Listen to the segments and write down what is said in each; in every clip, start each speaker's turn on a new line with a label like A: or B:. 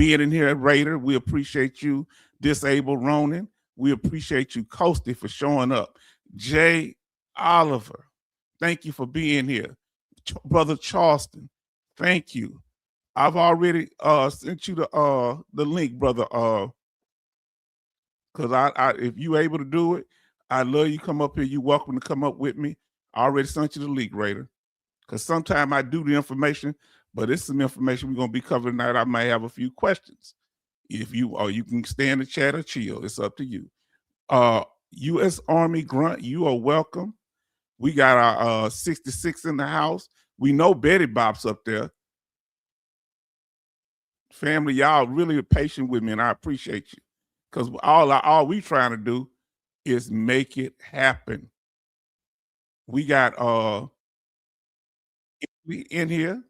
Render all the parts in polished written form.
A: being in here, Raider. We appreciate you, Disabled Ronan. We appreciate you, Coasty, for showing up. Jay Oliver, thank you for being here. Brother Charleston, thank you. I've already sent you the link, brother. Because I if you able to do it, I love you come up here. You're welcome to come up with me. I already sent you the link, Raider. Because sometimes I do the information, but it's some information we're gonna be covering tonight. I might have a few questions. If you or you can stay in the chat or chill. It's up to you. U.S. Army Grunt, you are welcome. We got our 66 in the house. We know Betty Bop's up there. Family, y'all really patient with me, and I appreciate you. Because all we trying to do is make it happen. We got in here.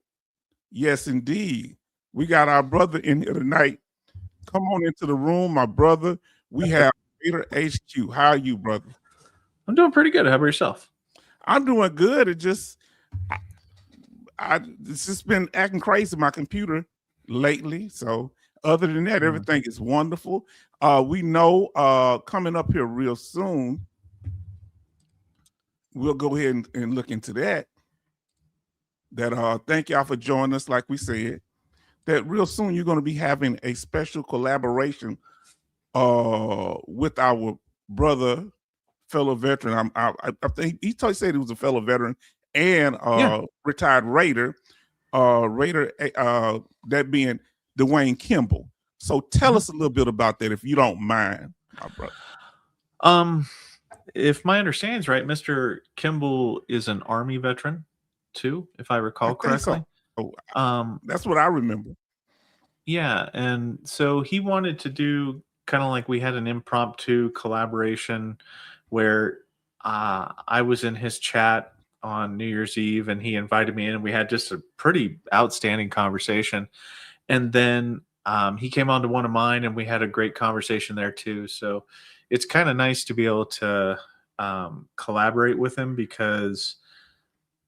A: Yes, indeed. We got our brother in here tonight. Come on into the room, my brother. We have Raider HQ. How are you, brother?
B: I'm doing pretty good. How about yourself?
A: I'm doing good. It just it's just been acting crazy, my computer lately. So other than that, everything is wonderful. We know coming up here real soon, we'll go ahead and look into that. Thank y'all for joining us, like we said. That real soon you're going to be having a special collaboration with our brother, fellow veteran. I think he said he was a fellow veteran and retired Raider. Raider, that being Dwayne Kimball. So tell us a little bit about that, if you don't mind, my brother.
B: If my understanding is right, Mr. Kimball is an Army veteran too, if I recall correctly.
A: So. That's what I remember.
B: Yeah, and so he wanted to do kind of like we had an impromptu collaboration where I was in his chat on New Year's Eve and he invited me in and we had just a pretty outstanding conversation. And then he came on to one of mine and we had a great conversation there too. So it's kind of nice to be able to collaborate with him because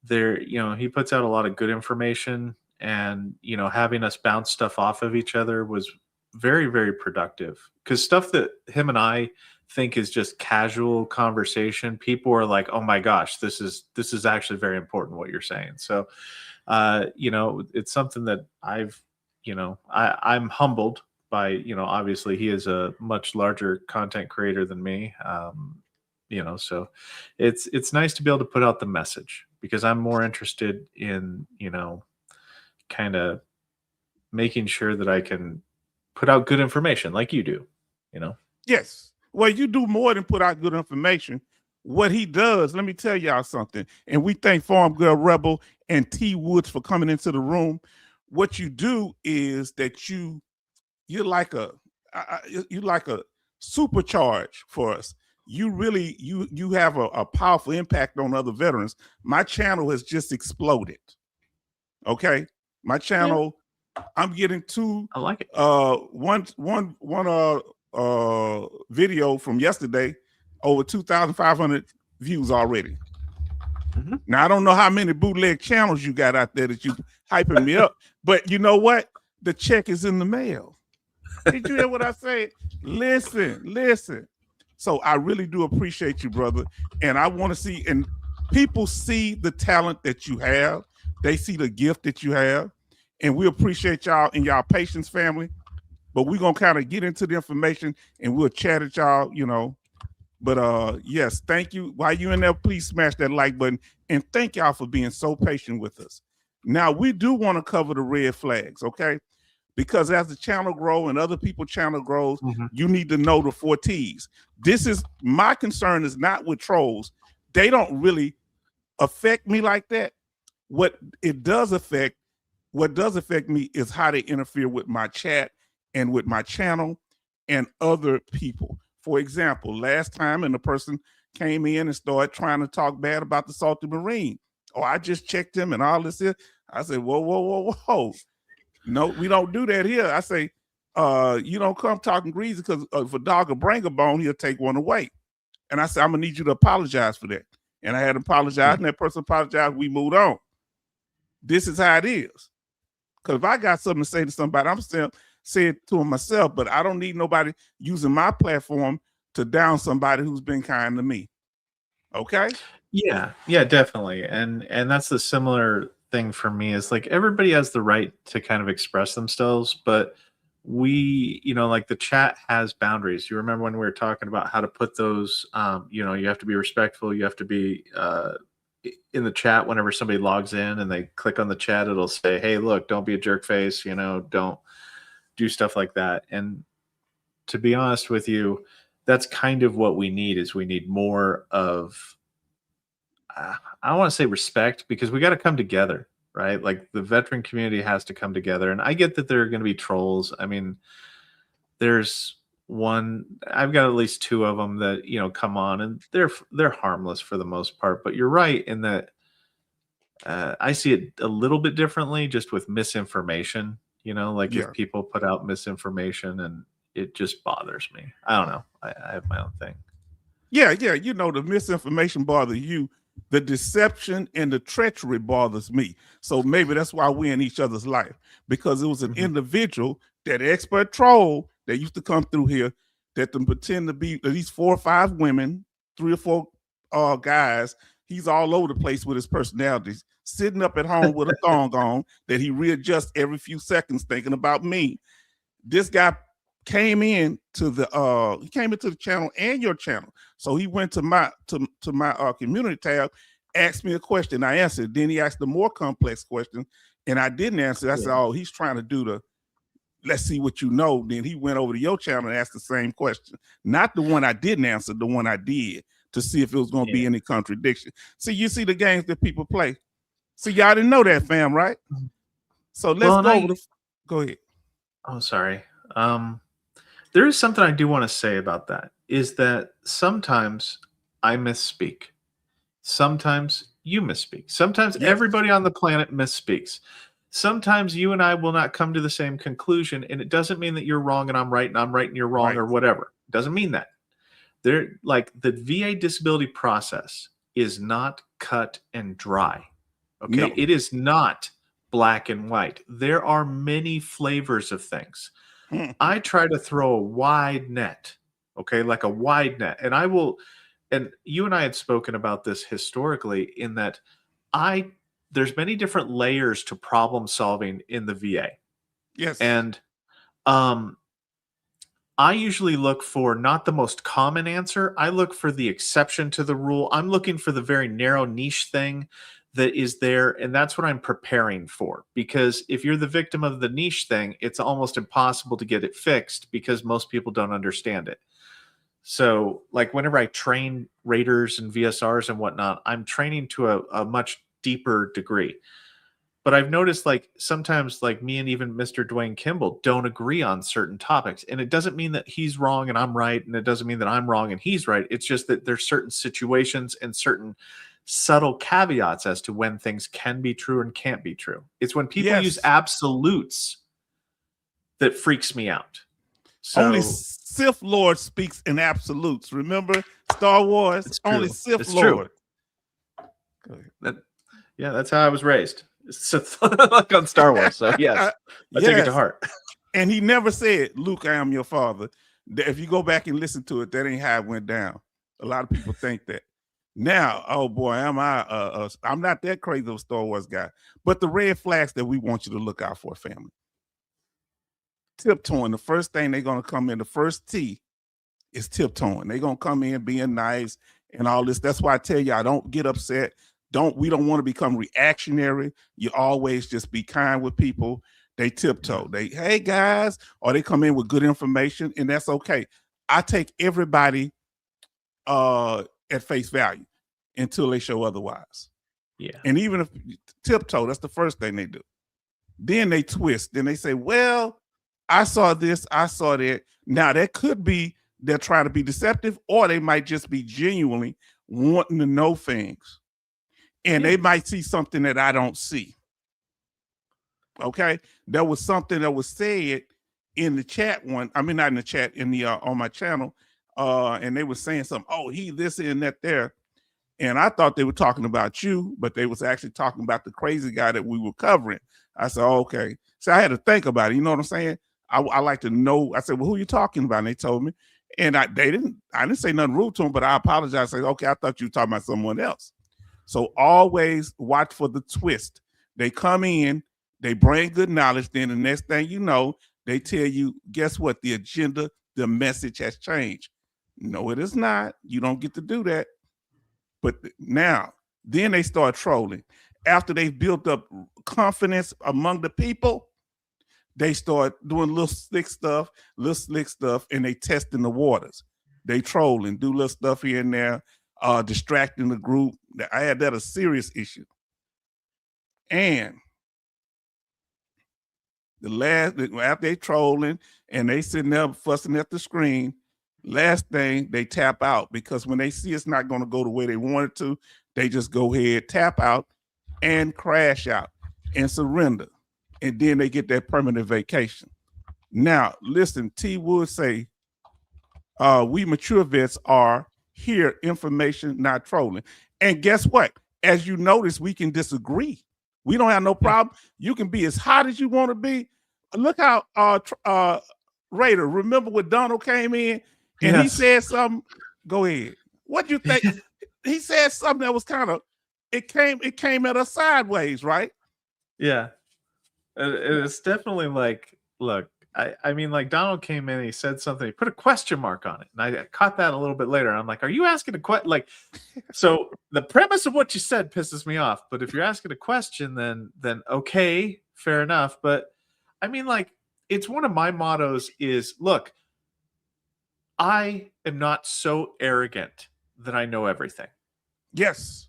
B: he puts out a lot of good information and, having us bounce stuff off of each other was very, very productive because stuff that him and I think is just casual conversation. People are like, oh my gosh, this is actually very important what you're saying. So, it's something that I'm humbled by, obviously he is a much larger content creator than me. So it's nice to be able to put out the message because I'm more interested in, kind of making sure that I can put out good information like you do,
A: Yes. Well, you do more than put out good information. What he does, let me tell y'all something. And we thank Farm Girl Rebel and T Woods for coming into the room. What you do is that you're like a supercharge for us. You really you have a powerful impact on other veterans. My channel has just exploded. Okay, my channel. Yeah. I'm getting
B: I like it.
A: One video from yesterday, over 2,500 views already. Mm-hmm. Now I don't know how many bootleg channels you got out there that you hyping me up, but you know what? The check is in the mail. Did you hear what I said? Listen. So I really do appreciate you, brother. And I want to see, and people see the talent that you have. They see the gift that you have. And we appreciate y'all and y'all patience, family. But we're going to kind of get into the information and we'll chat at y'all, But yes, thank you. While you're in there, please smash that like button. And thank y'all for being so patient with us. Now, we do want to cover the red flags, okay? Because as the channel grows and other people's channel grows, you need to know the 4 T's. My concern is not with trolls. They don't really affect me like that. What does affect me is how they interfere with my chat and with my channel and other people. For example, last time and the person came in and started trying to talk bad about the Salty Marine. Oh, I just checked him and all this here. I said, whoa. No, we don't do that here. I say, you don't come talking greasy because if a dog will bring a bone, he'll take one away. And I said, I'm going to need you to apologize for that. And I had to apologize, and that person apologized. We moved on. This is how it is. Because if I got something to say to somebody, I'm saying, said to him myself, but I don't need nobody using my platform to down somebody who's been kind to me. Okay?
B: Yeah, definitely. And that's the similar thing for me, is like everybody has the right to kind of express themselves, but we, like the chat has boundaries. You remember when we were talking about how to put those, you have to be respectful. You have to be in the chat whenever somebody logs in and they click on the chat, it'll say, hey, look, don't be a jerk face, don't do stuff like that. And to be honest with you, that's kind of what we need. Is we need more of, I don't want to say respect, because we got to come together, right? Like the veteran community has to come together. And I get that there are going to be trolls. I mean, there's one, I've got at least two of them that, come on, and they're harmless for the most part. But you're right in that I see it a little bit differently, just with misinformation, like if people put out misinformation, and it just bothers me. I don't know. I have my own thing.
A: Yeah. The misinformation bothers you. The deception and the treachery bothers me. So maybe that's why we're in each other's life, because it was an individual, that expert troll that used to come through here, that to pretend to be at least 4 or 5 women, 3 or 4 guys. He's all over the place with his personalities, sitting up at home with a thong on that he readjusts every few seconds, thinking about me. This guy came into the channel and your channel. So he went to my community tab, asked me a question, I answered. Then he asked a more complex question, and I didn't answer. I said, oh, he's trying to do let's see what you know. Then he went over to your channel and asked the same question, not the one I didn't answer, the one I did, to see if it was going to be any contradiction. See, you see the games that people play. See, y'all didn't know that, fam, right? So let's go ahead.
B: Oh, sorry. There is something I do want to say about that, is that sometimes I misspeak. Sometimes you misspeak. Sometimes everybody on the planet misspeaks. Sometimes you and I will not come to the same conclusion, and it doesn't mean that you're wrong and I'm right and you're wrong, or whatever. It doesn't mean that. Like the VA disability process is not cut and dry. Okay. No. It is not black and white. There are many flavors of things. I try to throw a wide net, okay, like a wide net. And I will, and you and I had spoken about this historically, in that there's many different layers to problem solving in the VA.
A: Yes.
B: And I usually look for not the most common answer. I look for the exception to the rule. I'm looking for the very narrow niche thing that is there, and that's what I'm preparing for. Because if you're the victim of the niche thing, it's almost impossible to get it fixed, because most people don't understand it. So like whenever I train raiders and VSRs and whatnot, I'm training to a much deeper degree. But I've noticed, like, sometimes, like, me and even Mr. Dwayne Kimball don't agree on certain topics. And it doesn't mean that he's wrong and I'm right, and it doesn't mean that I'm wrong and he's right. It's just that there's certain situations and certain subtle caveats as to when things can be true and can't be true. It's when people use absolutes that freaks me out. So,
A: only Sith Lord speaks in absolutes. Remember Star Wars? Only Sith Lord.
B: That's how I was raised. Like on Star Wars. So yes, I take it to heart.
A: And he never said, Luke, I am your father. If you go back and listen to it, that ain't how it went down. A lot of people think that. Now, oh boy, I'm not that crazy of a Star Wars guy. But the red flags that we want you to look out for, family. Tiptoeing. The first thing they're going to come in, the first T is tiptoeing. They're going to come in being nice and all this. That's why I tell y'all, don't get upset. We don't want to become reactionary. You always just be kind with people. They tiptoe. Hey guys, or they come in with good information, and that's okay. I take everybody at face value until they show otherwise.
B: Yeah.
A: And even if tiptoe, that's the first thing they do. Then they twist. Then they say, well, I saw this, I saw that. Now that could be they're trying to be deceptive, or they might just be genuinely wanting to know things. And they might see something that I don't see. Okay. There was something that was said in the chat not in the chat, in the on my channel. And they were saying something, oh, he this and that there. And I thought they were talking about you, but they was actually talking about the crazy guy that we were covering. I said, oh, okay. So I had to think about it. You know what I'm saying? I like to know. I said, well, who you talking about? And they told me. And I didn't say nothing rude to them, but I apologized. I said, okay, I thought you were talking about someone else. So always watch for the twist. They come in, they bring good knowledge. Then the next thing you know, they tell you, guess what? The agenda, the message has changed. No, it is not. You don't get to do that. But now, then they start trolling. After they've built up confidence among the people, they start doing little slick stuff, and they testing the waters. They trolling, do little stuff here and there, distracting the group. I had that a serious issue. And after they trolling and they sitting there fussing at the screen, last thing they tap out, because when they see it's not going to go the way they want it to, they just go ahead, tap out, and crash out and surrender. And then they get that permanent vacation. Now, listen, T Wood say, we mature vets are here, information, not trolling. And guess what? As you notice, we can disagree. We don't have no problem. You can be as hot as you want to be. Look how Raider, remember when Donald came in and he said something? Go ahead. What do you think? He said something that was kind of, it came at us sideways, right?
B: Yeah. It's definitely like, look, I mean, like Donald came in and he said something, he put a question mark on it. And I caught that a little bit later. I'm like, are you asking a question? Like, so the premise of what you said pisses me off. But if you're asking a question, then okay, fair enough. But I mean, like, it's one of my mottos is, look, I am not so arrogant that I know everything.
A: Yes.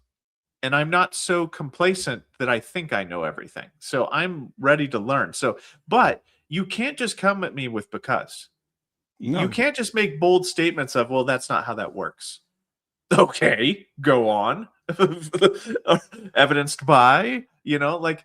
B: And I'm not so complacent that I think I know everything. So I'm ready to learn. So, but you can't just come at me with because. No. You can't just make bold statements of, well, that's not how that works. Okay, go on. Evidenced by, like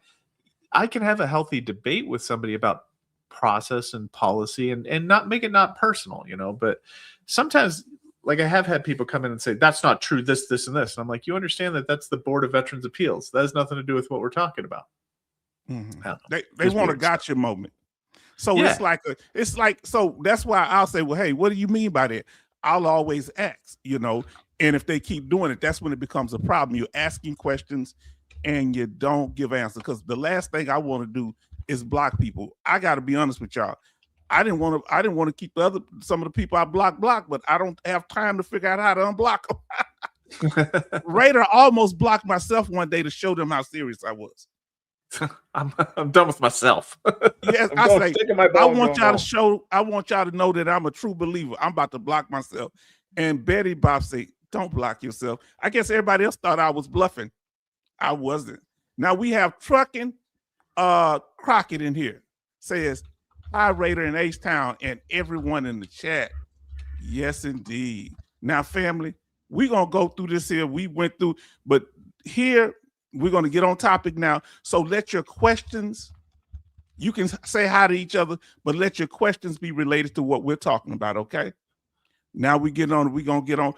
B: I can have a healthy debate with somebody about process and policy and not make it not personal, but sometimes like I have had people come in and say, that's not true, this, and this. And I'm like, you understand that that's the Board of Veterans Appeals. That has nothing to do with what we're talking about.
A: Mm-hmm. They want a gotcha moment. So yeah. it's like, so that's why I'll say, well, hey, what do you mean by that? I'll always ask, and if they keep doing it, that's when it becomes a problem. You're asking questions and you don't give answers, because the last thing I want to do is block people. I got to be honest with y'all. I didn't want to keep some of the people I blocked, but I don't have time to figure out how to unblock them. Raider almost blocked myself one day to show them how serious I was.
B: I'm done with myself.
A: Yes, I want y'all to know that I'm a true believer. I'm about to block myself. And Betty Bob say, don't block yourself. I guess everybody else thought I was bluffing. I wasn't. Now we have Trucking Crockett in here. Says, hi, Raider in H-Town and everyone in the chat. Yes, indeed. Now, family, we're going to go through this here. We went through, but here we're going to get on topic now. So let your questions, you can say hi to each other, but let your questions be related to what we're talking about, okay? Now we're going to get on.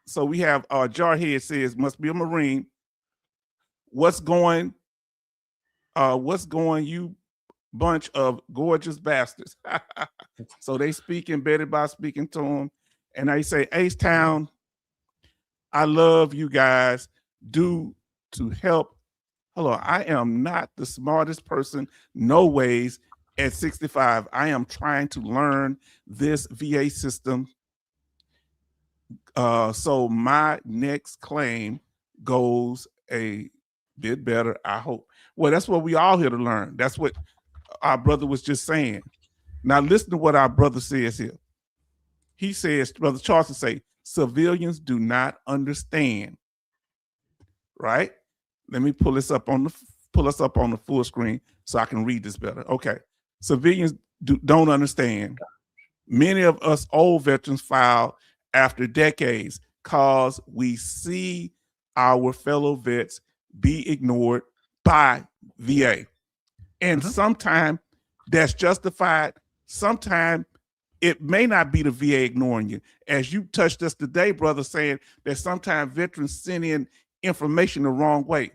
A: So we have Jarhead says, must be a Marine. What's going, you bunch of gorgeous bastards. So they speaking, Betty by speaking to him, and they say, H-Town, I love you guys. Do to help. Hello, I am not the smartest person, no ways, at 65. I am trying to learn this VA system. So my next claim goes a bit better, I hope. Well, that's what we all here to learn. That's what our brother was just saying. Now listen to what our brother says here. He says, Brother Charleston say, civilians do not understand. Right? Let me pull us up on the full screen so I can read this better. Okay. Civilians don't understand. Many of us old veterans file after decades because we see our fellow vets be ignored by VA. And sometimes that's justified. Sometimes it may not be the VA ignoring you. As you touched us today, brother, saying that sometimes veterans send in information the wrong way.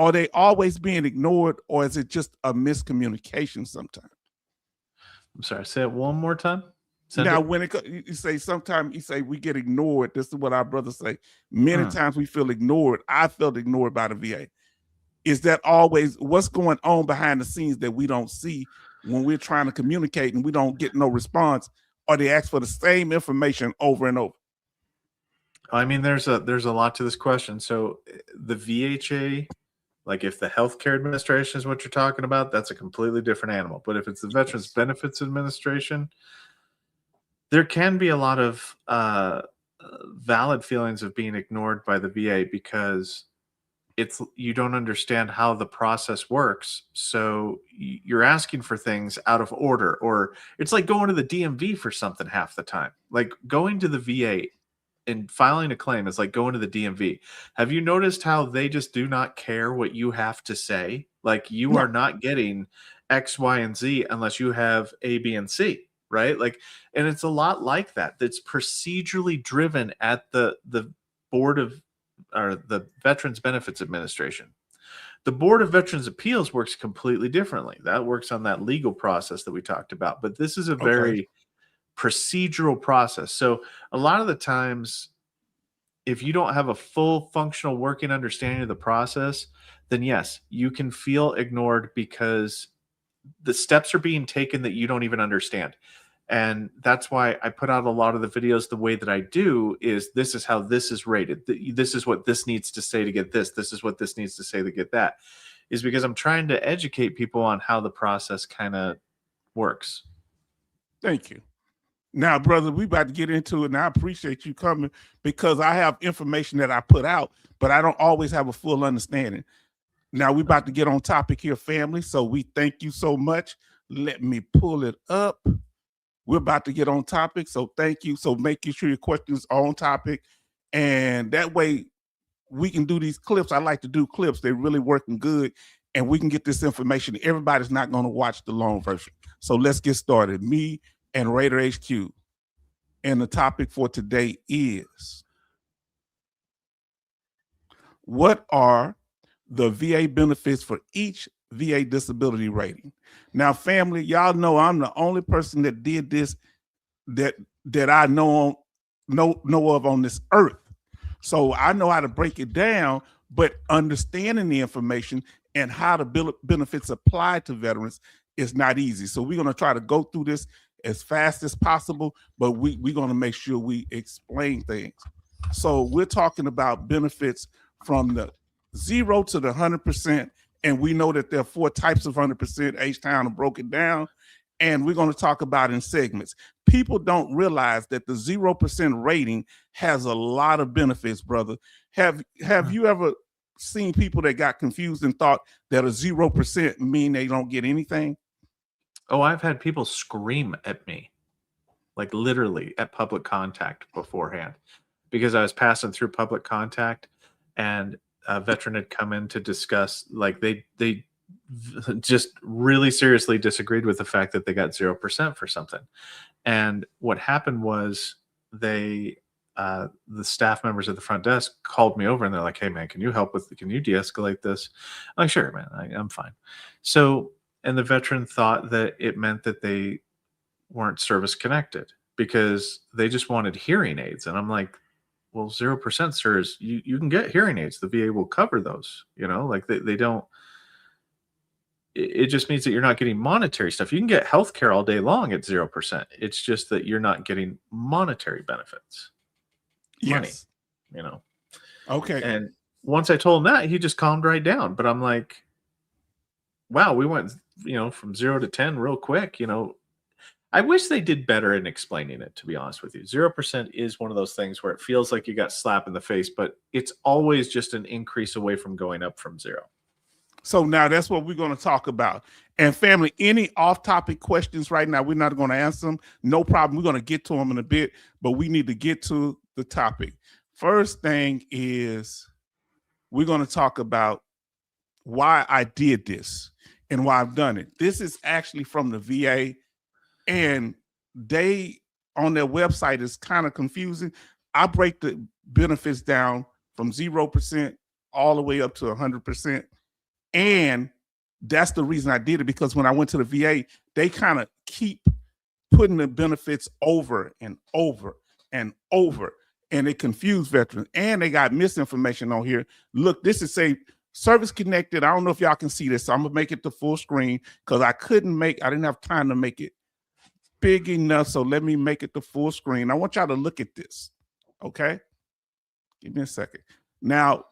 A: Are they always being ignored, or is it just a miscommunication sometimes?
B: I'm sorry, say it one more time.
A: Now, when you say sometimes you say we get ignored, this is what our brothers say. Many times we feel ignored. I felt ignored by the VA. Is that always what's going on behind the scenes that we don't see when we're trying to communicate and we don't get no response, or they ask for the same information over and over?
B: I mean, there's a lot to this question. So the VHA, like if the Healthcare Administration is what you're talking about, that's a completely different animal. But if it's the Veterans Benefits Administration, there can be a lot of valid feelings of being ignored by the VA because you don't understand how the process works. So you're asking for things out of order, or it's like going to the DMV for something half the time. Like going to the VA and filing a claim is like going to the DMV. Have you noticed how they just do not care what you have to say? Like you are not getting X, Y, and Z unless you have A, B, and C. Right? Like, and it's a lot like that. That's procedurally driven at the board of, or the Veterans Benefits Administration. The Board of Veterans Appeals works completely differently. That works on that legal process that we talked about. But this is a very procedural process. So a lot of the times, if you don't have a full functional working understanding of the process, then yes, you can feel ignored because the steps are being taken that you don't even understand. And that's why I put out a lot of the videos the way that I do. Is this is how this is rated. This is what this needs to say to get this. This is what this needs to say to get that. Is because I'm trying to educate people on how the process kind of works.
A: Thank you. Now, brother, we about to get into it, and I appreciate you coming because I have information that I put out, but I don't always have a full understanding. Now, we about to get on topic here, family, so we thank you so much. Let me pull it up. We're about to get on topic, so thank you. So making sure your questions are on topic, and that way we can do these clips. I like to do clips. They're really working good, and we can get this information. Everybody's not going to watch the long version. So let's get started. Me and Raider HQ, and the topic for today is, what are the VA benefits for each VA disability rating? Now, family, y'all know I'm the only person that did this that I know of on this earth. So I know how to break it down, but understanding the information and how the benefits apply to veterans is not easy. So we're going to try to go through this as fast as possible, but we're going to make sure we explain things. So we're talking about benefits from the 0 to the 100%. And we know that there are 4 types of 100%. H-Town are broken down. And we're going to talk about in segments. People don't realize that the 0% rating has a lot of benefits, brother. Have you ever seen people that got confused and thought that a 0% mean they don't get anything?
B: Oh, I've had people scream at me, like literally at public contact beforehand, because I was passing through public contact and a veteran had come in to discuss, like they just really seriously disagreed with the fact that they got 0% for something. And what happened was the staff members at the front desk called me over and they're like, "Hey man, can you de-escalate this?" I'm like, "Sure, man, I'm fine." So, and the veteran thought that it meant that they weren't service connected because they just wanted hearing aids. And I'm like, well, 0%, sir, is you can get hearing aids. The VA will cover those, like they don't. It just means that you're not getting monetary stuff. You can get healthcare all day long at 0%. It's just that you're not getting monetary benefits.
A: Yes.
B: Money,
A: Okay.
B: And once I told him that, he just calmed right down. But I'm like, wow, we went, from 0 to 10 real quick, I wish they did better in explaining it, to be honest with you. 0% is one of those things where it feels like you got slapped in the face, but it's always just an increase away from going up from 0.
A: So now that's what we're going to talk about. And family, any off-topic questions right now, we're not going to answer them. No problem. We're going to get to them in a bit, but we need to get to the topic. First thing is we're going to talk about why I did this and why I've done it. This is actually from the VA, and they on their website is kind of confusing. I break the benefits down from 0% all the way up to 100%. And that's the reason I did it, because when I went to the VA, they kind of keep putting the benefits over and over and over, and it confused veterans. And they got misinformation on here. Look, this is say service connected. I don't know if y'all can see this, so I'm gonna make it to full screen because I didn't have time to make it big enough. So let me make it to full screen. I want y'all to look at this. Okay, give me a second. Now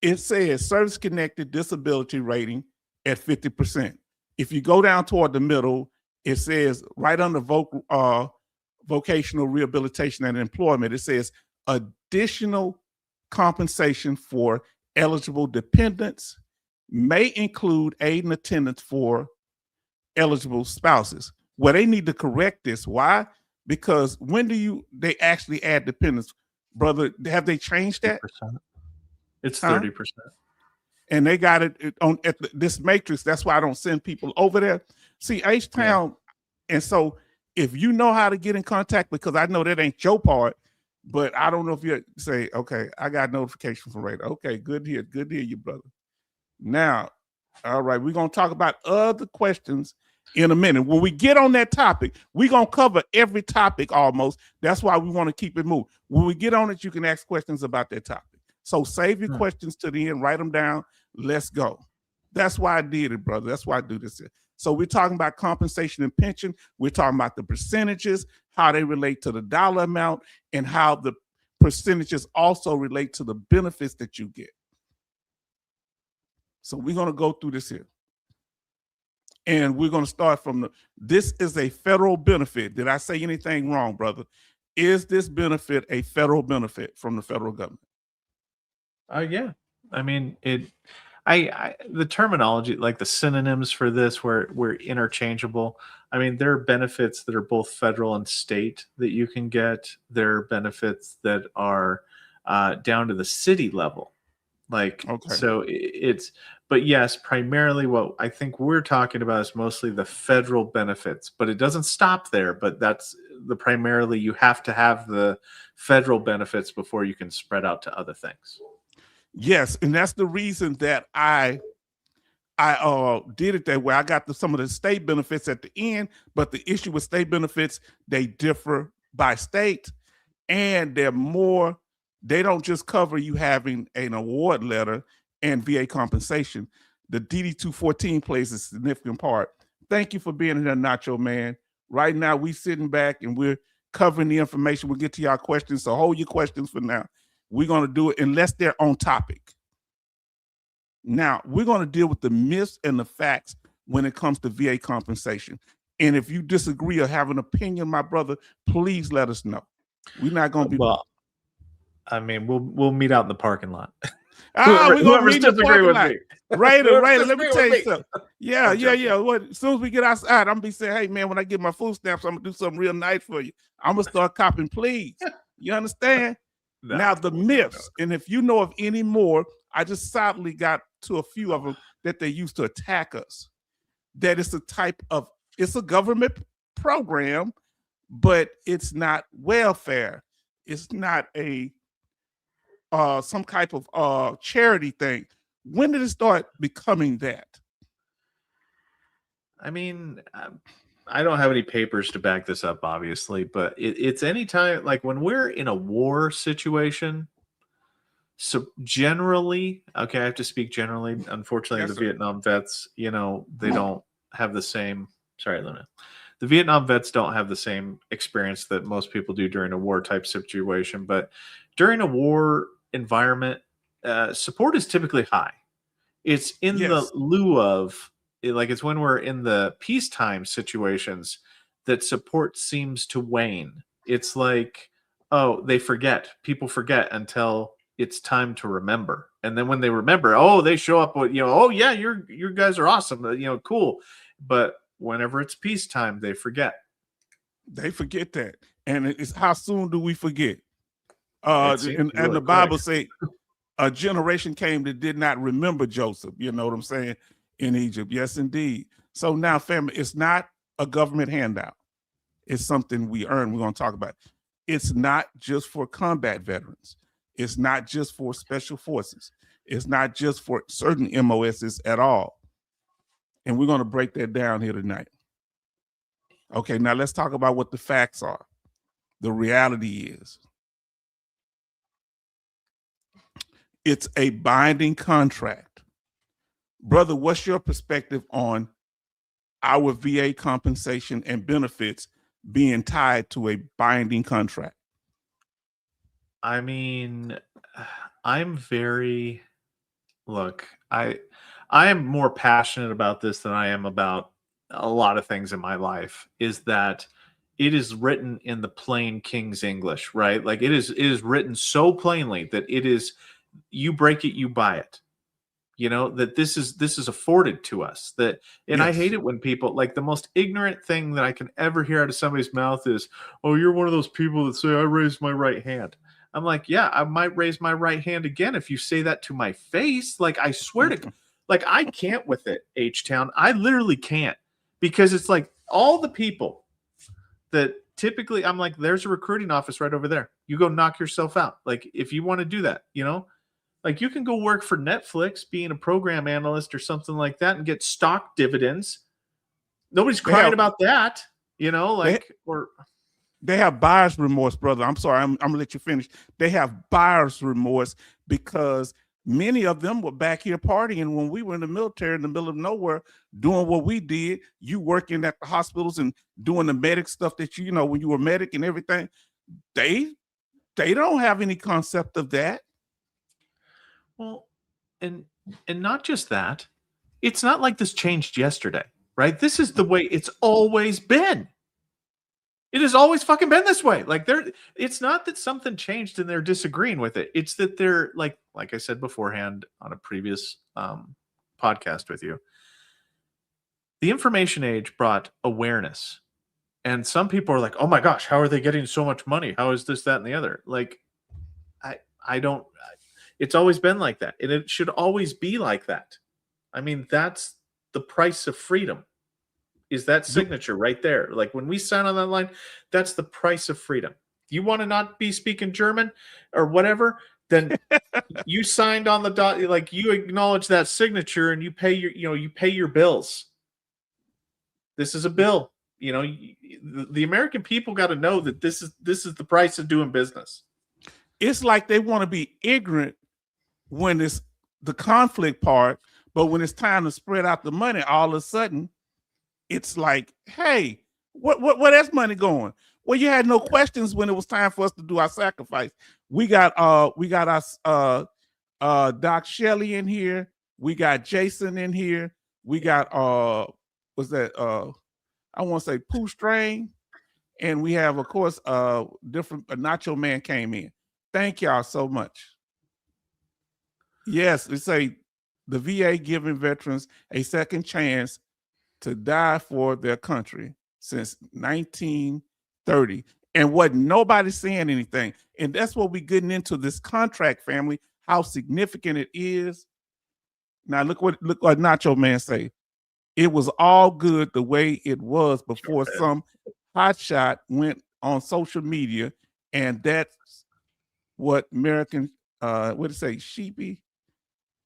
A: it says service connected disability rating at 50%. If you go down toward the middle, it says right under vocational rehabilitation and employment, it says additional compensation for eligible dependents may include aid and attendance for eligible spouses. Well, they need to correct this. Why? Because when they actually add dependents, brother? Have they changed that?
B: 30%. It's 30%.
A: And they got it on at this matrix. That's why I don't send people over there. See, H-Town. Yeah. And so if you know how to get in contact, because I know that ain't your part, but I don't know if you say, okay, I got notification from Radar. Okay, good to hear you, brother. Now, all right, we're going to talk about other questions in a minute. When we get on that topic, we're going to cover every topic almost. That's why we want to keep it moving. When we get on it, you can ask questions about that topic. So save your questions to the end, write them down. Let's go. That's why I did it, brother. That's why I do this. So we're talking about compensation and pension. We're talking about the percentages, how they relate to the dollar amount, and how the percentages also relate to the benefits that you get. So we're going to go through this here. And we're going to start from this is a federal benefit. Did I say anything wrong, brother? Is this benefit a federal benefit from the federal government?
B: Yeah. I mean, the terminology, like the synonyms for this were interchangeable. I mean, there are benefits that are both federal and state that you can get. There are benefits that are down to the city level. Like, okay. So but yes, primarily what I think we're talking about is mostly the federal benefits, but it doesn't stop there. But that's primarily you have to have the federal benefits before you can spread out to other things.
A: Yes, and that's the reason that I did it that way. I got some of the state benefits at the end, but the issue with state benefits, they differ by state, and they don't just cover you having an award letter and VA compensation. The DD-214 plays a significant part. Thank you for being here, Nacho Man. Right now, we sitting back and we're covering the information. We'll get to y'all questions, so hold your questions for now. We're going to do it unless they're on topic. Now, we're going to deal with the myths and the facts when it comes to VA compensation. And if you disagree or have an opinion, my brother, please let us know. We're not going to be...
B: Well, I mean, we'll meet out in the parking lot.
A: We're going to meet in the parking lot. Raider, let me tell you something. Yeah. As soon as we get outside, I'm going to be saying, hey, man, when I get my food stamps, I'm going to do something real nice for you. I'm going to start copping, please. You understand? Now, the myths, and if you know of any more, I just sadly got to a few of them that they used to attack us. That it's it's a government program, but it's not welfare. It's not some type of charity thing. When did it start becoming that?
B: I mean, I don't have any papers to back this up, obviously, but it's anytime, like when we're in a war situation. So generally, okay, I have to speak generally. Unfortunately, yes, the Vietnam vets, they don't have the same. Sorry, Luna. The Vietnam vets don't have the same experience that most people do during a war type situation. But during a war environment, support is typically high. It's in the lieu of, like, it's when we're in the peacetime situations that support seems to wane. It's like, oh, people forget until it's time to remember. And then when they remember, they show up with, oh yeah, you guys are awesome, cool. But whenever it's peacetime, they forget. They
A: forget that. And it's how soon do we forget? And the Bible say a generation came that did not remember Joseph, you know what I'm saying, in Egypt. Yes, indeed. So now, family, it's not a government handout. It's something we earn. We're going to talk about. It's not just for combat veterans. It's not just for special forces. It's not just for certain MOSs at all. And we're going to break that down here tonight. Okay, now let's talk about what the facts are. The reality is, it's a binding contract. Brother, what's your perspective on our VA compensation and benefits being tied to a binding contract?
B: I mean, I'm very, look, I am more passionate about this than I am about a lot of things in my life, is that it is written in the plain King's English, right? Like it is written so plainly that it is, you break it, you buy it. You know, that this is afforded to us. That, and I hate it when people, like, the most ignorant thing that I can ever hear out of somebody's mouth is, oh, you're one of those people that say I raised my right hand. I'm like, yeah, I might raise my right hand again if you say that to my face. Like, I swear to, like, I can't with it, H-Town. I literally can't, because it's like all the people that typically, I'm like, there's a recruiting office right over there. You go knock yourself out. Like, if you want to do that, you know, like you can go work for Netflix, being a program analyst or something like that, and get stock dividends. Nobody's crying about that, you know, like, or
A: they have buyer's remorse, brother. I'm sorry, I'm gonna let you finish. They have buyer's remorse because many of them were back here partying when we were in the military in the middle of nowhere doing what we did. You working at the hospitals and doing the medic stuff that you know, when you were medic and everything. They don't have any concept of that.
B: Well, and not just that. It's not like this changed yesterday, right? This is the way it's always been. It has always fucking been this way. Like, it's not that something changed and they're disagreeing with it. It's that they're like I said beforehand on a previous podcast with you, the information age brought awareness. And some people are like, oh my gosh, how are they getting so much money? How is this, that, and the other? Like, I don't, it's always been like that. And it should always be like that. I mean, that's the price of freedom. Is that signature right there. Like, when we sign on that line, that's the price of freedom. You want to not be speaking German or whatever, then you signed on the dot, like, you acknowledge that signature and you pay your, you know, you pay your bills. This is a bill. You know, the American people got to know that this is the price of doing business.
A: It's like they want to be ignorant when it's the conflict part, but when it's time to spread out the money, all of a sudden, it's like, hey, where that's money going? Well, you had no questions when it was time for us to do our sacrifice. We got us Doc Shelley in here. We got Jason in here. We got what's that? I want to say Pooh Strain, and we have, of course, different Nacho Man came in. Thank y'all so much. Yes, they say the VA giving veterans a second chance to die for their country since 1930. And what nobody's saying anything. And that's what we're getting into, this contract, family, how significant it is. Now look what Nacho Man say. It was all good the way it was before some hotshot went on social media, and that's what American what did it say, sheepy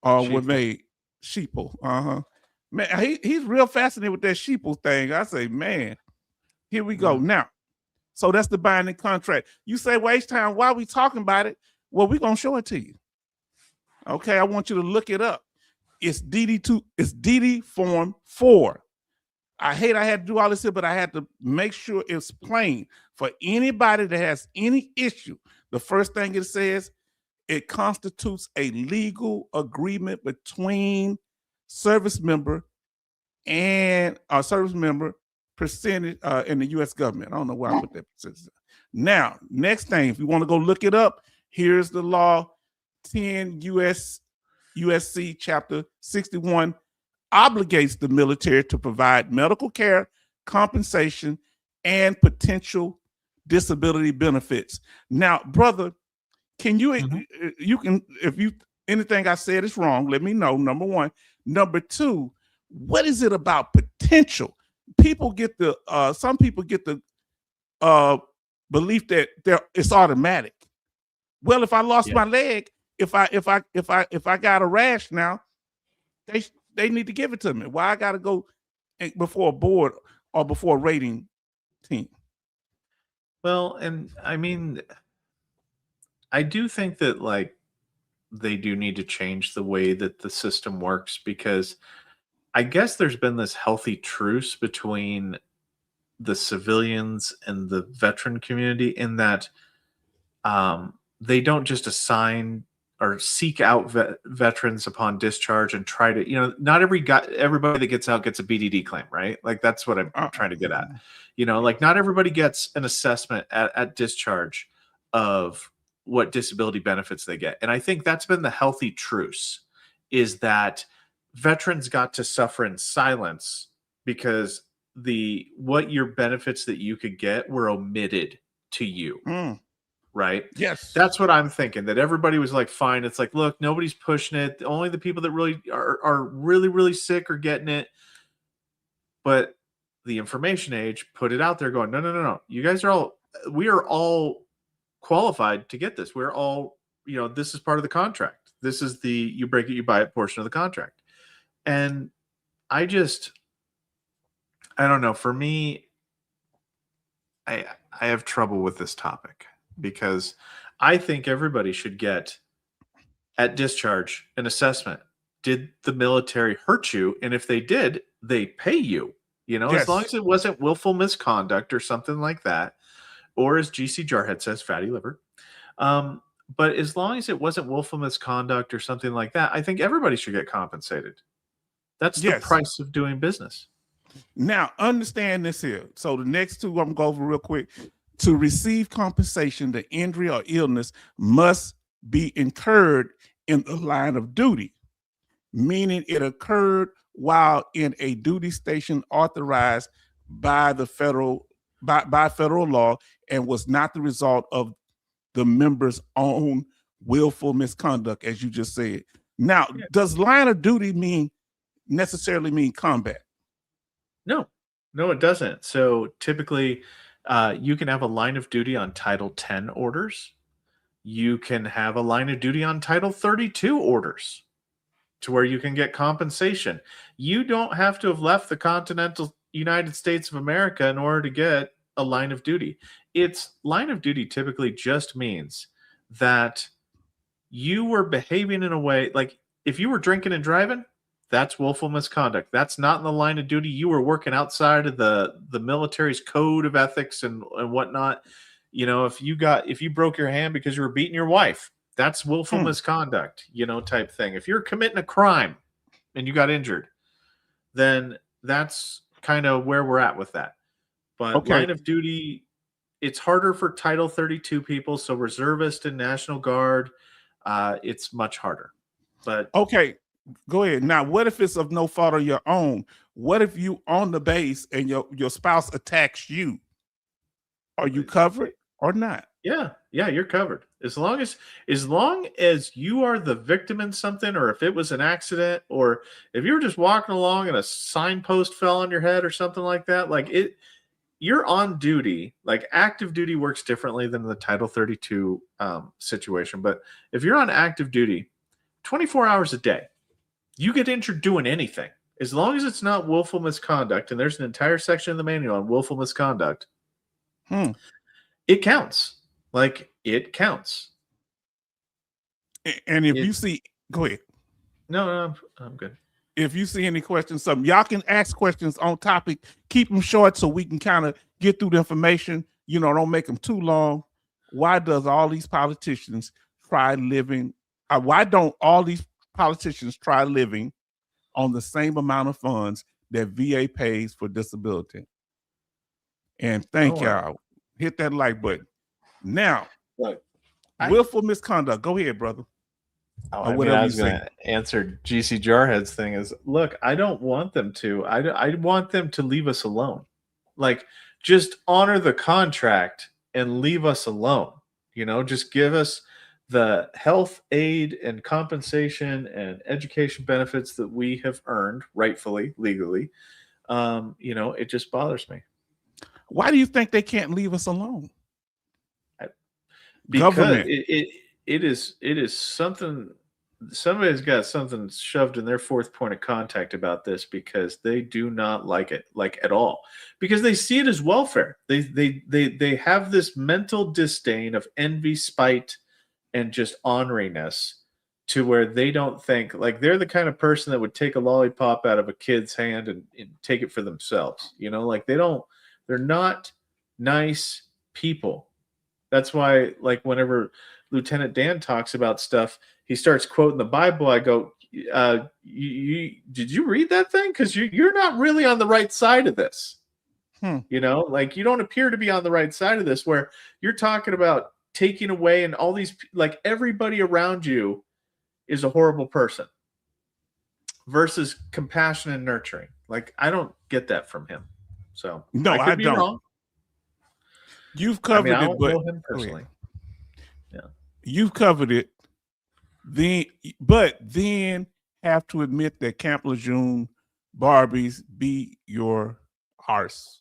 A: were made sheeple. Man, he's real fascinated with that sheeple thing. I say, man, here we go. Now, so that's the binding contract. You say, well, H-Town, why are we talking about it? Well, we're going to show it to you. Okay, I want you to look it up. It's DD2, it's DD Form 4. I hate I had to do all this here, but I had to make sure it's plain for anybody that has any issue. The first thing it says, it constitutes a legal agreement between service member and a service member percentage in the U.S. government. I don't know why I put that percentage. Now, next thing, if you want to go look it up, here's the law 10 USC chapter 61 obligates the military to provide medical care, compensation, and potential disability benefits. Now, brother, can you, you can, if you, anything I said is wrong, let me know, number one. Number two, what is it about potential? People get the, some people get the belief that it's automatic. Well, if I lost my leg, if I got a rash now, they need to give it to me. Why I got to go before a board or before a rating team?
B: Well, and I mean, I do think that like they do need to change the way that the system works, because I guess there's been this healthy truce between the civilians and the veteran community in that they don't just assign or seek out veterans upon discharge and try to, not everybody that gets out gets a BDD claim, right? Like that's what I'm trying to get at. Like not everybody gets an assessment at discharge of what disability benefits they get. And I think that's been the healthy truce, is that veterans got to suffer in silence because what your benefits that you could get were omitted to you. Right?
A: Yes.
B: That's what I'm thinking, that everybody was like, fine. It's like, look, nobody's pushing it. Only the people that really are really, really sick are getting it. But the information age put it out there going, no. You guys we are all qualified to get this. We're all, this is part of the contract. This is you break it, you buy it portion of the contract. And I don't know. For me, I have trouble with this topic, because I think everybody should get at discharge an assessment. Did the military hurt you? And if they did, they pay you,
A: Yes.
B: As long as it wasn't willful misconduct or something like that, or as GC Jarhead says, fatty liver. But as long as it wasn't willful misconduct or something like that, I think everybody should get compensated. That's the price of doing business.
A: Now, understand this here. So the next two I'm going to go over real quick. To receive compensation, the injury or illness must be incurred in the line of duty, meaning it occurred while in a duty station authorized by the federal law and was not the result of the member's own willful misconduct, as you just said. Now, does line of duty necessarily mean combat?
B: No, it doesn't. So typically, you can have a line of duty on Title 10 orders. You can have a line of duty on Title 32 orders, to where you can get compensation. You don't have to have left the continental United States of America in order to get a line of duty. Line of duty typically just means that you were behaving in a way, like if you were drinking and driving, that's willful misconduct. That's not in the line of duty. You were working outside of the military's code of ethics and whatnot. If you broke your hand because you were beating your wife, that's willful misconduct, type thing. If you're committing a crime and you got injured, then that's kind of where we're at with that. But line of duty, it's harder for Title 32 people. So reservist and National Guard, it's much harder. But
A: okay. Go ahead. Now, what if it's of no fault of your own? What if you on the base and your spouse attacks you? Are you covered or not?
B: Yeah, you're covered. As long as you are the victim in something, or if it was an accident, or if you were just walking along and a signpost fell on your head or something like that, you're on duty. Like active duty works differently than the Title 32 situation. But if you're on active duty 24 hours a day, you get injured doing anything, as long as it's not willful misconduct, and there's an entire section in the manual on willful misconduct, it counts. It counts.
A: And if you see, go ahead.
B: No, I'm good.
A: If you see any questions, y'all can ask questions on topic. Keep them short so we can kind of get through the information. Don't make them too long. Why does all these politicians try living? Why don't all these politicians try living on the same amount of funds that VA pays for disability? And thank y'all. Hit that like button. Now, willful misconduct. Go ahead, brother.
B: I was going to answer GC Jarhead's thing is, look, I don't want them to. I want them to leave us alone. Just honor the contract and leave us alone. Just give us the health aid and compensation and education benefits that we have earned rightfully, legally. It just bothers me.
A: Why do you think they can't leave us alone?
B: Because it is something. Somebody's got something shoved in their fourth point of contact about this because they do not like it, like at all, because they see it as welfare. They have this mental disdain of envy, spite, and just orneriness to where they don't think like they're the kind of person that would take a lollipop out of a kid's hand and take it for themselves. You know, like they're not nice people. That's why, like, whenever Lieutenant Dan talks about stuff, he starts quoting the Bible. I go, did you read that thing? Because you're not really on the right side of this. You know, like you don't appear to be on the right side of this, where you're talking about taking away and all these, like everybody around you is a horrible person versus compassion and nurturing. Like, I don't get that from him. So
A: no, I don't.
B: Wrong.
A: You've covered
B: I
A: it,
B: don't
A: but
B: know him personally. Yeah,
A: you've covered it. But then have to admit that Camp Lejeune Barbies be your arse.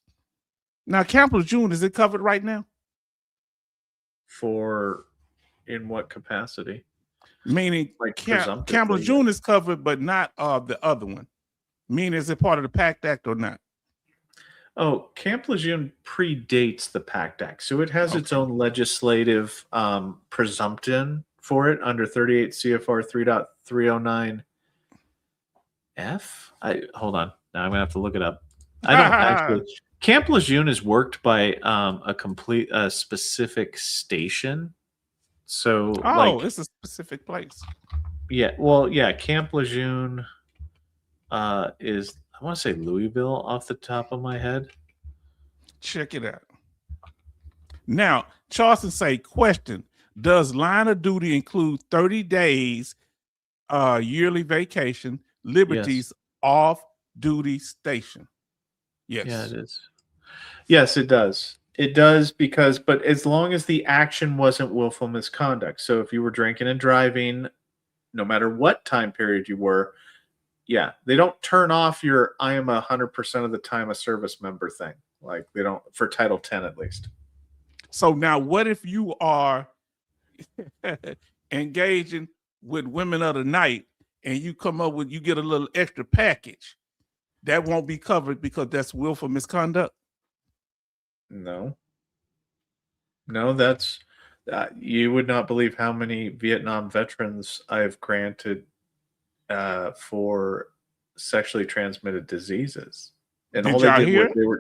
A: Now, Camp Lejeune, is it covered right now?
B: For in what capacity?
A: Meaning, like Camp Lejeune is covered, but not the other one. Meaning, is it part of the PACT Act or not?
B: Oh, Camp Lejeune predates the PACT Act, so it has its own legislative presumption for it under 38 CFR 3.309F. Hold on. Now I'm gonna have to look it up. I don't actually. Camp Lejeune is worked by a specific station. So,
A: it's a specific place.
B: Yeah. Well, yeah. Camp Lejeune is, I want to say Louisville off the top of my head.
A: Check it out. Now, Charleston say, question: does line of duty include 30 days yearly vacation, liberties off duty station? Yes.
B: Yeah, it is. Yes, it does. It does but as long as the action wasn't willful misconduct. So if you were drinking and driving, no matter what time period you were, yeah, they don't turn off your I am 100% of the time a service member thing. Like they don't for Title 10 at least.
A: So now what if you are engaging with women of the night and you you get a little extra package? That won't be covered because that's willful misconduct?
B: No, that's you would not believe how many Vietnam veterans I've granted for sexually transmitted diseases, and all they did was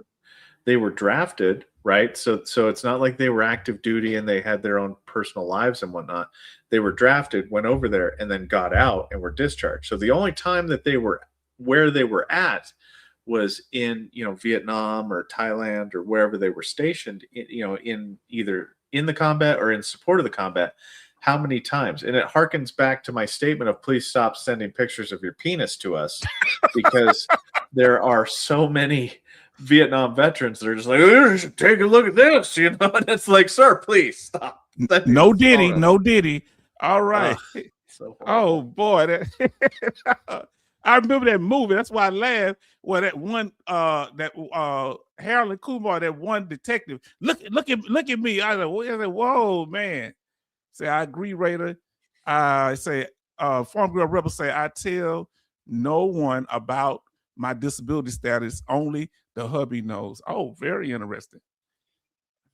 B: they were drafted, right? So it's not like they were active duty and they had their own personal lives and whatnot. They were drafted, went over there, and then got out and were discharged. So the only time that they were where they were at was in Vietnam or Thailand or wherever they were stationed, in either in the combat or in support of the combat. How many times? And it harkens back to my statement of please stop sending pictures of your penis to us, because there are so many Vietnam veterans that are just like, oh, you should take a look at this, and it's like, sir, please stop.
A: No Diddy. All right. Oh boy, I remember that movie. That's why I laughed. Well, that one, Harold Kumar, that one detective. Look at me. I said, whoa, man. Say, I agree, Raider. I say, Farm Girl Rebel say, I tell no one about my disability status. Only the hubby knows. Oh, very interesting.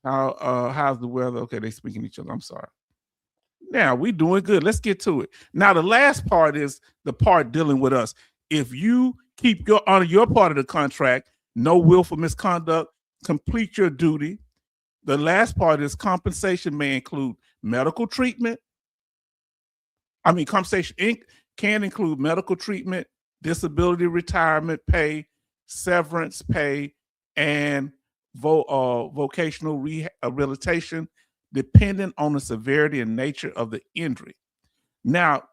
A: How's the weather? Okay, they speaking to each other. I'm sorry. Now we doing good. Let's get to it. Now the last part is the part dealing with us. If you keep honor your part of the contract, no willful misconduct, complete your duty. The last part is compensation may include medical treatment. Compensation can include medical treatment, disability retirement pay, severance pay, and vocational rehabilitation, depending on the severity and nature of the injury. Now,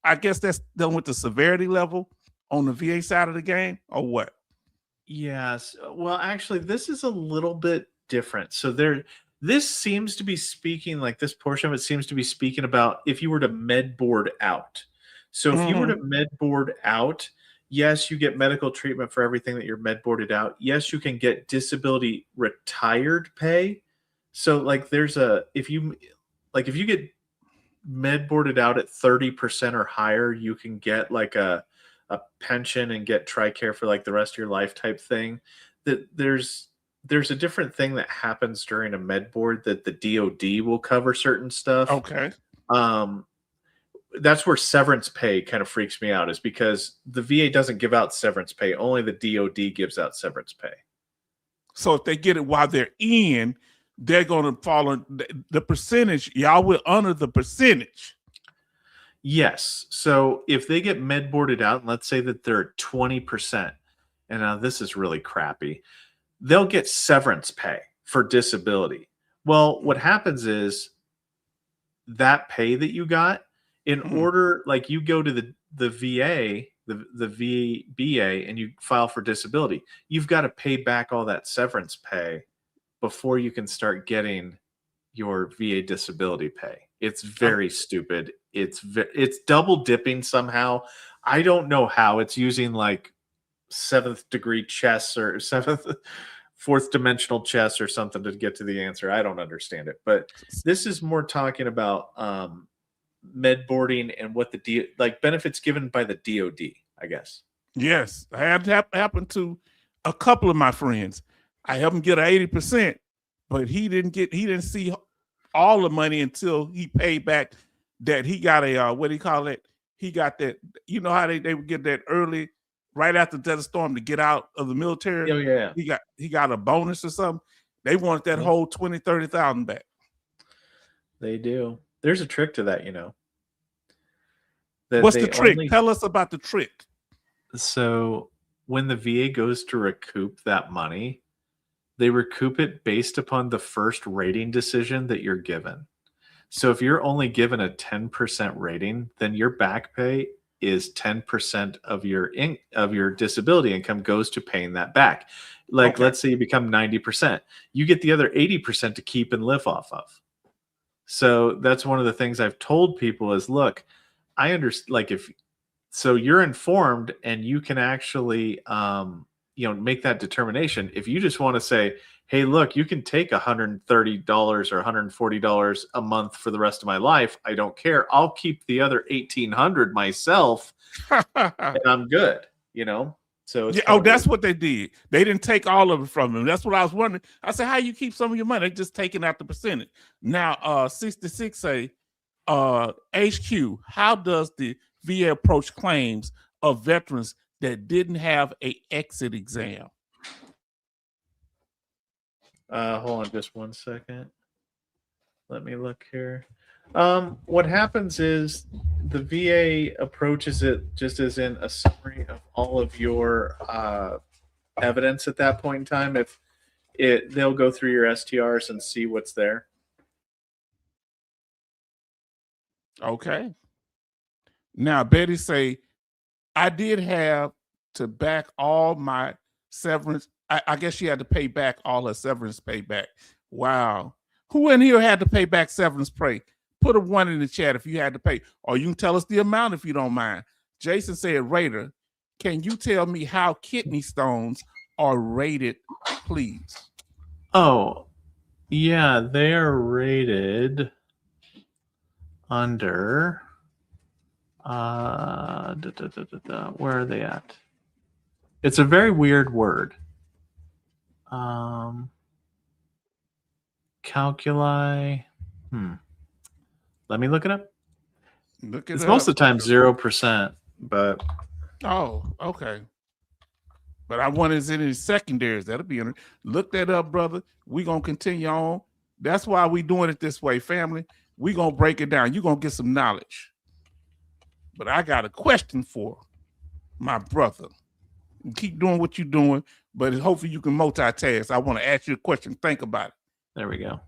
A: I guess that's done with the severity level on the VA side of the game, or what?
B: Yes. Well, actually, this is a little bit different. So this seems to be speaking, like this portion of it seems to be speaking about if you were to med board out. So if you were to med board out, yes, you get medical treatment for everything that you're med boarded out. Yes, you can get disability retired pay. So like if you get med boarded out at 30% or higher, you can get like a pension and get TRICARE for like the rest of your life type thing. That there's a different thing that happens during a med board that the DoD will cover certain stuff.
A: Okay.
B: That's where severance pay kind of freaks me out, is because the VA doesn't give out severance pay. Only the DoD gives out severance pay.
A: So if they get it while they're in, they're going to fall on the percentage. Y'all will honor the percentage.
B: Yes. So if they get med boarded out, and let's say that they're at 20%, and now this is really crappy, they'll get severance pay for disability. Well, what happens is that pay that you got, in order, like you go to the VA, the VBA, and you file for disability, you've got to pay back all that severance pay before you can start getting your VA disability pay. It's very stupid. It's double dipping somehow. I don't know how. It's using like 7th degree chess or fourth dimensional chess or something to get to the answer. I don't understand it. But this is more talking about med boarding and what the like benefits given by the DoD, I guess.
A: Yes, I had happened to a couple of my friends. I helped him get an 80%, but he didn't see all the money until he paid back that he got a what do you call it? He got that, you know how they would get that early right after Desert Storm to get out of the military.
B: Oh yeah.
A: He got a bonus or something. They wanted that whole 20,000-30,000 back.
B: They do. There's a trick to that, you know.
A: What's the trick? Tell us about the trick.
B: So when the VA goes to recoup that money, they recoup it based upon the first rating decision that you're given. So if you're only given a 10% rating, then your back pay is 10% of your disability income goes to paying that back. Like, let's say you become 90%, you get the other 80% to keep and live off of. So that's one of the things I've told people is, look, I understand, like, so you're informed and you can actually, make that determination. If you just want to say, hey, look, you can take $130 or $140 a month for the rest of my life, I don't care. I'll keep the other $1,800 myself and I'm good, you know? So it's
A: that's what they did. They didn't take all of it from him. That's what I was wondering. I said, how you keep some of your money? They just taking out the percentage. Now, 66 say, HQ, how does the VA approach claims of veterans that didn't have a exit exam?
B: Hold on just one second. Let me look here. What happens is the VA approaches it just as in a summary of all of your evidence at that point in time. They'll go through your STRs and see what's there.
A: Okay. Now Betty say, I did have to back all my severance. I guess she had to pay back all her severance payback. Wow. Who in here had to pay back severance pay? Put a 1 in the chat if you had to pay, or you can tell us the amount if you don't mind. Jason said, Raider, can you tell me how kidney stones are rated, please?
B: Oh, yeah, they are rated under where are they at? It's a very weird word. Calculi. Let me look it up. It's most of the time 0%, but
A: okay. But I wonder is it any secondaries? That'll be look that up, brother. We're gonna continue on. That's why we doing it this way, family. We're gonna break it down. You're gonna get some knowledge. But I got a question for my brother. Keep doing what you're doing, but hopefully you can multitask. I want to ask you a question. Think about it.
B: There we go.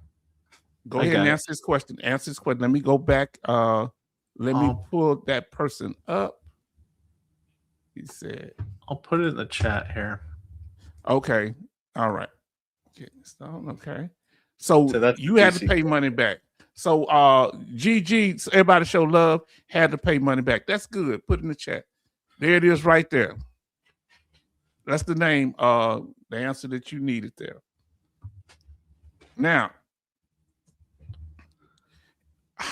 A: Go ahead and answer this question. Answer this question. Let me go back. Let me pull that person up. He said,
B: I'll put it in the chat here.
A: Okay. All right. Okay. So you had to pay money back. So GG, everybody show love, had to pay money back. That's good. Put in the chat. There it is right there. That's the name, the answer that you needed there. Now,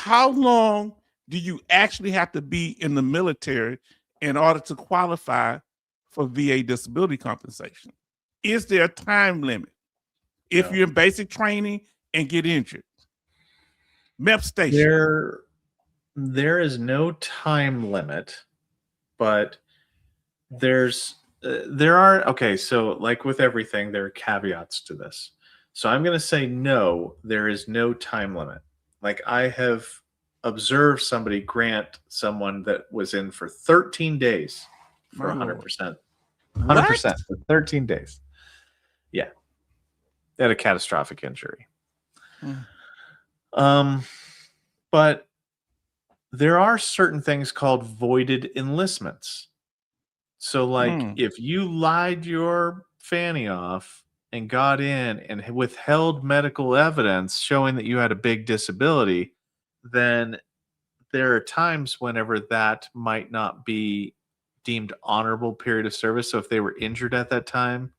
A: how long do you actually have to be in the military in order to qualify for VA disability compensation? Is there a time limit if
B: No.
A: you're in basic training and get injured? MEP station.
B: There is no time limit, but there are, okay, so like with everything, there are caveats to this. So I'm going to say no, there is no time limit. Like I have observed somebody grant someone that was in for 13 days for 100%. 100% for 13 days. Yeah. They had a catastrophic injury. But there are certain things called voided enlistments. So like if you lied your fanny off and got in and withheld medical evidence showing that you had a big disability, then there are times whenever that might not be deemed honorable period of service. So if they were injured at that time,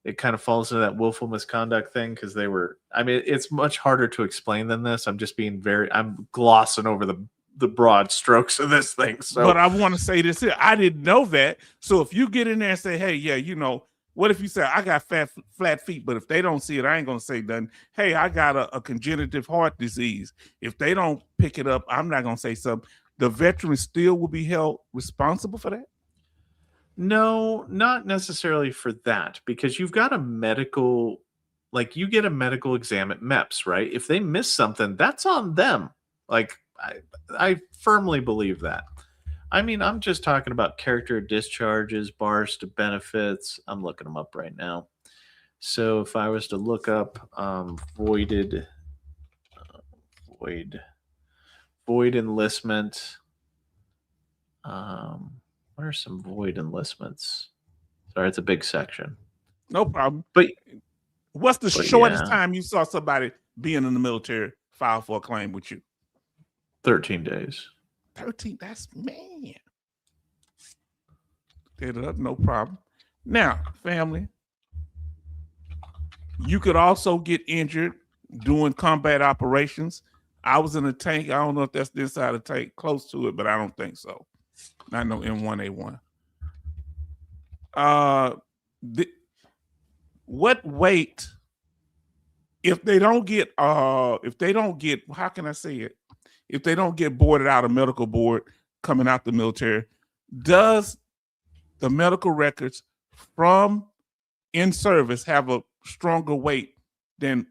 B: it kind of falls into that willful misconduct thing because they were, I mean, it's much harder to explain than this. I'm just being I'm glossing over the broad strokes of this thing. So,
A: but I want to say this here. I didn't know that. So if you get in there and say, hey, yeah, you know, what if you say, I got flat feet, but if they don't see it, I ain't going to say nothing. Hey, I got a congenital heart disease. If they don't pick it up, I'm not going to say something. The veteran still will be held responsible for that?
B: No, not necessarily for that, because you've got a medical, like you get a medical exam at MEPS, right? If they miss something, that's on them. Like I firmly believe that. I mean, I'm just talking about character discharges, bars to benefits. I'm looking them up right now. So if I was to look up void enlistment, what are some void enlistments? Sorry, it's a big section.
A: No problem.
B: But
A: what's the shortest time you saw somebody being in the military file for a claim with you?
B: 13 days.
A: 13, that's man. Did it up, no problem. Now, family, you could also get injured doing combat operations. I was in a tank. I don't know if that's this side of the tank, close to it, but I don't think so. Not no M1A1. What weight, if they don't get, how can I say it? If they don't get boarded out of medical board coming out the military, does the medical records from in service have a stronger weight than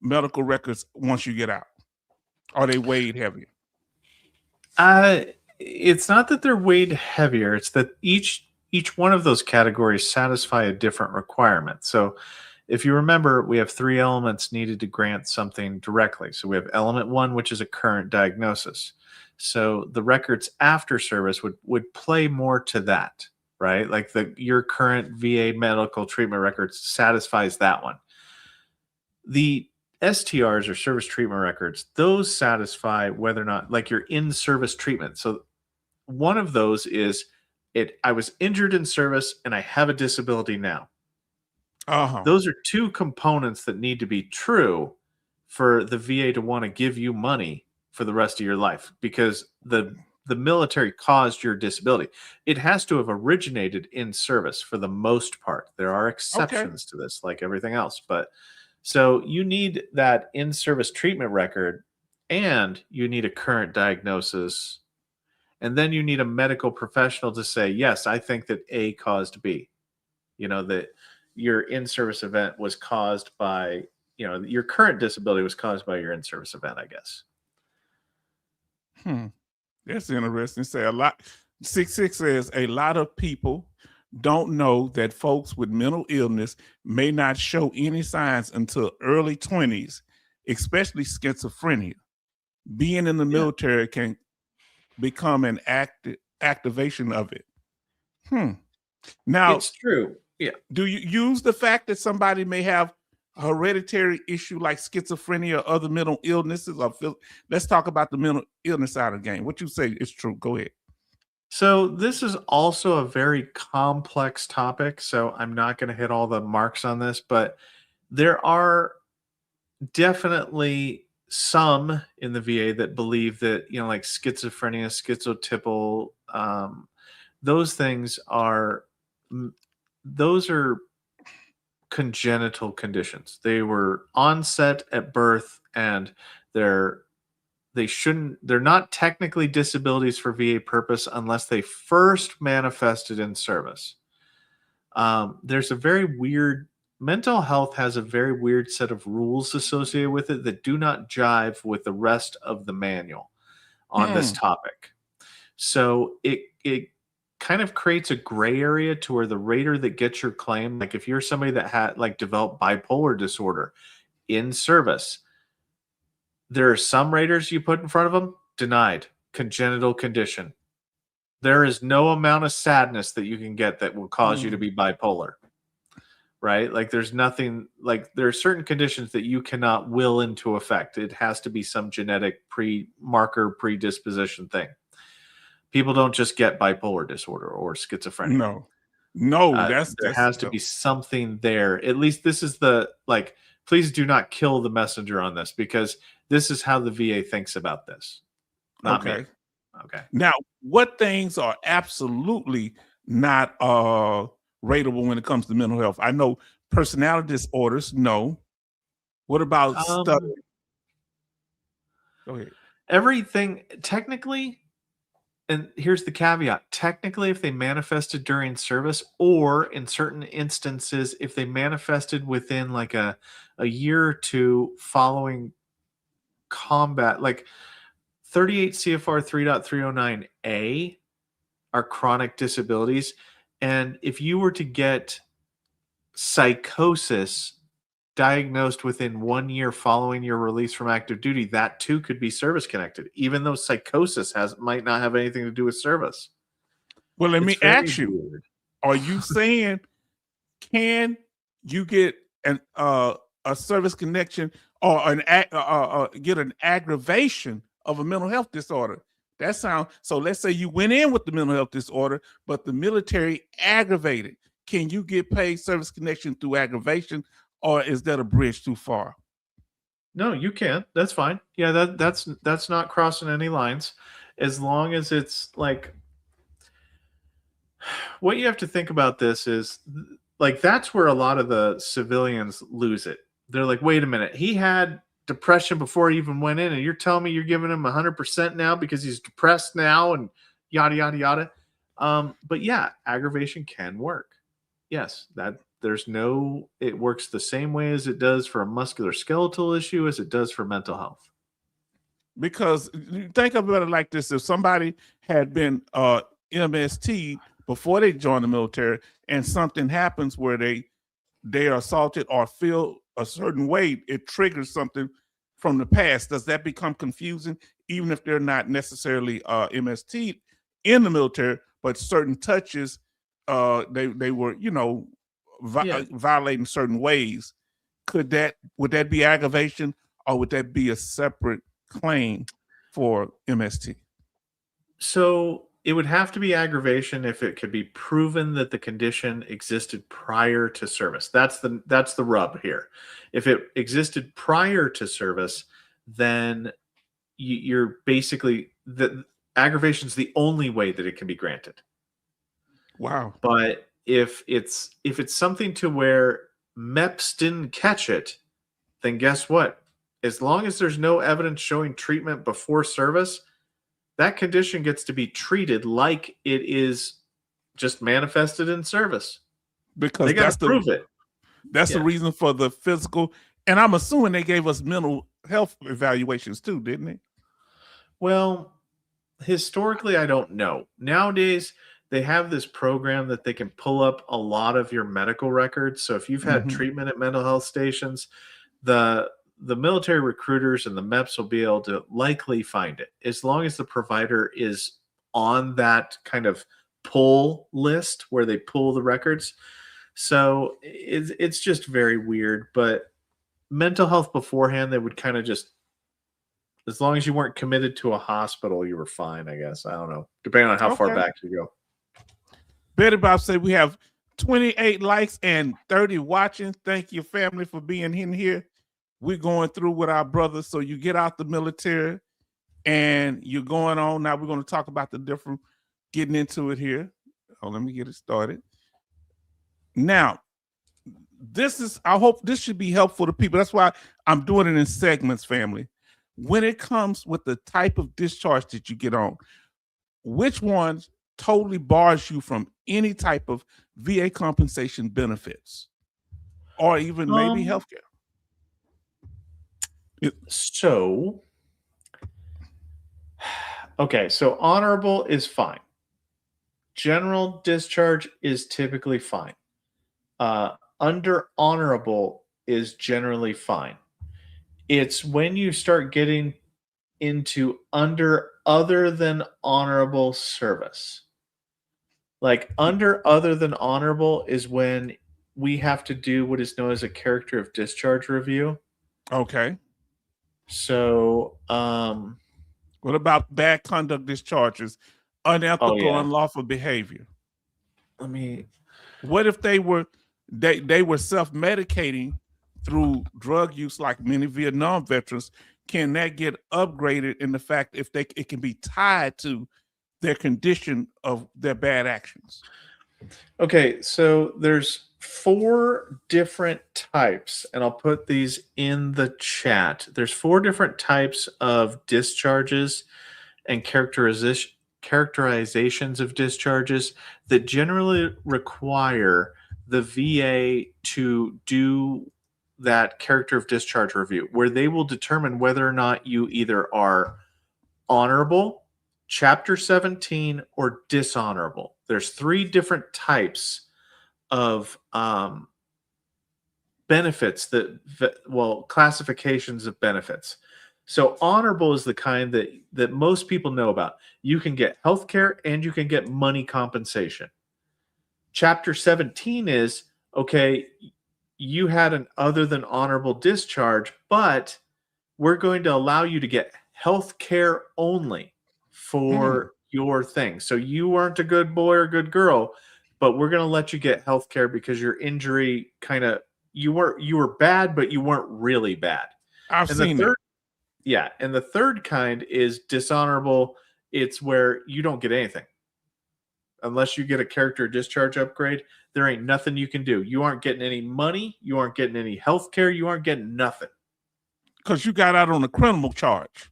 A: medical records once you get out? Are they weighed heavier?
B: It's not that they're weighed heavier. It's that each one of those categories satisfy a different requirement. So if you remember, we have 3 elements needed to grant something directly. So we have element 1, which is a current diagnosis. So the records after service would play more to that, right? Like your current VA medical treatment records satisfies that one. The STRs or service treatment records, those satisfy whether or not, like your in-service treatment. So one of those is I was injured in service and I have a disability now. Those are 2 components that need to be true for the VA to want to give you money for the rest of your life, because the military caused your disability. It has to have originated in service for the most part. There are exceptions to this, like everything else. But so you need that in-service treatment record, and you need a current diagnosis, and then you need a medical professional to say, yes, I think that A caused B. You know, that your in-service event was caused by, you know, your current disability was caused by your in-service event, I guess.
A: That's interesting. Say a lot. 66 says a lot of people don't know that folks with mental illness may not show any signs until early 20s, especially schizophrenia. Being in the military can become an activation of it. Now,
B: it's true. Yeah.
A: Do you use the fact that somebody may have a hereditary issue like schizophrenia or other mental illnesses? Let's talk about the mental illness side of the game. What you say is true. Go ahead.
B: So this is also a very complex topic, so I'm not going to hit all the marks on this, but there are definitely some in the VA that believe that, like schizophrenia, schizotypal, those things are those are congenital conditions. They were onset at birth, and they're not technically disabilities for VA purpose unless they first manifested in service. There's a very weird mental health has a very weird set of rules associated with it that do not jive with the rest of the manual on this topic. So it kind of creates a gray area to where the rater that gets your claim, like if you're somebody that had developed bipolar disorder in service, there are some raters you put in front of them, denied, congenital condition. There is no amount of sadness that you can get that will cause you to be bipolar, right? Like there's nothing, like there are certain conditions that you cannot will into effect. It has to be some genetic marker predisposition thing. People don't just get bipolar disorder or schizophrenia. There has to be something there. At least this is please do not kill the messenger on this, because this is how the VA thinks about this. Not me. Okay.
A: Now, what things are absolutely not rateable when it comes to mental health? I know personality disorders. No. What about stuttering? Go ahead.
B: Everything technically, and here's the caveat, technically if they manifested during service, or in certain instances if they manifested within like a year or two following combat, like 38 CFR 3.309A are chronic disabilities. And if you were to get psychosis diagnosed within 1 year following your release from active duty, that too could be service connected, even though psychosis might not have anything to do with service.
A: Well, let me ask you, are you saying, can you get a service connection or get an aggravation of a mental health disorder? That sounds, so let's say you went in with the mental health disorder, but the military aggravated. Can you get paid service connection through aggravation, or is that a bridge too far?
B: No, you can. That's fine. Yeah, that's not crossing any lines, as long as it's like, what you have to think about this is like, that's where a lot of the civilians lose it. They're like, wait a minute, he had depression before he even went in, and you're telling me you're giving him 100% now because he's depressed now, and yada yada yada. But yeah, aggravation can work. Yes, it works the same way as it does for a musculoskeletal issue as it does for mental health.
A: Because think about it like this: if somebody had been MST before they joined the military, and something happens where they are assaulted or feel a certain way, it triggers something from the past. Does that become confusing, even if they're not necessarily MST in the military, but certain touches they were, violating certain ways? Would that be aggravation, or would that be a separate claim for MST?
B: So it would have to be aggravation if it could be proven that the condition existed prior to service. That's the rub here. If it existed prior to service, then you're basically, the aggravation is the only way that it can be granted.
A: Wow.
B: But if it's something to where MEPS didn't catch it, then guess what? As long as there's no evidence showing treatment before service, that condition gets to be treated like it is just manifested in service.
A: Because
B: they got to prove it.
A: That's the reason for the physical. And I'm assuming they gave us mental health evaluations too, didn't they?
B: Well, historically, I don't know. Nowadays, they have this program that they can pull up a lot of your medical records. So if you've had treatment at mental health stations, the military recruiters and the MEPS will be able to likely find it, as long as the provider is on that kind of pull list where they pull the records. So it's just very weird. But mental health beforehand, they would kind of just, as long as you weren't committed to a hospital, you were fine, I guess. I don't know, depending on how far back you go.
A: Betty Bob said we have 28 likes and 30 watching. Thank you, family, for being in here. we're going through with our brothers. So you get out the military and you're going on. Now we're going to talk about the different, getting into it here. Oh, let me get it started. Now, I hope this should be helpful to people. That's why I'm doing it in segments, family. When it comes with the type of discharge that you get on, which ones totally bars you from any type of VA compensation benefits or even maybe healthcare?
B: So, okay, so honorable is fine. General discharge is typically fine. Under honorable is generally fine. It's when you start getting into under other than honorable service. Like under other than honorable is when we have to do what is known as a character of discharge review.
A: Okay.
B: So,
A: what about bad conduct discharges, unethical, unlawful behavior? What if they were self-medicating through drug use, like many Vietnam veterans? Can that get upgraded in the fact if it can be tied to their condition of their bad actions?
B: Okay, so there's 4 different types, and I'll put these in the chat. There's 4 different types of discharges and characterizations of discharges that generally require the VA to do that character of discharge review, where they will determine whether or not you either are honorable, Chapter 17, or dishonorable. There's 3 different types of benefits classifications of benefits. So honorable is the kind that most people know about. You can get health care and you can get money compensation. Chapter 17 is, okay, you had an other than honorable discharge, but we're going to allow you to get health care only for your thing. So you weren't a good boy or good girl, but we're going to let you get health care because your injury you were bad, but you weren't really bad.
A: I've seen that.
B: Yeah. And the third kind is dishonorable. It's where you don't get anything. Unless you get a character discharge upgrade, there ain't nothing you can do. You aren't getting any money. You aren't getting any health care. You aren't getting nothing.
A: Because you got out on a criminal charge.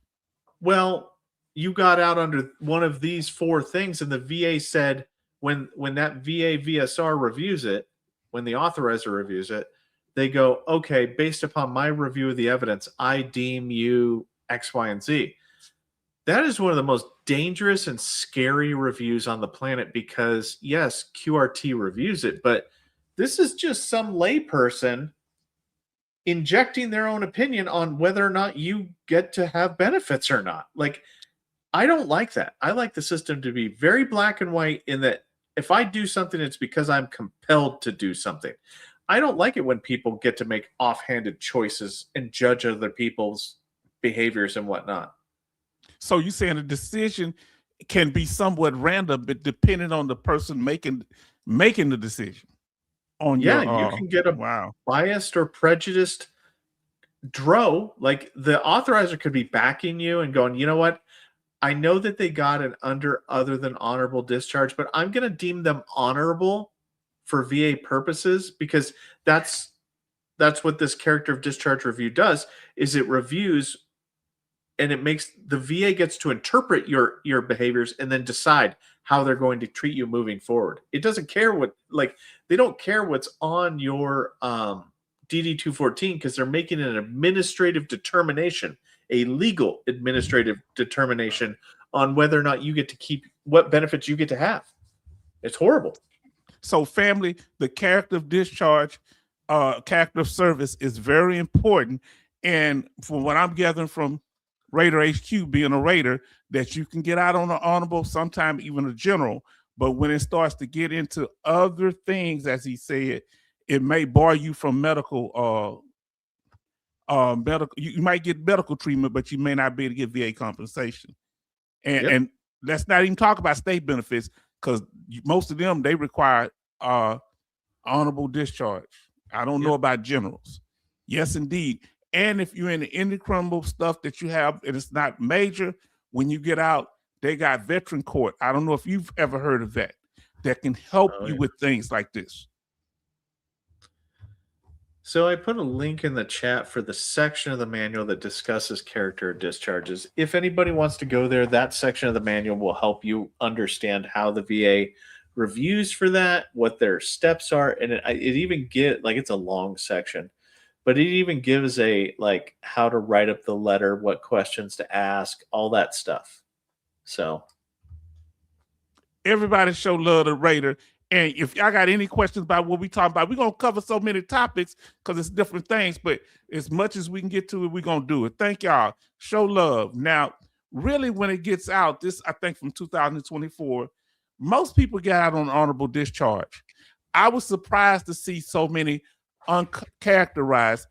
B: Well, you got out under one of these 4 things, and the VA said when that VA VSR reviews it, when the authorizer reviews it, they go, okay, based upon my review of the evidence, I deem you X, Y, and Z. That is one of the most dangerous and scary reviews on the planet because, yes, QRT reviews it, but this is just some layperson injecting their own opinion on whether or not you get to have benefits or not. Like, I don't like that. I like the system to be very black and white in that if I do something, it's because I'm compelled to do something. I don't like it when people get to make offhanded choices and judge other people's behaviors and whatnot.
A: So you're saying a decision can be somewhat random, but depending on the person making the decision. You
B: can get a biased or prejudiced DRO. Like the authorizer could be backing you and going, you know what? I know that they got an other than honorable discharge, but I'm going to deem them honorable for VA purposes because that's what this character of discharge review does. Is it reviews and it makes the VA gets to interpret your behaviors and then decide how they're going to treat you moving forward. It doesn't care they don't care what's on your DD 214 because they're making an administrative determination, a legal administrative determination on whether or not you get to keep what benefits you get to have. It's horrible.
A: So family, the character of discharge, character of service is very important. And from what I'm gathering from Raider HQ being a Raider, that you can get out on an honorable, sometime even a general. But when it starts to get into other things, as he said, it may bar you from medical. You might get medical treatment, but you may not be able to get VA compensation. And let's not even talk about state benefits because most of them they require honorable discharge. I don't know about generals. Yes, indeed. And if you're in the indeclinable stuff that you have and it's not major, when you get out, they got veteran court. I don't know if you've ever heard of that can help you with things like this.
B: So I put a link in the chat for the section of the manual that discusses character discharges. If anybody wants to go there, that section of the manual will help you understand how the VA reviews for that, what their steps are, and it even it's a long section, but it even gives how to write up the letter, what questions to ask, all that stuff. So
A: everybody show love to Raider. And if y'all got any questions about what we talking about, we're going to cover so many topics because it's different things, but as much as we can get to it, we're going to do it. Thank y'all. Show love. Now, really, when it gets out, this, I think from 2024, most people get out on honorable discharge. I was surprised to see so many uncharacterized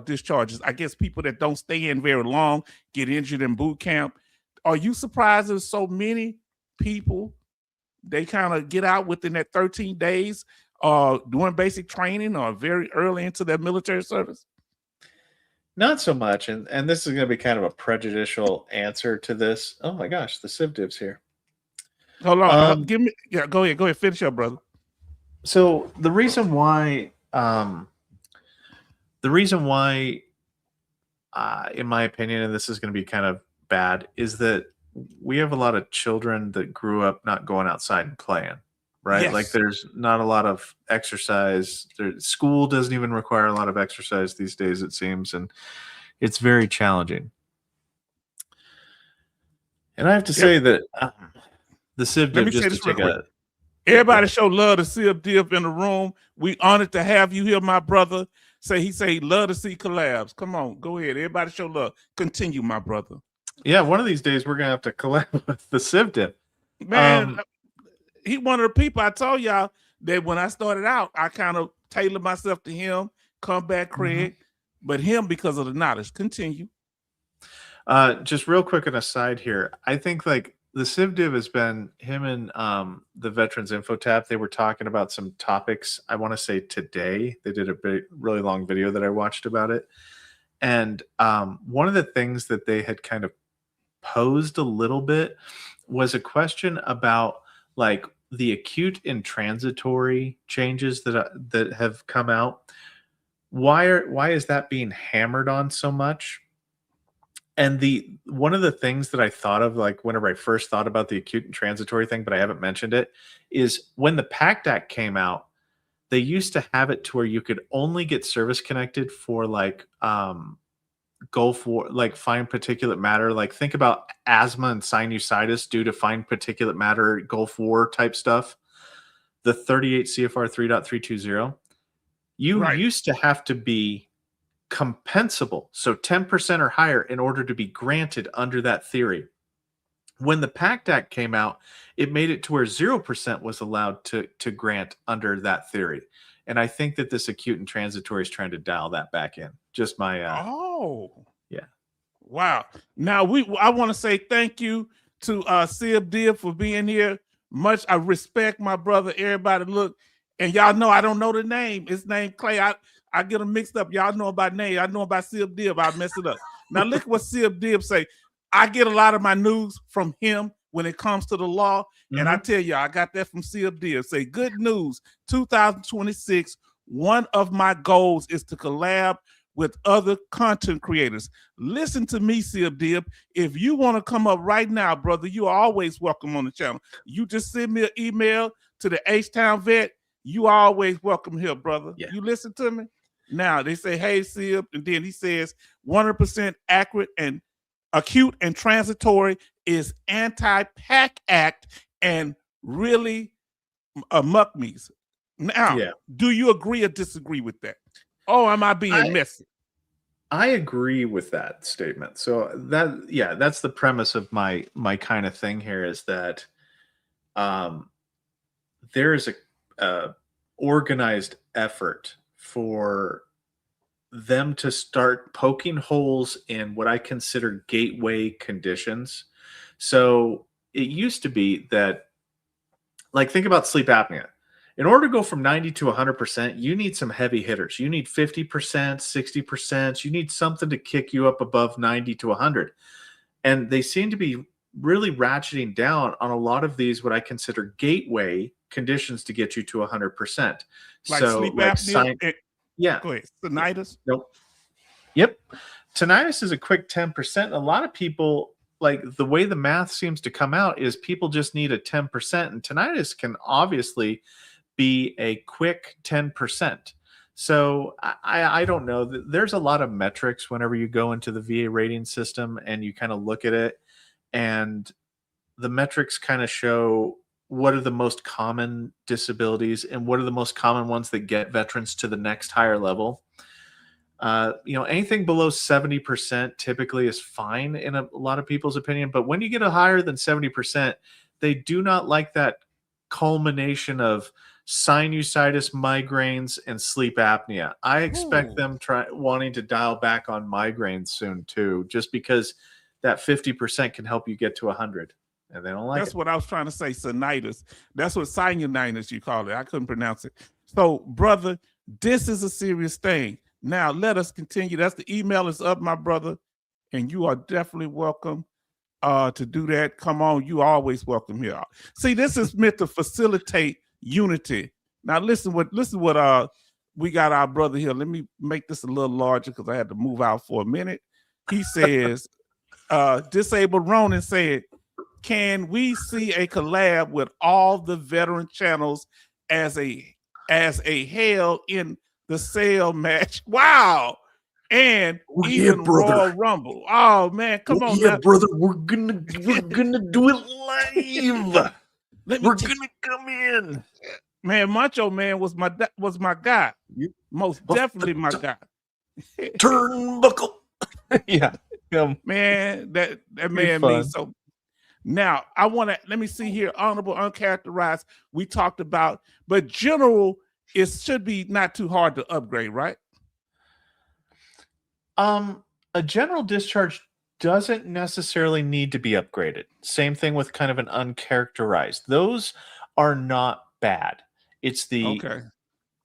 A: discharges. I guess people that don't stay in very long, get injured in boot camp. Are you surprised there's so many people they kind of get out within that 13 days doing basic training or very early into their military service?
B: Not so much. And this is going to be kind of a prejudicial answer to this. Oh my gosh, the CivDiv's here.
A: Hold on. Go ahead. Finish up, brother.
B: So the reason why, in my opinion, and this is going to be kind of bad, is that we have a lot of children that grew up not going outside and playing, right?
A: Yes.
B: Like there's not a lot of exercise. School doesn't even require a lot of exercise these days, it seems, and it's very challenging. And I have to say that the CivDiv, just to take a...
A: Everybody show love to CivDiv in the room. We honored to have you here, my brother. He say love to see collabs. Come on, go ahead. Everybody show love. Continue, my brother.
B: Yeah, one of these days we're gonna have to collab with the CivDiv.
A: Man, he one of the people I told y'all that when I started out, I kind of tailored myself to him. Come back, Craig, but him because of the knowledge. Continue.
B: Just real quick, an aside here. I think like the CivDiv has been him and the Veterans Info Tab. They were talking about some topics. I want to say today they did a really long video that I watched about it, and one of the things that they had kind of posed a little bit was a question about like the acute and transitory changes that have come out. Why is that being hammered on so much? And one of the things that I thought of, like whenever I first thought about the acute and transitory thing, but I haven't mentioned it, is when the PACT Act came out, they used to have it to where you could only get service connected for like Gulf War, like fine particulate matter. Like think about asthma and sinusitis due to fine particulate matter, Gulf War type stuff. The 38 CFR 3.320. You used to have to be compensable, so 10% or higher, in order to be granted under that theory. When the PACT Act came out, it made it to where 0% was allowed to grant under that theory. And I think that this acute and transitory is trying to dial that back in. Just my yeah.
A: Wow. Now I want to say thank you to CivDiv for being here. Much I respect my brother. Everybody look, and y'all know I don't know the name. His name Clay. I get them mixed up. Y'all know about name. I know about CivDiv. I mess it up. Now look what CivDiv say. I get a lot of my news from him when it comes to the law. And I tell you, I got that from CivDiv. Say, good news, 2026, one of my goals is to collab with other content creators. Listen to me, CivDiv. If you want to come up right now, brother, you are always welcome on the channel. You just send me an email to the H-Town Vet. You are always welcome here, brother. Yeah. You listen to me? Now, they say, hey, Civ, and then he says 100% accurate and acute and transitory is anti-PACT Act and really muck-me's. Now, do you agree or disagree with that? Oh, am I being messy?
B: I agree with that statement. So that's the premise of my kind of thing here, is that there is a organized effort for them to start poking holes in what I consider gateway conditions. So it used to be that, like, think about sleep apnea. In order to go from 90 to 100%, you need some heavy hitters. You need 50%, 60%. You need something to kick you up above 90 to 100. And they seem to be really ratcheting down on a lot of these, what I consider gateway conditions to get you to 100%.
A: Like
B: so,
A: sleep
B: like
A: apnea.
B: yeah.
A: Go ahead. Tinnitus.
B: Nope. Yep. Tinnitus is a quick 10%. A lot of people, like the way the math seems to come out is people just need a 10%, and tinnitus can obviously be a quick 10%. So I don't know. There's a lot of metrics whenever you go into the VA rating system and you kind of look at it, and the metrics kind of show what are the most common disabilities and what are the most common ones that get veterans to the next higher level. Anything below 70% typically is fine in a lot of people's opinion. But when you get a higher than 70%, they do not like that culmination of sinusitis, migraines, and sleep apnea. I expect them wanting to dial back on migraines soon too, just because that 50% can help you get to 100. And they don't like
A: That's what I was trying to say, sinusitis. That's what sinusitis you call it. I couldn't pronounce it. So, brother, this is a serious thing. Now, let us continue. That's the email is up, my brother, and you are definitely welcome to do that. Come on, you always welcome here. See, this is meant to facilitate unity. Now, listen what we got our brother here. Let me make this a little larger because I had to move out for a minute. He says, Disabled Ronin said, can we see a collab with all the veteran channels as a Hell in the Cell match? Wow. And even Royal Rumble. Oh man, come on.
B: Yeah, brother, we're gonna do it live. We're gonna come in.
A: Man, Macho Man was my guy. Most definitely my guy.
B: Turnbuckle. Yeah.
A: Man, that man means so. Now, let me see here. Honorable, uncharacterized, we talked about, but general, it should be not too hard to upgrade, right?
B: A general discharge doesn't necessarily need to be upgraded. Same thing with kind of an uncharacterized. Those are not bad. It's the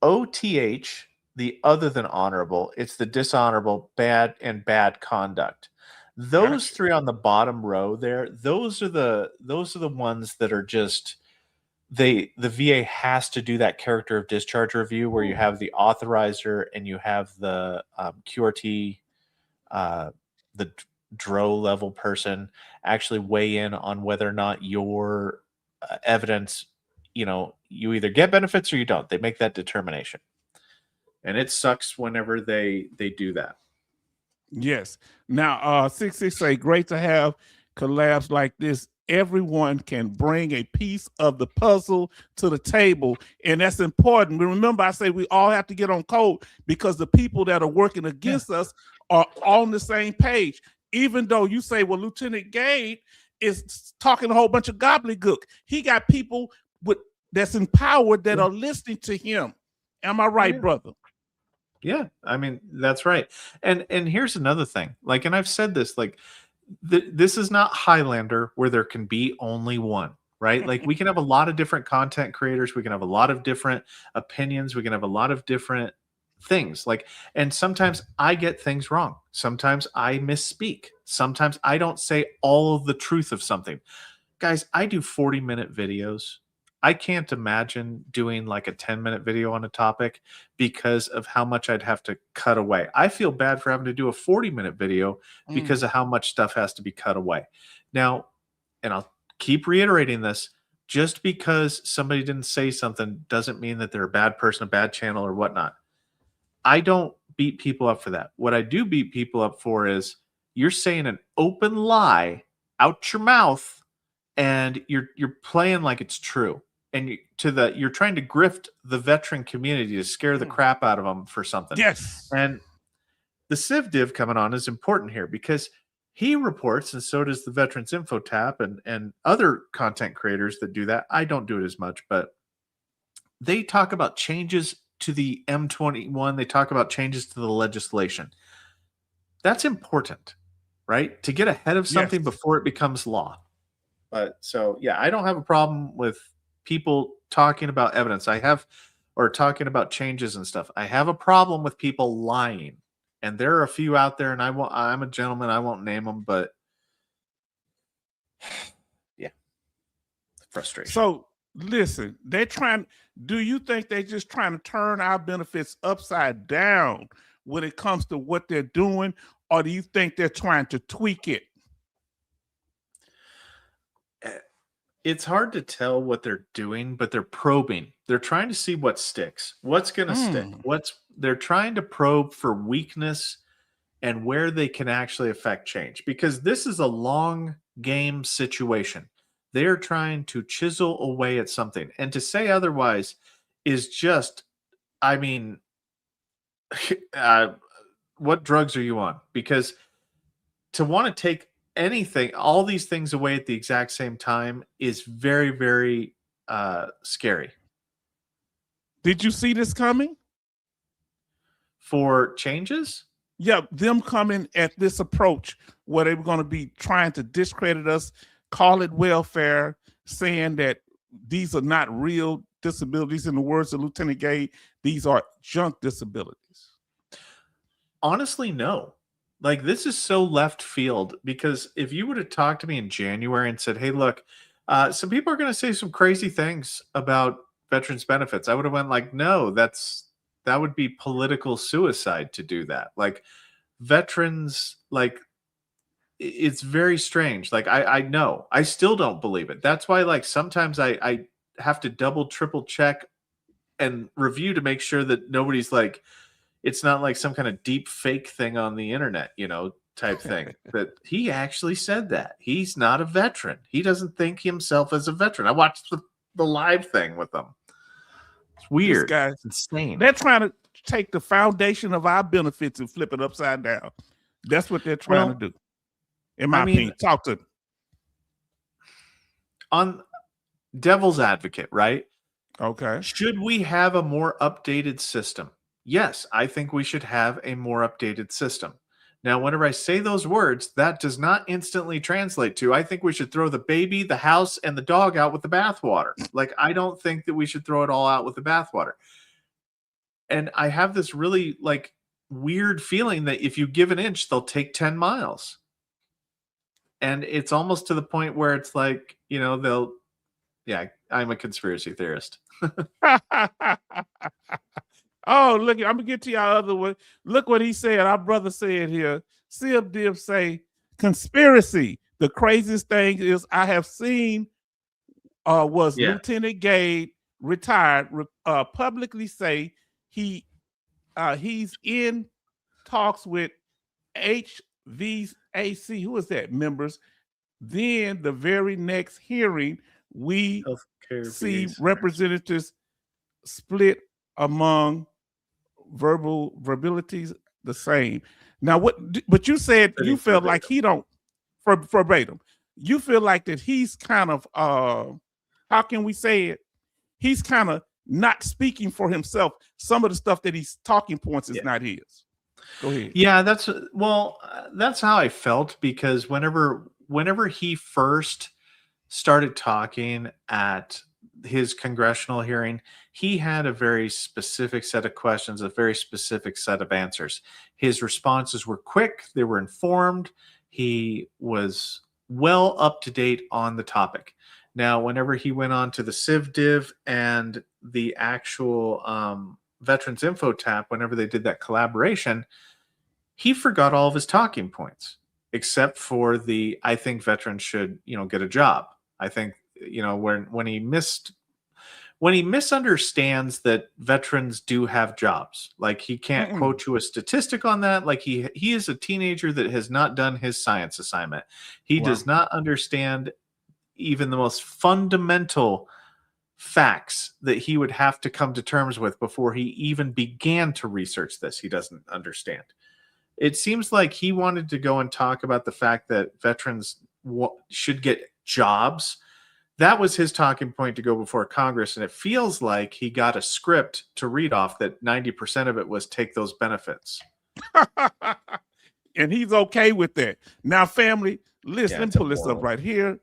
B: OTH, the other than honorable. It's the dishonorable, bad, and bad conduct. Those three on the bottom row there, those are the ones that are just the VA has to do that character of discharge review where you have the authorizer and you have the QRT, the DRO level person actually weigh in on whether or not your evidence, you either get benefits or you don't. They make that determination, and it sucks whenever they do that.
A: Yes. Now, 66 say, great to have collabs like this. Everyone can bring a piece of the puzzle to the table, and that's important. Remember, I say we all have to get on code because the people that are working against us are on the same page. Even though you say, well, Lieutenant Gade is talking a whole bunch of gobbledygook. He got people that's empowered that are listening to him. Am I right, brother?
B: Yeah, I mean, that's right. And here's another thing. And I've said this, this is not Highlander where there can be only one, right? We can have a lot of different content creators. We can have a lot of different opinions. We can have a lot of different things. And sometimes I get things wrong. Sometimes I misspeak. Sometimes I don't say all of the truth of something. Guys, I do 40-minute videos. I can't imagine doing a 10-minute video on a topic because of how much I'd have to cut away. I feel bad for having to do a 40-minute video because of how much stuff has to be cut away. Now, and I'll keep reiterating this, just because somebody didn't say something doesn't mean that they're a bad person, a bad channel, or whatnot. I don't beat people up for that. What I do beat people up for is you're saying an open lie out your mouth and you're playing like it's true. And you're trying to grift the veteran community to scare the crap out of them for something.
A: Yes.
B: And the CivDiv coming on is important here because he reports, and so does the Veterans Info Tap and other content creators that do that. I don't do it as much, but they talk about changes to the M21. They talk about changes to the legislation. That's important, right? To get ahead of something before it becomes law. But so, yeah, I don't have a problem with people talking about evidence. Or talking about changes and stuff. I have a problem with people lying. And there are a few out there, and I'm a gentleman, I won't name them, but yeah. Frustration.
A: So listen, do you think they're just trying to turn our benefits upside down when it comes to what they're doing, or do you think they're trying to tweak it?
B: It's hard to tell what they're doing, but they're probing. They're trying to see what sticks. What's going to stick? They're trying to probe for weakness and where they can actually affect change, because this is a long game situation. They're trying to chisel away at something, and to say otherwise is just, I mean, what drugs are you on? Because to want to take all these things away at the exact same time is very, very scary.
A: Did you see this coming?
B: For changes?
A: Yeah, them coming at this approach where they were going to be trying to discredit us, call it welfare, saying that these are not real disabilities. In the words of Lieutenant Gay, these are junk disabilities.
B: Honestly, no. Like, this is so left field, because if you would have talked to me in January and said, hey, look, some people are going to say some crazy things about veterans benefits, I would have went like, no, that would be political suicide to do that. Like, veterans, like, it's very strange. Like, I know, I still don't believe it. That's why, like, sometimes I have to double, triple check and review to make sure that nobody's like, it's not like some kind of deep fake thing on the internet, type thing. That he actually said that. He's not a veteran. He doesn't think himself as a veteran. I watched the live thing with him. It's weird. It's insane.
A: They're trying to take the foundation of our benefits and flip it upside down. That's what they're trying to do. In my opinion. Talk to them.
B: On devil's advocate, right?
A: Okay.
B: Should we have a more updated system? Yes, I think we should have a more updated system. Now, whenever I say those words, that does not instantly translate to, I think we should throw the baby, the house, and the dog out with the bathwater. Like, I don't think that we should throw it all out with the bathwater. And I have this really, like, weird feeling that if you give an inch, they'll take 10 miles. And it's almost to the point where it's like, I'm a conspiracy theorist.
A: Oh, look, I'm gonna get to y'all other one. Look what he said. Our brother said here. Sib Dib say conspiracy. The craziest thing is I have seen Lieutenant Gay retired publicly say he's in talks with HVAC. Who is that? Members. Then the very next hearing, we see representatives split among verbalities the same. Now, but you said you feel like he don't verbatim. You feel like that he's kind of how can we say it? He's kind of not speaking for himself. Some of the stuff that he's talking points is not his. Go ahead.
B: Yeah, that's how I felt, because whenever he first started talking at his congressional hearing, he had a very specific set of questions, a very specific set of answers. His responses were quick, they were informed, he was well up to date on the topic. Now, whenever he went on to the CivDiv and the actual Veterans Info Tap, whenever they did that collaboration, he forgot all of his talking points, except for I think veterans should, get a job. I think, when he misunderstands that veterans do have jobs, like he can't quote you a statistic on that. Like he is a teenager that has not done his science assignment. He does not understand even the most fundamental facts that he would have to come to terms with before he even began to research this. He doesn't understand. It seems like he wanted to go and talk about the fact that veterans should get jobs. That was his talking point to go before Congress, and it feels like he got a script to read off that 90% of it was take those benefits.
A: And he's okay with that. Now, family, listen, let me pull this up right here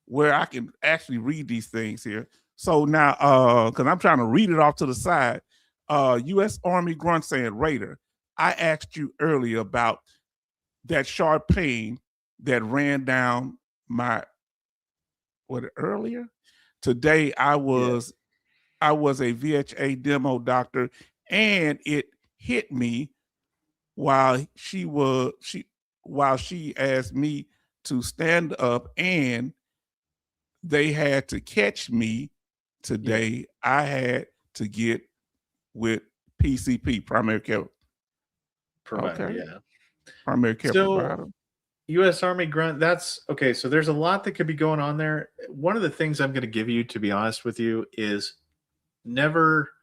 A: where I can actually read these things here. So now, because I'm trying to read it off to the side, U.S. Army grunt saying, Raider, I asked you earlier about that sharp pain that ran down my earlier today. I was a VHA demo doctor, and it hit me while she asked me to stand up, and they had to catch me today. I had to get with PCP, primary care
B: provider.
A: Okay.
B: Yeah.
A: Primary care provider.
B: U.S. Army grunt. That's okay. So there's a lot that could be going on there. One of the things I'm going to give you, to be honest with you, is never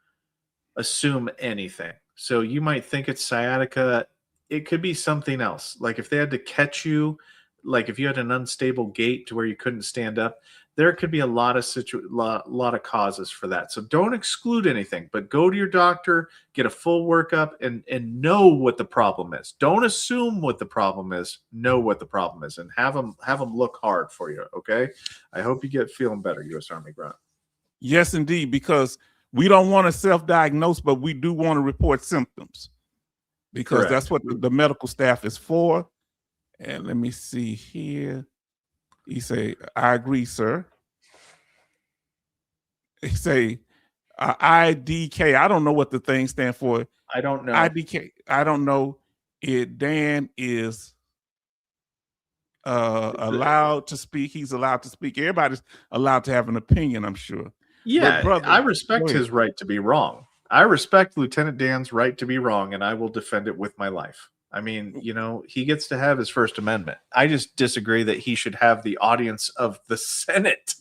B: assume anything. So you might think it's sciatica. It could be something else. Like if they had to catch you, like if you had an unstable gait to where you couldn't stand up, there could be a lot of causes for that. So don't exclude anything, but go to your doctor, get a full workup, and know what the problem is. Don't assume what the problem is. Know what the problem is, and have them look hard for you. Okay. I hope you get feeling better, U.S. Army grunt.
A: Yes, indeed, because we don't want to self-diagnose, but we do want to report symptoms, because
B: Correct.
A: That's what the medical staff is for. And let me see here. He say, I agree, sir. He say, IDK. I don't know what the thing stand for.
B: I don't know.
A: IDK. I don't know. Dan is allowed to speak. He's allowed to speak. Everybody's allowed to have an opinion, I'm sure.
B: Yeah,
A: brother,
B: I respect his right to be wrong. I respect Lieutenant Dan's right to be wrong, and I will defend it with my life. I mean, he gets to have his First Amendment. I just disagree that he should have the audience of the Senate.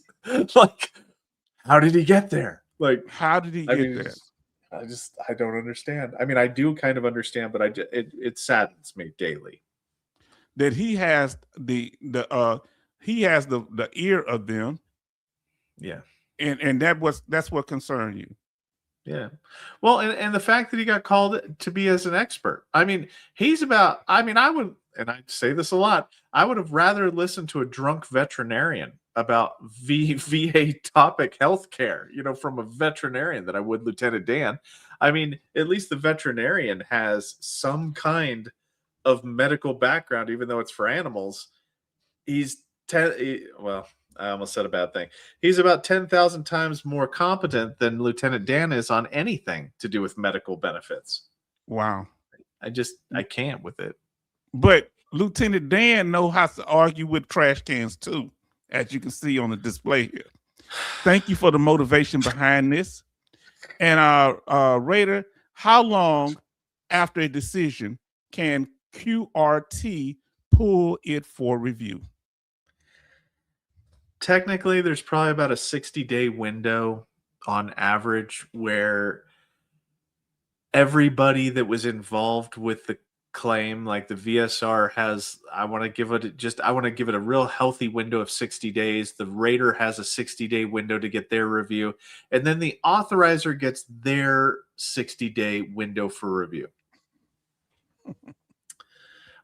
B: Like, how did he get there? Like,
A: how did he get there?
B: I don't understand. I mean, I do kind of understand, but it saddens me daily
A: that he has the ear of them.
B: Yeah.
A: And that's what concerned you.
B: Yeah. Well, and the fact that he got called to be as an expert. I mean, I would, and I say this a lot, I would have rather listened to a drunk veterinarian about VA topic healthcare, from a veterinarian than I would Lieutenant Dan. I mean, at least the veterinarian has some kind of medical background, even though it's for animals. I almost said a bad thing. He's about 10,000 times more competent than Lieutenant Dan is on anything to do with medical benefits.
A: Wow.
B: I can't with it.
A: But Lieutenant Dan knows how to argue with trash cans too, as you can see on the display here. Thank you for the motivation behind this. And Raider, how long after a decision can QRT pull it for review?
B: Technically, there's probably about a 60-day window on average where everybody that was involved with the claim, like the VSR has, I want to give it a real healthy window of 60 days. The Raider has a 60-day window to get their review. And then the authorizer gets their 60-day window for review.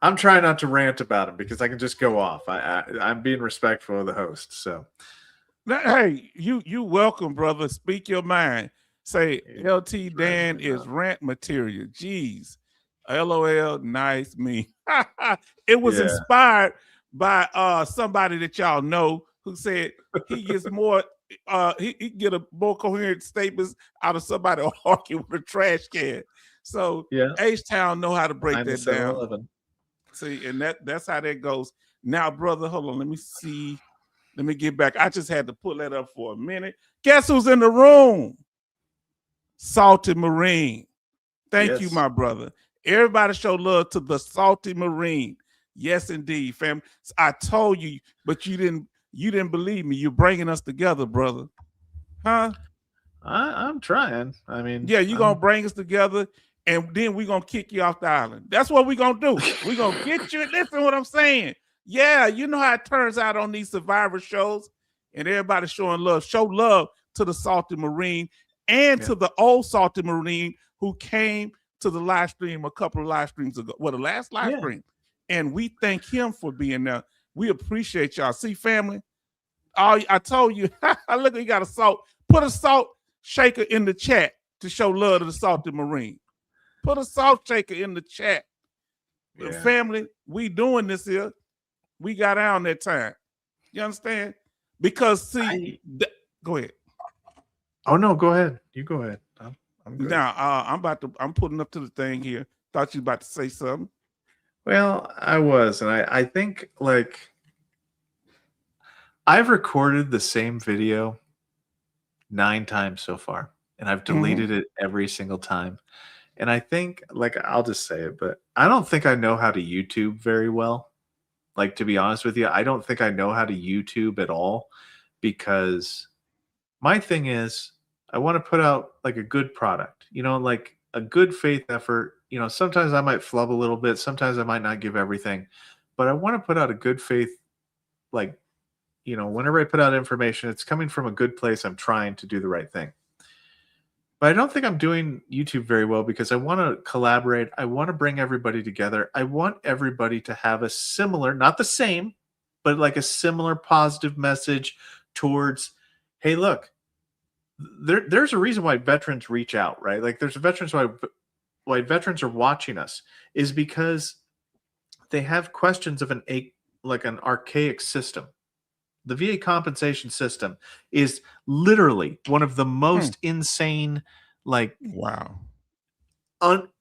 B: I'm trying not to rant about him because I can just go off. I'm being respectful of the host. So,
A: hey, you welcome, brother. Speak your mind. Say LT Dan is rant material. Jeez, LOL, nice me. It was inspired by somebody that y'all know who said he gets more. He get a more coherent statements out of somebody arguing with a trash can. So H-Town know how to break that down.
B: 11.
A: See, and that's how that goes. Now, brother, hold on. Let me see. Let me get back. I just had to pull that up for a minute. Guess who's in the room? Salty Marine. Thank you, my brother. Everybody show love to the Salty Marine. Yes, indeed, fam. I told you, but you didn't believe me. You're bringing us together, brother. Huh?
B: I'm trying. I mean,
A: yeah, you're going to bring us together. And then we're going to kick you off the island. That's what we're going to do. We're going to get you. Listen to what I'm saying. Yeah, you know how it turns out on these Survivor shows. And everybody's showing love. Show love to the Salty Marine and to the old Salty Marine who came to the live stream a couple of live streams ago. Well, the last live stream. And we thank him for being there. We appreciate y'all. See, family? I told you. Look, he got a salt Put a salt shaker in the chat to show love to the Salty Marine. Put a salt shaker in the chat.
B: Yeah.
A: Family, we doing this here. We got out on that time. You understand? Because see, go ahead.
B: Oh no, go ahead. You go ahead. I'm good.
A: Now I'm putting up to the thing here. Thought you were about to say something.
B: Well, I was, and I think like I've recorded the same video 9 times so far, and I've deleted it every single time. And I think, like, I'll just say it, but I don't think I know how to YouTube very well. Like, to be honest with you, I don't think I know how to YouTube at all, because my thing is I want to put out like a good product, you know, like a good faith effort. You know, sometimes I might flub a little bit, sometimes I might not give everything, but I want to put out a good faith, like, you know, whenever I put out information, it's coming from a good place. I'm trying to do the right thing. But I don't think I'm doing YouTube very well, because I want to collaborate. I want to bring everybody together. I want everybody to have a similar, not the same, but like a similar positive message towards, hey, look, there's a reason why veterans reach out, right? Like there's veterans why veterans are watching us, is because they have questions of an archaic system. The VA compensation system is literally one of the most insane, like,
A: wow,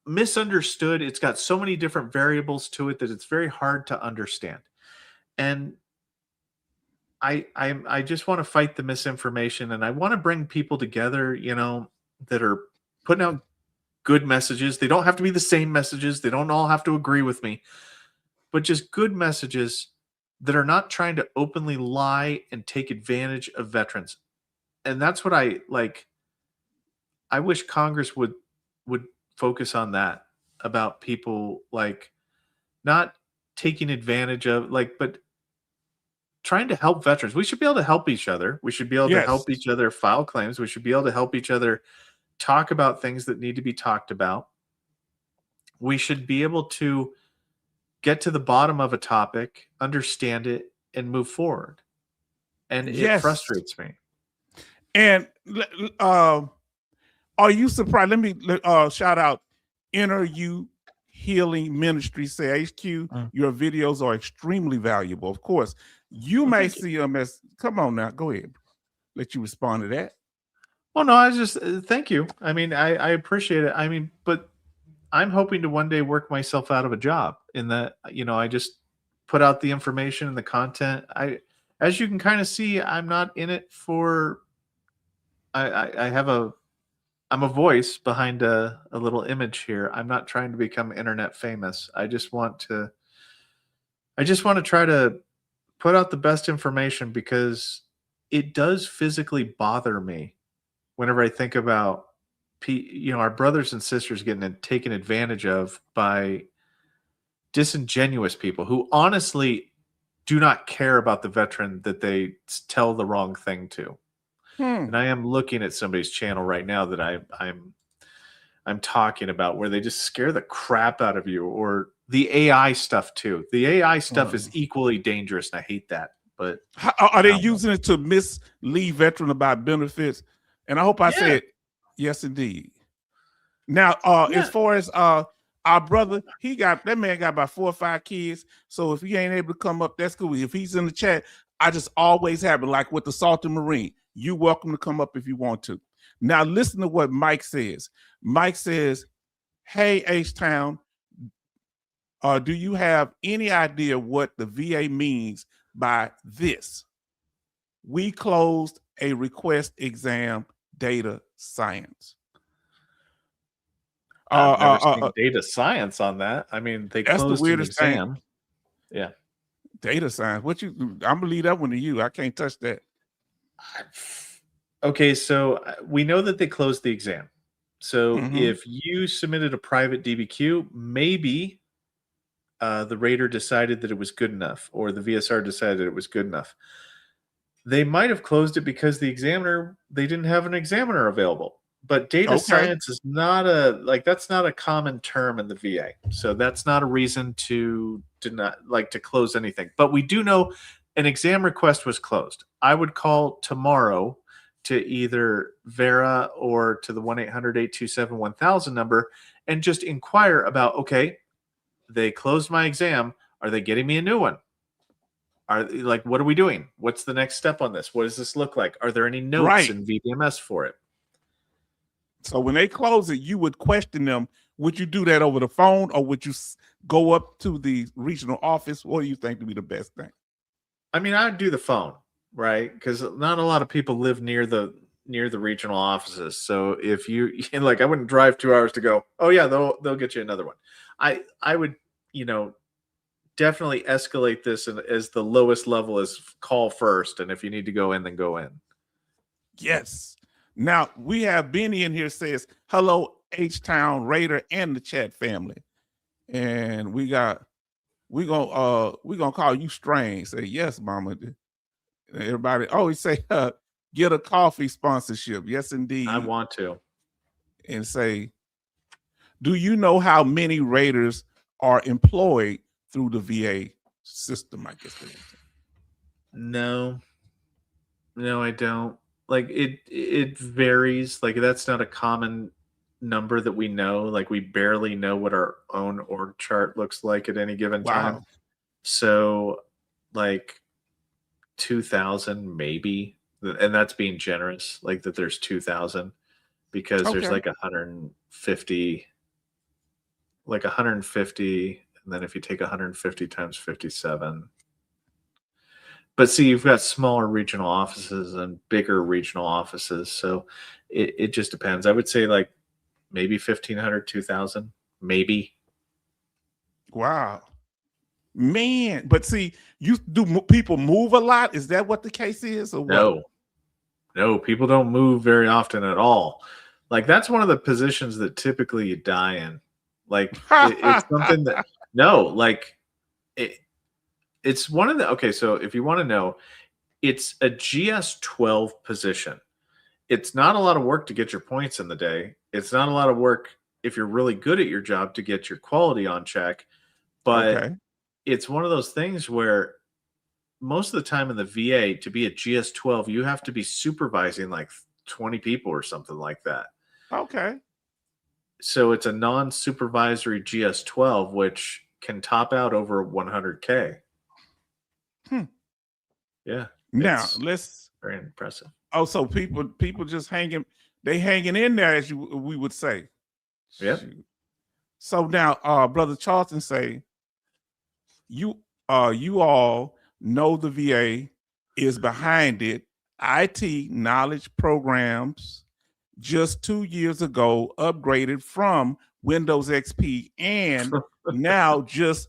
B: misunderstood. It's got so many different variables to it that it's very hard to understand. And I just want to fight the misinformation, and I want to bring people together, you know, that are putting out good messages. They don't have to be the same messages. They don't all have to agree with me, but just good messages that are not trying to openly lie and take advantage of veterans. And that's what I like. I wish Congress would focus on that, about people like not taking advantage of, like, but trying to help veterans. We should be able to help each other. We should be able to help each other file claims. We should be able to help each other talk about things that need to be talked about. We should be able to get to the bottom of a topic, understand it, and move forward. And it frustrates me.
A: And are you surprised? Let me shout out Inner You Healing Ministry. Say, HQ, your videos are extremely valuable. Of course, you may see them as, come on now, go ahead. Let you respond to that.
B: Well, no, I was just, thank you. I mean, I appreciate it. I mean, but I'm hoping to one day work myself out of a job, in that, you know, I just put out the information and the content. As you can kind of see, I'm not in it for, I'm a voice behind a little image here. I'm not trying to become internet famous. I just want to try to put out the best information, because it does physically bother me whenever I think about, you know, our brothers and sisters getting taken advantage of by disingenuous people who honestly do not care about the veteran that they tell the wrong thing to. And I am looking at somebody's channel right now that I'm talking about, where they just scare the crap out of you, or the AI stuff too. The AI stuff is equally dangerous, and I hate that. But
A: are they using it to mislead veteran about benefits? And I hope I said yes, indeed. Now, as far as our brother, that man got about 4 or 5 kids. So if he ain't able to come up, that's cool. If he's in the chat, I just always have it, like with the Salty Marine. You're welcome to come up if you want to. Now, listen to what Mike says. Mike says, hey, H-Town, do you have any idea what the VA means by this? We closed a request exam, data science.
B: I've never seen data science on that. I mean, they closed the weirdest exam. Yeah.
A: Data science. I'm gonna leave that one to you. I can't touch that.
B: Okay, so we know that they closed the exam. So if you submitted a private DBQ, maybe the rater decided that it was good enough, or the VSR decided it was good enough. They might have closed it because they didn't have an examiner available. But data science is not that's not a common term in the VA. So that's not a reason to close anything. But we do know an exam request was closed. I would call tomorrow to either Vera or to the 1-800-827-1000 number and just inquire about, okay, they closed my exam. Are they getting me a new one? Are like, what are we doing? What's the next step on this? What does this look like? Are there any notes
A: Right.
B: in VDMS for it?
A: So when they close it, you would question them. Would you do that over the phone, or would you go up to the regional office? What do you think would be the best thing?
B: I mean, I would do the phone, right? Because not a lot of people live near the regional offices. So if you like, I wouldn't drive 2 hours to go. Oh yeah, they'll get you another one. I would, definitely escalate this as the lowest level is call first, and if you need to go in, then go in.
A: Yes. Now we have Benny in here says hello, H-Town Raider and the chat family, and we gonna call you Strange. Say yes, Mama. Everybody always say get a coffee sponsorship. Yes, indeed.
B: I want to.
A: And say, do you know how many Raiders are employed through the VA system? I guess.
B: No, I don't. Like it varies. Like that's not a common number that we know. Like we barely know what our own org chart looks like at any given time. So like 2,000 maybe, and that's being generous. Like that there's 2,000 because there's like 150, and then if you take 150 times 57. But see, you've got smaller regional offices and bigger regional offices. So it just depends. I would say like maybe 1,500, 2,000, maybe.
A: Wow. Man, but see, people move a lot? Is that what the case is? Or what?
B: No, people don't move very often at all. Like that's one of the positions that typically you die in. Like it's something that, it's one of the, okay, so if you want to know, it's a GS-12 position. It's not a lot of work to get your points in the day. It's not a lot of work if you're really good at your job to get your quality on check. But it's one of those things where most of the time in the VA, to be a GS-12, you have to be supervising like 20 people or something like that.
A: Okay. So
B: it's a non-supervisory GS-12, which can top out over 100K. Yeah.
A: Now let's
B: very impressive.
A: Oh, so people just hanging in there, as we would say.
B: Yeah.
A: So now Brother Charlton say you all know the VA is behind it. IT knowledge programs just 2 years ago upgraded from Windows XP and now just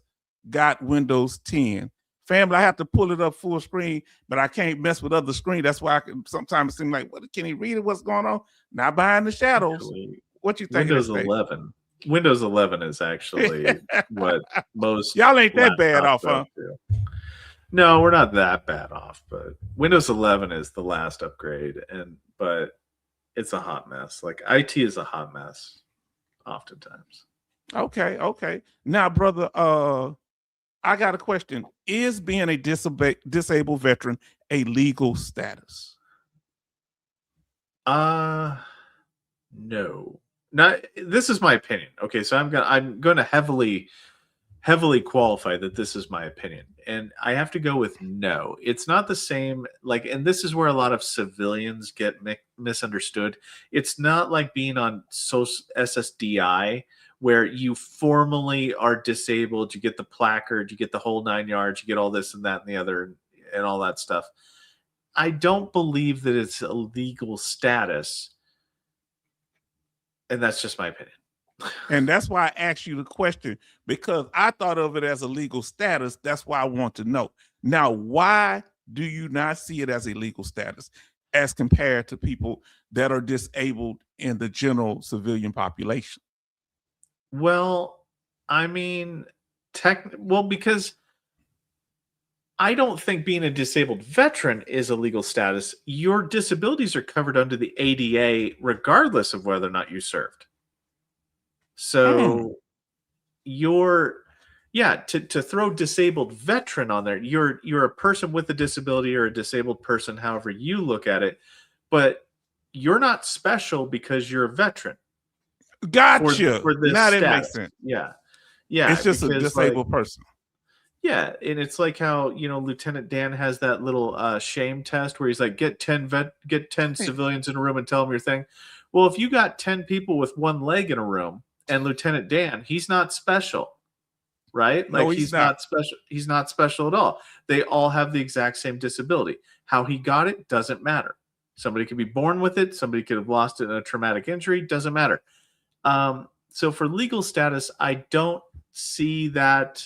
A: got Windows 10. Family, I have to pull it up full screen, but I can't mess with other screen. That's why sometimes it seems like, what, can he read it? What's going on? Not behind the shadows. Actually, what you think?
B: Windows 11. Windows 11 is actually what most
A: y'all ain't that bad off, huh?
B: No, we're not that bad off, but Windows 11 is the last upgrade, but it's a hot mess. Like IT is a hot mess, oftentimes.
A: Okay. Now, brother, I got a question. Is being a disabled veteran a legal status?
B: No. Not, this is my opinion. Okay, so I'm going to heavily qualify that this is my opinion. And I have to go with no. It's not the same, like, and this is where a lot of civilians get misunderstood. It's not like being on SSDI, where you formally are disabled, you get the placard, you get the whole 9 yards, you get all this and that and the other and all that stuff. I don't believe that it's a legal status. And that's just my opinion.
A: And that's why I asked you the question, because I thought of it as a legal status. That's why I want to know. Now, why do you not see it as a legal status as compared to people that are disabled in the general civilian population?
B: Well, I mean, because I don't think being a disabled veteran is a legal status. Your disabilities are covered under the ADA regardless of whether or not you served. So to throw disabled veteran on there, you're a person with a disability or a disabled person, however you look at it, but you're not special because you're a veteran
A: Gotcha.
B: for this
A: Now that
B: status.
A: makes sense.
B: Yeah,
A: It's just a
B: because,
A: disabled person.
B: yeah, and it's like how, Lieutenant Dan has that little shame test where he's like, get 10 civilians in a room and tell them your thing. Well, if you got 10 people with one leg in a room and Lieutenant Dan, he's not special, right?
A: No,
B: Like
A: he's
B: not special. He's not special at all. They all have the exact same disability. How he got it doesn't matter. Somebody could be born with it. Somebody could have lost it in a traumatic injury. Doesn't matter. So for legal status, I don't see that.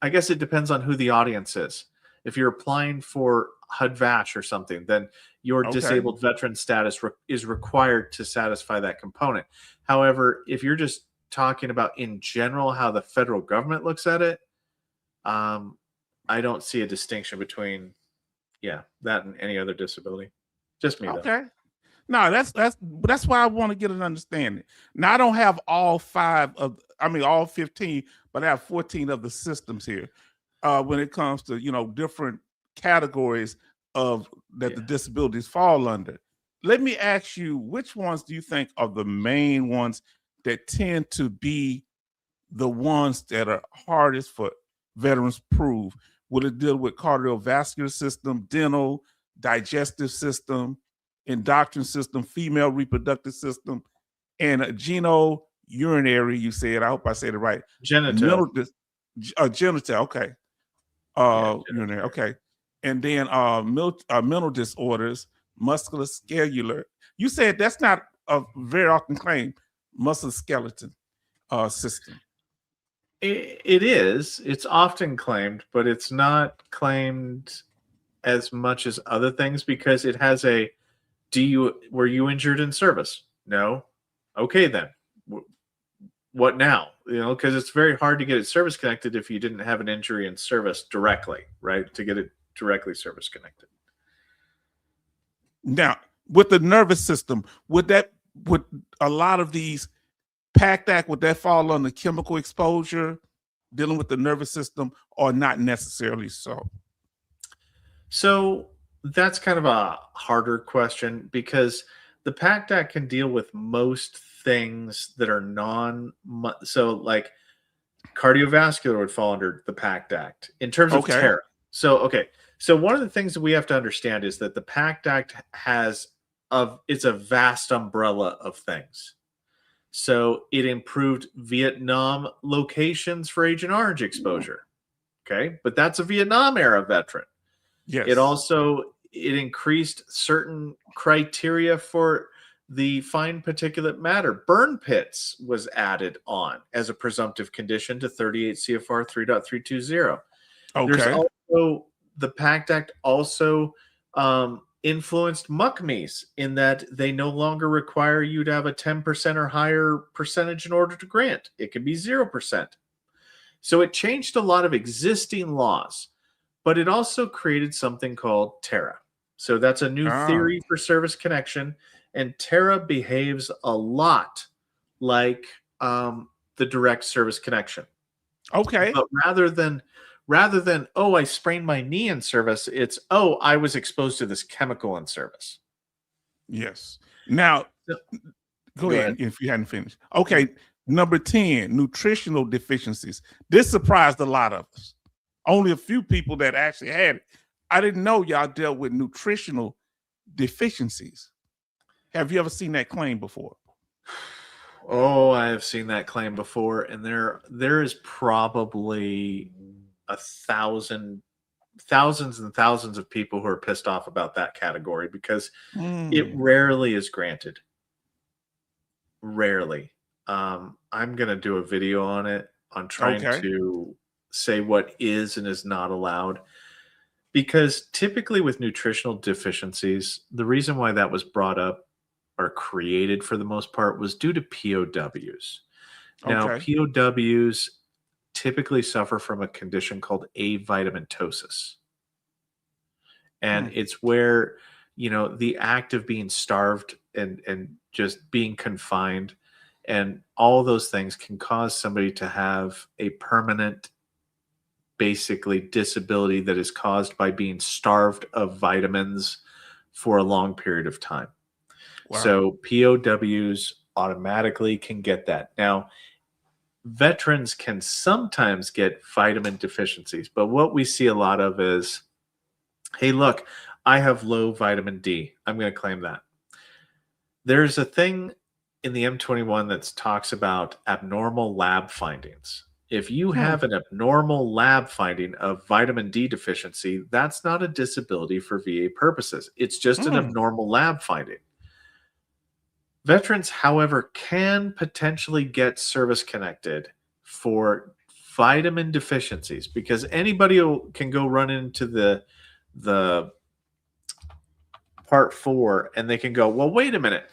B: I guess it depends on who the audience is. If you're applying for HUD-VASH or something, then your disabled veteran status is required to satisfy that component. However, if you're just talking about in general how the federal government looks at it, I don't see a distinction between that and any other disability. Just me,
A: Okay. No, that's why I want to get an understanding. Now I don't have all 15, but I have 14 of the systems here. When it comes to different categories of that the disabilities fall under. Let me ask you, which ones do you think are the main ones that tend to be the ones that are hardest for veterans to prove? Will it deal with cardiovascular system, dental, digestive system, endocrine system, female reproductive system, and genourinary, you said, I hope I said it right.
B: Genital.
A: Genital, okay. Urinary, okay. And then mental disorders, musculoskeletal. You said that's not a very often claimed musculoskeletal system.
B: It is. It's often claimed, but it's not claimed as much as other things because it has a were you injured in service? No. Okay, then. What now? Because it's very hard to get it service connected if you didn't have an injury in service directly, right? To get it directly service connected.
A: Now, with the nervous system, would a lot of these PACT Act, would that fall under chemical exposure, dealing with the nervous system, or not necessarily so?
B: So that's kind of a harder question because the PACT Act can deal with most things that are so like cardiovascular would fall under the PACT Act in terms of TARA. So one of the things that we have to understand is that the PACT Act it's a vast umbrella of things. So it improved Vietnam locations for Agent Orange exposure. Okay, but that's a Vietnam era veteran.
A: Yes.
B: It increased certain criteria for the fine particulate matter. Burn pits was added on as a presumptive condition to 38 CFR 3.320.
A: Okay.
B: There's also the PACT Act also influenced MUCMEs in that they no longer require you to have a 10% or higher percentage in order to grant. It can be 0%. So it changed a lot of existing laws, but it also created something called TARA. So that's a new theory for service connection, and TARA behaves a lot like the direct service connection.
A: Okay.
B: But rather than I sprained my knee in service, it's I was exposed to this chemical in service.
A: Yes. Now, go ahead if you hadn't finished. Okay, number 10, nutritional deficiencies. This surprised a lot of us. Only a few people that actually had it. I didn't know y'all dealt with nutritional deficiencies. Have you ever seen that claim before?
B: Oh, I have seen that claim before, and there is probably thousands and thousands of people who are pissed off about that category because it rarely is granted. Rarely. I'm going to do a video on it, on trying to say what is and is not allowed. Because typically with nutritional deficiencies, the reason why that was brought up or created for the most part was due to POWs. Now, POWs typically suffer from a condition called avitaminosis. And it's where, the act of being starved and just being confined and all those things can cause somebody to have a permanent, basically, disability that is caused by being starved of vitamins for a long period of time.
A: Wow.
B: So POWs automatically can get that. Now, veterans can sometimes get vitamin deficiencies, but what we see a lot of is, hey, look, I have low vitamin D. I'm going to claim that. There's a thing in the M21 that talks about abnormal lab findings. If you have an abnormal lab finding of vitamin D deficiency, that's not a disability for VA purposes. It's just an abnormal lab finding. Veterans, however, can potentially get service connected for vitamin deficiencies, because anybody can go run into the part 4 and they can go, well, wait a minute,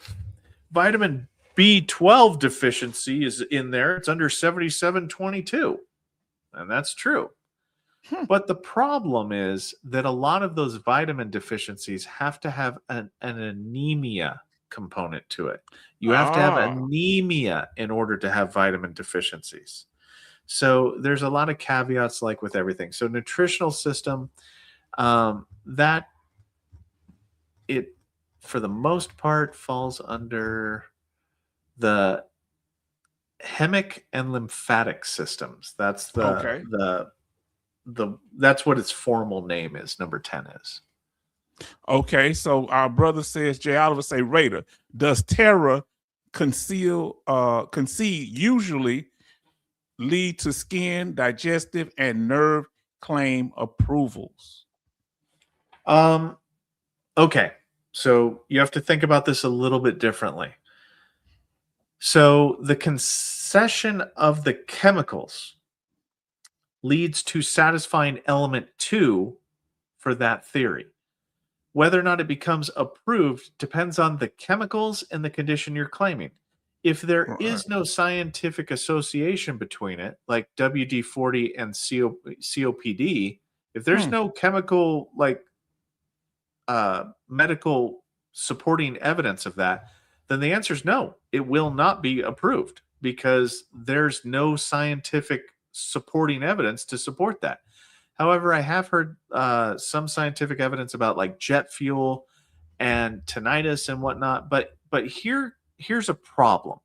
B: vitamin B12 deficiency is in there. It's under 7722. And that's true. But the problem is that a lot of those vitamin deficiencies have to have an anemia component to it. You have to have anemia in order to have vitamin deficiencies. So there's a lot of caveats like with everything. So nutritional system, that it for the most part falls under the hemic and lymphatic systems. That's that's what its formal name is. Number 10 is.
A: Okay, so our brother says, Jay Oliver say, Raider, does Terra concede usually lead to skin, digestive, and nerve claim approvals?
B: Okay, so you have to think about this a little bit differently. So the concession of the chemicals leads to satisfying element 2 for that theory. Whether or not it becomes approved depends on the chemicals and the condition you're claiming. If there is no scientific association between it, like WD-40 and COPD, if there's no chemical, like medical supporting evidence of that, then the answer is no. It will not be approved because there's no scientific supporting evidence to support that. However, I have heard some scientific evidence about like jet fuel and tinnitus and whatnot. But here's a problem.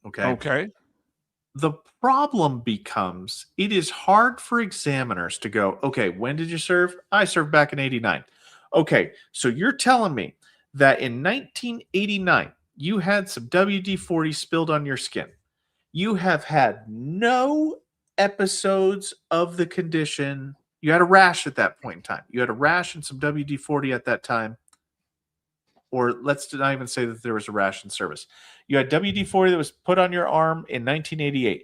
B: Okay. The problem becomes it is hard for examiners to go, okay, when did you serve? I served back in 89. Okay, so you're telling me that in 1989 you had some WD-40 spilled on your skin. You have had no episodes of the condition. You had a rash at that point in time. You had a rash and some WD-40 at that time. Or let's not even say that there was a rash in service. You had WD-40 that was put on your arm in 1988.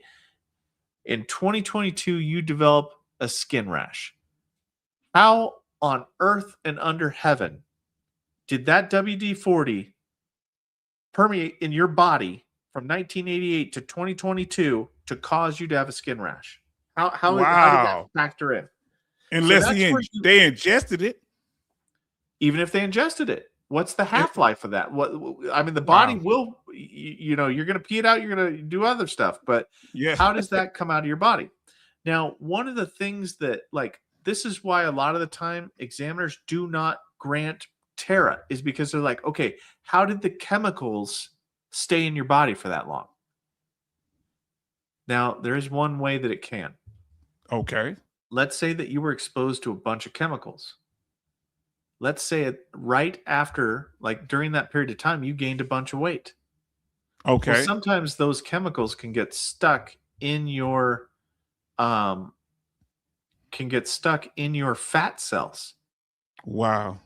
B: In 2022, you develop a skin rash. How on earth and under heaven did that WD-40 permeate in your body from 1988 to 2022 to cause you to have a skin rash? How did that factor in?
A: Unless they ingested it.
B: Even if they ingested it, what's the half-life of that? The body will, you're going to pee it out, you're going to do other stuff, but how does that come out of your body? Now, one of the things that, like, this is why a lot of the time examiners do not grant Terra is because they're like, okay, how did the chemicals stay in your body for that long? Now, there is one way that it can.
A: Okay.
B: Let's say that you were exposed to a bunch of chemicals. Let's say it right after, like during that period of time, you gained a bunch of weight.
A: Okay.
B: Well, sometimes those chemicals can get stuck in your fat cells.
A: Wow.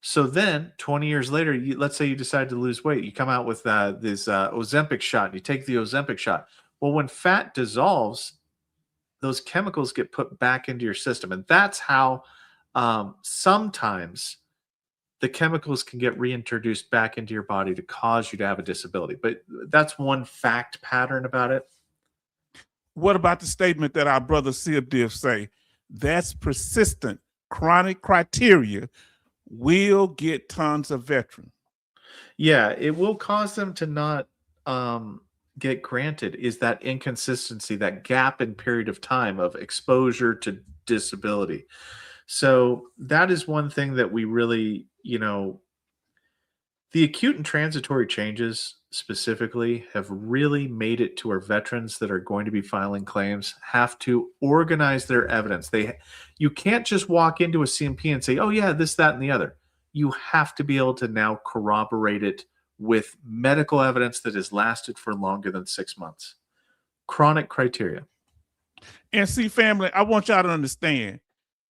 B: So then 20 years later, let's say you decide to lose weight. You come out with this Ozempic shot. You take the Ozempic shot. Well, when fat dissolves, those chemicals get put back into your system. And that's how sometimes the chemicals can get reintroduced back into your body to cause you to have a disability. But that's one fact pattern about it.
A: What about the statement that our brother Sirdiff say? That's persistent chronic criteria will get tons of veterans.
B: Yeah, it will cause them to not get granted, is that inconsistency, that gap in period of time of exposure to disability. So that is one thing that we really, you know, the acute and transitory changes specifically have really made it to where veterans that are going to be filing claims have to organize their evidence. You can't just walk into a CMP and say, "Oh yeah, this, that, and the other." You have to be able to now corroborate it with medical evidence that has lasted for longer than 6 months. Chronic criteria.
A: And see, family, I want y'all to understand,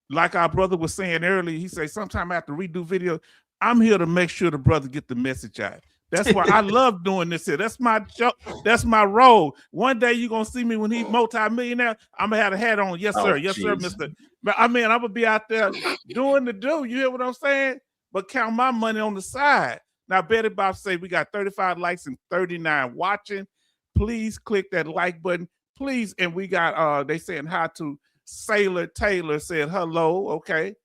A: like our brother was saying earlier, he said sometime after redo video, I'm here to make sure the brother get the message out. That's why I love doing this here. That's my job. That's my role. One day you're gonna see me when he's multi-millionaire. I'm gonna have a hat on. Yes, sir. Yes, sir, Mr. But I mean, I'm gonna be out there doing the do. You hear what I'm saying? But count my money on the side. Now, Betty Bob say we got 35 likes and 39 watching. Please click that like button. Please. And we got they saying how to Sailor Taylor said hello. Okay.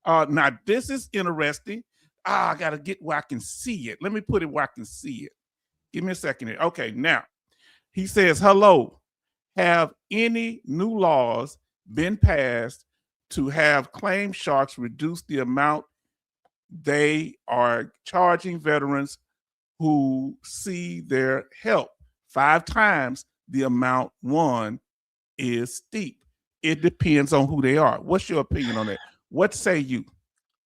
A: Now this is interesting. I gotta get where I can see it. Let me put it where I can see it. Give me a second here. Okay, now he says, hello. Have any new laws been passed to have claim sharks reduce the amount they are charging veterans who see their help 5 times the amount one is steep? It depends on who they are. What's your opinion on that? What say you?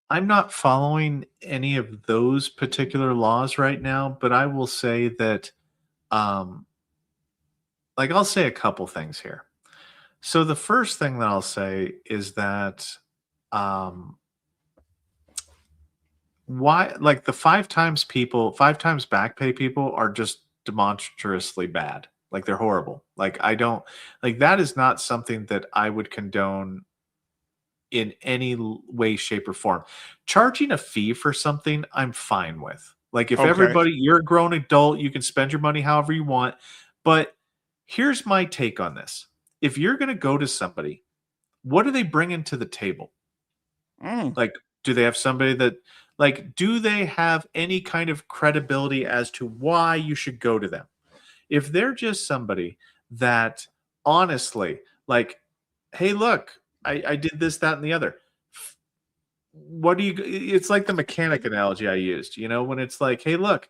B: I'm not following any of those particular laws right now, but I will say that, I'll say a couple things here. So the first thing that I'll say is that, why, like the 5 times back pay people are just demonstrably bad. Like they're horrible. Like that is not something that I would condone in any way, shape, or form. Charging a fee for something, I'm fine with. Like if you're a grown adult, you can spend your money however you want. But here's my take on this. If you're going to go to somebody, what do they bring into the table? Like, do they have somebody that, like, do they have any kind of credibility as to why you should go to them? If they're just somebody that honestly, like, hey, look, I did this, that, and the other. What do you? It's like the mechanic analogy I used. You know, when it's like, hey, look,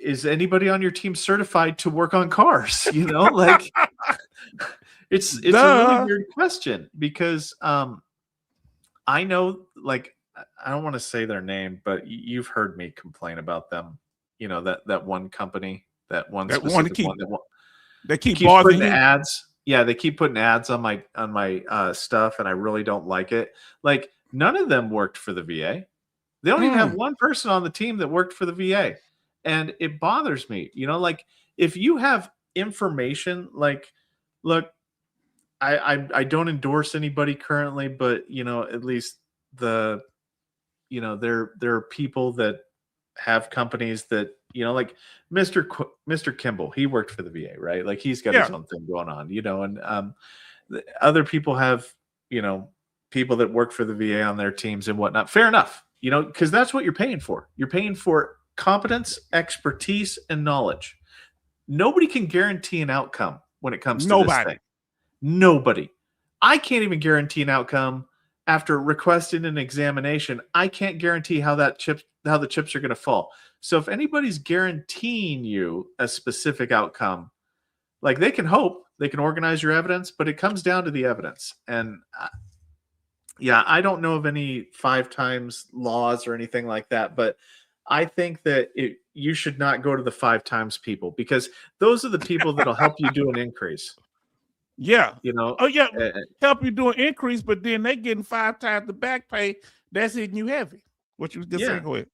B: is anybody on your team certified to work on cars? You know, like it's a really weird question because I know, like, I don't want to say their name, but you've heard me complain about them. You know, that one company, that one specific one
A: they keep
B: putting ads. Yeah, they keep putting ads on my stuff, and I really don't like it. Like, none of them worked for the VA. They don't even have one person on the team that worked for the VA, and it bothers me. You know, like if you have information, like, look, I don't endorse anybody currently, but you know, at least there are people that have companies that, you know, like Mr. Kimball, he worked for the VA, right? Like he's got his own thing going on, you know, and other people have, you know, people that work for the VA on their teams and whatnot. Fair enough, you know, because that's what you're paying for. You're paying for competence, expertise, and knowledge. Nobody can guarantee an outcome when it comes to this thing. Nobody. I can't even guarantee an outcome after requesting an examination. I can't guarantee how the chips are going to fall. So if anybody's guaranteeing you a specific outcome, like they can hope, they can organize your evidence, but it comes down to the evidence. And yeah, I don't know of any 5 times laws or anything like that, but I think that you should not go to the 5 times people, because those are the people that'll help you do an increase.
A: Yeah.
B: You know,
A: help you do an increase, but then they getting 5 times the back pay. That's hitting you heavy. What you just saying? Go ahead.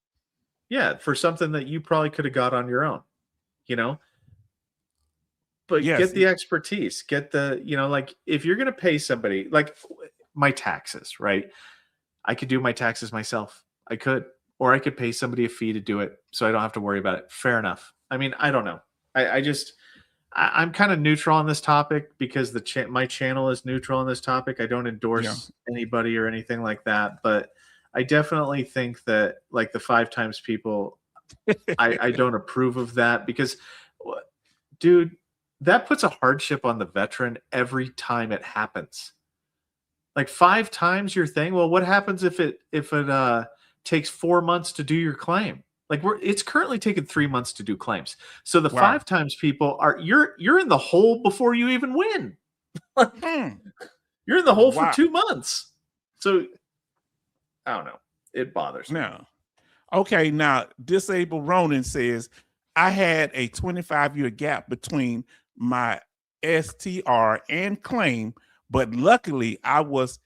B: Yeah, for something that you probably could have got on your own, you know. But get the expertise, get the, you know, like if you're going to pay somebody, like my taxes, right? I could do my taxes myself. I could, or I could pay somebody a fee to do it so I don't have to worry about it. Fair enough. I mean, I don't know. I'm kind of neutral on this topic because my channel is neutral on this topic. I don't endorse anybody or anything like that, but I definitely think that, like, the 5 times people, I don't approve of that, because, dude, that puts a hardship on the veteran every time it happens. Like 5 times your thing. Well, what happens if it takes 4 months to do your claim? Like it's currently taking 3 months to do claims. So the
A: Wow.
B: 5 times people are you're in the hole before you even win. You're in the hole for 2 months. So I don't know. It bothers me.
A: Now, okay, now Disabled Ronin says, I had a 25-year gap between my STR and claim, but luckily I was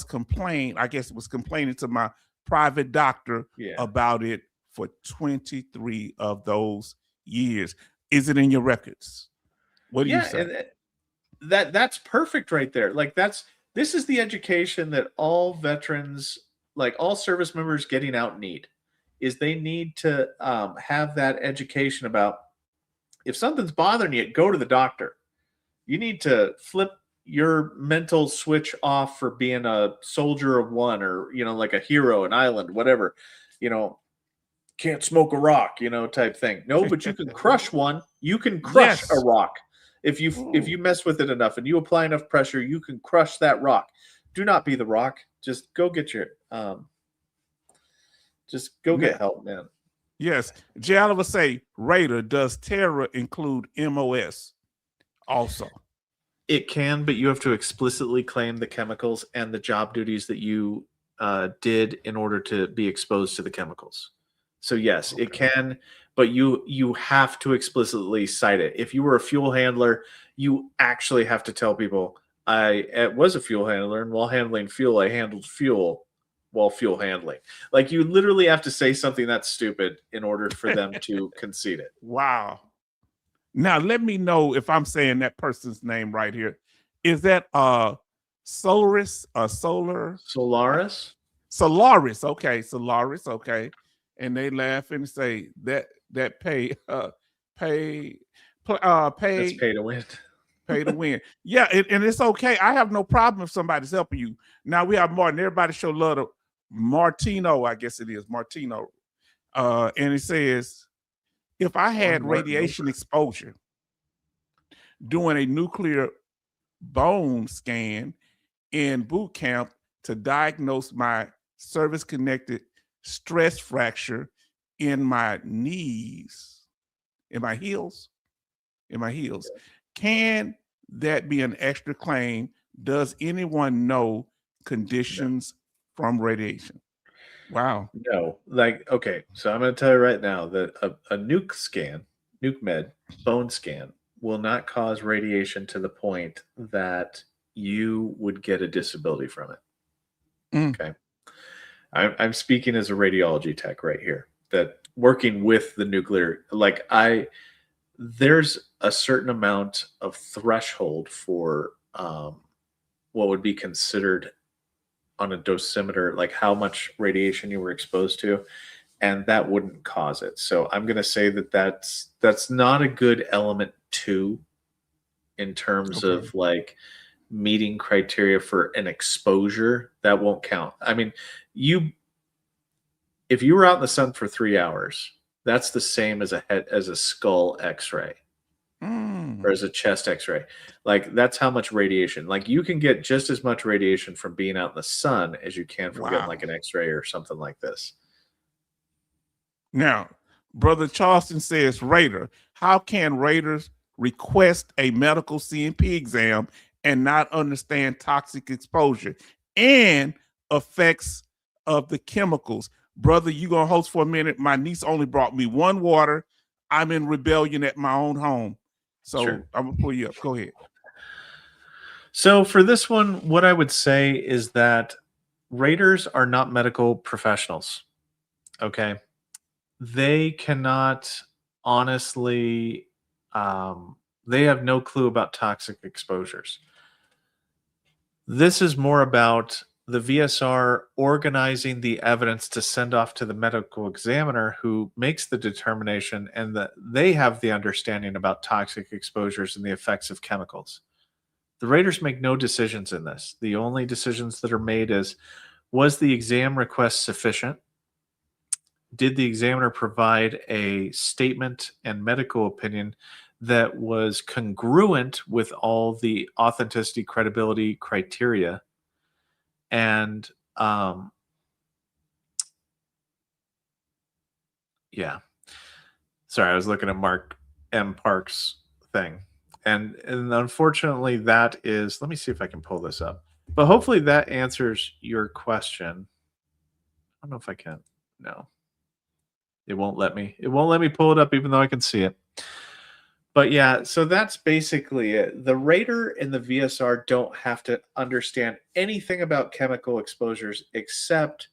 A: complaining to my private doctor about it for 23 of those years. Is it in your records? What do you say?
B: And that's perfect right there. Like this is the education that all veterans, like all service members getting out need, is they need to have that education about if something's bothering you, go to the doctor. You need to flip your mental switch off for being a soldier of one, or, you know, like a hero, an island, whatever, you know, can't smoke a rock, you know, type thing. No, but you can crush one. You can crush a rock. If you mess with it enough and you apply enough pressure, you can crush that rock. Do not be the rock. Just go get your get help, man.
A: Yes. Jay Oliver say, Raider, does Terra include MOS also?
B: It can, but you have to explicitly claim the chemicals and the job duties that you did in order to be exposed to the chemicals. So yes, it can, but you have to explicitly cite it. If you were a fuel handler, you actually have to tell people, I was a fuel handler, and while handling fuel, I handled fuel while fuel handling. Like, you literally have to say something that's stupid in order for them to concede it.
A: Wow. Now let me know if I'm saying that person's name right here. Is that Solaris or Solar?
B: Solaris?
A: Solaris, okay. Solaris, okay. And they laugh and say that pay
B: That's pay to win.
A: Pay to win. Yeah, and it's okay. I have no problem if somebody's helping you. Now we have Martin. Everybody show love to Martino, I guess it is Martino. And it says, if I had radiation exposure doing a nuclear bone scan in boot camp to diagnose my service-connected stress fracture in my knees, in my heels, can that be an extra claim? Does anyone know conditions from radiation? Wow.
B: No, like, okay, so I'm going to tell you right now that a nuke med bone scan will not cause radiation to the point that you would get a disability from it. Okay. I'm speaking as a radiology tech right here, that working with the nuclear, like there's a certain amount of threshold for what would be considered on a dosimeter, like how much radiation you were exposed to, and that wouldn't cause it. So I'm going to say that that's not a good element too, in terms of like meeting criteria for an exposure. That won't count. I mean, if you were out in the sun for 3 hours, that's the same as a skull X-ray. Or as a chest X-ray. Like, that's how much radiation. Like, you can get just as much radiation from being out in the sun as you can from getting like an X-ray or something like this.
A: Now, Brother Charleston says, Raider, how can Raiders request a medical CMP exam and not understand toxic exposure and effects of the chemicals? Brother, you gonna host for a minute? My niece only brought me one water. I'm in rebellion at my own home. So sure. I'm gonna pull you up. Go ahead.
B: So for this one, what I would say is that Raiders are not medical professionals. Okay. They cannot honestly, they have no clue about toxic exposures. This is more about the VSR organizing the evidence to send off to the medical examiner, who makes the determination, and that they have the understanding about toxic exposures and the effects of chemicals. The Raiders make no decisions in this. The only decisions that are made is, was the exam request sufficient? Did the examiner provide a statement and medical opinion that was congruent with all the authenticity, credibility criteria. And yeah, sorry, I was looking at Mark M. Park's thing. And unfortunately, that is, let me see if I can pull this up. But hopefully that answers your question. I don't know if I can. No. It won't let me. It won't let me pull it up even though I can see it. But yeah, so that's basically it. The rater and the VSR don't have to understand anything about chemical exposures except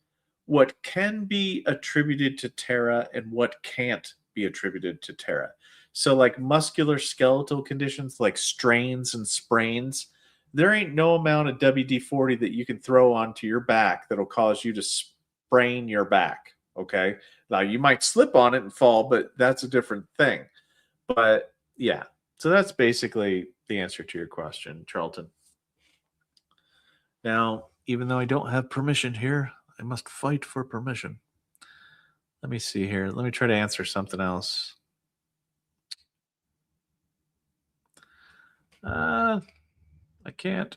B: what can be attributed to Terra and what can't be attributed to Terra. So like muscular skeletal conditions like strains and sprains, there ain't no amount of WD-40 that you can throw onto your back that'll cause you to sprain your back, okay? Now you might slip on it and fall, but that's a different thing. But yeah, so that's basically the answer to your question, Charlton. Now, even though I don't have permission here, I must fight for permission. Let me see here. Let me try to answer something else. I can't.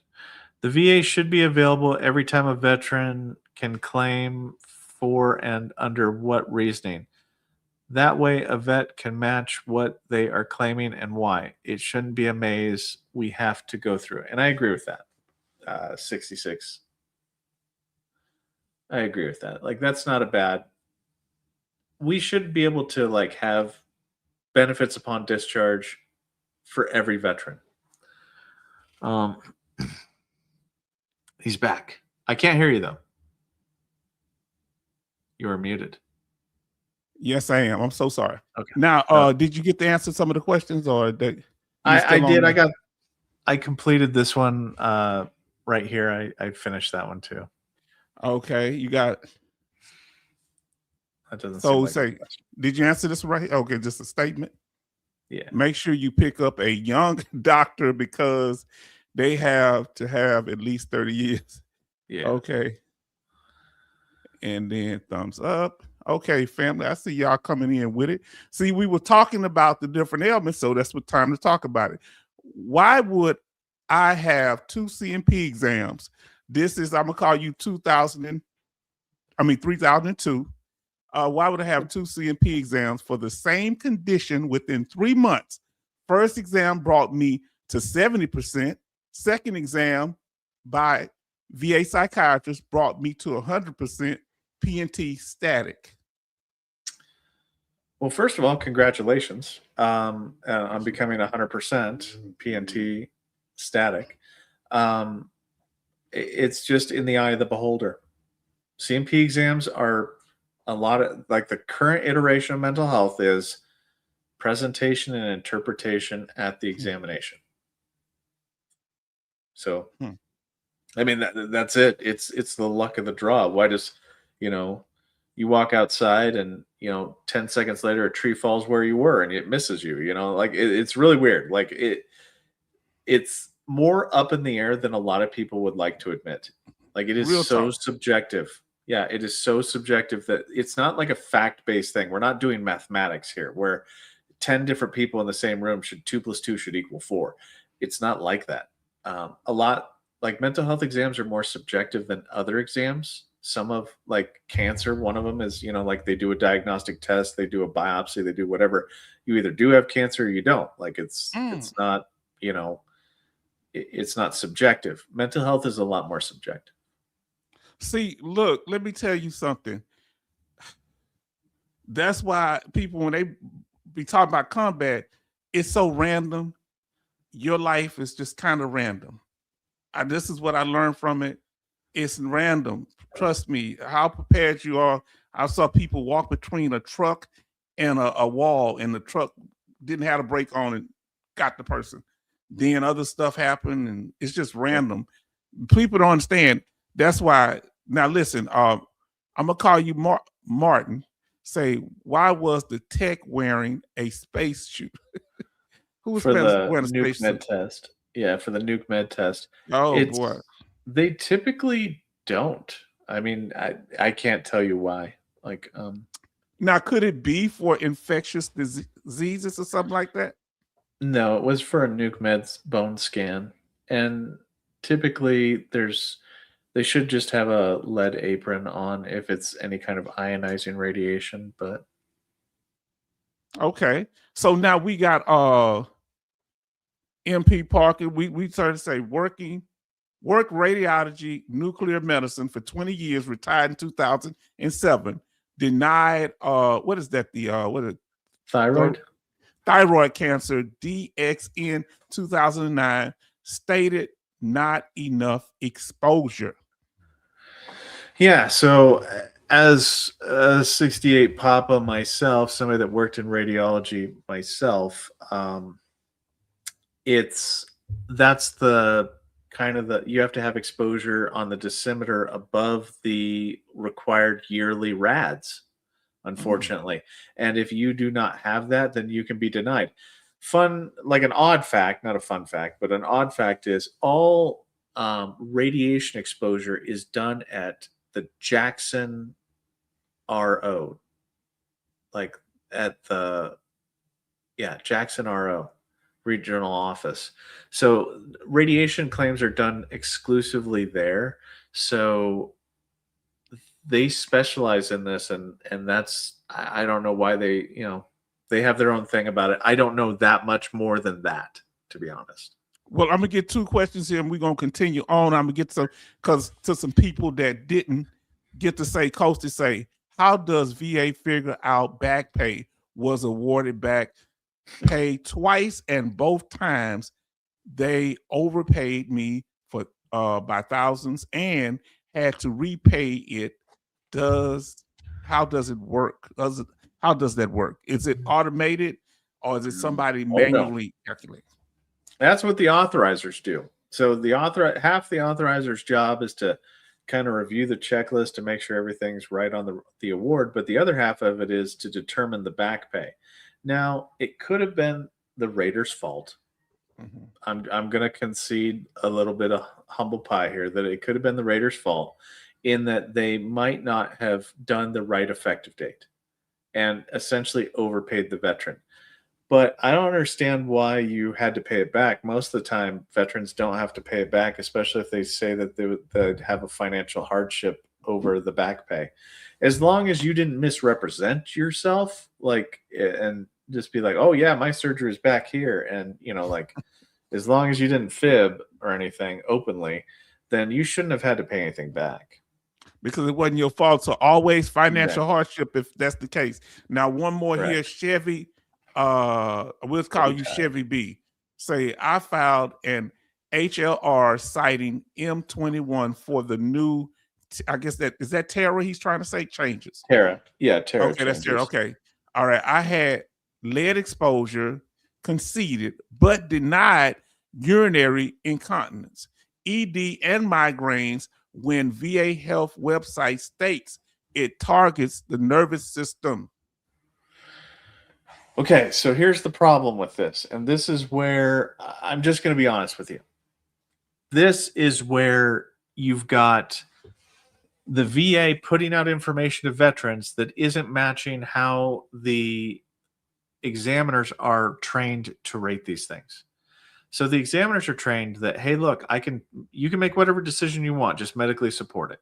B: The VA should be available every time a veteran can claim for and under what reasoning. That way, a vet can match what they are claiming and why. It shouldn't be a maze we have to go through. And I agree with that. 66. I agree with that. Like, that's not a bad. We should be able to like have benefits upon discharge for every veteran. He's back. I can't hear you though. You are muted.
A: Yes, I am. I'm so sorry.
B: Okay.
A: Now, did you get to answer some of the questions, or
B: I did. I completed this one right here. I finished that one too.
A: Okay, you got.
B: That doesn't.
A: So say, did you answer this right? Okay, just a statement.
B: Yeah.
A: Make sure you pick up a young doctor because they have to have at least 30 years.
B: Yeah.
A: Okay. And then thumbs up. Okay, family, I see y'all coming in with it. See, we were talking about the different ailments, so that's what time to talk about it. Why would I have 2 CMP exams? This is, I'm gonna call you 3002. Why would I have 2 CMP exams for the same condition within 3 months? First exam brought me to 70%. Second exam by VA psychiatrist brought me to 100% PNT static.
B: Well, first of all, congratulations on becoming 100% PNT static. It's just in the eye of the beholder. CMP exams are a lot of, like, the current iteration of mental health is presentation and interpretation at the examination. So, I mean, that's it. It's the luck of the draw. Why does, you walk outside and, 10 seconds later, a tree falls where you were and it misses you, like it's really weird. Like it's more up in the air than a lot of people would like to admit. Like, it is so subjective. Yeah, it is so subjective that it's not like a fact-based thing. We're not doing mathematics here where 10 different people in the same room 2 + 2 should equal 4. It's not like that. A lot, like, mental health exams are more subjective than other exams. Some of, like, cancer, one of them is, like, they do a diagnostic test, they do a biopsy, they do whatever. You either do have cancer or you don't. Like, it's not, it's not subjective. Mental health is a lot more subjective.
A: See, look, let me tell you something. That's why people, when they be talking about combat, it's so random. Your life is just kind of random. This is what I learned from it. It's random. Trust me, how prepared you are. I saw people walk between a truck and a wall, and the truck didn't have a brake on and got the person. Then other stuff happened, and it's just random. People don't understand. That's why. Now listen, I'm gonna call you Martin. Say, why was the tech wearing a space suit? Who was
B: for the
A: wearing a
B: nuke
A: space
B: med
A: suit?
B: test? Yeah, for the nuke med test.
A: Oh boy,
B: they typically don't. I mean, I can't tell you why. Like,
A: now could it be for infectious diseases or something like that?
B: No, it was for a Nuke Med's bone scan, and typically they should just have a lead apron on if it's any kind of ionizing radiation, but
A: Okay. So now we got MP Parker. We started to say work radiology, nuclear medicine for 20 years, retired in 2007. Denied what is that? The what is it?
B: thyroid.
A: Thyroid cancer, DXN 2009, stated not enough exposure.
B: Yeah, so as a 68 Papa myself, somebody that worked in radiology myself, that's the kind of you have to have exposure on the dosimeter above the required yearly rads, unfortunately. And if you do not have that, then you can be denied. Like an odd fact, not a fun fact, but an odd fact is all radiation exposure is done at the Jackson RO, like at the Jackson RO regional office. So radiation claims are done exclusively there. So they specialize in this, and that's, I don't know why they have their own thing about it. I don't know that much more than that, to be honest.
A: Well, I'm gonna get two questions here, and we're gonna continue on. I'm gonna get to some people that didn't get to say. Coach to say, how does VA figure out back pay was awarded back pay twice, and both times they overpaid me for by thousands and had to repay it. How does it work? How does that work? Is it automated, or is it somebody manually calculating?
B: That's what the authorizers do. So half the authorizer's job is to kind of review the checklist to make sure everything's right on the award, but the other half of it is to determine the back pay. Now, it could have been the Raiders' fault. I'm going to concede a little bit of humble pie here that it could have been the Raiders' fault in that they might not have done the right effective date and essentially overpaid the veteran. But I don't understand why you had to pay it back. Most of the time, veterans don't have to pay it back, especially if they say that they'd have a financial hardship over the back pay. As long as you didn't misrepresent yourself, and just be like, oh yeah, my surgery is back here. And, as long as you didn't fib or anything openly, then you shouldn't have had to pay anything back.
A: Because it wasn't your fault. So always financial hardship if that's the case. Now, one more here, Chevy. We'll call you Chevy B. Say, I filed an HLR citing M21 for the new, I guess is that Terra he's trying to say changes?
B: Terra. Yeah, Terra.
A: Okay, that's Terra. Okay. All right. I had lead exposure, conceded, but denied urinary incontinence, ED, and migraines when VA Health website states it targets the nervous system.
B: Okay, so here's the problem with this, and this is where I'm just going to be honest with you. This is where you've got the VA putting out information to veterans that isn't matching how the examiners are trained to rate these things. So the examiners are trained that, hey, look, you can make whatever decision you want, just medically support it.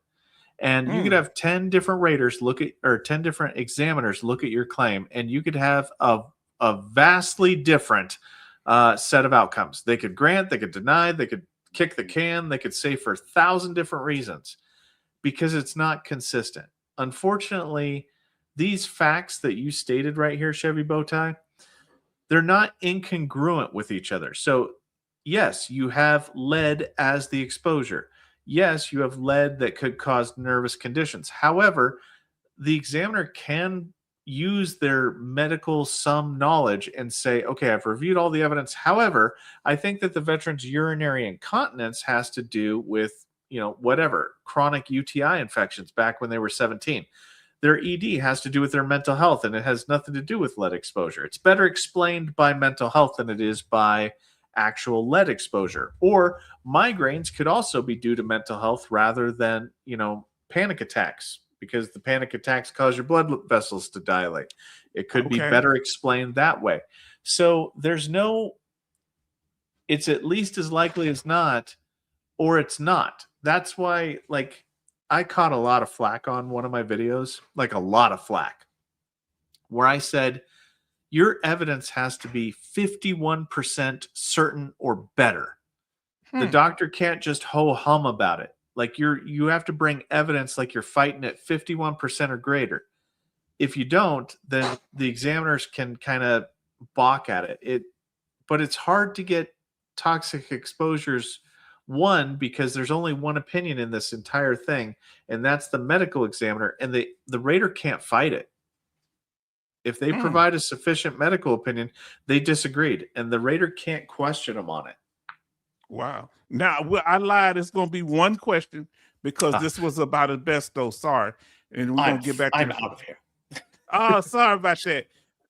B: And you could have 10 different raters 10 different examiners look at your claim, and you could have a vastly different set of outcomes. They could grant, they could deny, they could kick the can, they could say for 1,000 different reasons because it's not consistent. Unfortunately, these facts that you stated right here, Chevy Bowtie, they're not incongruent with each other. So, yes, you have lead as the exposure. Yes, you have lead that could cause nervous conditions. However, the examiner can use their medical sum knowledge and say, okay, I've reviewed all the evidence. However, I think that the veteran's urinary incontinence has to do with, whatever, chronic UTI infections back when they were 17. Their ED has to do with their mental health, and it has nothing to do with lead exposure. It's better explained by mental health than it is by actual lead exposure. Or migraines could also be due to mental health rather than, panic attacks, because the panic attacks cause your blood vessels to dilate. It could be better explained that way. So there's no it's at least as likely as not, or it's not. That's why, like, I caught a lot of flack on one of my videos, like a lot of flack, where I said, your evidence has to be 51% certain or better. The doctor can't just ho-hum about it. Like, you have to bring evidence like you're fighting at 51% or greater. If you don't, then the examiners can kind of balk at it. But it's hard to get toxic exposures, one, because there's only one opinion in this entire thing, and that's the medical examiner, and the rater can't fight it. If they provide a sufficient medical opinion, they disagreed, and the rater can't question them on it.
A: Wow. Now, I lied. It's going to be one question because this was about asbestos. Sorry. And we're going to get back to
C: I'm out of here.
A: Oh, sorry about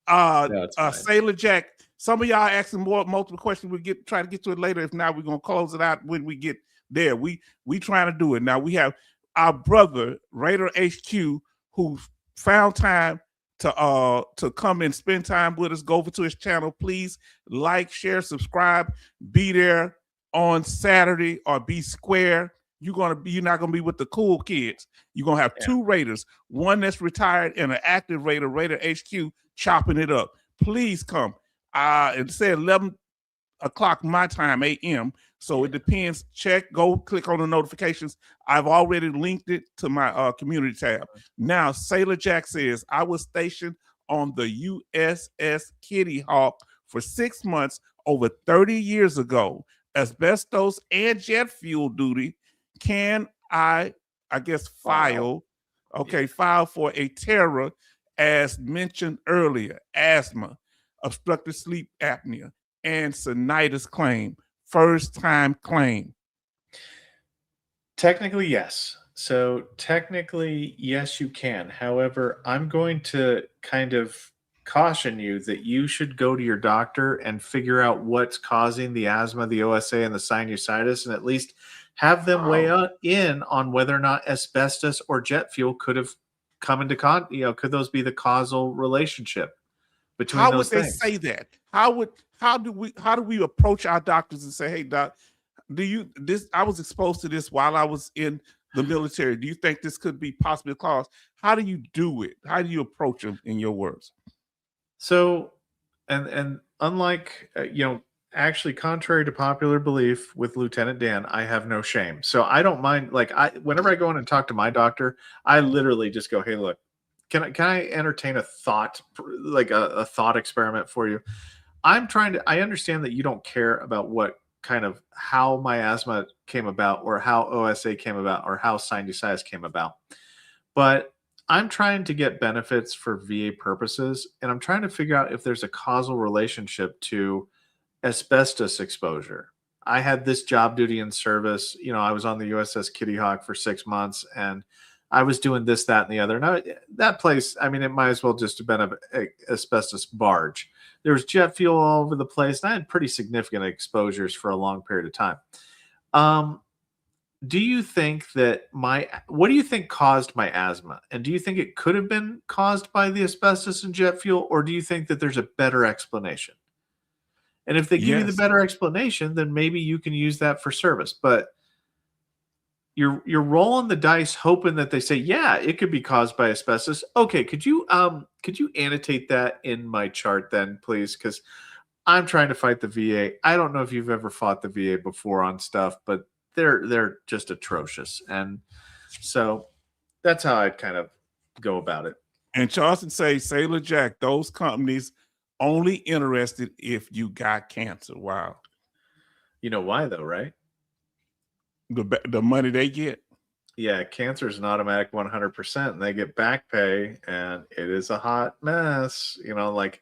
A: that. Sailor Jack, some of y'all asking multiple questions. We'll try to get to it later. If not, we're going to close it out when we get there. We trying to do it. Now, we have our brother, Raider HQ, who found time to come and spend time with us. Go over to his channel. Please like, share, subscribe. Be there on Saturday or be square. You're not gonna be with the cool kids. You're gonna have two Raiders, one that's retired and an active Raider, Raider HQ, chopping it up. Please come. It said 11 o'clock my time, a.m. So it depends. Go click on the notifications. I've already linked it to my community tab. Now, Sailor Jack says, I was stationed on the USS Kitty Hawk for 6 months over 30 years ago. Asbestos and jet fuel duty. Can I guess, file for a terror as mentioned earlier, asthma, obstructive sleep apnea, and sinusitis claim, first time claim?
B: Technically, yes. So technically, yes, you can. However, I'm going to kind of caution you that you should go to your doctor and figure out what's causing the asthma, the OSA, and the sinusitis, and at least have them weigh in on whether or not asbestos or jet fuel could have come into could those be the causal relationship between those things?
A: How would they say that? How do we approach our doctors and say, hey, doc, I was exposed to this while I was in the military. Do you think this could be possibly caused? How do you do it? How do you approach them, in your words?
B: So, and unlike, actually, contrary to popular belief with Lieutenant Dan, I have no shame. So I don't mind. Like, whenever I go in and talk to my doctor, I literally just go, hey, look, can I entertain a thought, like a thought experiment for you? I understand that you don't care about how my asthma came about, or how OSA came about, or how sinusitis came about. But I'm trying to get benefits for VA purposes, and I'm trying to figure out if there's a causal relationship to asbestos exposure. I had this job duty in service. I was on the USS Kitty Hawk for 6 months, and I was doing this, that, and the other. Now, that place, I mean, it might as well just have been an asbestos barge. There was jet fuel all over the place, and I had pretty significant exposures for a long period of time. Do you think that what do you think caused my asthma? And do you think it could have been caused by the asbestos and jet fuel, or do you think that there's a better explanation? And if they give you the better explanation, then maybe you can use that for service. But you're rolling the dice hoping that they say, yeah, it could be caused by asbestos. Okay, could you annotate that in my chart then, please? Because I'm trying to fight the VA. I don't know if you've ever fought the VA before on stuff, but they're just atrocious. And so that's how I kind of go about it.
A: And Charleston say, Sailor Jack, those companies only interested if you got cancer. Wow.
B: You know why though, right?
A: The money they get.
B: Yeah, cancer is an automatic 100%, and they get back pay, and it is a hot mess. Like,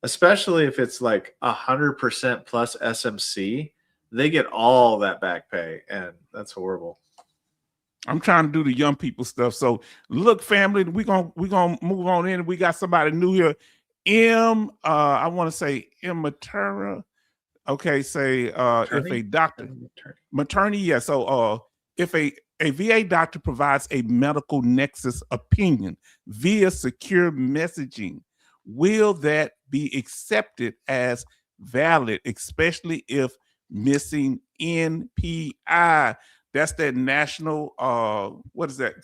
B: especially if it's like 100% plus SMC, they get all that back pay, and that's horrible.
A: I'm trying to do the young people stuff. So look, family, we're gonna move on in. We got somebody new here. I want to say M Materna. Okay, say if a doctor maternity, yeah. So if a VA doctor provides a medical nexus opinion via secure messaging, will that be accepted as valid, especially if missing NPI. That's that national what is that?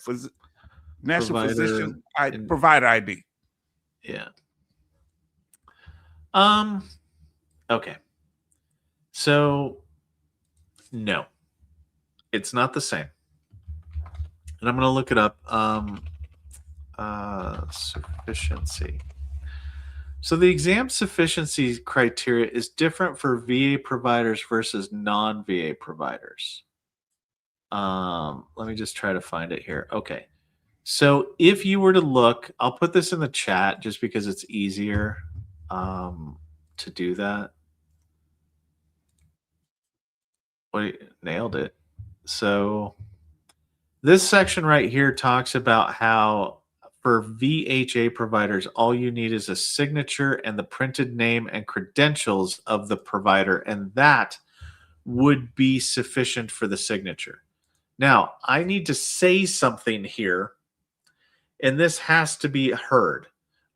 A: National Physician Provider ID.
B: Yeah. Okay. So no, it's not the same. And I'm going to look it up. Sufficiency. So the exam sufficiency criteria is different for VA providers versus non-VA providers. Let me just try to find it here. Okay. So if you were to look, I'll put this in the chat just because it's easier to do that. Nailed it. So this section right here talks about how for VHA providers, all you need is a signature and the printed name and credentials of the provider, and that would be sufficient for the signature. Now, I need to say something here, and this has to be heard,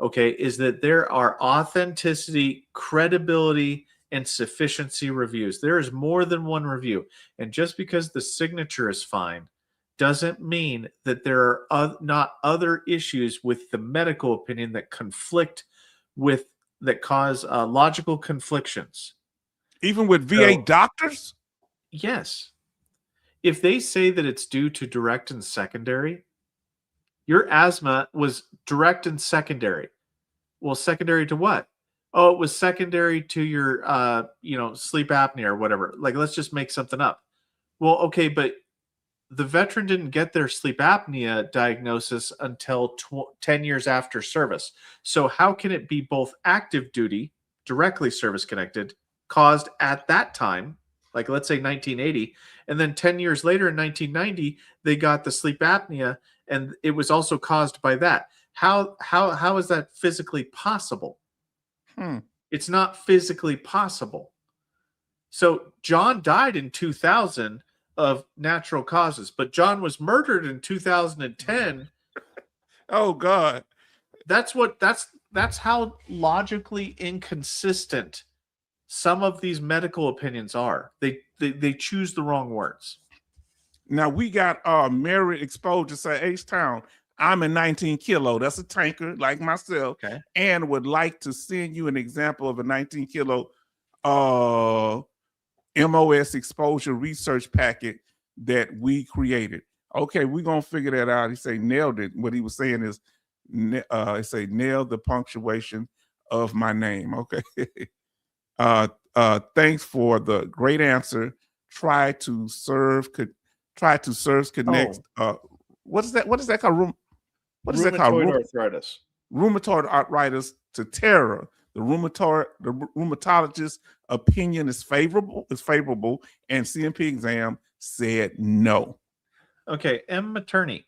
B: okay, is that there are authenticity, credibility, and sufficiency reviews. There is more than one review, and just because the signature is fine doesn't mean that there are not other issues with the medical opinion that conflict with, that cause logical conflictions.
A: Even with VA doctors?
B: Yes. If they say that it's due to direct and secondary, your asthma was direct and secondary. Well, secondary to what? Oh, it was secondary to your, sleep apnea or whatever. Like, let's just make something up. Well, okay, but the veteran didn't get their sleep apnea diagnosis until 10 years after service. So how can it be both active duty, directly service connected, caused at that time, like let's say 1980, and then 10 years later in 1990, they got the sleep apnea and it was also caused by that? How is that physically possible? It's not physically possible. So John died in 2000 of natural causes, but John was murdered in 2010.
A: Oh God.
B: That's how logically inconsistent some of these medical opinions are. They choose the wrong words.
A: Now we got Merit Exposure say H-Town. I'm a 19 kilo. That's a tanker like myself.
B: Okay.
A: And would like to send you an example of a 19 kilo MOS exposure research packet that we created. Okay, we're gonna figure that out. He say nailed it. What he was saying is it say nailed the punctuation of my name. Okay. Thanks for the great answer. Try to serve connect. What is that called? What is that called?
B: Rheumatoid arthritis.
A: Rheumatoid arthritis to terror. The rheumatologist's opinion is favorable, and CMP exam said no.
B: Okay, M. Materney,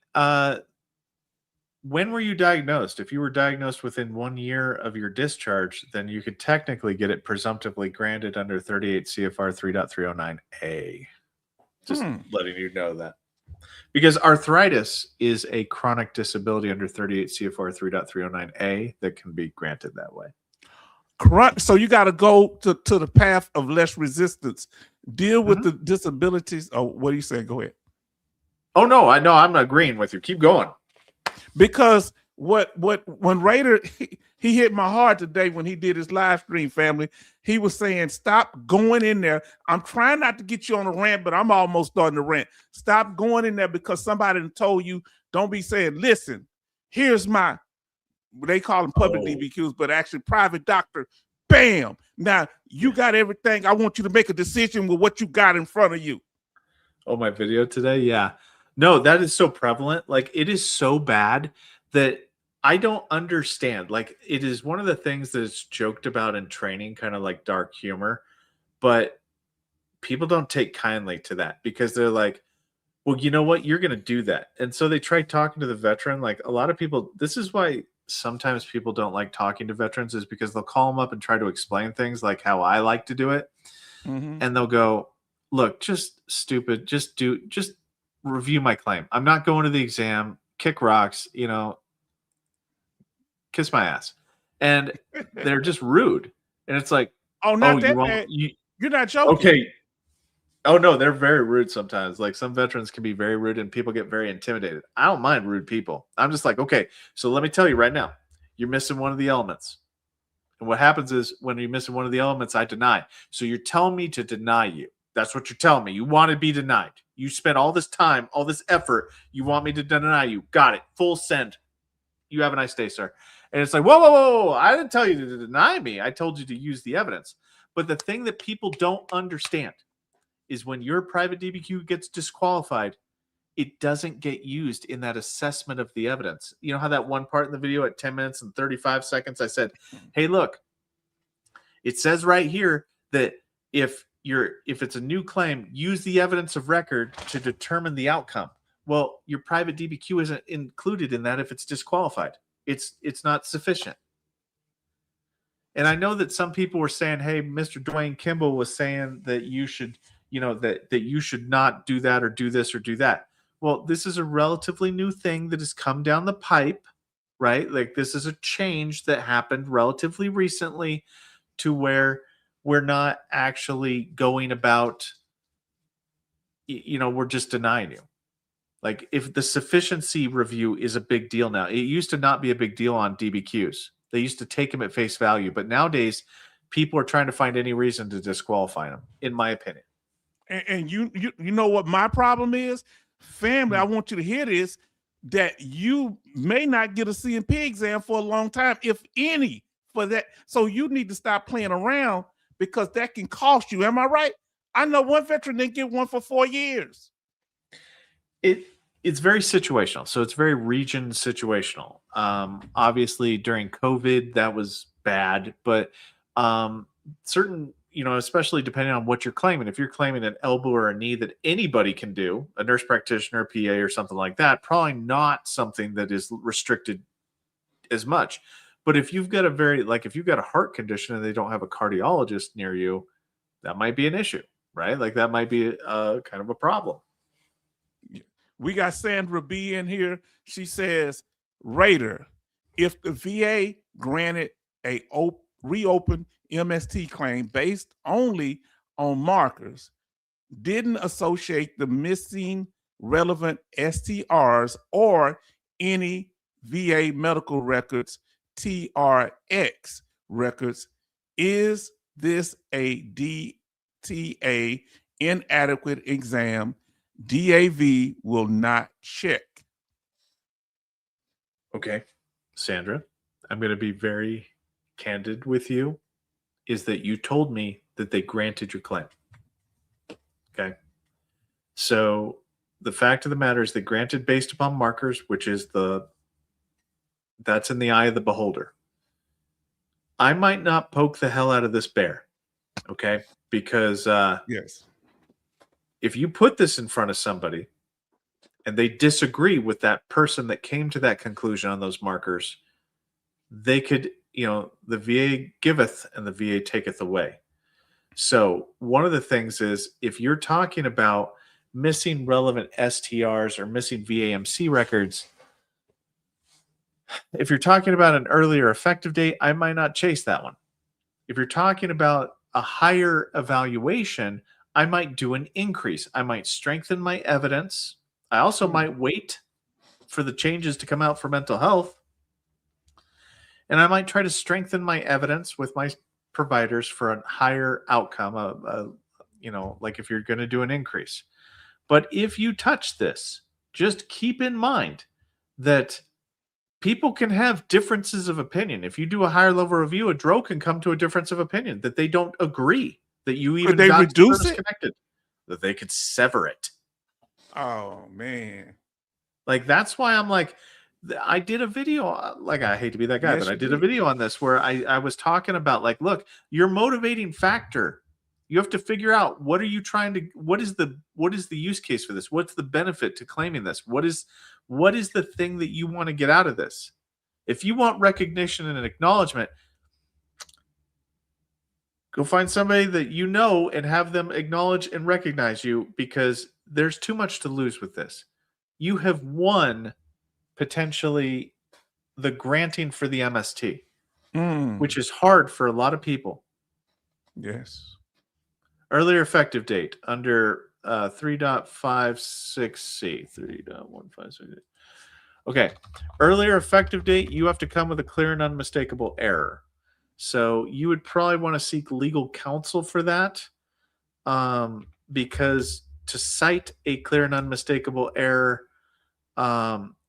B: when were you diagnosed? If you were diagnosed within 1 year of your discharge, then you could technically get it presumptively granted under 38 CFR 3.309A. Just letting you know that. Because arthritis is a chronic disability under 38 CFR 3.309A that can be granted that way.
A: So you got to go to the path of less resistance. Deal with the disabilities. Oh, what are you saying? Go ahead.
B: Oh no, I know I'm agreeing with you. Keep going.
A: Because when Raider he hit my heart today when he did his live stream, family. He was saying, stop going in there. I'm trying not to get you on a rant, but I'm almost starting to rant. Stop going in there because somebody told you, don't be saying, listen, here's my, they call them public DBQs, but actually private doctor. Bam. Now you got everything. I want you to make a decision with what you got in front of you.
B: Oh, my video today? Yeah. No, that is so prevalent. Like, it is so bad that I don't understand. Like, it is one of the things that is joked about in training, kind of like dark humor, but people don't take kindly to that because they're like, well, you know what? You're going to do that. And so they try talking to the veteran. Like, a lot of people, this is why sometimes people don't like talking to veterans, is because they'll call them up and try to explain things like how I like to do it. And they'll go, look, just stupid. Just review my claim. I'm not going to the exam, kick rocks, kiss my ass. And they're just rude. And it's like,
A: Oh, not
B: you
A: that
B: won't.
A: bad. You're not joking.
B: Okay. Oh no, they're very rude sometimes. Like some veterans can be very rude and people get very intimidated. I don't mind rude people. I'm just like, okay, so let me tell you right now, you're missing one of the elements. And what happens is when you're missing one of the elements, I deny. So you're telling me to deny you. That's what you're telling me. You want to be denied. You spent all this time, all this effort. You want me to deny you. Got it. Full send. You have a nice day, sir. And it's like, whoa, whoa, whoa, whoa. I didn't tell you to deny me. I told you to use the evidence. But the thing that people don't understand is when your private DBQ gets disqualified, it doesn't get used in that assessment of the evidence. You know how that one part in the video at 10 minutes and 35 seconds, I said, hey, look, it says right here that if it's a new claim, use the evidence of record to determine the outcome. Well, your private DBQ isn't included in that if it's disqualified. It's not sufficient. And I know that some people were saying, hey, Mr. Dwayne Kimball was saying that you should, that you should not do that or do this or do that. Well, this is a relatively new thing that has come down the pipe, right? Like this is a change that happened relatively recently to where we're not actually going about, we're just denying you. Like if the sufficiency review is a big deal now, it used to not be a big deal on DBQs. They used to take them at face value, but nowadays people are trying to find any reason to disqualify them, in my opinion.
A: And you know what my problem is? Family, I want you to hear this, that you may not get a CMP exam for a long time, if any, for that. So you need to stop playing around because that can cost you. Am I right? I know one veteran didn't get one for 4 years.
B: It's very situational. So it's very region situational. Obviously during COVID, that was bad, but certain, especially depending on what you're claiming, if you're claiming an elbow or a knee that anybody can do, a nurse practitioner, PA, or something like that, probably not something that is restricted as much. But if you've got if you've got a heart condition and they don't have a cardiologist near you, that might be an issue, right? Like that might be a kind of a problem.
A: We got Sandra B in here. She says, Raider, if the VA granted a reopened MST claim based only on markers, didn't associate the missing relevant STRs or any VA medical records, TRX records, is this a DTA inadequate exam? DAV will not check.
B: Okay, Sandra, I'm going to be very candid with you, is that you told me that they granted your claim. Okay. So the fact of the matter is they granted based upon markers, which is that's in the eye of the beholder. I might not poke the hell out of this bear. Okay. Because
A: yes,
B: if you put this in front of somebody and they disagree with that person that came to that conclusion on those markers, they could, the VA giveth and the VA taketh away. So one of the things is if you're talking about missing relevant STRs or missing VAMC records, if you're talking about an earlier effective date, I might not chase that one. If you're talking about a higher evaluation, I might do an increase. I might strengthen my evidence. I also might wait for the changes to come out for mental health. And I might try to strengthen my evidence with my providers for a higher outcome, like if you're going to do an increase. But if you touch this, just keep in mind that people can have differences of opinion. If you do a higher level review, a DRO can come to a difference of opinion that they don't agree. That you even
A: could they reduce it?
B: Connected, that they could sever it.
A: Oh man!
B: Like that's why I'm like, I did a video. Like I hate to be that guy, but I did a video on this where I was talking about like, look, your motivating factor. You have to figure out what are you trying to. What is the use case for this? What's the benefit to claiming this? What is the thing that you want to get out of this? If you want recognition and acknowledgement, go find somebody that you know and have them acknowledge and recognize you, because there's too much to lose with this. You have won potentially the granting for the MST, which is hard for a lot of people.
A: Yes.
B: Earlier effective date under 3.56C. 3.156. Okay. Earlier effective date, you have to come with a clear and unmistakable error. So you would probably want to seek legal counsel for that, because to cite a clear and unmistakable error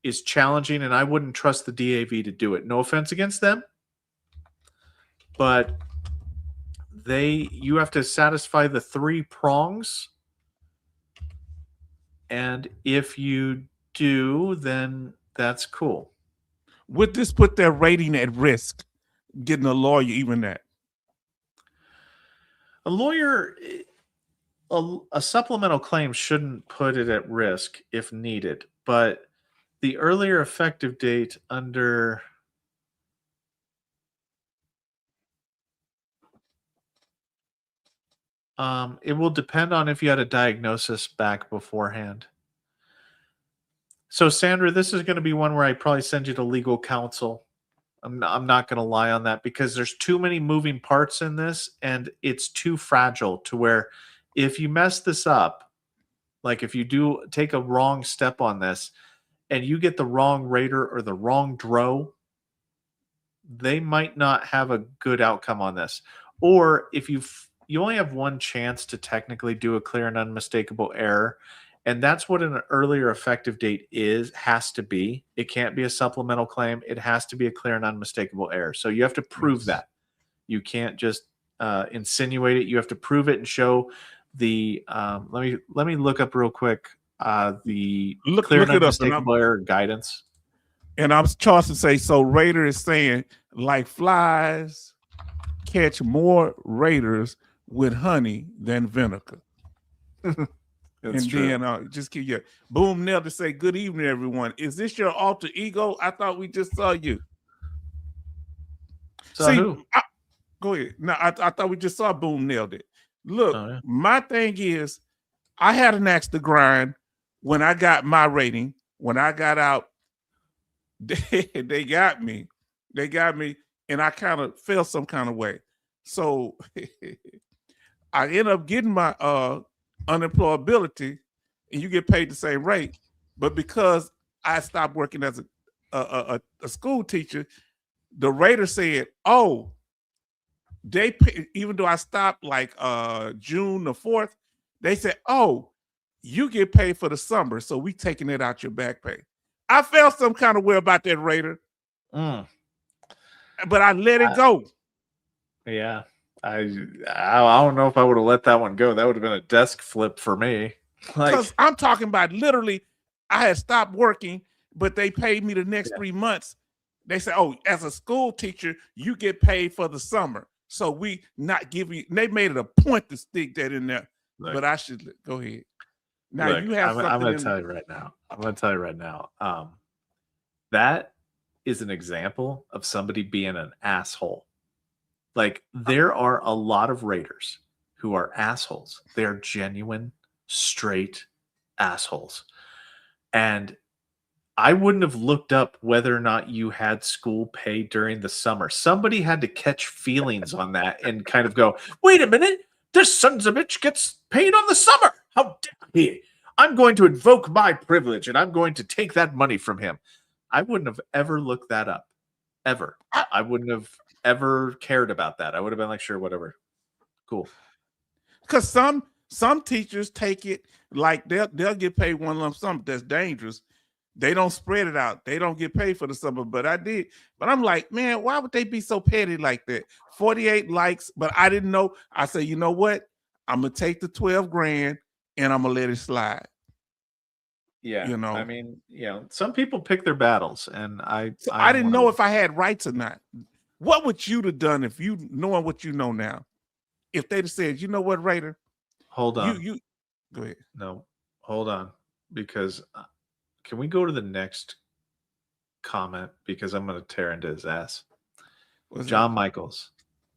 B: is challenging, and I wouldn't trust the DAV to do it. No offense against them, but you have to satisfy the 3 prongs, and if you do, then that's cool.
A: Would this put their rating at risk? Getting a lawyer, even that?
B: A lawyer, a supplemental claim shouldn't put it at risk if needed, but the earlier effective date under it will depend on if you had a diagnosis back beforehand. So, Sandra, this is going to be one where I probably send you to legal counsel. I'm not going to lie on that, because there's too many moving parts in this, and it's too fragile to where if you mess this up, like if you do take a wrong step on this and you get the wrong rater or the wrong DRO, they might not have a good outcome on this. Or if you only have one chance to technically do a clear and unmistakable error, and that's what an earlier effective date has to be. It can't be a supplemental claim. It has to be a clear and unmistakable error. So you have to prove that. You can't just insinuate it. You have to prove it and show the let me look up real quick the clear and unmistakable error guidance.
A: And I'm charged to say, so Raider is saying, like flies catch more raiders with honey than vinegar. And true. Then just keep your Boom Nail to say, good evening, everyone. Is this your alter ego? I thought we just saw you.
B: Who?
A: Go ahead. No, I thought we just saw Boom Nailed it. Look, My thing is, I had an axe to grind when I got my rating. When I got out, they got me. They got me, and I kind of felt some kind of way. So I ended up getting my unemployability, and you get paid the same rate. But because I stopped working as a school teacher, the rater said, "Oh, they pay," even though I stopped like June the 4th, they said, "Oh, you get paid for the summer, so we taking it out your back pay." I felt some kind of way about that, rater, but I let it go.
B: Yeah. I don't know if I would have let that one go. That would have been a desk flip for me.
A: Because I'm talking about literally, I had stopped working, but they paid me the next 3 months. They said, "Oh, as a school teacher, you get paid for the summer. So we not give you." They made it a point to stick that in there. But I should go ahead. Now you have something.
B: I'm going to tell you right now. That is an example of somebody being an asshole. Like, there are a lot of raiders who are assholes. They are genuine, straight assholes. And I wouldn't have looked up whether or not you had school pay during the summer. Somebody had to catch feelings on that and kind of go, "Wait a minute, this son's a bitch gets paid on the summer. How dare he? I'm going to invoke my privilege and I'm going to take that money from him." I wouldn't have ever looked that up. Ever. I wouldn't have ever cared about that. I would have been like, sure, whatever. Cool.
A: Because some teachers take it like they'll get paid one lump sum. That's dangerous. They don't spread it out. They don't get paid for the summer, but I did. But I'm like, man, why would they be so petty like that? 48 likes, but I didn't know. I said, you know what? I'm going to take the 12 grand and I'm going to let it slide.
B: Yeah. You know, I mean, some people pick their battles, and I
A: didn't know if I had rights or not. What would you have done if you, knowing what you know now, if they'd have said, you know what, Raider?
B: Hold on.
A: You go ahead.
B: No, hold on. Because can we go to the next comment? Because I'm going to tear into his ass. John Michaels.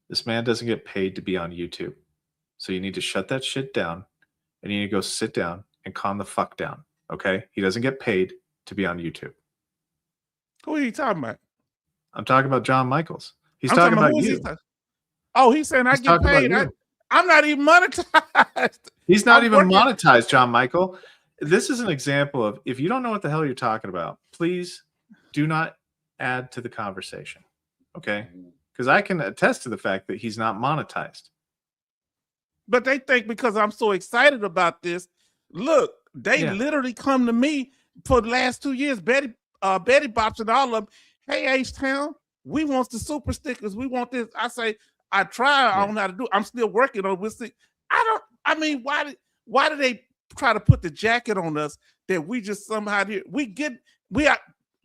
B: This man doesn't get paid to be on YouTube. So you need to shut that shit down, and you need to go sit down and calm the fuck down. Okay? He doesn't get paid to be on YouTube.
A: Who are you talking about?
B: I'm talking about John Michaels. He's talking about you.
A: Oh, he's saying I
B: He's
A: get
B: talking about
A: paid.
B: you.
A: I'm not even monetized.
B: He's not
A: I'm
B: even
A: working.
B: monetized, John Michael. This is an example of, if you don't know what the hell you're talking about, please do not add to the conversation. Okay? Because I can attest to the fact that he's not monetized.
A: But they think because I'm so excited about this, look, they
B: Yeah.
A: literally come to me for the last 2 years, Betty Bops and all of them. Hey, H-Town, we want the super stickers. We want this. I say, I try. I don't know how to do it. I'm still working on it. We'll see. I mean, why do they try to put the jacket on us that we just somehow we are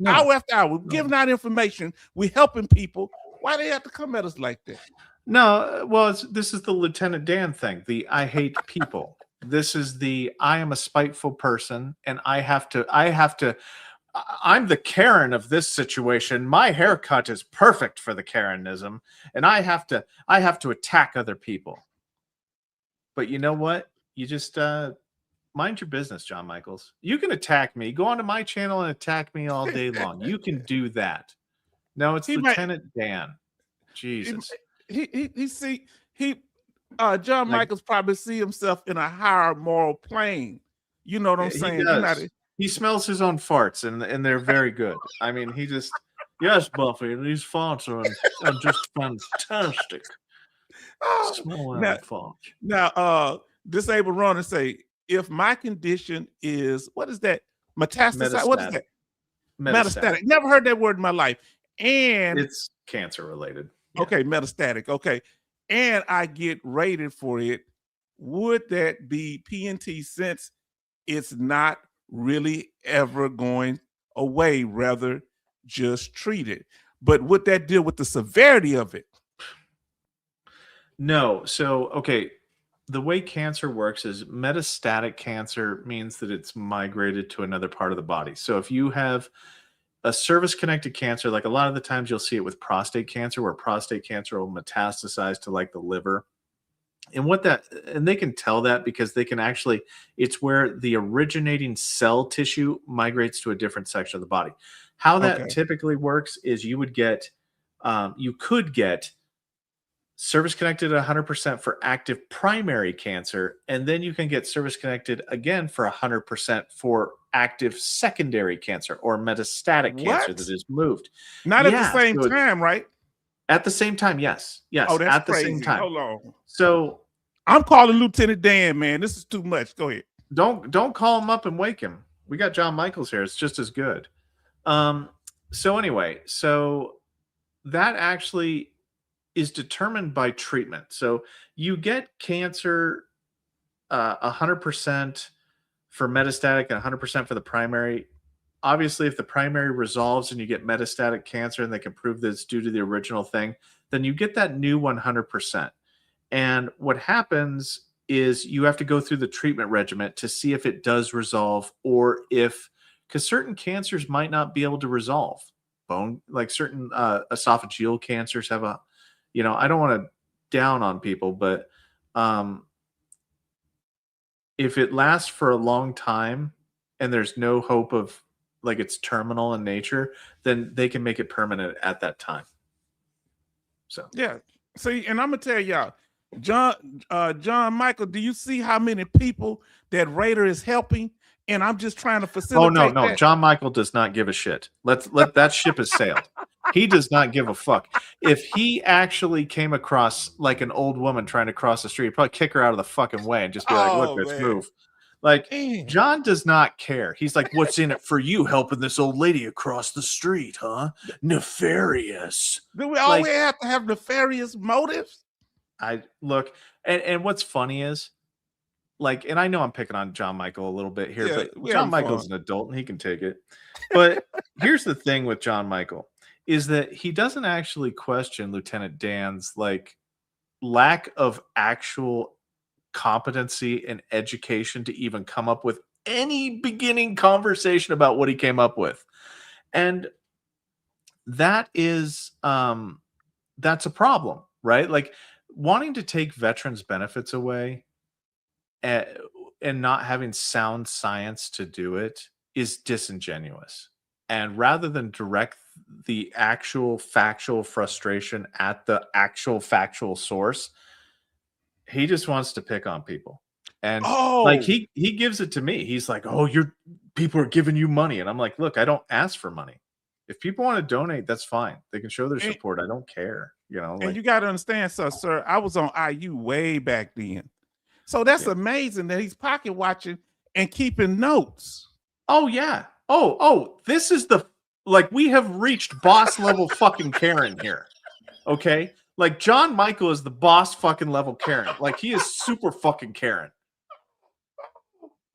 A: hour after hour, we're giving out information, we helping people. Why they have to come at us like that?
B: No, well, this is the Lieutenant Dan thing. The I hate people. This is the I am a spiteful person, and I'm the Karen of this situation. My haircut is perfect for the Karenism, and I have to attack other people. But you know what? You just mind your business, John Michaels. You can attack me. Go onto my channel and attack me all day long. You can do that. No, it's Lieutenant Dan. Jesus.
A: John Michaels probably see himself in a higher moral plane. You know what I'm saying?
B: He does. He smells his own farts, and they're very good. I mean, he just, yes, Buffy, these farts are just fantastic. Smell that farts.
A: Now, Disabled Runner say, if my condition is, what is that? Metastasis? What is that? Metastatic. Never heard that word in my life. And
B: it's cancer related.
A: Yeah. Okay, metastatic. Okay. And I get rated for it. Would that be PNT, since it's not really ever going away, rather just treat it? But would that deal with the severity of it?
B: No. So, okay, the way cancer works is metastatic cancer means that it's migrated to another part of the body. So if you have a service-connected cancer, like a lot of the times you'll see it with prostate cancer, where prostate cancer will metastasize to like the liver. And they can tell that because they can actually, it's where the originating cell tissue migrates to a different section of the body. How that typically works is you could get service connected 100% for active primary cancer, and then you can get service connected again for 100% for active secondary cancer or metastatic cancer that is moved.
A: Not at the same time, right?
B: At the same time, yes. Yes.
A: Oh, that's
B: at the
A: crazy.
B: Same time.
A: Hold on.
B: So
A: I'm calling Lieutenant Dan, man. This is too much. Go ahead.
B: Don't call him up and wake him. We got John Michaels here. It's just as good. So anyway, so that actually is determined by treatment. So you get cancer 100% for metastatic and 100% for the primary. Obviously, if the primary resolves and you get metastatic cancer and they can prove that it's due to the original thing, then you get that new 100%. And what happens is you have to go through the treatment regimen to see if it does resolve, or because certain cancers might not be able to resolve. Like certain esophageal cancers have I don't want to down on people, but if it lasts for a long time and there's no hope of, like, it's terminal in nature, then they can make it permanent at that time. So
A: yeah. See, and I'm gonna tell y'all, John Michael, do you see how many people that Raider is helping? And I'm just trying to facilitate.
B: Oh no, that. John Michael does not give a shit. Let that ship has sailed. He does not give a fuck. If he actually came across like an old woman trying to cross the street, he'd probably kick her out of the fucking way and just be like, "Look, let's move." Like, John does not care. He's like, "What's in it for you helping this old lady across the street, huh? Nefarious."
A: Do we always have to have nefarious motives?
B: Look, and what's funny is, like, and I know I'm picking on John Michael a little bit here, but John Michael's an adult and he can take it. But here's the thing with John Michael is that he doesn't actually question Lieutenant Dan's like lack of actual competency and education to even come up with any beginning conversation about what he came up with. And that is that's a problem, right? Like, wanting to take veterans benefits away and not having sound science to do it is disingenuous. And rather than direct the actual factual frustration at the actual factual source, he just wants to pick on people. And like he gives it to me. He's like, "Oh, people are giving you money." And I'm like, "Look, I don't ask for money. If people want to donate, that's fine. They can show their support. I don't care."
A: And you got to understand, sir, I was on IU way back then. So that's amazing that he's pocket watching and keeping notes.
B: Oh, yeah. This is we have reached boss level fucking Karen here. Okay? Like, John Michael is the boss fucking level Karen. Like, he is super fucking Karen.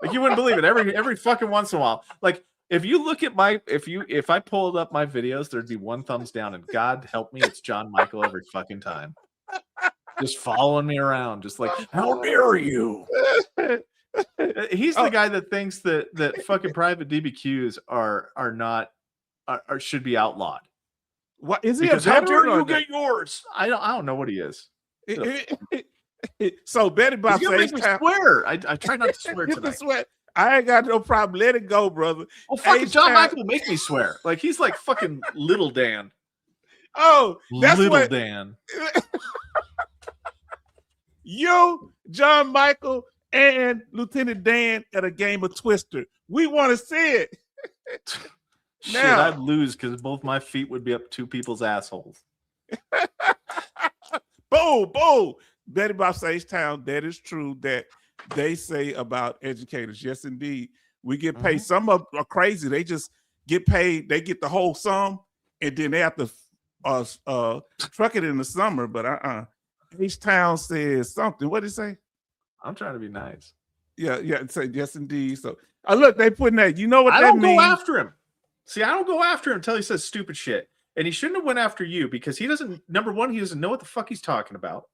B: Like, you wouldn't believe it. Every fucking once in a while. Like, if you look at if I pulled up my videos, there'd be one thumbs down, and God help me, it's John Michael every fucking time. Just following me around, just like, how dare you? He's the guy that thinks that fucking private DBQs should be outlawed.
A: What is he?
B: Because how dare you get yours? I don't know what he is.
A: So Betty Bob says,
B: swear. I try not to swear tonight.
A: I ain't got no problem. Let it go, brother.
B: Oh, fucking John Michael will make me swear. Like, he's like fucking Little Dan.
A: Oh, that's
B: Little Dan.
A: You, John Michael, and Lieutenant Dan at a game of Twister. We want to see it.
B: Shit, I'd lose because both my feet would be up two people's assholes.
A: Boom. Betty Bob H-Town, that is true that they say about educators. Yes, indeed. We get paid. Some are crazy. They just get paid. They get the whole sum, and then they have to truck it in the summer. But H-Town says something. What did it say?
B: I'm trying to be nice.
A: Yeah. It say yes, indeed. So look, they putting that. You know what that means?
B: I don't go after him. See, I don't go after him until he says stupid shit. And he shouldn't have went after you because he doesn't. Number one, he doesn't know what the fuck he's talking about.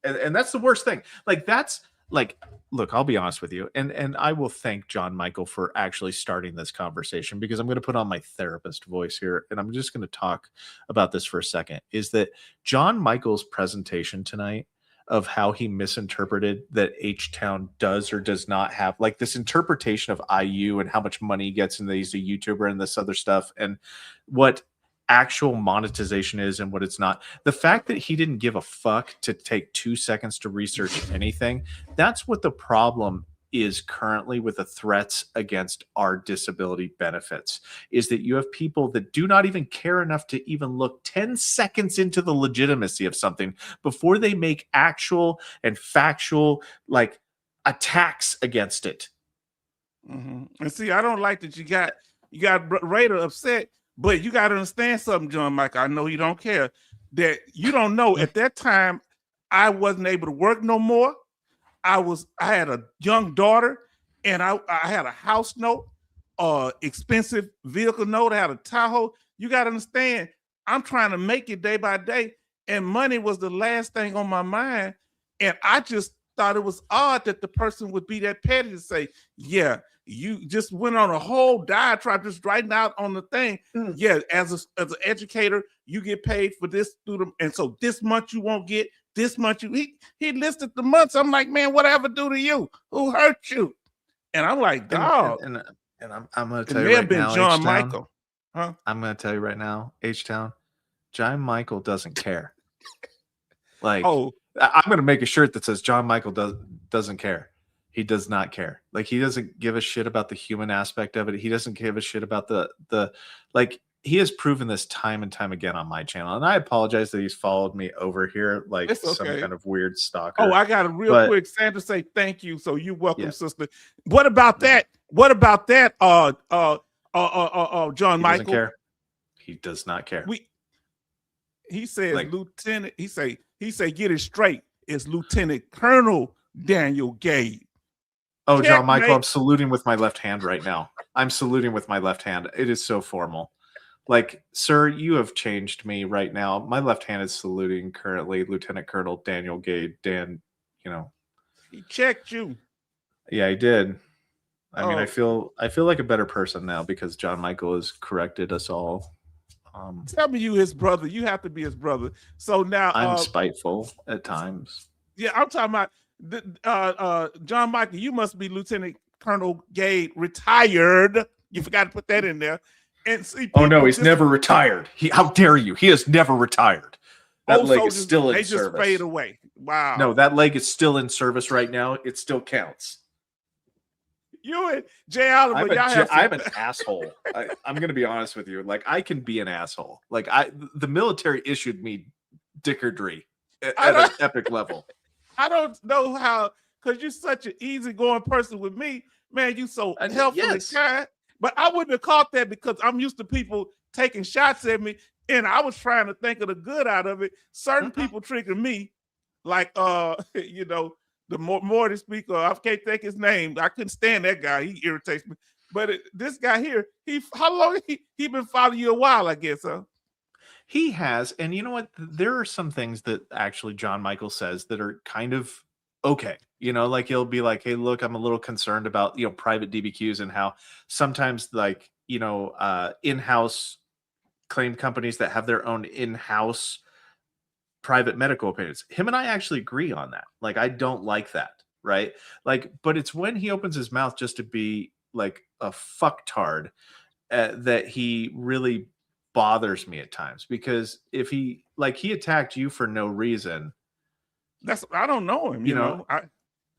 B: And that's the worst thing. Like, that's like, look, I'll be honest with you. And I will thank John Michael for actually starting this conversation, because I'm going to put on my therapist voice here. And I'm just going to talk about this for a second. Is that John Michael's presentation tonight of how he misinterpreted that H-Town does or does not have, like, this interpretation of IU and how much money he gets and that he's a YouTuber and this other stuff, and what actual monetization is and what it's not. The fact that he didn't give a fuck to take 2 seconds to research anything, that's what the problem is currently with the threats against our disability benefits, is that you have people that do not even care enough to even look 10 seconds into the legitimacy of something before they make actual and factual, like, attacks against it.
A: And see, I don't like that you got Raider upset. But you got to understand something, John Michael. I know you don't care. That you don't know. At that time, I wasn't able to work no more. I had a young daughter, and I had a house note, expensive vehicle note. I had a Tahoe. You got to understand, I'm trying to make it day by day, and money was the last thing on my mind. And I just thought it was odd that the person would be that petty to say, yeah, you just went on a whole diatribe just writing out on the thing. Yeah, as an educator, you get paid for this student, and so this month you won't get this month. He listed the months. I'm like, man, whatever do to you? Who hurt you? And I'm like, dog.
B: And I'm going to tell you right now,
A: John
B: H-Town,
A: Michael. Huh?
B: I'm going to tell you right now, H-Town, John Michael doesn't care. Like, I'm going to make a shirt that says John Michael doesn't care. He does not care. Like, he doesn't give a shit about the human aspect of it. He doesn't give a shit about the like, he has proven this time and time again on my channel. And I apologize that he's followed me over here like some kind of weird stalker.
A: Oh, I got a real quick Sandra say thank you. So you're welcome, sister. What about that? What about that? John Michael
B: doesn't care. He does not care.
A: He says, like, Lieutenant, he say, get it straight. It's Lieutenant Colonel Daniel Gade.
B: Oh, John Michael, I'm saluting with my left hand right now. I'm saluting with my left hand. It is so formal. Like, sir, you have changed me right now. My left hand is saluting currently Lieutenant Colonel Daniel Gade. Dan,
A: he checked you.
B: Yeah, he did. I mean, I feel like a better person now because John Michael has corrected us all.
A: Tell me you his brother. You have to be his brother. So now
B: I'm spiteful at times.
A: Yeah, I'm talking about John Michael. You must be Lieutenant Colonel Gade, retired. You forgot to put that in there. And see,
B: Oh no,
A: people
B: he's never retired. How dare you? He has never retired. That
A: old
B: leg
A: soldiers,
B: is still in
A: they
B: service.
A: just fade away. Wow.
B: No, that leg is still in service right now. It still counts.
A: You and Jay Oliver,
B: I'm an asshole. I'm going to be honest with you. Like, I can be an asshole. Like, the military issued me dickardry at an epic level.
A: I don't know how, because you're such an easygoing person with me. Man, you so helpful and kind. But I wouldn't have caught that because I'm used to people taking shots at me, and I was trying to think of the good out of it. Certain people trigger me, like you know, the Morty speaker. I can't think his name. I couldn't stand that guy. He irritates me. But this guy here, how long he been following you a while? I guess, huh?
B: He has, and you know what? There are some things that actually John Michael says that are kind of okay. You know, like he'll be like, "Hey, look, I'm a little concerned about private DBQs and how sometimes like in-house claim companies that have their own in-house private medical opinions." Him and I actually agree on that. Like, I don't like that, right? Like, but it's when he opens his mouth just to be like a fucktard that he really bothers me at times. Because if he attacked you for no reason,
A: I don't know him. You know,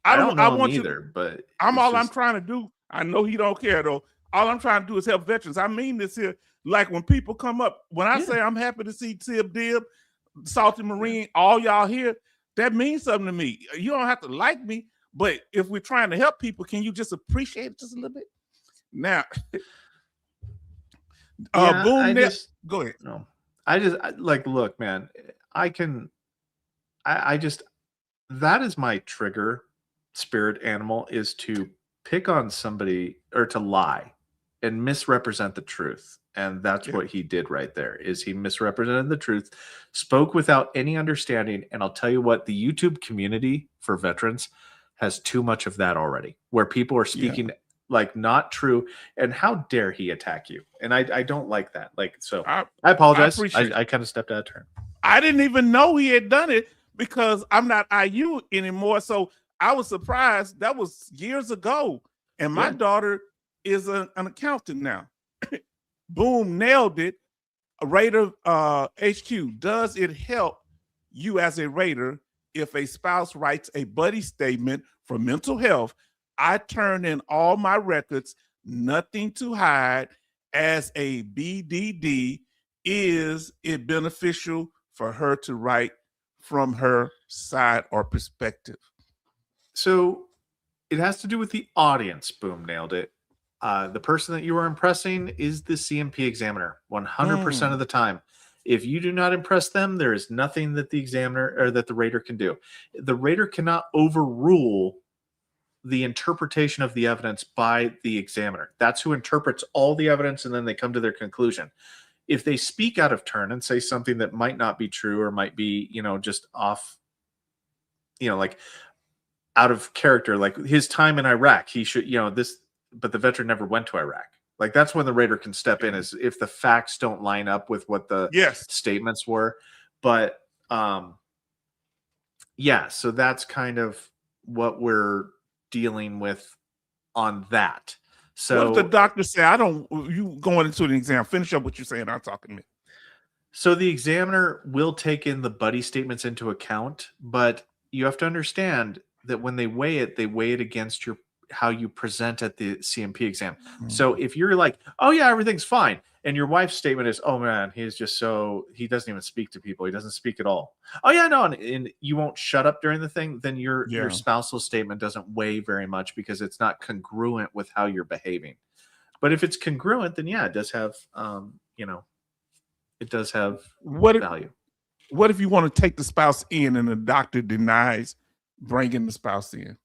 B: I don't know him either. But
A: I'm trying to do. I know he don't care though. All I'm trying to do is help veterans. I mean this here. Like when people come up, when I say I'm happy to see Tib Dib, Salty Marine, all y'all here, that means something to me. You don't have to like me, but if we're trying to help people, can you just appreciate it just a little bit? Now, Boom, go ahead.
B: No, look, man, that is my trigger spirit animal, is to pick on somebody or to lie and misrepresent the truth. And that's what he did right there, is he misrepresented the truth, spoke without any understanding. And I'll tell you what, the YouTube community for veterans has too much of that already, where people are speaking like not true. And how dare he attack you? And I don't like that. Like, so I apologize. I kind of stepped out of turn.
A: I didn't even know he had done it because I'm not IU anymore. So I was surprised. That was years ago. And my daughter is an accountant now. Boom, nailed it. A Raider HQ. Does it help you as a Raider if a spouse writes a buddy statement for mental health? I turn in all my records, nothing to hide. As a BDD, is it beneficial for her to write from her side or perspective?
B: So it has to do with the audience. Boom, nailed it. The person that you are impressing is the CMP examiner 100% of the time. If you do not impress them, there is nothing that the examiner or that the Raider can do. The Raider cannot overrule the interpretation of the evidence by the examiner. That's who interprets all the evidence, and then they come to their conclusion. If they speak out of turn and say something that might not be true or might be, just off, like out of character, like his time in Iraq, he should, but the veteran never went to Iraq. Like, that's when the Raider can step in, is if the facts don't line up with what the statements were. But so that's kind of what we're dealing with on that. So
A: what if the doctor say, you going into an exam, finish up what you're saying, I'm talking to me.
B: So the examiner will take in the buddy statements into account, but you have to understand that when they weigh it against how you present at the CMP exam. So if you're like, oh yeah, everything's fine, and your wife's statement is, oh man, he's just he doesn't even speak to people, he doesn't speak at all. Oh yeah, no, and you won't shut up during the thing, then your spousal statement doesn't weigh very much because it's not congruent with how you're behaving. But if it's congruent, then it does have it does have value.
A: What if you want to take the spouse in and the doctor denies bringing the spouse in?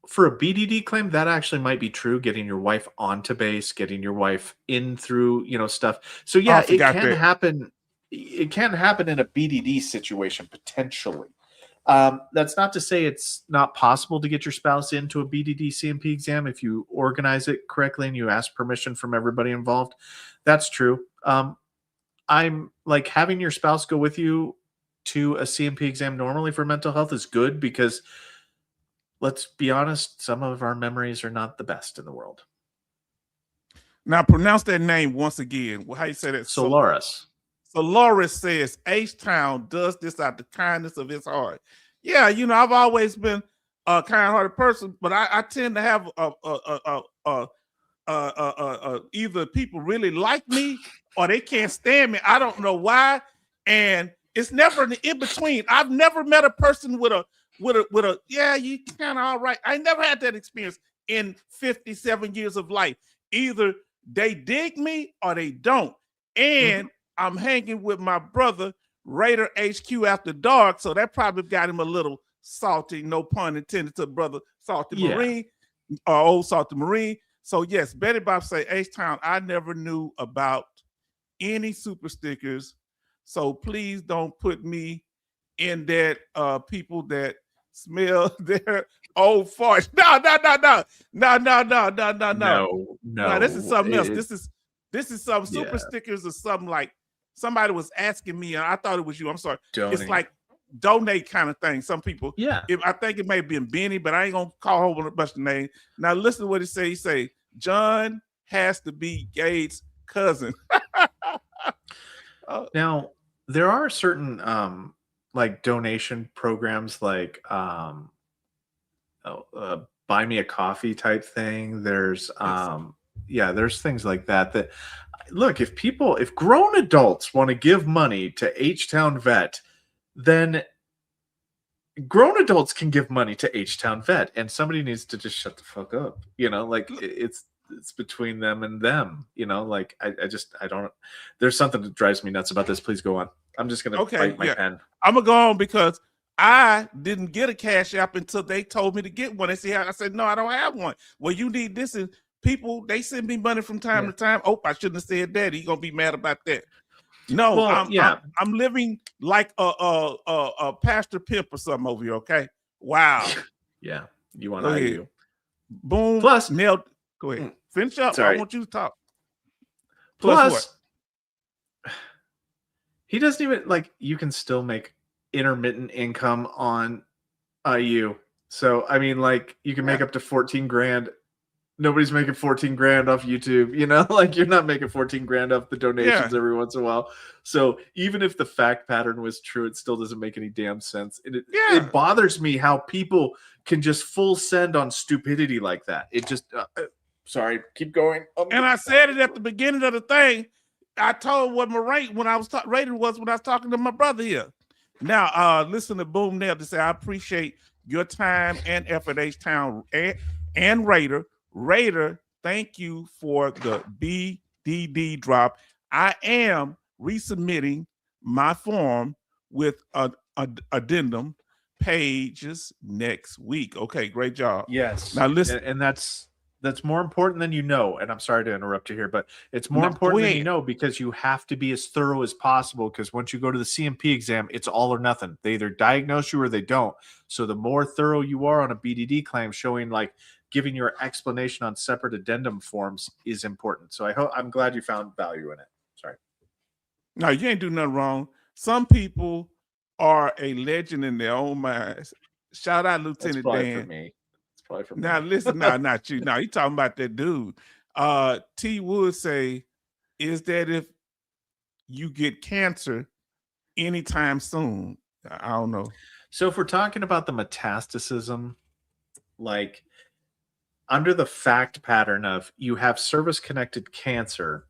B: For a BDD claim, that actually might be true. Getting your wife onto base, getting your wife in through, stuff. So it can happen. It can happen in a BDD situation potentially. That's not to say it's not possible to get your spouse into a BDD CMP exam if you organize it correctly and you ask permission from everybody involved. That's true. I'm like, having your spouse go with you to a CMP exam normally for mental health is good, because let's be honest, some of our memories are not the best in the world.
A: Now pronounce that name once again. How you say that?
B: Solaris.
A: Solaris says H-Town does this out the kindness of his heart. Yeah, I've always been a kind-hearted person, but I tend to have either people really like me or they can't stand me. I don't know why, and it's never an in between. I've never met a person with a yeah, you kind of all right. I never had that experience in 57 years of life. Either they dig me or they don't, and I'm hanging with my brother Raider HQ after dark, so that probably got him a little salty. No pun intended to brother Salty Marine or old Salty Marine. So yes, Betty Bob say H-Town. I never knew about any super stickers, so please don't put me in that people that smell their old farts. No. This is something else. This is some super stickers or something like. Somebody was asking me, and I thought it was you. I'm sorry.
B: Donate.
A: It's like donate kind of thing. Some people, I think it may have been Benny, but I ain't gonna call a whole bunch of names. Now listen to what he say. He say John has to be Gates' cousin.
B: Now there are certain like donation programs, like buy me a coffee type thing. There's there's things like that. Look, if grown adults want to give money to H-Town Vet, then grown adults can give money to H-Town Vet, and somebody needs to just shut the fuck up. Like it's between them and them. Like I don't. There's something that drives me nuts about this. Please go on. I'm just gonna bite my pen.
A: I'm gonna go on because I didn't get a Cash App until they told me to get one. They see how I said no, I don't have one. Well, you need this and. People, they send me money from time to time. Oh, I shouldn't have said that. He's gonna be mad about that. No, well, I'm living like a pastor pimp or something over here. Okay, wow.
B: Yeah, you want to argue?
A: Boom.
B: Plus,
A: nailed. Go ahead. Finish up.
B: Sorry.
A: I want you to talk.
B: Plus he doesn't even you can still make intermittent income on IU. So I mean, you can make up to 14 grand. Nobody's making 14 grand off YouTube, you're not making 14 grand off the donations every once in a while. So even if the fact pattern was true, it still doesn't make any damn sense. And it bothers me how people can just full send on stupidity like that. It just, sorry, keep going.
A: And I said it at the beginning of the thing. I told what my rate when I was rated was when I was talking to my brother here. Now, listen to Boom Nail to say, I appreciate your time and effort, H-Town and Raider. Raider, thank you for the BDD drop. I am resubmitting my form with an addendum pages next week. Okay, great job.
B: Yes.
A: Now listen,
B: and that's more important than and I'm sorry to interrupt you here, but it's more important than because you have to be as thorough as possible, because once you go to the CMP exam, it's all or nothing. They either diagnose you or they don't. So the more thorough you are on a BDD claim, showing giving your explanation on separate addendum forms is important. So I'm glad you found value in it. Sorry.
A: No, you ain't do nothing wrong. Some people are a legend in their own minds. Shout out Lieutenant Dan.
B: For me. It's probably for me.
A: Now listen, not you. Now you talking about that dude. T Wood say, is that if you get cancer anytime soon? I don't know.
B: So if we're talking about the metastacism, under the fact pattern of you have service-connected cancer,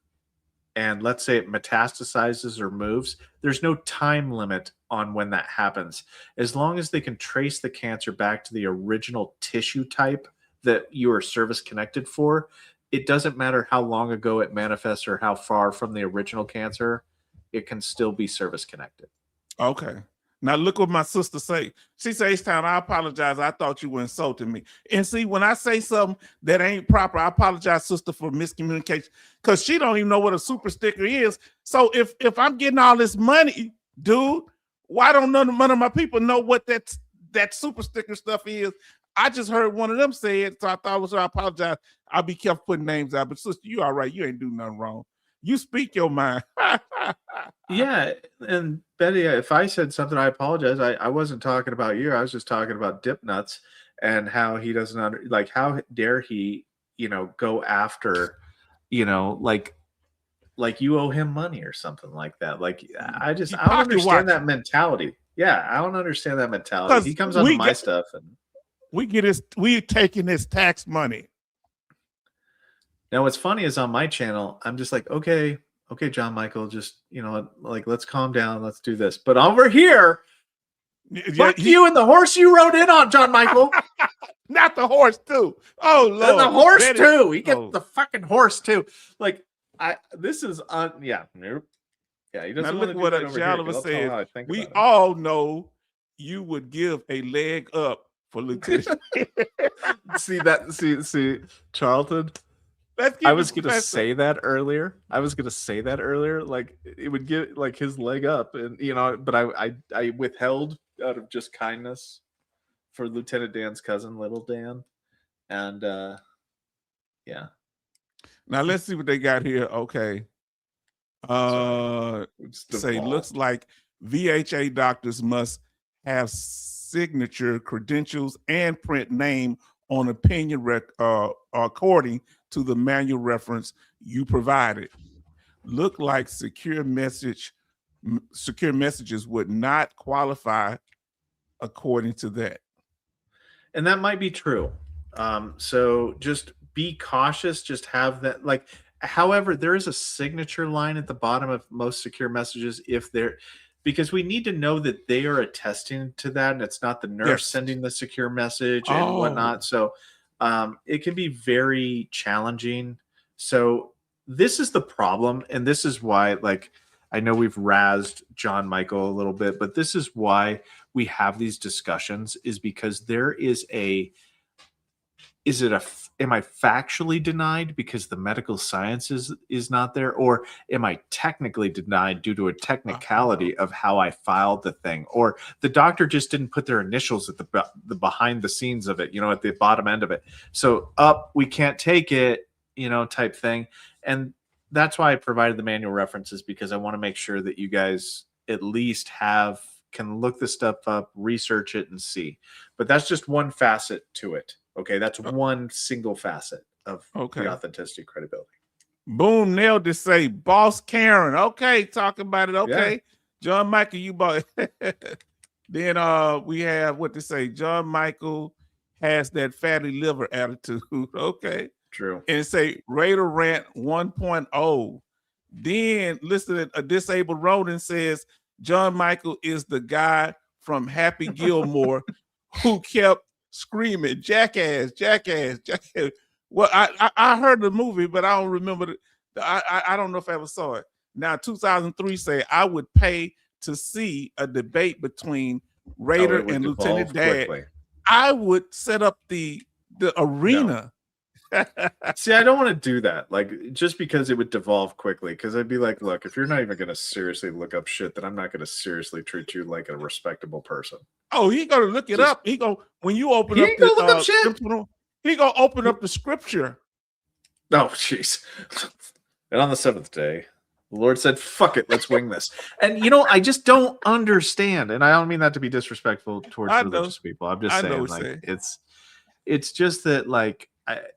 B: and let's say it metastasizes or moves, there's no time limit on when that happens. As long as they can trace the cancer back to the original tissue type that you are service-connected for, it doesn't matter how long ago it manifests or how far from the original cancer, it can still be service-connected.
A: Okay. Now look what my sister say. She says, H-Town, I apologize. I thought you were insulting me. And see, when I say something that ain't proper, I apologize, sister, for miscommunication, because she don't even know what a super sticker is. So if I'm getting all this money, dude, why don't none of my people know what that super sticker stuff is? I just heard one of them say it, so I thought it was her. I apologize. I'll be careful putting names out, but sister, you all right. You ain't do nothing wrong. You speak your mind.
B: Yeah, and Betty, if I said something, I apologize. I wasn't talking about you. I was just talking about Dip Nuts and how he doesn't how dare he, go after, you know, like you owe him money or something like that. Like I don't
A: pocket
B: understand
A: watch.
B: that mentality. Yeah, I don't understand that mentality.
A: 'Cause
B: He comes onto my
A: get-
B: stuff and
A: we taking his tax money.
B: now what's funny is on my channel, I'm just like, okay, John Michael, just like let's calm down, let's do this. But over here, fuck you and the horse you rode in on, John Michael.
A: Not the horse too. Oh Lord,
B: And the horse
A: that
B: too. He gets
A: oh.
B: the fucking horse too. Like this is yeah, nope. Yeah, he doesn't
A: Now
B: want
A: look
B: to do
A: what
B: that over here, 'cause
A: Jalova
B: I'll tell him how I
A: said.
B: think
A: We
B: about it.
A: all know you would give a leg up for Lieutenant.
B: See, Charlton.
A: Let's give
B: I was
A: the
B: gonna
A: professor-
B: say that earlier. Like it would give like his leg up, and but I withheld out of just kindness for Lieutenant Dan's cousin, Little Dan, and yeah.
A: Now let's see what they got here. Okay. Say looks like VHA doctors must have signature credentials and print name on opinion according to the manual reference you provided. Look like secure messages would not qualify according to that.
B: And that might be true. So just be cautious. Just have that. However, there is a signature line at the bottom of most secure messages because we need to know that they are attesting to that, and it's not the nurse sending the secure message and whatnot. So it can be very challenging. So this is the problem, and this is why, I know we've razzed John Michael a little bit, but this is why we have these discussions, is because there is am I factually denied because the medical science is not there, or am I technically denied due to a technicality of how I filed the thing, or the doctor just didn't put their initials at the behind the scenes of it, at the bottom end of it. So we can't take it, type thing. And that's why I provided the manual references, because I want to make sure that you guys at least can look this stuff up, research it, and see. But that's just one facet to it. Okay, that's one single facet of the authenticity credibility.
A: Boom, nailed to say boss Karen. Okay, talking about it. Okay,
B: yeah.
A: John Michael, you bought. Then we have what to say. John Michael has that fatty liver attitude. Okay,
B: true.
A: And say Raider Rant 1.0. Then listed a disabled rodent says John Michael is the guy from Happy Gilmore who kept screaming jackass, jackass, jackass. Well, I heard the movie, but I don't remember I don't know if I ever saw it. Now 2003 say I would pay to see a debate between Raider and Lieutenant Dan. Quickly. I would set up the arena.
B: No. See, I don't want to do that. Just because it would devolve quickly. Because I'd be like, look, if you're not even going to seriously look up shit, then I'm not going to seriously treat you like a respectable person.
A: Oh, he gonna look it up. He go when you open up the scripture, he gonna open up the scripture.
B: Oh, jeez. And on the seventh day, the Lord said, "Fuck it, let's wing this." And I just don't understand. And I don't mean that to be disrespectful towards religious people. I'm just saying, it's just that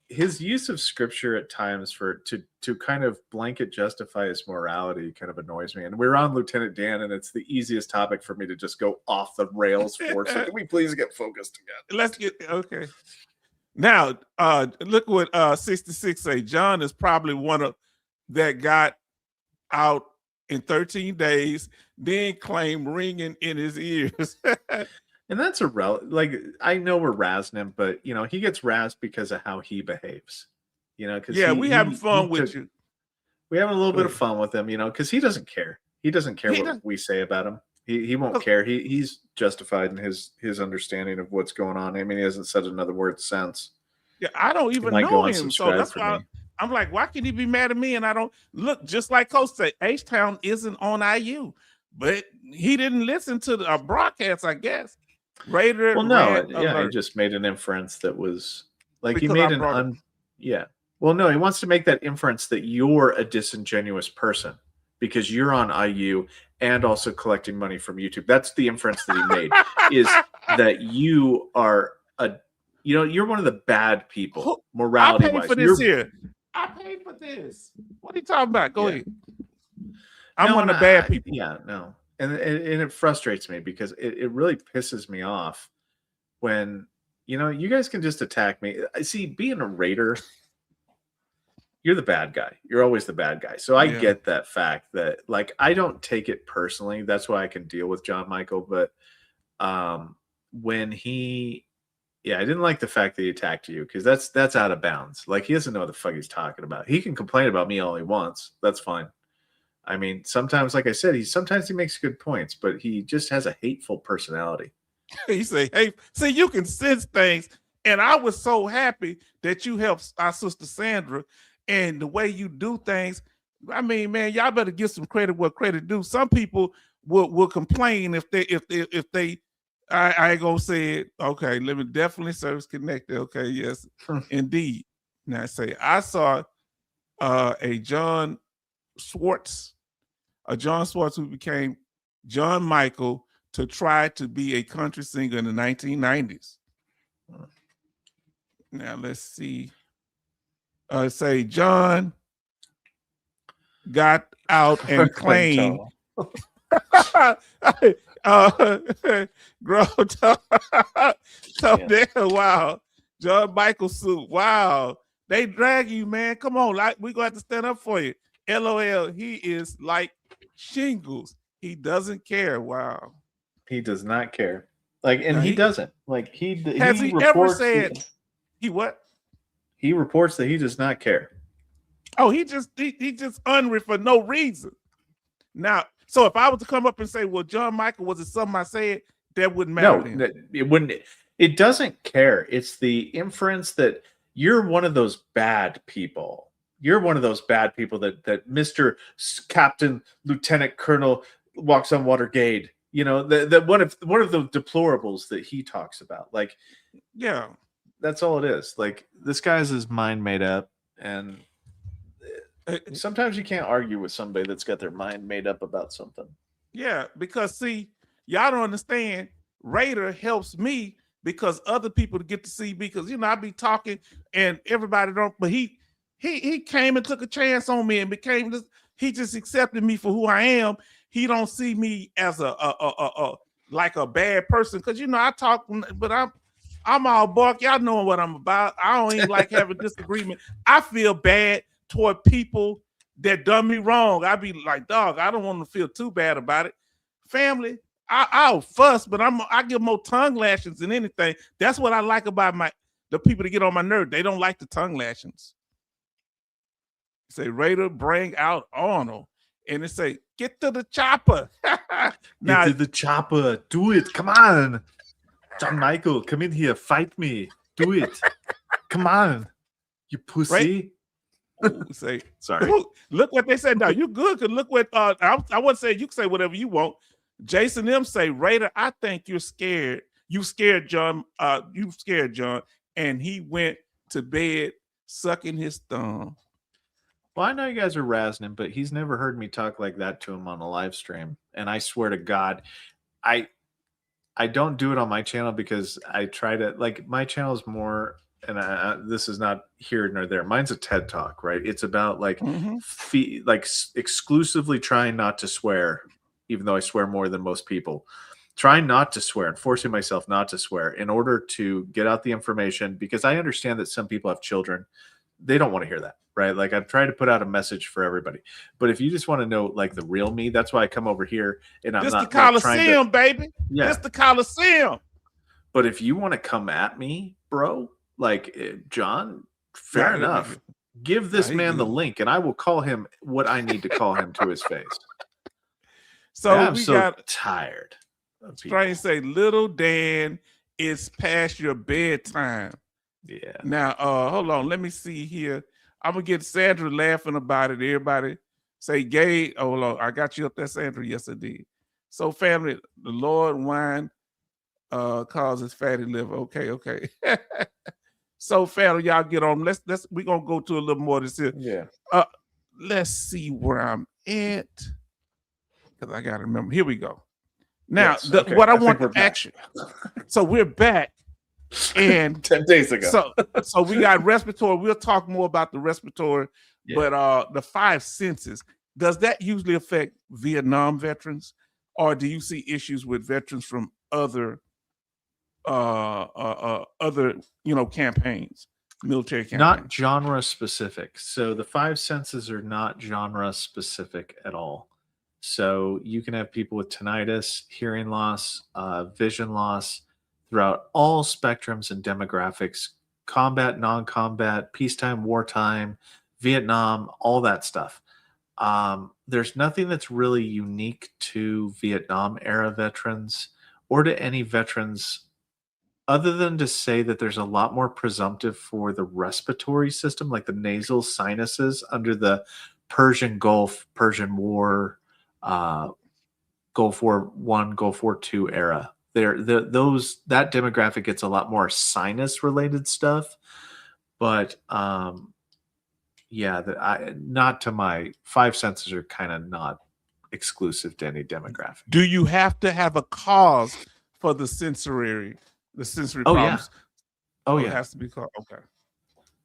B: his use of scripture at times to kind of blanket justify his morality kind of annoys me. And we're on Lieutenant Dan, and it's the easiest topic for me to just go off the rails for. So can we please get focused again?
A: Let's get okay. Now, look what 66 say. John is probably one of that got out in 13 days, then claimed ringing in his ears.
B: And that's I know we're razzing him, but he gets razzed because of how he behaves. Because
A: we having fun with you.
B: We having a little bit of fun with him, because he doesn't care. He doesn't care what we say about him. He won't care. He's justified in his understanding of what's going on. I mean, he hasn't said another word since.
A: Yeah, I don't even know him, so that's why I'm like, why can he be mad at me? And I don't look just like Coach said. H-Town isn't on IU, but he didn't listen to the broadcast, I guess. Raider.
B: Well, no, he just made an inference that was he made Well, no, he wants to make that inference that you're a disingenuous person because you're on IU and also collecting money from YouTube. That's the inference that he made is that you are you're one of the bad people, morality wise.
A: I paid for this. What are you talking about? Go
B: Yeah.
A: ahead. I'm one of the bad people.
B: Yeah, no. And it frustrates me because it really pisses me off when, you guys can just attack me. See, being a Raider, you're the bad guy. You're always the bad guy. So I get that fact that, like, I don't take it personally. That's why I can deal with John Michael. But when I didn't like the fact that he attacked you, because that's out of bounds. Like, he doesn't know what the fuck he's talking about. He can complain about me all he wants. That's fine. I mean, sometimes, like I said, sometimes he makes good points, but he just has a hateful personality.
A: He say, hey, see, you can sense things. And I was so happy that you helped our sister Sandra and the way you do things. I mean, man, y'all better give some credit where credit due. Some people will complain if they I ain't gonna say it. Okay, let me definitely service connected. Okay, yes, indeed. Now I say I saw a John Schwartz who became John Michael to try to be a country singer in the 1990s. Now let's see. Say John got out and claimed. Wow, John Michael suit. Wow, they drag you, man. Come on, like we gonna have to stand up for you. LOL. He is like shingles. He doesn't care. Wow.
B: He does not care. Like, and he doesn't. Like,
A: has he ever said he what?
B: He reports that he does not care.
A: Oh, he just unreal for no reason. Now, so if I was to come up and say, well, John Michael, was it something I said, that wouldn't matter.
B: No, it wouldn't. It doesn't care. It's the inference that you're one of those bad people. You're one of those bad people that Mr. Captain Lieutenant Colonel walks on Watergate. That one of the deplorables that he talks about. Like,
A: yeah,
B: that's all it is. Like, this guy's his mind made up, and sometimes you can't argue with somebody that's got their mind made up about something.
A: Yeah, because see, y'all don't understand. Raider helps me because other people get to see me, because I be talking and everybody don't. But he came and took a chance on me and became this. He just accepted me for who I am. He don't see me as like a bad person, because I talk, but I'm all bark. Y'all know what I'm about. I don't even like having disagreement. I feel bad toward people that done me wrong. I be like, dog, I don't want to feel too bad about it. Family, I'll fuss, but I give more tongue lashings than anything. That's what I like about the people that get on my nerve. They don't like the tongue lashings. Say, Raider, bring out Arnold. And it say, get to the chopper.
B: Now, get to the chopper. Do it. Come on. John Michael, come in here. Fight me. Do it. Come on. You pussy.
A: Say,
B: sorry.
A: Look what they said. Now, you good. Cause look what I wouldn't say, you can say whatever you want. Jason M say, Raider, I think you're scared. You scared John. You scared John. And he went to bed sucking his thumb.
B: Well, I know you guys are razzing him, but he's never heard me talk like that to him on a live stream. And I swear to God, I don't do it on my channel because I try to, like, my channel is more, and this is not here nor there. Mine's a TED Talk, right? It's about like, exclusively trying not to swear, even though I swear more than most people. Trying not to swear and forcing myself not to swear in order to get out the information, because I understand that some people have children. They don't want to hear that. Right. Like, I'm trying to put out a message for everybody. But if you just want to know, like, the real me, that's why I come over here and I'm
A: this
B: not
A: the Coliseum,
B: like,
A: baby.
B: Yeah.
A: This the Coliseum.
B: But if you want to come at me, bro, like, John, fair enough. Give this man the link and I will call him what I need to call him to his face.
A: So
B: I'm
A: we
B: got tired.
A: Trying to say, little Dan, it's past your bedtime.
B: Yeah.
A: Now, hold on. Let me see here. I'm gonna get Sandra laughing about it. Everybody say, "Gay." Oh, hold on. I got you up there, Sandra. Yes, I did. So, family, the Lord wine causes fatty liver. Okay. So, family, y'all get on. Let's. We're gonna go to a little more of this here.
B: Yeah.
A: Let's see where I'm at, because I gotta remember. Here we go. Now,
B: yes,
A: what I want to action. So we're back. And
B: 10 days ago.
A: So we got respiratory. We'll talk more about the respiratory,
B: Yeah.
A: but the five senses, does that usually affect Vietnam veterans, or do you see issues with veterans from other campaigns, military campaigns?
B: Not genre specific. So the five senses are not genre specific at all. So you can have people with tinnitus, hearing loss, vision loss throughout all spectrums and demographics, combat, non-combat, peacetime, wartime, Vietnam, all that stuff. There's nothing that's really unique to Vietnam era veterans or to any veterans, other than to say that there's a lot more presumptive for the respiratory system, like the nasal sinuses under the Persian Gulf, Persian War, Gulf War I, Gulf War II era. That demographic gets a lot more sinus related stuff, but not to my five senses are kind of not exclusive to any demographic.
A: Do you have to have a cause for the sensory problems?
B: Oh,
A: It
B: yeah.
A: has to be called. Okay.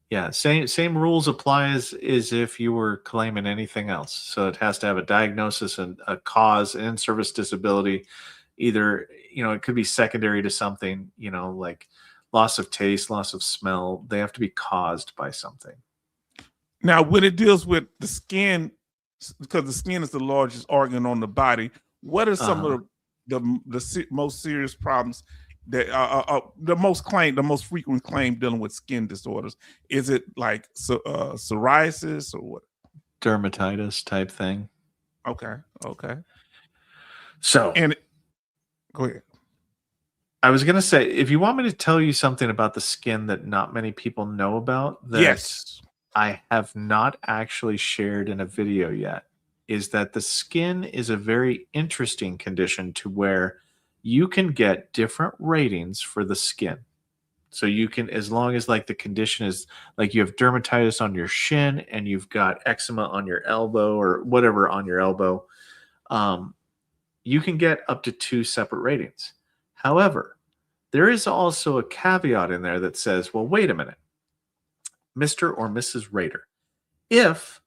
B: Yeah, same rules apply as if you were claiming anything else. So it has to have a diagnosis and a cause, an in-service disability. Either, it could be secondary to something, like loss of taste, loss of smell. They have to be caused by something.
A: Now, when it deals with the skin, because the skin is the largest organ on the body, what are some of the most serious problems that the most frequent claim dealing with skin disorders? Is it like psoriasis or what?
B: Dermatitis type thing.
A: Okay.
B: So,
A: go ahead.
B: I was going to say, if you want me to tell you something about the skin that not many people know about, that
A: yes,
B: I have not actually shared in a video yet, is that the skin is a very interesting condition to where you can get different ratings for the skin. So you can, as long as like the condition is like you have dermatitis on your shin and you've got eczema on your elbow or whatever on your elbow, you can get up to 2 separate ratings. However, there is also a caveat in there that says, well, wait a minute, Mr. or Mrs. Rater, if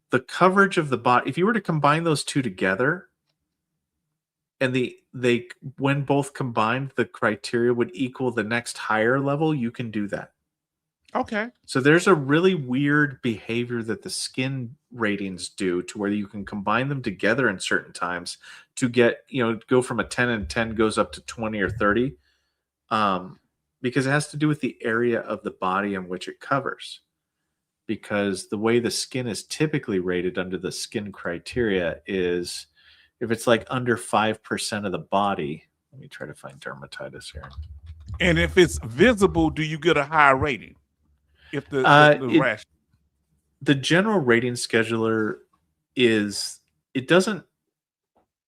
B: the coverage of the body, if you were to combine those two together, and when both combined, the criteria would equal the next higher level, you can do that.
A: Okay.
B: So there's a really weird behavior that the skin ratings do to where you can combine them together in certain times to get, go from a 10 and 10 goes up to 20 or 30. Because it has to do with the area of the body in which it covers. Because the way the skin is typically rated under the skin criteria is if it's like under 5% of the body. Let me try to find dermatitis here.
A: And if it's visible, do you get a higher rating? If the rash.
B: The general rating scheduler it doesn't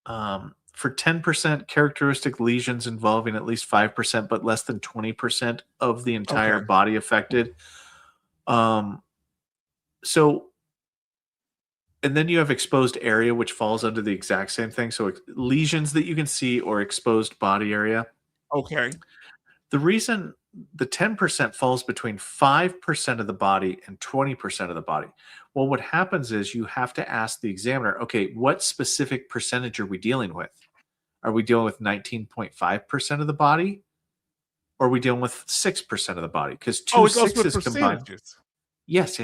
B: for 10% characteristic lesions involving at least 5%, but less than 20% of the entire body affected. So, and then you have exposed area, which falls under the exact same thing. So lesions that you can see or exposed body area.
A: Okay.
B: The reason the 10% falls between 5% of the body and 20% of the body. Well, what happens is you have to ask the examiner, okay, what specific percentage are we dealing with? Are we dealing with 19.5% of the body? Or are we dealing with 6% of the body? Because 2 sixes combined. Yes.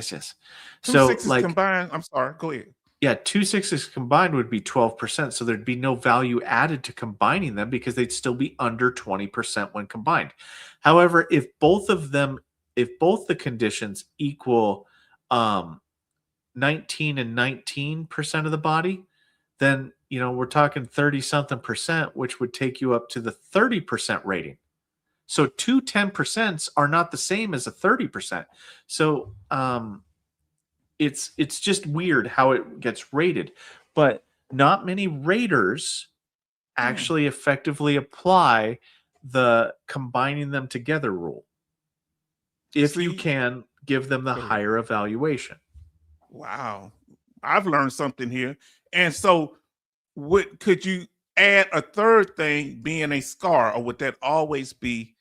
A: So like combined, I'm sorry, go ahead.
B: Yeah, 2 sixes combined would be 12%. So there'd be no value added to combining them because they'd still be under 20% when combined. However, if both the conditions equal 19 and 19% of the body, then we're talking 30-something%, which would take you up to the 30% rating. So 2 10% are not the same as a 30%. So it's just weird how it gets rated, but not many raters actually effectively apply the combining them together rule. If you can give them the higher evaluation.
A: Wow. I've learned something here. And so could you add a third thing being a scar, or would that always be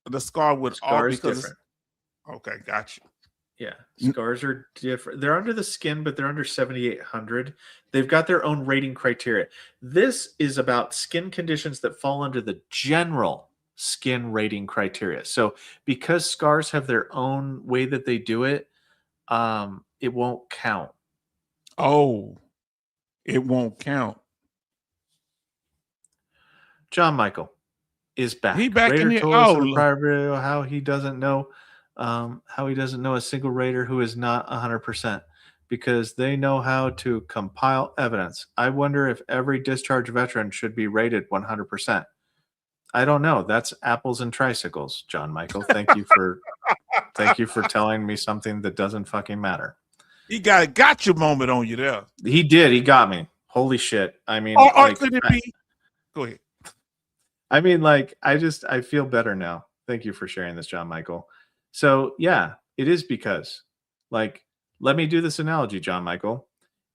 A: the scar would all
B: Scar is
A: because
B: different.
A: okay, got you.
B: Yeah, scars are different. They're under the skin, but they're under 7,800. They've got their own rating criteria. This is about skin conditions that fall under the general skin rating criteria. So because scars have their own way that they do it, it won't count.
A: Oh, it won't count.
B: John Michael is back.
A: He back
B: Raider
A: in here.
B: told us in
A: Oh,
B: the prior video how he doesn't know a single Raider who is not 100% because they know how to compile evidence. I wonder if every discharge veteran should be rated 100%. I don't know. That's apples and tricycles, John Michael. Thank you for telling me something that doesn't fucking matter.
A: he got a gotcha moment on you there.
B: He did. He got me. Holy shit. I mean,
A: Or could it be? Go ahead.
B: I mean, like, I feel better now. Thank you for sharing this, John Michael. So, yeah, it is because, like, let me do this analogy, John Michael.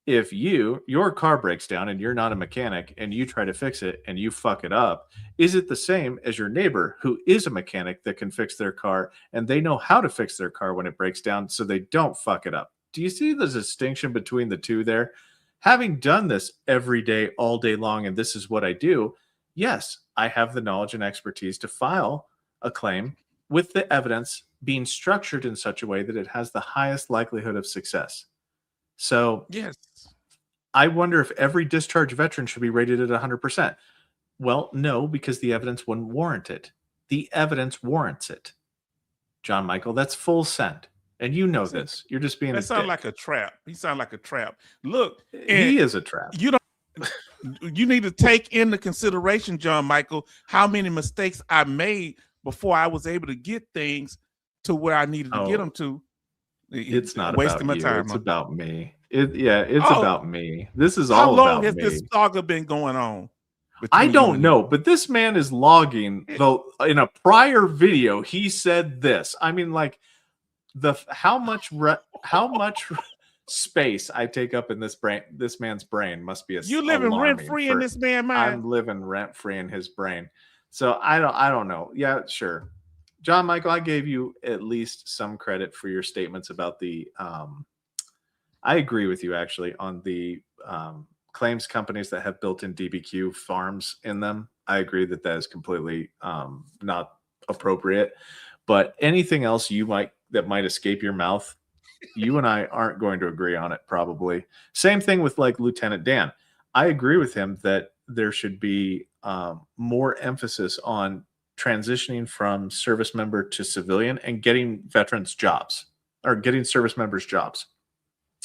B: If your car breaks down and you're not a mechanic and you try to fix it and you fuck it up, is it the same as your neighbor who is a mechanic that can fix their car and they know how to fix their car when it breaks down so they don't fuck it up? Do you see the distinction between the two there? Having done this every day, all day long, and this is what I do, yes, I have the knowledge and expertise to file a claim with the evidence being structured in such a way that it has the highest likelihood of success. So,
A: Yes.
B: I wonder if every discharge veteran should be rated at 100%. Well, no, because the evidence wouldn't warrant it. The evidence warrants it. John Michael, that's full send. And you know this. You're just being
A: That sounds
B: dick.
A: like a trap. He sounds like a trap. Look,
B: He is a trap.
A: You need to take into consideration, John Michael, how many mistakes I made before I was able to get things to where I needed to get them to.
B: It's not
A: wasting
B: about
A: my
B: you.
A: time.
B: It's about me. It's about me. This is
A: how
B: all
A: long
B: about
A: has
B: me.
A: this saga been going on?
B: I don't know, but this man is logging. Though in a prior video, he said this. I mean, like how much space I take up in this man's brain must be
A: you living rent free in this man's mind.
B: I'm living rent free in his brain. So I don't know. Yeah, sure. John Michael, I gave you at least some credit for your statements about the I agree with you actually on the claims companies that have built-in DBQ farms in them. I agree that is completely not appropriate. But anything else that might escape your mouth, you and I aren't going to agree on it probably. Same thing with like Lieutenant Dan. I agree with him that there should be more emphasis on transitioning from service member to civilian and getting veterans jobs or getting service members jobs.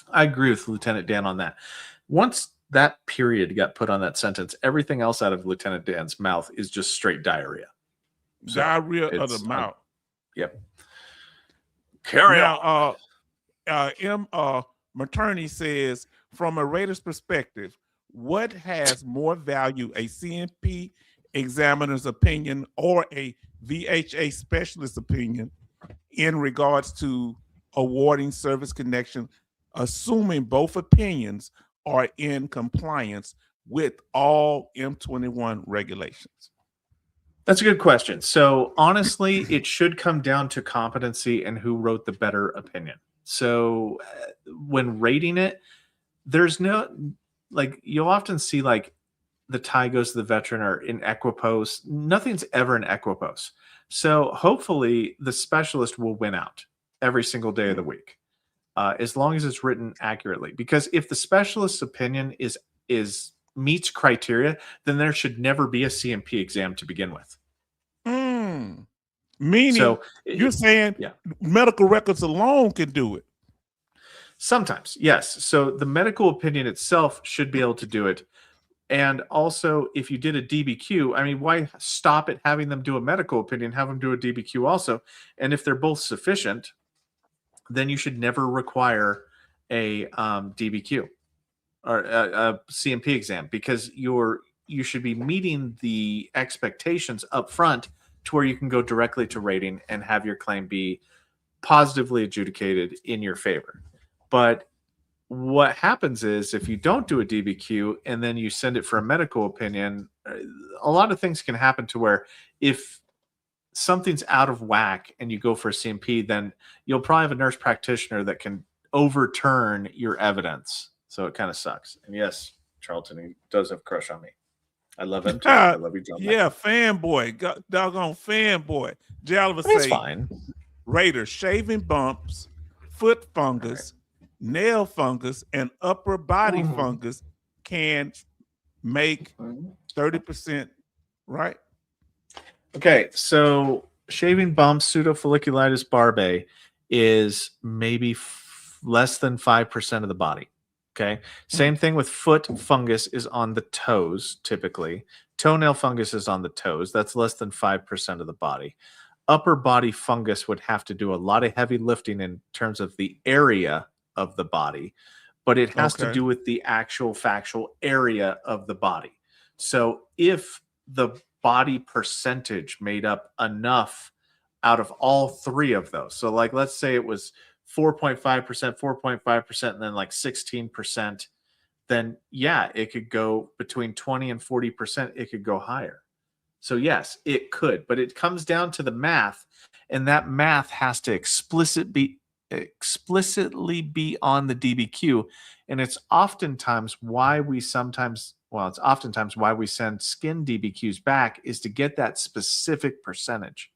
B: I agree with Lieutenant Dan on that. Once that period got put on that sentence, everything else out of Lieutenant Dan's mouth is just straight diarrhea.
A: Diarrhea of the mouth.
B: Yep.
A: Carry on. M. Maternity says, from a Raiders perspective, what has more value, a CMP examiner's opinion or a VHA specialist opinion in regards to awarding service connection, assuming both opinions are in compliance with all M21 regulations?
B: That's a good question. So honestly, it should come down to competency and who wrote the better opinion. So when rating it, there's no, like, you'll often see like the tie goes to the veteran or in equipoise. Nothing's ever in equipoise. So hopefully the specialist will win out every single day of the week, as long as it's written accurately. Because if the specialist's opinion is meets criteria, then there should never be a CMP exam to begin with.
A: Meaning, so, you're saying medical records alone can do it?
B: Sometimes, yes. So the medical opinion itself should be able to do it. And also, if you did a DBQ, I mean, why stop at having them do a medical opinion? Have them do a DBQ also. And if they're both sufficient, then you should never require a DBQ or a CMP exam, because you should be meeting the expectations up front to where you can go directly to rating and have your claim be positively adjudicated in your favor. But what happens is if you don't do a DBQ and then you send it for a medical opinion, a lot of things can happen to where if something's out of whack and you go for a CMP, then you'll probably have a nurse practitioner that can overturn your evidence. So it kind of sucks. And yes, Charlton, he does have a crush on me. I love him too. I love you, John.
A: Yeah, fanboy, doggone fanboy. Jay Oliver
B: It's
A: say,
B: fine.
A: Raiders, shaving bumps, foot fungus, nail fungus, and upper body fungus can make 30%, right?
B: Okay, so shaving bumps, pseudofolliculitis barbae, is maybe less than 5% of the body. Okay, same thing with foot fungus is on the toes typically. Toenail fungus is on the toes. That's less than 5% of the body. Upper body fungus would have to do a lot of heavy lifting in terms of the area of the body, but it has to do with the actual factual area of the body. So if the body percentage made up enough out of all three of those, so like let's say it was 4.5%, 4.5%, and then like 16%, then yeah, it could go between 20 and 40%. It could go higher. So yes, it could, but it comes down to the math, and that math has to explicitly be on the DBQ, and it's oftentimes why we send skin DBQs back is to get that specific percentage.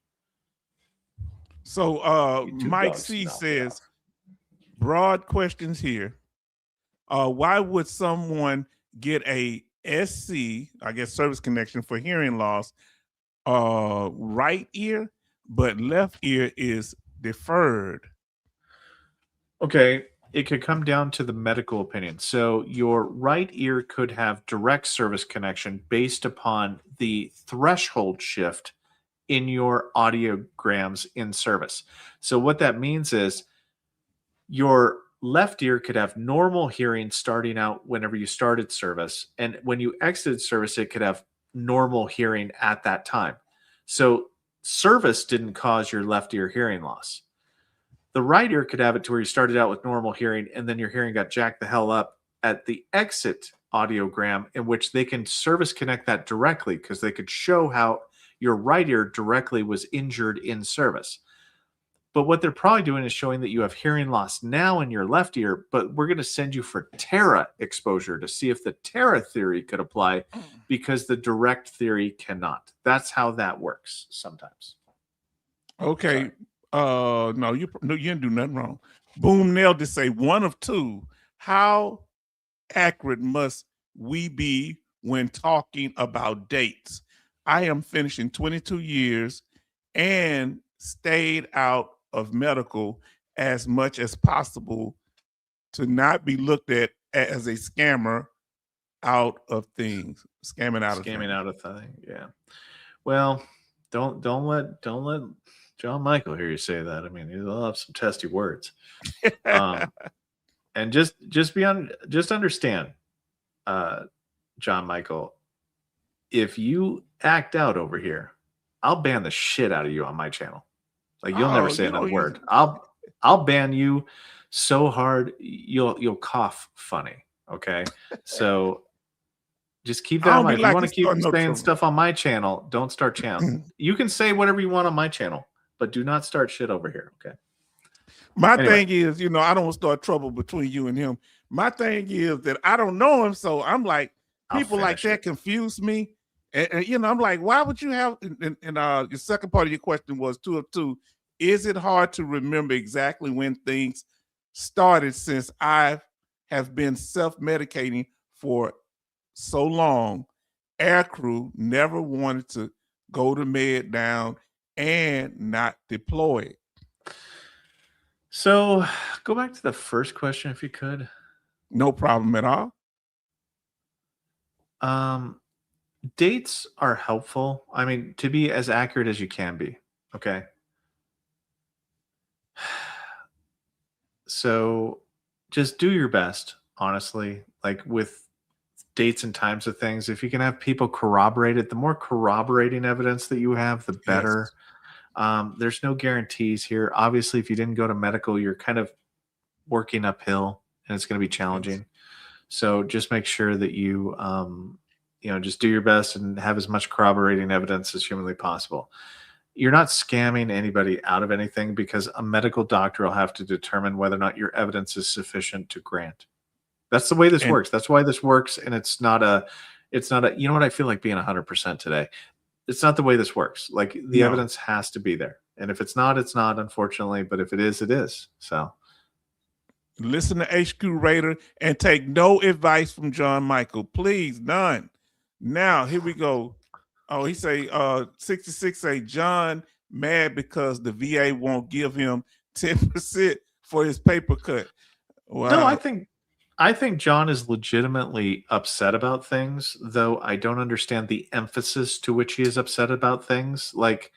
A: So Mike C says, broad questions here. Why would someone get a SC, I guess service connection for hearing loss, right ear, but left ear is deferred?
B: Okay, it could come down to the medical opinion. So your right ear could have direct service connection based upon the threshold shift in your audiograms in service. So what that means is your left ear could have normal hearing starting out whenever you started service, and when you exited service, it could have normal hearing at that time. So service didn't cause your left ear hearing loss. The right ear could have it to where you started out with normal hearing, and then your hearing got jacked the hell up at the exit audiogram, in which they can service connect that directly because they could show how your right ear directly was injured in service. But what they're probably doing is showing that you have hearing loss now in your left ear, but we're going to send you for Tera exposure to see if the Tera theory could apply, because the direct theory cannot. That's how that works sometimes.
A: Okay. No, you didn't do nothing wrong. Boom nailed to say one of two. How accurate must we be when talking about dates? I am finishing 22 years and stayed out of medical as much as possible to not be looked at as a scammer out of things. Scamming out of things.
B: Yeah. Well, don't let John Michael hear you say that. I mean, he'll have some testy words. And just understand, John Michael, if you act out over here, I'll ban the shit out of you on my channel. Like, you'll never say another word. I'll ban you so hard you'll cough funny. Okay, so just keep that in mind. If you want to keep saying stuff on my channel, don't start channel. You can say whatever you want on my channel, but do not start shit over here. Okay.
A: My thing is, I don't want to start trouble between you and him. My thing is that I don't know him, so I'm like, people like that confuse me. And I'm like, why would you have? And the second part of your question was 2 of 2. Is it hard to remember exactly when things started, since I have been self-medicating for so long? Aircrew never wanted to go to med down and not deploy it.
B: So go back to the first question, if you could.
A: No problem at all.
B: Dates are helpful. I mean, to be as accurate as you can be. Okay. So just do your best, honestly, like with dates and times of things. If you can have people corroborate it, the more corroborating evidence that you have, the better. Yes. There's no guarantees here. Obviously, if you didn't go to medical, you're kind of working uphill and it's going to be challenging. Yes. So just make sure that you, just do your best and have as much corroborating evidence as humanly possible. you're not scamming anybody out of anything, because a medical doctor will have to determine whether or not your evidence is sufficient to grant. That's the way this
A: And
B: works. That's why this works. And it's not a, you know what? I feel like being 100% today. It's not the way this works. Like, the
A: no,
B: evidence has to be there. And if it's not, it's not, unfortunately. But if it is, it is. So
A: listen to HQ Raider and take no advice from John Michael, please, none. Now here we go. Oh, he say 66 say John mad because the VA won't give him 10% for his paper cut. Wow.
B: no, I think John is legitimately upset about things, though I don't understand the emphasis to which he is upset about things. Like,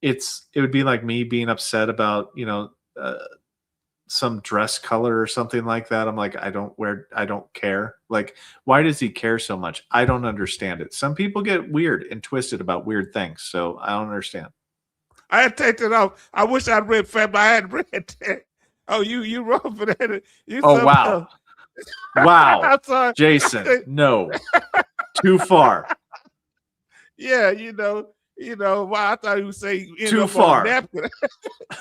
B: it would be like me being upset about, some dress color or something like that. I'm like, I don't care. Like, why does he care so much? I don't understand it. Some people get weird and twisted about weird things, so I don't understand.
A: I had to take that off. I wish I'd read Fab, but I hadn't read that. Oh, you wrong for that.
B: Oh, wow. Wow.
A: I'm sorry.
B: Jason, no. Too far.
A: Yeah, wow, I thought he would say
B: Too far.
A: Napkin.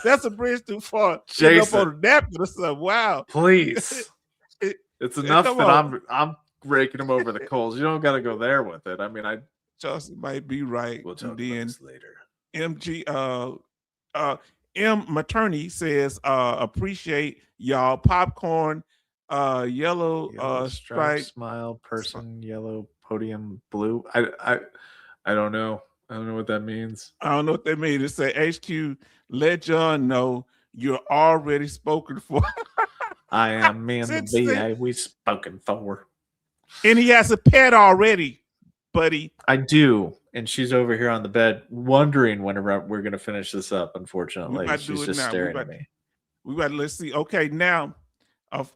A: That's a bridge too far.
B: Jason,
A: up on a napkin or something. Wow.
B: Please. It's enough
A: Come
B: that
A: on.
B: I'm raking him over the coals. You don't got to go there with it. I mean,
A: Chelsea might be right.
B: We'll talk
A: And
B: about
A: then
B: this later.
A: M Maternity says, appreciate y'all. Popcorn, yellow stripe,
B: smile, person, yellow, podium, blue. I don't know. I don't know what that means.
A: I don't know what that means. It say HQ, let John know you're already spoken for.
B: I am me and the VA. We've spoken for.
A: And he has a pet already, buddy.
B: I do. And she's over here on the bed wondering when we're going to finish this up, unfortunately. She's just staring at me.
A: Let's see. Okay, now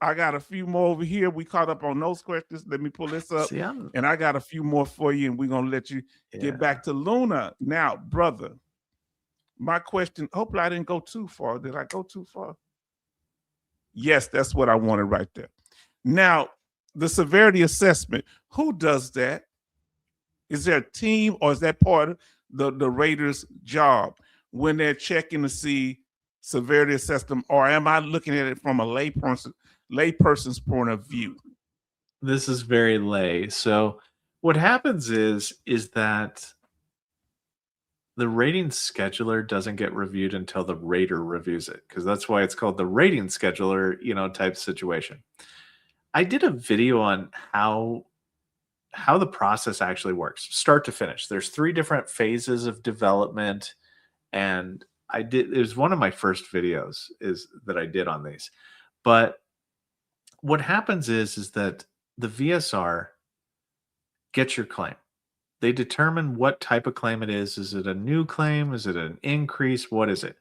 A: I got a few more over here. We caught up on those questions. Let me pull this up.
B: See,
A: and I got a few more for you, and we're going to let you get back to Luna. Now, brother, my question, hopefully I didn't go too far. Did I go too far? Yes, that's what I wanted right there. Now, the severity assessment, who does that? Is there a team, or is that part of the Raiders' job when they're checking to see severity assessment, or am I looking at it from a layperson's point of view?
B: This is very lay. So what happens is that the rating scheduler doesn't get reviewed until the Raider reviews it, because that's why it's called the rating scheduler, type situation. I did a video on how the process actually works, start to finish. There's 3 different phases of development, and it was one of my first videos that I did on these. But what happens is that the VSR gets your claim. They determine what type of claim it is. Is it a new claim? Is it an increase? What is it?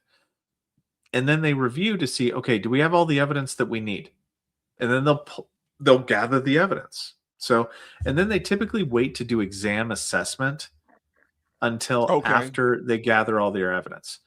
B: And then they review to see, okay, do we have all the evidence that we need? And then they'll gather the evidence. So, and then they typically wait to do exam assessment until after they gather all their evidence.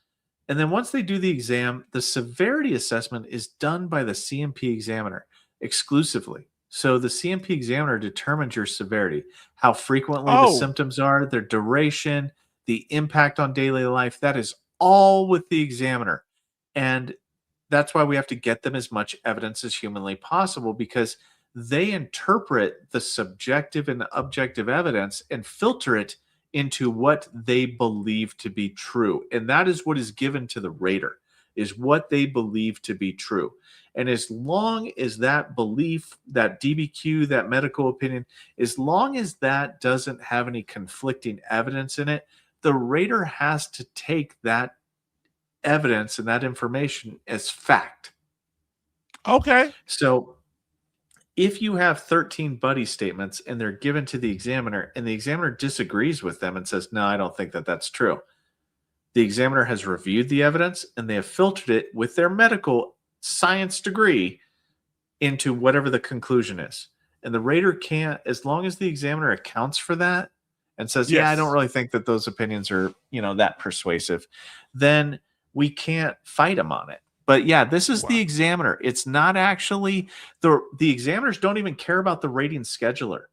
B: And then once they do the exam, the severity assessment is done by the CMP examiner exclusively. So the CMP examiner determines your severity, how frequently the symptoms are, their duration, the impact on daily life. That is all with the examiner. And that's why we have to get them as much evidence as humanly possible, because they interpret the subjective and objective evidence and filter it into what they believe to be true. And that is what is given to the Raider, is what they believe to be true. And as long as that belief, that DBQ, that medical opinion, as long as that doesn't have any conflicting evidence in it, the Raider has to take that evidence and that information as fact.
A: Okay.
B: So if you have 13 buddy statements and they're given to the examiner and the examiner disagrees with them and says, no, I don't think that that's true, the examiner has reviewed the evidence and they have filtered it with their medical science degree into whatever the conclusion is. And the Raider can't, as long as the examiner accounts for that and says, yeah, I don't really think that those opinions are, that persuasive, then we can't fight them on it. But yeah, this is the examiner. It's not actually the examiners don't even care about the rating scheduler.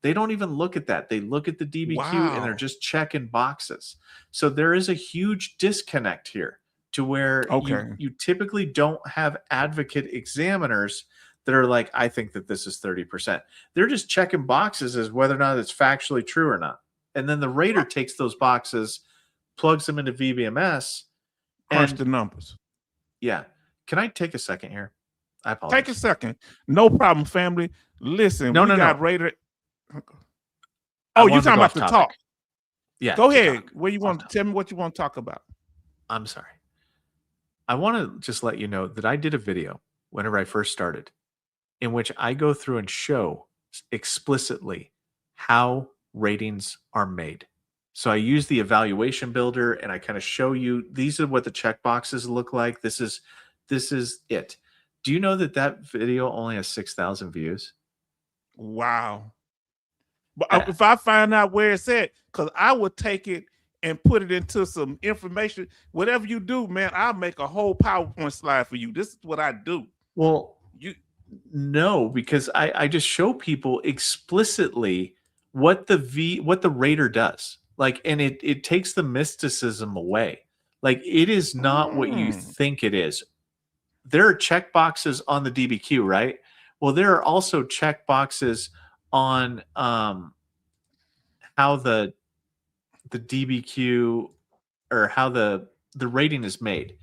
B: They don't even look at that. They look at the DBQ and they're
A: Wow.
B: just checking boxes. So there is a huge disconnect here to where
A: Okay.
B: you typically don't have advocate examiners that are like, I think that this is 30%. They're just checking boxes as whether or not it's factually true or not. And then the rater takes those boxes, plugs them into VBMS,
A: Crunch
B: and
A: the numbers.
B: yeah. Can I take a second here? I
A: Take a
B: apologize.
A: second. No problem, family. Listen,
B: No,
A: we
B: no,
A: got
B: no.
A: Raider.
B: I
A: Oh, you
B: wanted to
A: talking
B: go
A: about
B: off
A: the
B: topic.
A: talk?
B: Yeah.
A: Go
B: to
A: ahead.
B: talk.
A: Where you
B: Off
A: want?
B: topic.
A: Tell me what you want to talk about.
B: I'm sorry. I want to just let you know that I did a video whenever I first started in which I go through and show explicitly how ratings are made. So I use the evaluation builder and I kind of show you these are what the check boxes look like. This is it. Do you know that that video only has 6,000 views?
A: Wow. But
B: Yeah.
A: if I find out where it's at, because I would take it and put it into some information. Whatever you do, man, I'll make a whole PowerPoint slide for you. This is what I do.
B: Well,
A: You
B: no, because I just show people explicitly what the rater does. Like, and it takes the mysticism away. Like, it is not what you think it is. There are check boxes on the DBQ, right? Well, there are also check boxes on how the DBQ or how the rating is made.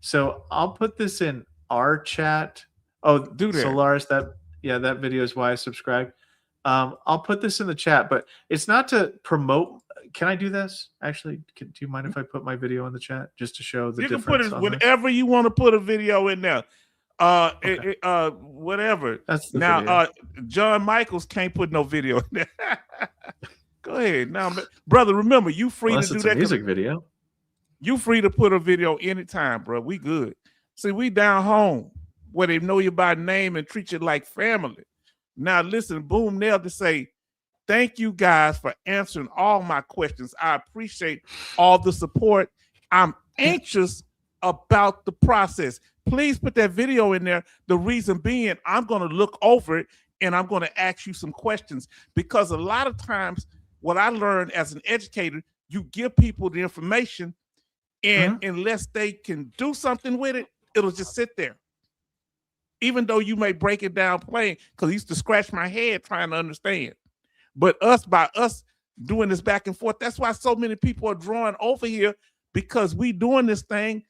B: So I'll put this in our chat. Oh,
A: do that.
B: Solaris, that video is why I subscribed. I'll put this in the chat, but it's not to promote. Can I do this? Actually, do you mind if I put my video in the chat just to show the
A: You can
B: difference?
A: put it
B: on this?
A: whenever you want to put a video in there.
B: Okay.
A: Whatever.
B: That's the
A: Now,
B: video.
A: John Michaels can't put no video in there. Go ahead. Now, brother, remember, you free
B: Unless
A: to do
B: it's a
A: that.
B: music video.
A: You free to put a video anytime, bro. We good. See, we down home where they know you by name and treat you like family. Now, listen, Boom nailed to say, thank you guys for answering all my questions. I appreciate all the support. I'm anxious about the process. Please put that video in there. The reason being, I'm going to look over it and I'm going to ask you some questions, because a lot of times what I learned as an educator, you give people the information and unless they can do something with it, it'll just sit there. Even though you may break it down plain, because I used to scratch my head trying to understand. But by us doing this back and forth, that's why so many people are drawing over here, because we doing this thing.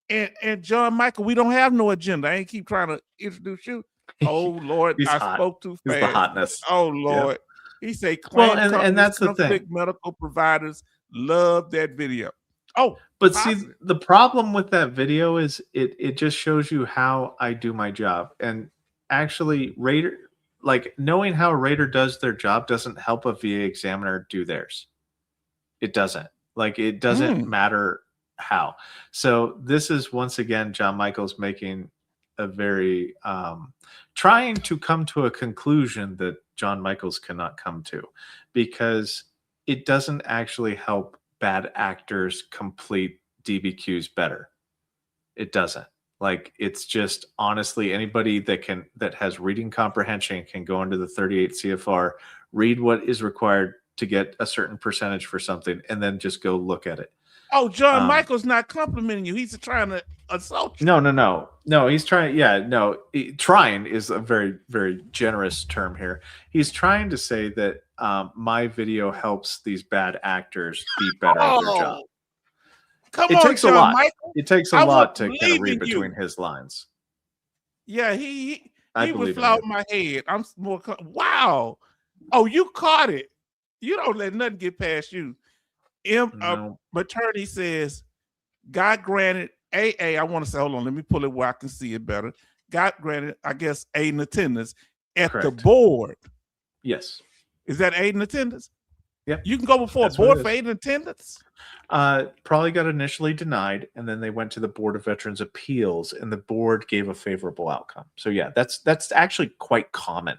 A: And John Michael, we don't have no agenda. I ain't keep trying to introduce you. Oh Lord,
B: He's
A: I
B: hot.
A: spoke too
B: He's
A: fast.
B: the hotness.
A: Oh Lord. He say
B: Well,
A: claim
B: and that's the
A: conflict
B: thing.
A: medical providers love that video. Oh,
B: But
A: positive.
B: see, the problem with that video is it just shows you how I do my job. And actually, knowing how a rater does their job doesn't help a VA examiner do theirs. It doesn't. Like, it doesn't matter how. So this is, once again, John Michaels making a very trying to come to a conclusion that John Michaels cannot come to, because it doesn't actually help bad actors complete DBQs better. It doesn't. Like, it's just, honestly, anybody that has reading comprehension can go into the 38 CFR, read what is required to get a certain percentage for something, and then just go look at it.
A: Oh, John Michael's not complimenting you. He's trying to assault you.
B: No. He's trying. Yeah, no. Trying is a very, very generous term here. He's trying to say that my video helps these bad actors be better at their job.
A: Come
B: it
A: on,
B: takes
A: John
B: a lot.
A: Michael.
B: It takes a
A: I
B: lot
A: would
B: to kind of
A: believe
B: read
A: in
B: between
A: you.
B: his lines.
A: Yeah, he
B: I
A: was
B: believe in
A: flying
B: you.
A: my head. I'm more. Wow. Oh, you caught it. You don't let nothing get past you.
B: No.
A: Maternity says, God granted AA. I want to say, hold on, let me pull it where I can see it better. God granted, I guess, aid in attendance at the
B: Correct.
A: board.
B: Yes.
A: Is that aid in attendance?
B: Yep.
A: You can go before
B: That's
A: a
B: what
A: board
B: it
A: for
B: is.
A: aid in attendance?
B: Probably got initially denied, and then they went to the Board of Veterans Appeals, and the board gave a favorable outcome. So yeah, that's actually quite common.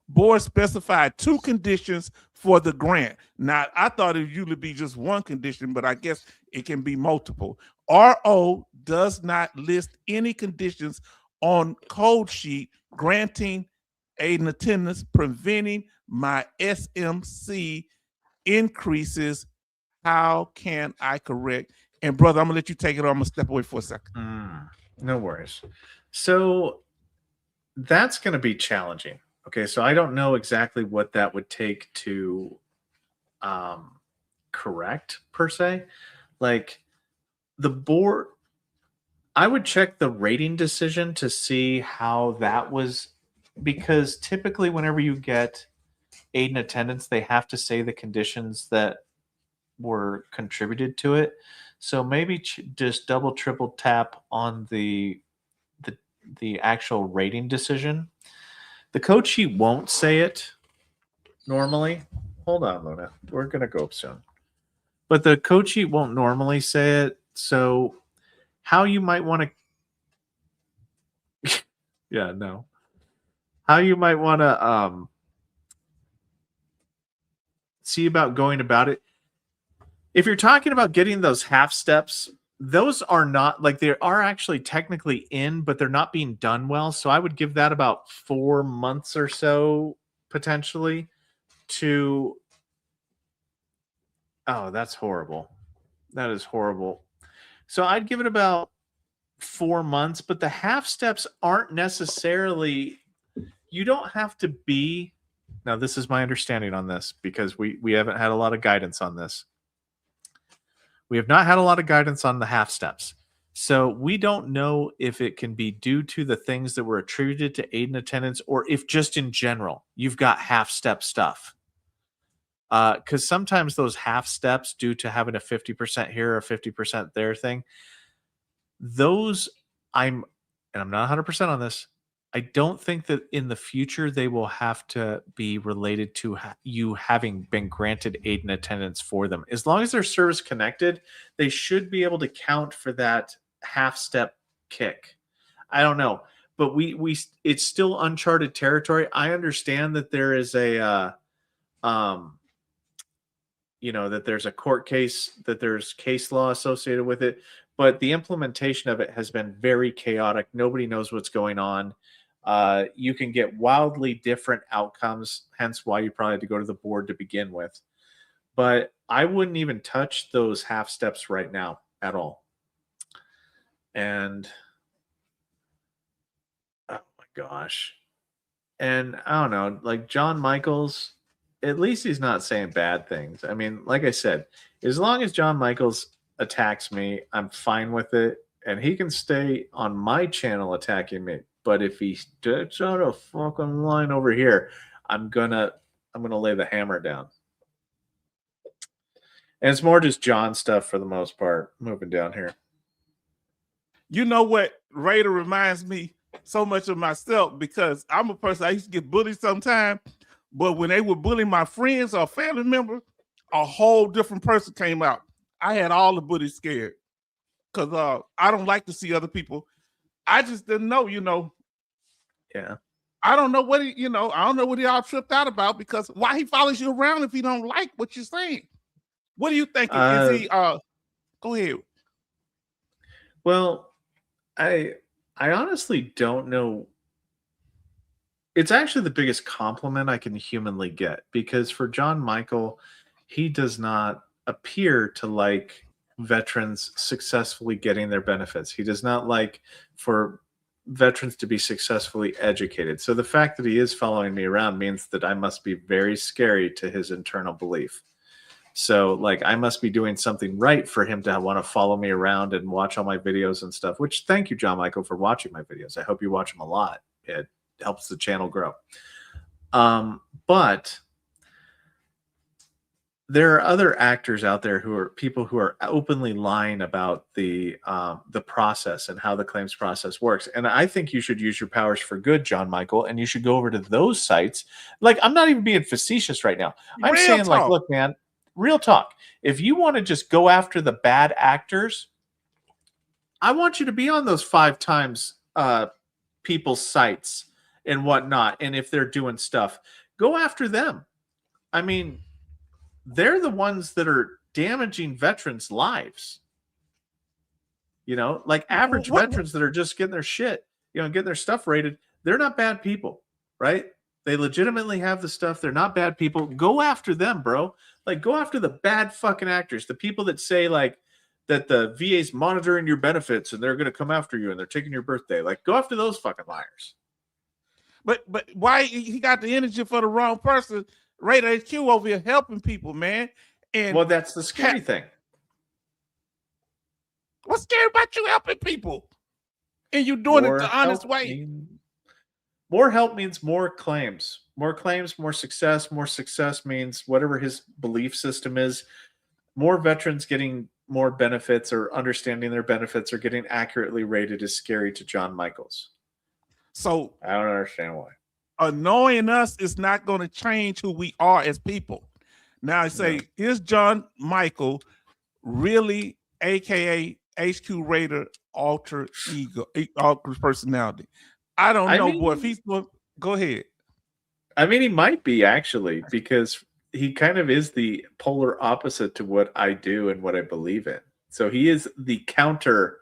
A: Board specified 2 conditions for the grant. Now, I thought it would usually be just one condition, but I guess it can be multiple. RO does not list any conditions on code sheet granting aiding attendance, preventing my SMC increases. How can I correct? And brother, I'm gonna let you take it on. I'm gonna step away for a second.
B: No worries. So that's going to be challenging. Okay, so I don't know exactly what that would take to correct per se. Like the board, I would check the rating decision to see how that was, because typically whenever you get aid in attendance, they have to say the conditions that were contributed to it. So maybe just double, triple tap on the actual rating decision. The code sheet won't say it normally. Hold on, Luna. We're gonna go up soon. But the code sheet won't normally say it. So how you might want to yeah, no. How you might want to see about going about it. If you're talking about getting those half steps, those are not, like, they are actually technically in, but they're not being done well. So I would give that about 4 months or so potentially to. Oh, that's horrible. That is horrible. So I'd give it about 4 months, but the half steps aren't necessarily, you don't have to be. Now, this is my understanding on this because we haven't had a lot of guidance on this. We have not had a lot of guidance on the half steps. So we don't know if it can be due to the things that were attributed to aid in attendance, or if just in general you've got half step stuff. Because sometimes those half steps, due to having a 50% here or 50% there thing, those and I'm not 100% on this. I don't think that in the future they will have to be related to you having been granted aid in attendance for them. As long as they're service connected, they should be able to count for that half step kick. I don't know, but we it's still uncharted territory. I understand that there is a that there's a court case, that there's case law associated with it, but the implementation of it has been very chaotic. Nobody knows what's going on. You can get wildly different outcomes, hence why you probably had to go to the board to begin with. But I wouldn't even touch those half steps right now at all. And oh my gosh. And I don't know, like John Michaels, at least he's not saying bad things. I mean, like I said, as long as John Michaels attacks me, I'm fine with it. And he can stay on my channel attacking me. But if he steps out a fucking line over here, I'm gonna lay the hammer down. And it's more just John stuff for the most part. Moving down here.
A: You know what Raider reminds me so much of myself, because I'm a person, I used to get bullied sometimes, but when they were bullying my friends or family members, a whole different person came out. I had all the bullies scared because I don't like to see other people. I just didn't know,
B: Yeah.
A: I don't know what I don't know what he all tripped out about, because why he follows you around if he don't like what you're saying? What do you think? Is he go ahead.
B: Well, I honestly don't know. It's actually the biggest compliment I can humanly get, because for John Michael, he does not appear to like veterans successfully getting their benefits. He does not like for veterans to be successfully educated. So the fact that he is following me around means that I must be very scary to his internal belief. So like I must be doing something right for him to want to follow me around and watch all my videos and stuff, which thank you, John Michael, for watching my videos. I hope you watch them a lot. It helps the channel grow. But there are other actors out there who are people who are openly lying about the process and how the claims process works. And I think you should use your powers for good, John Michael, and you should go over to those sites. Like, I'm not even being facetious right now. I'm
A: Real
B: saying,
A: talk.
B: like, look, man, real talk. If you want to just go after the bad actors, I want you to be on those 5 times people's sites and whatnot. And if they're doing stuff, go after them. I mean, they're the ones that are damaging veterans' lives. Like average veterans that are just getting their shit, getting their stuff rated. They're not bad people, right? They legitimately have the stuff. They're not bad people. Go after them, bro. Like, go after the bad fucking actors. The people that say, like, that the VA's monitoring your benefits and they're going to come after you and they're taking your birthday. Like, go after those fucking liars.
A: But why he got the energy for the wrong person? Radar HQ over here helping people, man. And
B: well, that's the scary thing.
A: What's scary about you helping people? And you doing it the honest way.
B: More help means more claims. More claims, more success. More success means whatever his belief system is. More veterans getting more benefits or understanding their benefits or getting accurately rated is scary to John Michaels.
A: So
B: I don't understand why.
A: Annoying us is not going to change who we are as people. Now I say, is John Michael really, aka HQ Raider, alter ego, alter personality? I don't know, boy. If he's going, go ahead.
B: I mean, he might be actually, because he kind of is the polar opposite to what I do and what I believe in. So he is the counter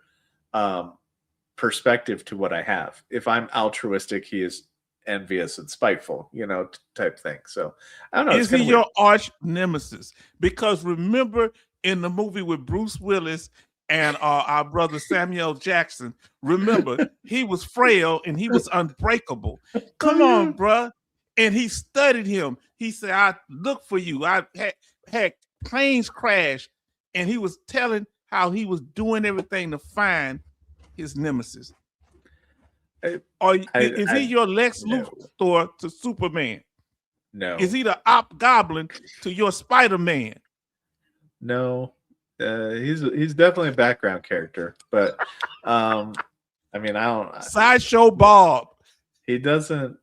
B: perspective to what I have. If I'm altruistic, he is envious and spiteful, you know, type thing. So I don't know.
A: Is he your arch nemesis? Because remember in the movie with Bruce Willis and our brother Samuel Jackson, remember he was frail and he was unbreakable. Come on, bruh. And he studied him. He said, I look for you. I had planes crash. And he was telling how he was doing everything to find his nemesis. Is he your Lex Luthor to Superman?
B: No.
A: Is he the Hobgoblin to your Spider-Man?
B: No. He's definitely a background character. But, I mean, I don't...
A: Sideshow Bob.
B: He doesn't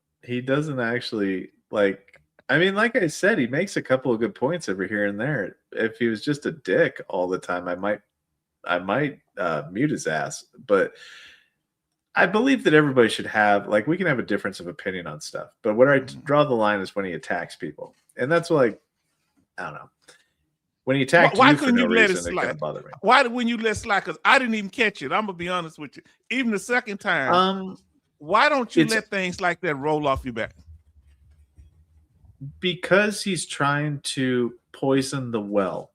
B: actually, like, I mean, like I said, he makes a couple of good points over here and there. If he was just a dick all the time, I might mute his ass. But I believe that everybody should have, like, we can have a difference of opinion on stuff. But where I draw the line is when he attacks people. And that's like, I don't know. When he attacked you for no reason, it kind of bothered me.
A: Why when you let slide? Because I didn't even catch it. I'm going to be honest with you. Even the second time. Why don't you let things like that roll off your back?
B: Because he's trying to poison the well.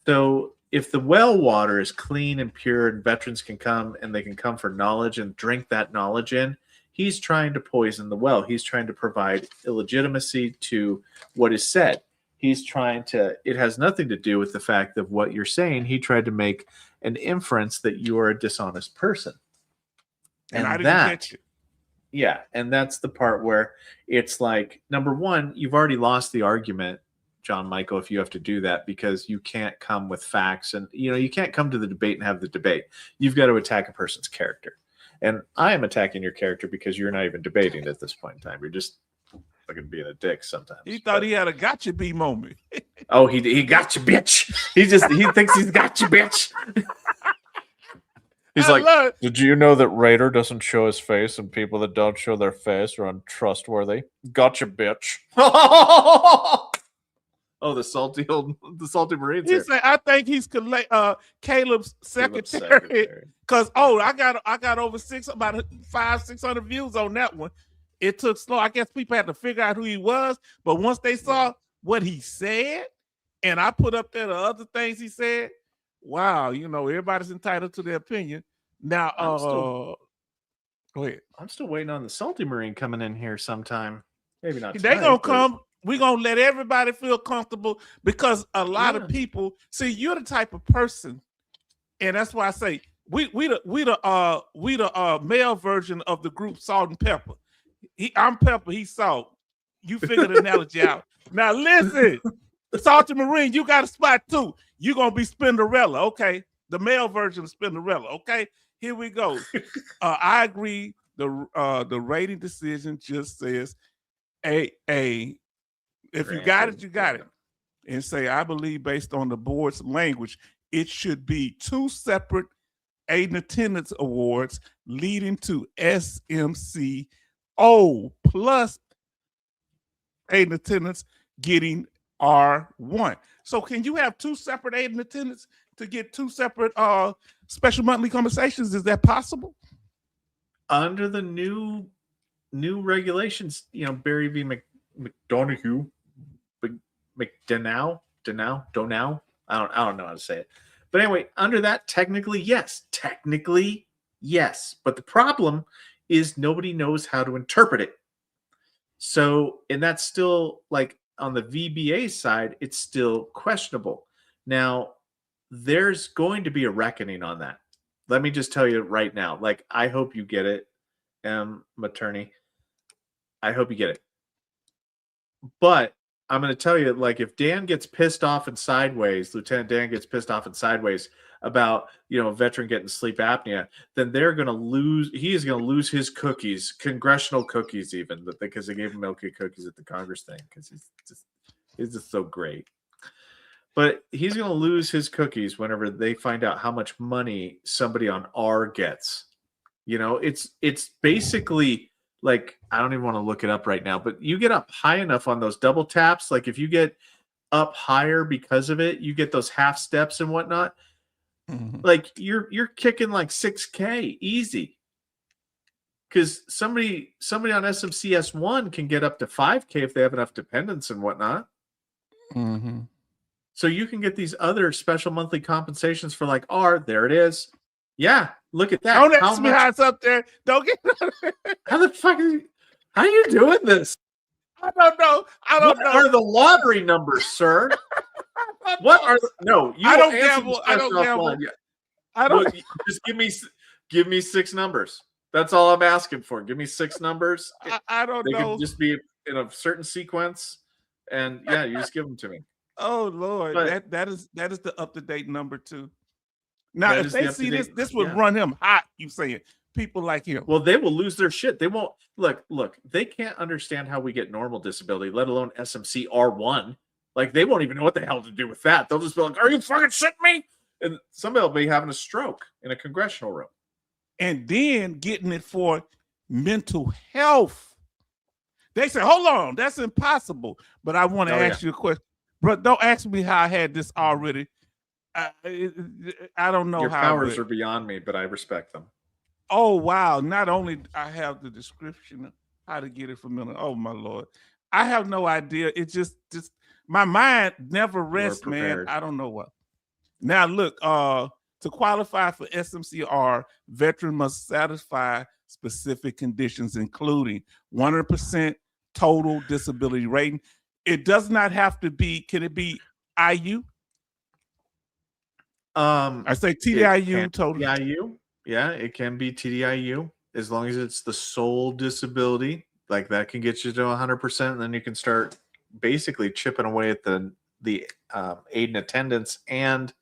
B: So if the well water is clean and pure and veterans can come and they can come for knowledge and drink that knowledge in, he's trying to poison the well. He's trying to provide illegitimacy to what is said. He's trying to, it has nothing to do with the fact of what you're saying. He tried to make an inference that you are a dishonest person.
A: And I didn't catch it.
B: Yeah, and that's the part where it's like, number one, you've already lost the argument, John Michael, if you have to do that, because you can't come with facts and, you know, you can't come to the debate and have the debate. You've got to attack a person's character. And I am attacking your character because you're not even debating at this point in time. You're just fucking being a dick sometimes.
A: He thought he had a gotcha bee moment.
B: Oh, he got you, bitch. He thinks he's got you, bitch. He's like, did you know that Raider doesn't show his face and people that don't show their face are untrustworthy? Gotcha, bitch. Oh, the salty Marines.
A: He said, I think he's Caleb's secretary. Because I got over about 500-600 views on that one. It took slow. I guess people had to figure out who he was, but once they saw what he said, and I put up there the other things he said. Wow, you know, everybody's entitled to their opinion. Now, go ahead.
B: I'm still waiting on the Salty Marine coming in here sometime. Maybe not.
A: They're going to come. We're going to let everybody feel comfortable because a lot of people, see, you're the type of person, and that's why I say we the male version of the group Salt and Pepper. I'm Pepper, he's Salt. You figure the analogy out. Now, listen, Salty Marine, you got a spot too. You're going to be Spinderella, okay? The male version of Spinderella, okay? Here we go. I agree. The rating decision just says, if you got it, you got it. And say, I believe based on the board's language, it should be 2 separate aid and attendance awards leading to SMCO plus aid and attendance getting R1. So can you have 2 separate aid and attendants to get 2 separate special monthly conversations? Is that possible?
B: Under the new new regulations, Barry v. McDonough, McDonough, I don't know how to say it. But anyway, under that, technically yes. But the problem is nobody knows how to interpret it. So, and that's still like on the VBA side, it's still questionable. Now, there's going to be a reckoning on that. Let me just tell you right now. Like, I hope you get it, attorney. I hope you get it. But I'm going to tell you, like, if Dan gets pissed off and sideways, Lieutenant Dan gets pissed off and sideways about, a veteran getting sleep apnea, then they're going to lose. He is going to lose his cookies, congressional cookies, even because they gave him milky cookies at the Congress thing because he's just so great. But he's going to lose his cookies whenever they find out how much money somebody on R gets. It's basically like, I don't even want to look it up right now, but you get up high enough on those double taps. Like if you get up higher because of it, you get those half steps and whatnot. Mm-hmm. Like you're kicking like 6K easy. Because somebody on SMCS1 can get up to 5K if they have enough dependents and whatnot.
A: Mm-hmm.
B: So you can get these other special monthly compensations for like R. There it is. Yeah, look at that.
A: Don't ask me how it's up there. Don't get.
B: How the fuck how are you doing this?
A: I don't know.
B: What are the lottery numbers, sir? What are no? You
A: I don't gamble. I don't gamble. I don't.
B: Just give me 6 numbers. That's all I'm asking for. Give me 6 numbers.
A: I don't know.
B: They can just be in a certain sequence, and yeah, you just give them to me.
A: Oh Lord, but that is the up-to-date number too. Now, if they see this would run him hot. You saying people like him?
B: Well, they will lose their shit. They won't look. They can't understand how we get normal disability, let alone SMC R1. Like they won't even know what the hell to do with that. They'll just be like, "Are you fucking shitting me?" And somebody will be having a stroke in a congressional room,
A: and then getting it for mental health. They say, "Hold on, that's impossible." But I want to ask you a question. But don't ask me how I had this already. I don't know
B: Your
A: how.
B: Your powers are beyond me, but I respect them.
A: Oh, wow. Not only I have the description of how to get it from mental. Oh, my Lord. I have no idea. It's just my mind never rests, man. I don't know what. Now, look, to qualify for SMCR, veteran must satisfy specific conditions, including 100% total disability rating. It does not have to be. Can it be IU? I say TDIU total.
B: TDIU. Yeah, it can be TDIU as long as it's the sole disability. Like that can get you to 100%, and then you can start basically chipping away at the aid and attendance. And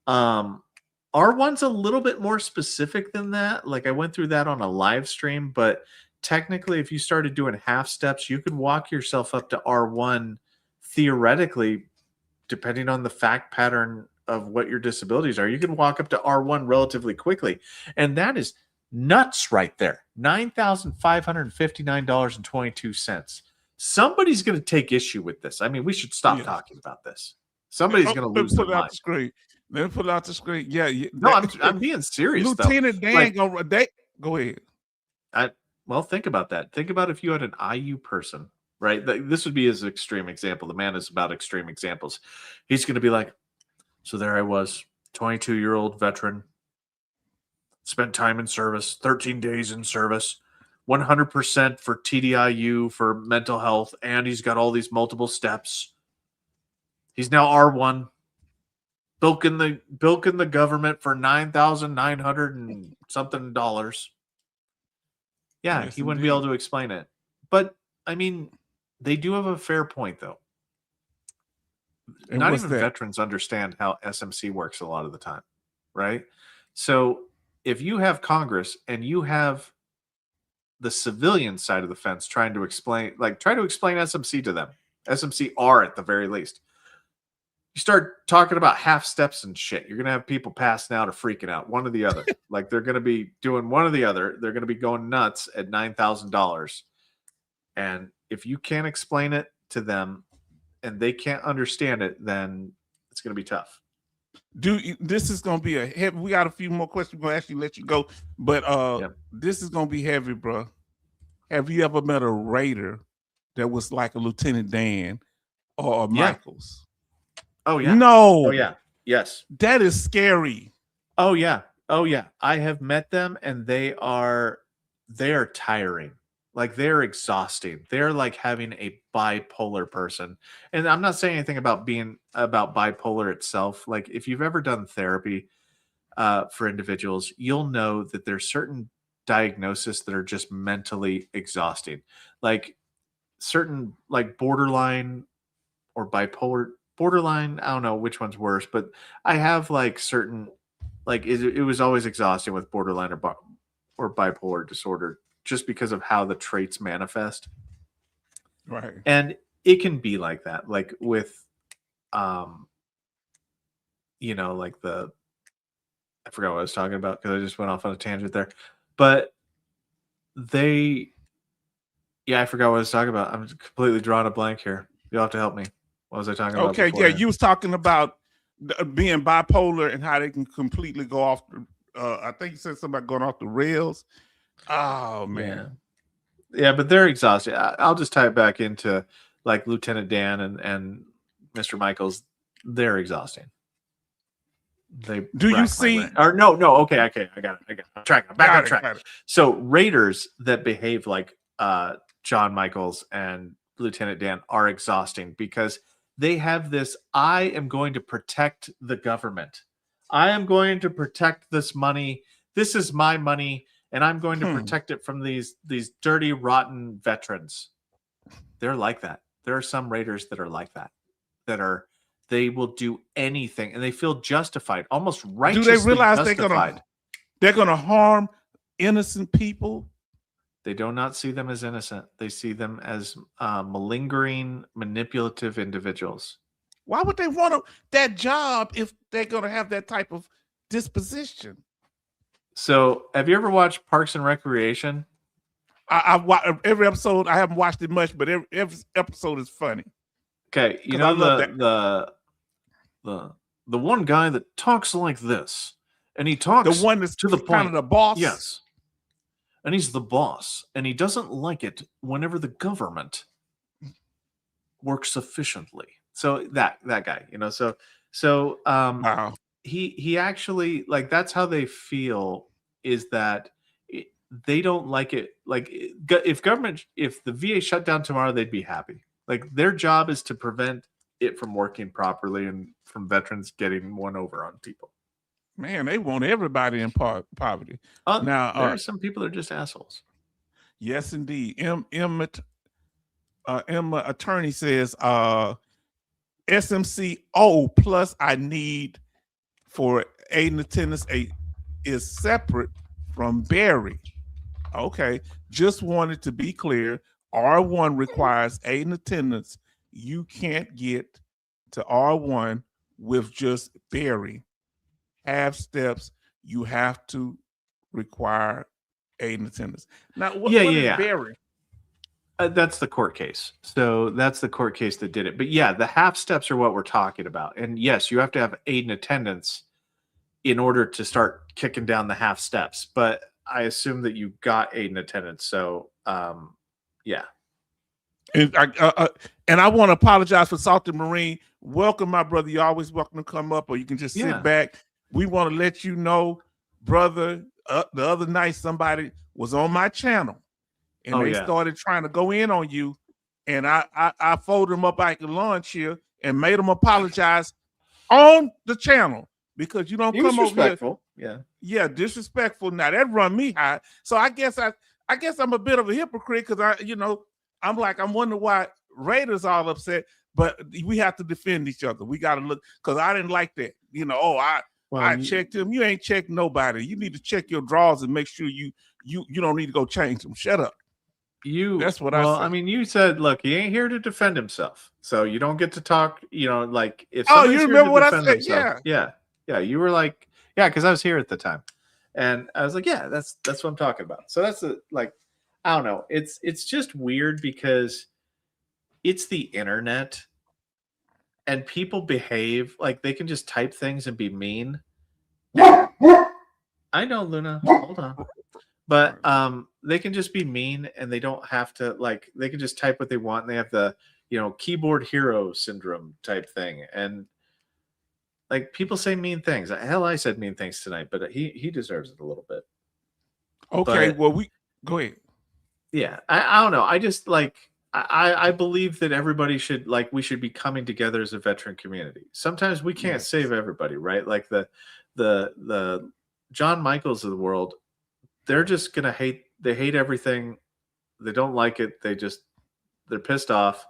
B: R1's a little bit more specific than that. Like I went through that on a live stream, but technically, if you started doing half steps, you could walk yourself up to R1 theoretically, depending on the fact pattern of what your disabilities are. You can walk up to R1 relatively quickly. And that is nuts right there. $9,559.22. Somebody's going to take issue with this. I mean, we should stop talking about this. Somebody's going to lose their mind.
A: Let me put it out the screen. Yeah.
B: No, I'm being serious.
A: Lieutenant Dan, go ahead.
B: Well, think about that. Think about if you had an IU person, right? This would be his extreme example. The man is about extreme examples. He's going to be like, so there I was, 22-year-old veteran, spent time in service, 13 days in service, 100% for TDIU for mental health, and he's got all these multiple steps. He's now R1, bilking the government for $9,900 and something dollars. Yeah, yes, he wouldn't be able to explain it. But, I mean, they do have a fair point, though. And not even veterans understand how SMC works a lot of the time, right? So if you have Congress and you have the civilian side of the fence try to explain SMC to them, SMCR at the very least, you start talking about half steps and shit, you're going to have people passing out or freaking out, one or the other. Like they're going to be doing one or the other. They're going to be going nuts at $9,000. And if you can't explain it to them and they can't understand it, then it's going to be tough.
A: This is going to be a heavy. We got a few more questions. We're going to actually let you go. But this is going to be heavy, bro. have you ever met a Raider that was like a Lieutenant Dan or a
B: Yeah.
A: Michaels?
B: Oh yeah.
A: No.
B: Oh yeah. Yes.
A: That is scary.
B: Oh yeah. Oh yeah. I have met them, and they are tiring. Like, they're exhausting. They're like having a bipolar person. And I'm not saying anything about bipolar itself. Like, if you've ever done therapy for individuals, you'll know that there's certain diagnoses that are just mentally exhausting. Like certain, like borderline or borderline, I don't know which one's worse, but I have like certain, like it was always exhausting with borderline or bipolar disorder, just because of how the traits manifest.
A: Right.
B: And it can be like that, like with like I forgot what I was talking about because I just went off on a tangent there. But I forgot what I was talking about. I'm completely drawing a blank here. You'll have to help me. What was I talking about?
A: Okay, yeah, you was talking about being bipolar and how they can completely go off. I think you said something about going off the rails. Oh man.
B: Yeah, but they're exhausted. I'll just tie it back into like Lieutenant Dan and Mr. Michaels. They're exhausting.
A: Do you see?
B: Or no? Okay, I got it. I'm back on track. So Raiders that behave like John Michaels and Lieutenant Dan are exhausting because they have this: I am going to protect the government. I am going to protect this money. This is my money, and I'm going to protect it from these dirty, rotten veterans. They're like that. There are some Raiders that are like that. They will do anything, and they feel justified, almost righteously.
A: Do they realize
B: justified.
A: they're gonna harm innocent people?
B: They do not see them as innocent. They see them as malingering, manipulative individuals.
A: Why would they want that job if they're going to have that type of disposition?
B: So, have you ever watched Parks and Recreation?
A: I've watched every episode. I haven't watched it much, but every episode is funny.
B: Okay, you know the one guy that talks like this, and he talks
A: the one that's
B: to the
A: kind
B: point.
A: of the boss.
B: Yes. And he's the boss, and he doesn't like it whenever the government works efficiently. So that guy,
A: Wow.
B: He actually, like, that's how they feel, is that they don't like it. Like, if the VA shut down tomorrow, they'd be happy. Like, their job is to prevent it from working properly and from veterans getting one over on people.
A: Man, they want everybody in poverty.
B: Now, there are some people that are just assholes.
A: Yes, indeed. Emma attorney says, SMCO plus I need for aid and attendance is separate from Barry. Okay, just wanted to be clear. R1 requires aid and attendance. You can't get to R1 with just Barry. Half steps, you have to require aid and attendance. Now, what is Barry?
B: That's the court case. So that's the court case that did it. But yeah, the half steps are what we're talking about. And yes, you have to have aid and attendance in order to start kicking down the half steps. But I assume that you got aid and attendance. So yeah.
A: And I want to apologize for Salted Marine. Welcome, my brother. You're always welcome to come up, or you can just sit back. We want to let you know, brother, the other night somebody was on my channel and they started trying to go in on you. And I folded them up like a lawn chair and made them apologize on the channel because you don't come over here. Yeah, disrespectful. Now that run me high. So I guess I'm a bit of a hypocrite because I'm wondering why Raiders all upset, but we have to defend each other. We got to look, because I didn't like that. I checked him. You ain't checked nobody. You need to check your drawers and make sure you don't need to go change them. Shut up. That's what I said.
B: I mean, you said, look, he ain't here to defend himself, so you don't get to talk. Like if
A: you remember what I said?
B: Yeah. You were like, because I was here at the time, and I was like, that's what I'm talking about. So that's I don't know. It's just weird because it's the internet. And people behave like they can just type things and be mean. I know, Luna. Hold on. But they can just be mean, and they don't have to, like, they can just type what they want, and they have the, keyboard hero syndrome type thing. And like, people say mean things. Hell, I said mean things tonight, but he deserves it a little bit.
A: Okay,
B: But,
A: well, we go ahead.
B: Yeah, I don't know. I just like I believe that everybody should, like, we should be coming together as a veteran community. Sometimes we can't
A: Yes.
B: save everybody, right? Like the John Michaels of the world, they're just gonna hate. They hate everything. They don't like it. They're pissed off,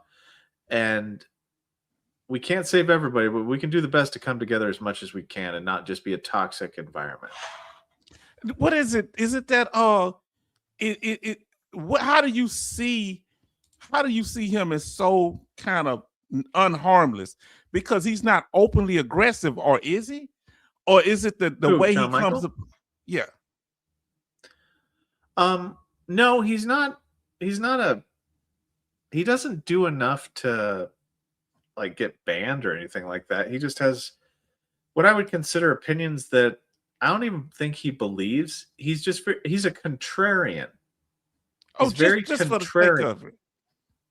B: and we can't save everybody, but we can do the best to come together as much as we can and not just be a toxic environment.
A: What is it? Is it that how do you see him as so kind of unharmless? Because he's not openly aggressive, or is he? Or is it the way
B: John
A: he comes
B: Michael?
A: up? Yeah.
B: No, he's not. He doesn't do enough to, like, get banned or anything like that. He just has what I would consider opinions that I don't even think he believes. He's a contrarian.
A: Oh,
B: He's very
A: just for the sake
B: contrarian.
A: of it.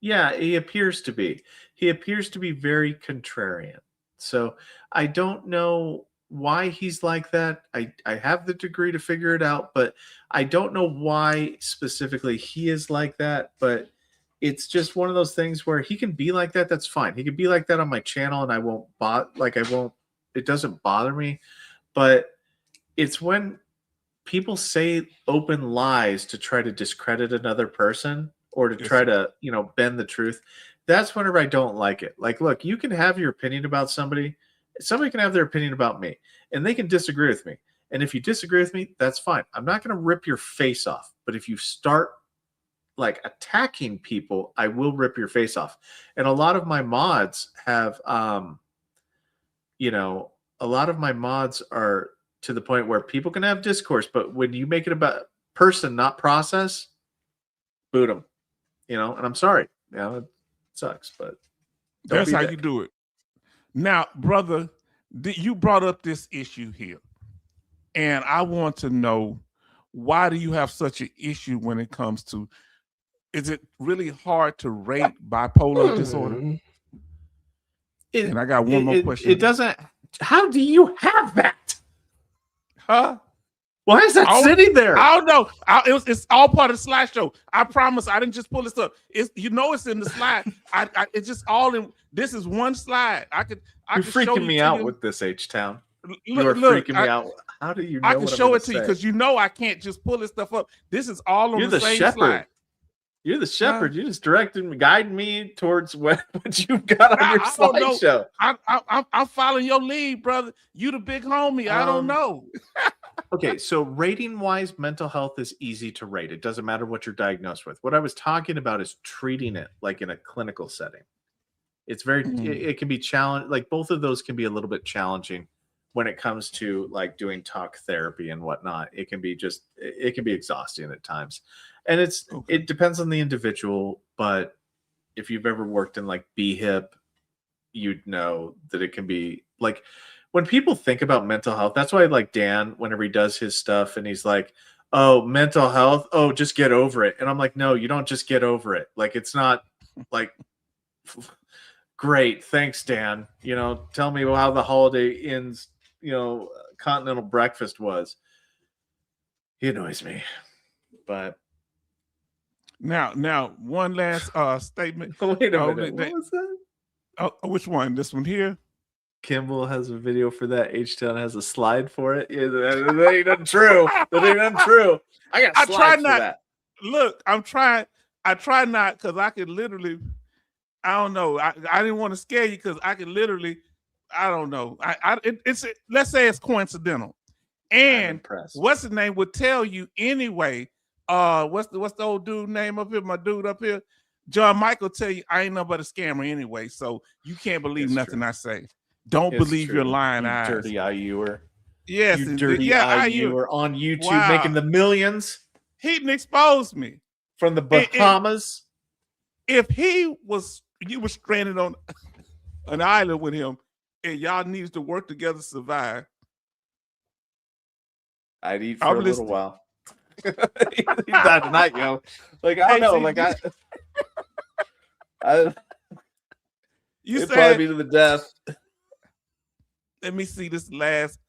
B: Yeah, he appears to be. He appears to be very contrarian. So I don't know why he's like that. I have the degree to figure it out, but I don't know why specifically he is like that. But it's just one of those things where he can be like that. That's fine. He can be like that on my channel, and I won't it doesn't bother me. But it's when people say open lies to try to discredit another person, or to try to, bend the truth. That's whenever I don't like it. Like, look, you can have your opinion about somebody. Somebody can have their opinion about me, and they can disagree with me. And if you disagree with me, that's fine. I'm not going to rip your face off. But if you start, like, attacking people, I will rip your face off. And a lot of my mods have, a lot of my mods are to the point where people can have discourse, but when you make it about person, not process, boot them. And I'm sorry. It sucks, but
A: that's how you do it. Now, brother, you brought up this issue here, and I want to know, why do you have such an issue when it comes to? Is it really hard to rate bipolar disorder? And I got one more question.
B: It doesn't. How do you have that?
A: Huh?
B: Why is that sitting there?
A: I don't know. It's all part of the slideshow. I promise. I didn't just pull this up. It's it's in the slide. It's just all in. This is one slide. You're
B: freaking me out with this, H-Town. You're freaking me out. How do you know?
A: I can show it to you, because I can't just pull this stuff up. This is all on the same slide.
B: You're the shepherd. You just directed me, guiding me towards what you've got on your slideshow.
A: I'm following your lead, brother. You the big homie. I don't know.
B: Okay, so rating-wise, mental health is easy to rate. It doesn't matter what you're diagnosed with. What I was talking about is treating it like in a clinical setting. It's very, it can be challenging. Like, both of those can be a little bit challenging when it comes to, like, doing talk therapy and whatnot. It can be exhausting at times. And it depends on the individual, but if you've ever worked in, like, BHIP, you'd know that it can be, like, when people think about mental health, that's why I like Dan whenever he does his stuff, and he's like, oh, mental health, oh, just get over it. And I'm like, no, you don't just get over it. Like, it's not like, great, thanks, Dan. Tell me how the Holiday Inn's, continental breakfast was. He annoys me. But
A: now, one last statement.
B: Wait a minute. What was that?
A: Oh, which one? This one here?
B: Kimball has a video for that. H-Town has a slide for it. Yeah, that ain't untrue. That ain't untrue. I got slides for that.
A: Look, I try not, because I could literally, I don't know. I didn't want to scare you, because I could literally, I don't know. Let's say it's coincidental. And what's the name would tell you anyway. What's the old dude name up here? My dude up here, John Michael, tell you I ain't nothing but a scammer anyway. So you can't believe nothing I say. Don't believe your lying eyes.
B: Dirty IUer.
A: Yes,
B: you dirty IUer on YouTube making the millions.
A: He didn't expose me
B: from the Bahamas.
A: If you were stranded on an island with him, and y'all needed to work together to survive,
B: I'd eat for a little while.
C: He died tonight, yo. Like, I don't know.
A: Hey,
C: Like, I
A: you
C: it'd
A: said,
C: probably be to the death.
A: let me see this last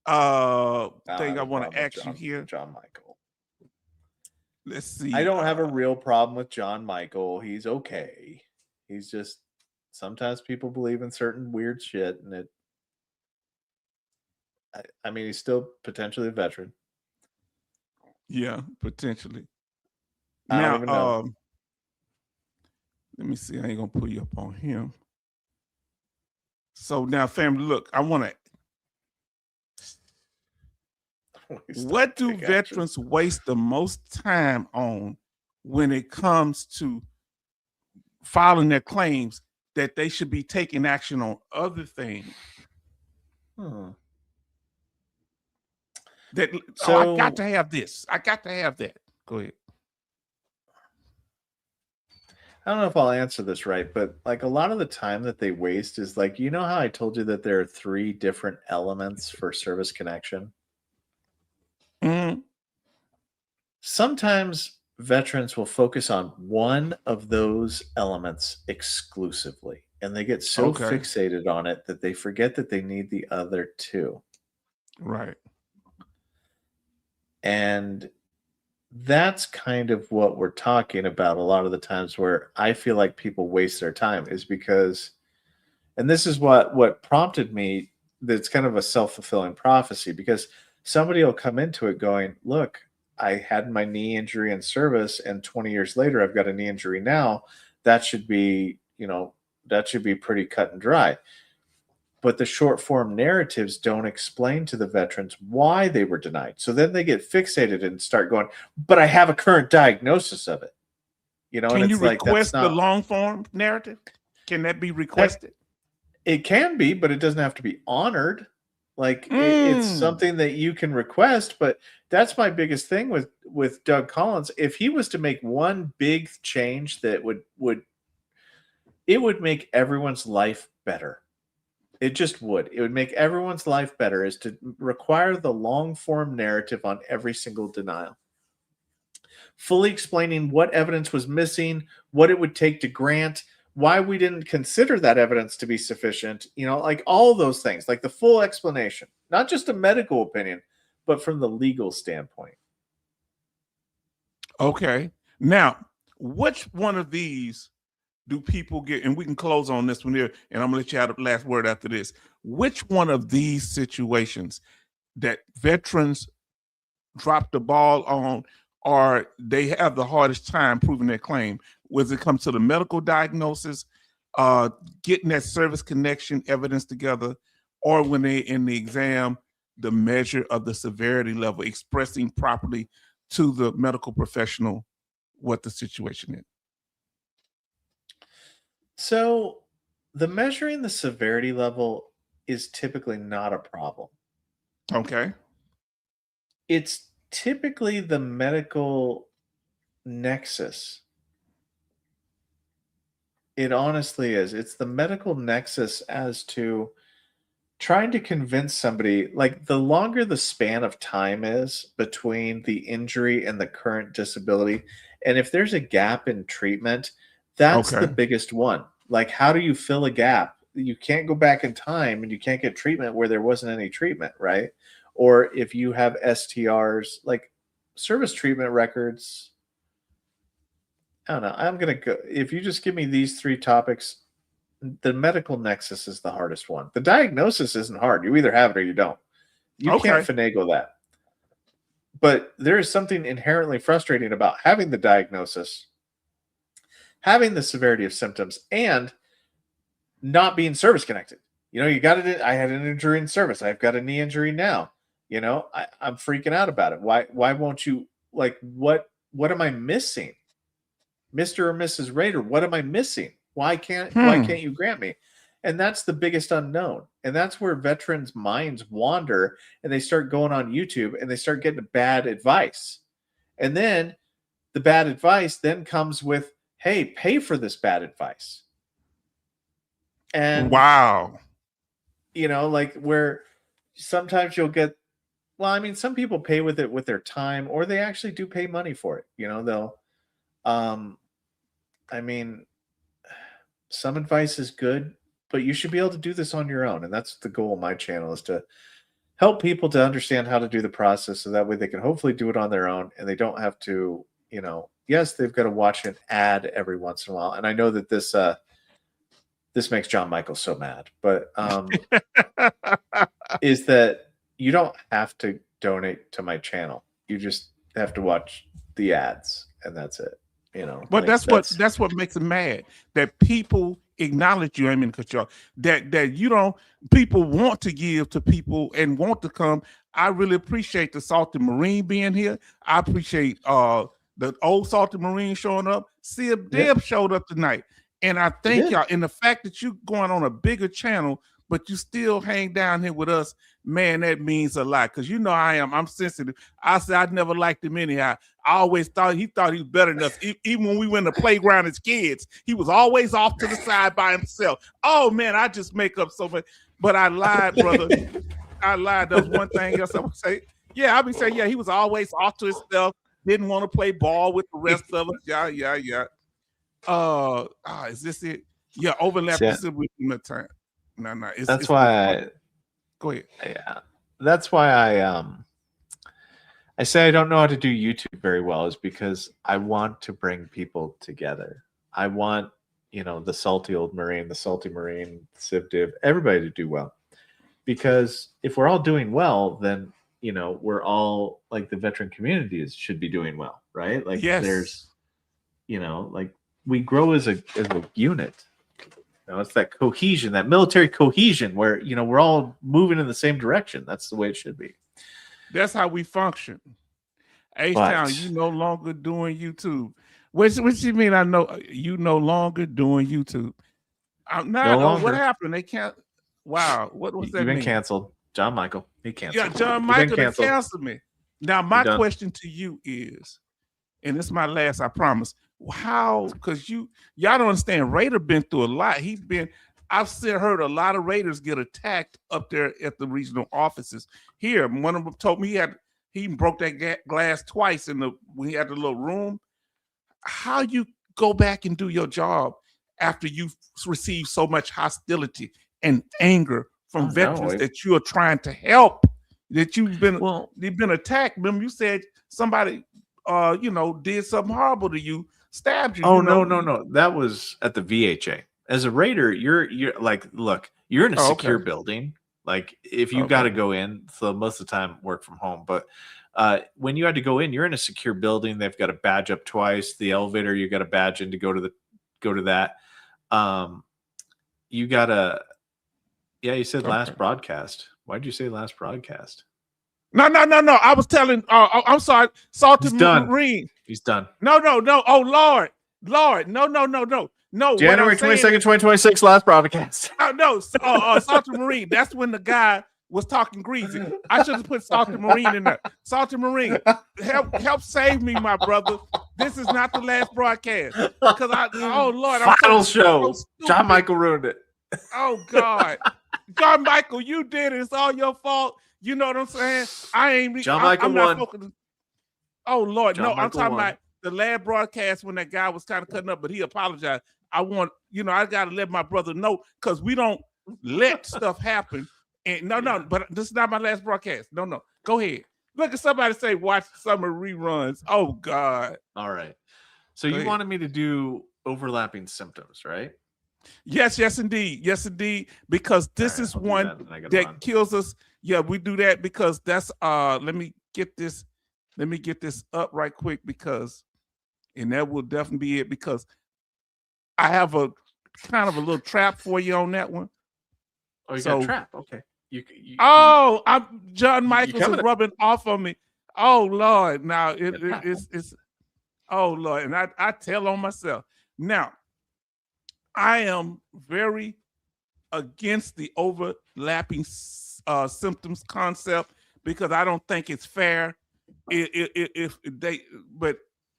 A: thing I want to ask you here.
C: John Michael.
A: Let's see.
C: I don't have a real problem with John Michael. He's okay. He's just sometimes people believe in certain weird shit, and I mean, he's still potentially a veteran.
A: Yeah, potentially.
C: I don't even know.
A: Let me see. I ain't gonna pull you up on him. So now, family, look, I want to. What do veterans waste the most time on when it comes to filing their claims that they should be taking action on other things? That I got to have this. I got to have that. Go ahead.
C: I don't know if I'll answer this right, but like a lot of the time that they waste is like, you know how I told you that there are 3 different elements for service connection?
A: Mm-hmm.
C: Sometimes veterans will focus on one of those elements exclusively, and they get so fixated on it that they forget that they need the other 2.
A: Right.
C: And that's kind of what we're talking about a lot of the times where I feel like people waste their time is because, and this is what prompted me, that's kind of a self-fulfilling prophecy, because somebody will come into it going, look, I had my knee injury in service and 20 years later, I've got a knee injury now. That should be, that should be pretty cut and dry. But the short form narratives don't explain to the veterans why they were denied. So then they get fixated and start going, but I have a current diagnosis of it.
A: Can you request the long form narrative? Can that be requested?
C: It can be, but it doesn't have to be honored. Like it's something that you can request, but that's my biggest thing with Doug Collins. If he was to make one big change that would make everyone's life better. It just would. It would make everyone's life better is to require the long form narrative on every single denial. Fully explaining what evidence was missing, what it would take to grant, why we didn't consider that evidence to be sufficient, like all those things, like the full explanation, not just a medical opinion, but from the legal standpoint.
A: Okay. Now, which one of these do people get, and we can close on this one here, and I'm gonna let you have the last word after this. Which one of these situations that veterans drop the ball on, or they have the hardest time proving their claim, when it comes to the medical diagnosis, getting that service connection evidence together, or when they in the exam, the measure of the severity level, expressing properly to the medical professional what the situation is?
C: So the measuring the severity level is typically not a problem.
A: Okay.
C: It's typically the medical nexus. It honestly is. It's the medical nexus as to trying to convince somebody, like the longer the span of time is between the injury and the current disability, and if there's a gap in treatment, that's the biggest one. Like, how do you fill a gap? You can't go back in time and you can't get treatment where there wasn't any treatment, right? Or if you have STRs, like service treatment records, I don't know. I'm going to go, if you just give me these 3 topics, the medical nexus is the hardest one. The diagnosis isn't hard. You either have it or you don't. You can't finagle that. But there is something inherently frustrating about having the diagnosis, having the severity of symptoms, and not being service connected. You got it. I had an injury in service. I've got a knee injury now. I'm freaking out about it. Why won't you, like, what am I missing? Mr. or Mrs. Rader, what am I missing? Why can't you grant me? And that's the biggest unknown. And that's where veterans' minds wander and they start going on YouTube and they start getting bad advice. And then the bad advice then comes with, hey, pay for this bad advice. And
A: wow.
C: Like where sometimes you'll get Well, I mean, some people pay with it with their time, or they actually do pay money for it. You know, they'll. I mean, some advice is good, but you should be able to do this on your own, and that's the goal of my channel, is to help people to understand how to do the process, so that way they can hopefully do it on their own, and they don't have to, you know. Yes, they've got to watch an ad every once in a while, and I know that this makes John Michael so mad, but is that you don't have to donate to my channel. You just have to watch the ads, and that's it. You know,
A: but
C: like,
A: that's what makes them mad, that people acknowledge you. I mean, because that you don't, people want to give to people and want to come. I really appreciate the Salty Marine being here. I appreciate the old Salty Marine showing up. Sib Deb showed up tonight, and I thank y'all. And the fact that you going on a bigger channel, but you still hang down here with us, man, that means a lot. Because you know I'm sensitive. I said I never liked him anyhow. I always thought he was better than us. Even when we went to the playground as kids, he was always off to the side by himself. Oh man, I just make up so much. But I lied, brother. I lied. That was one thing else I would say. Yeah, I'd be saying, yeah, he was always off to himself. Didn't want to play ball with the rest of us. Yeah. Is this it? Yeah, overlap with the time. No.
C: That's why
A: go ahead.
C: Yeah, that's why I say I don't know how to do YouTube very well, is because I want to bring people together. I want, you know, the Salty Old Marine, the Salty Marine, Civ Div, everybody to do well. Because if we're all doing well, then, you know, we're all, like, the veteran communities should be doing well, right? Like, there's, you know, like, we grow as a unit. You know, it's that cohesion, that military cohesion, where, you know, we're all moving in the same direction. That's the way it should be.
A: That's how we function. H-Town, you no longer doing YouTube. What you mean? I know you no longer doing YouTube. I'm not. No what happened? They can't. Wow. What was that?
C: You've been
A: mean?
C: Canceled. John Michael. He canceled.
A: Yeah, John Michael canceled me. Now my question to you is, and this is my last, I promise. How? Because y'all don't understand. Raider been through a lot. I've heard a lot of Raiders get attacked up there at the regional offices. Here, one of them told me he broke that glass twice when he had the little room. How you go back and do your job after you've received so much hostility and anger from veterans that you are trying to help, that you've been attacked? Remember, you said somebody did something horrible to you, stabbed you.
C: No. That was at the VHA. As a Raider, you're like, look, you're in a secure building. Like, if you got to go in, so most of the time work from home. But when you had to go in, you're in a secure building. They've got to badge up twice. The elevator, you got to badge in to go to that. You gotta. Yeah, you said last broadcast. Why'd you say last broadcast?
A: No. I was telling. I'm sorry. Salted Marine.
C: He's done.
A: No. Oh Lord. No.
C: January 22nd, 2026, last broadcast.
A: Salted Marine. That's when the guy was talking greasy. I should have put Salted Marine in there. Salted Marine, help save me, my brother. This is not the last broadcast. Because
C: Final show. So John Michael ruined it.
A: Oh God. John Michael, you did it. It's all your fault. You know what I'm saying? I'm not focused. Oh Lord, John Michael I'm talking about the last broadcast when that guy was kind of cutting up, but he apologized. I got to let my brother know, because we don't let stuff happen. And no, but this is not my last broadcast. No. Go ahead. Look at somebody say, watch summer reruns. Oh God.
C: All right. So you wanted me to do overlapping symptoms, right?
A: Yes, indeed. Because this is one that kills us. Yeah, we do that because that's let me get this up right quick, and that will definitely be it, because I have a kind of a little trap for you on that one.
C: Oh, you got a trap? Okay.
A: John Michaels is rubbing off on me. Oh Lord. Now it's oh Lord. And I tell on myself. Now, I am very against the overlapping symptoms concept, because I don't think it's fair. But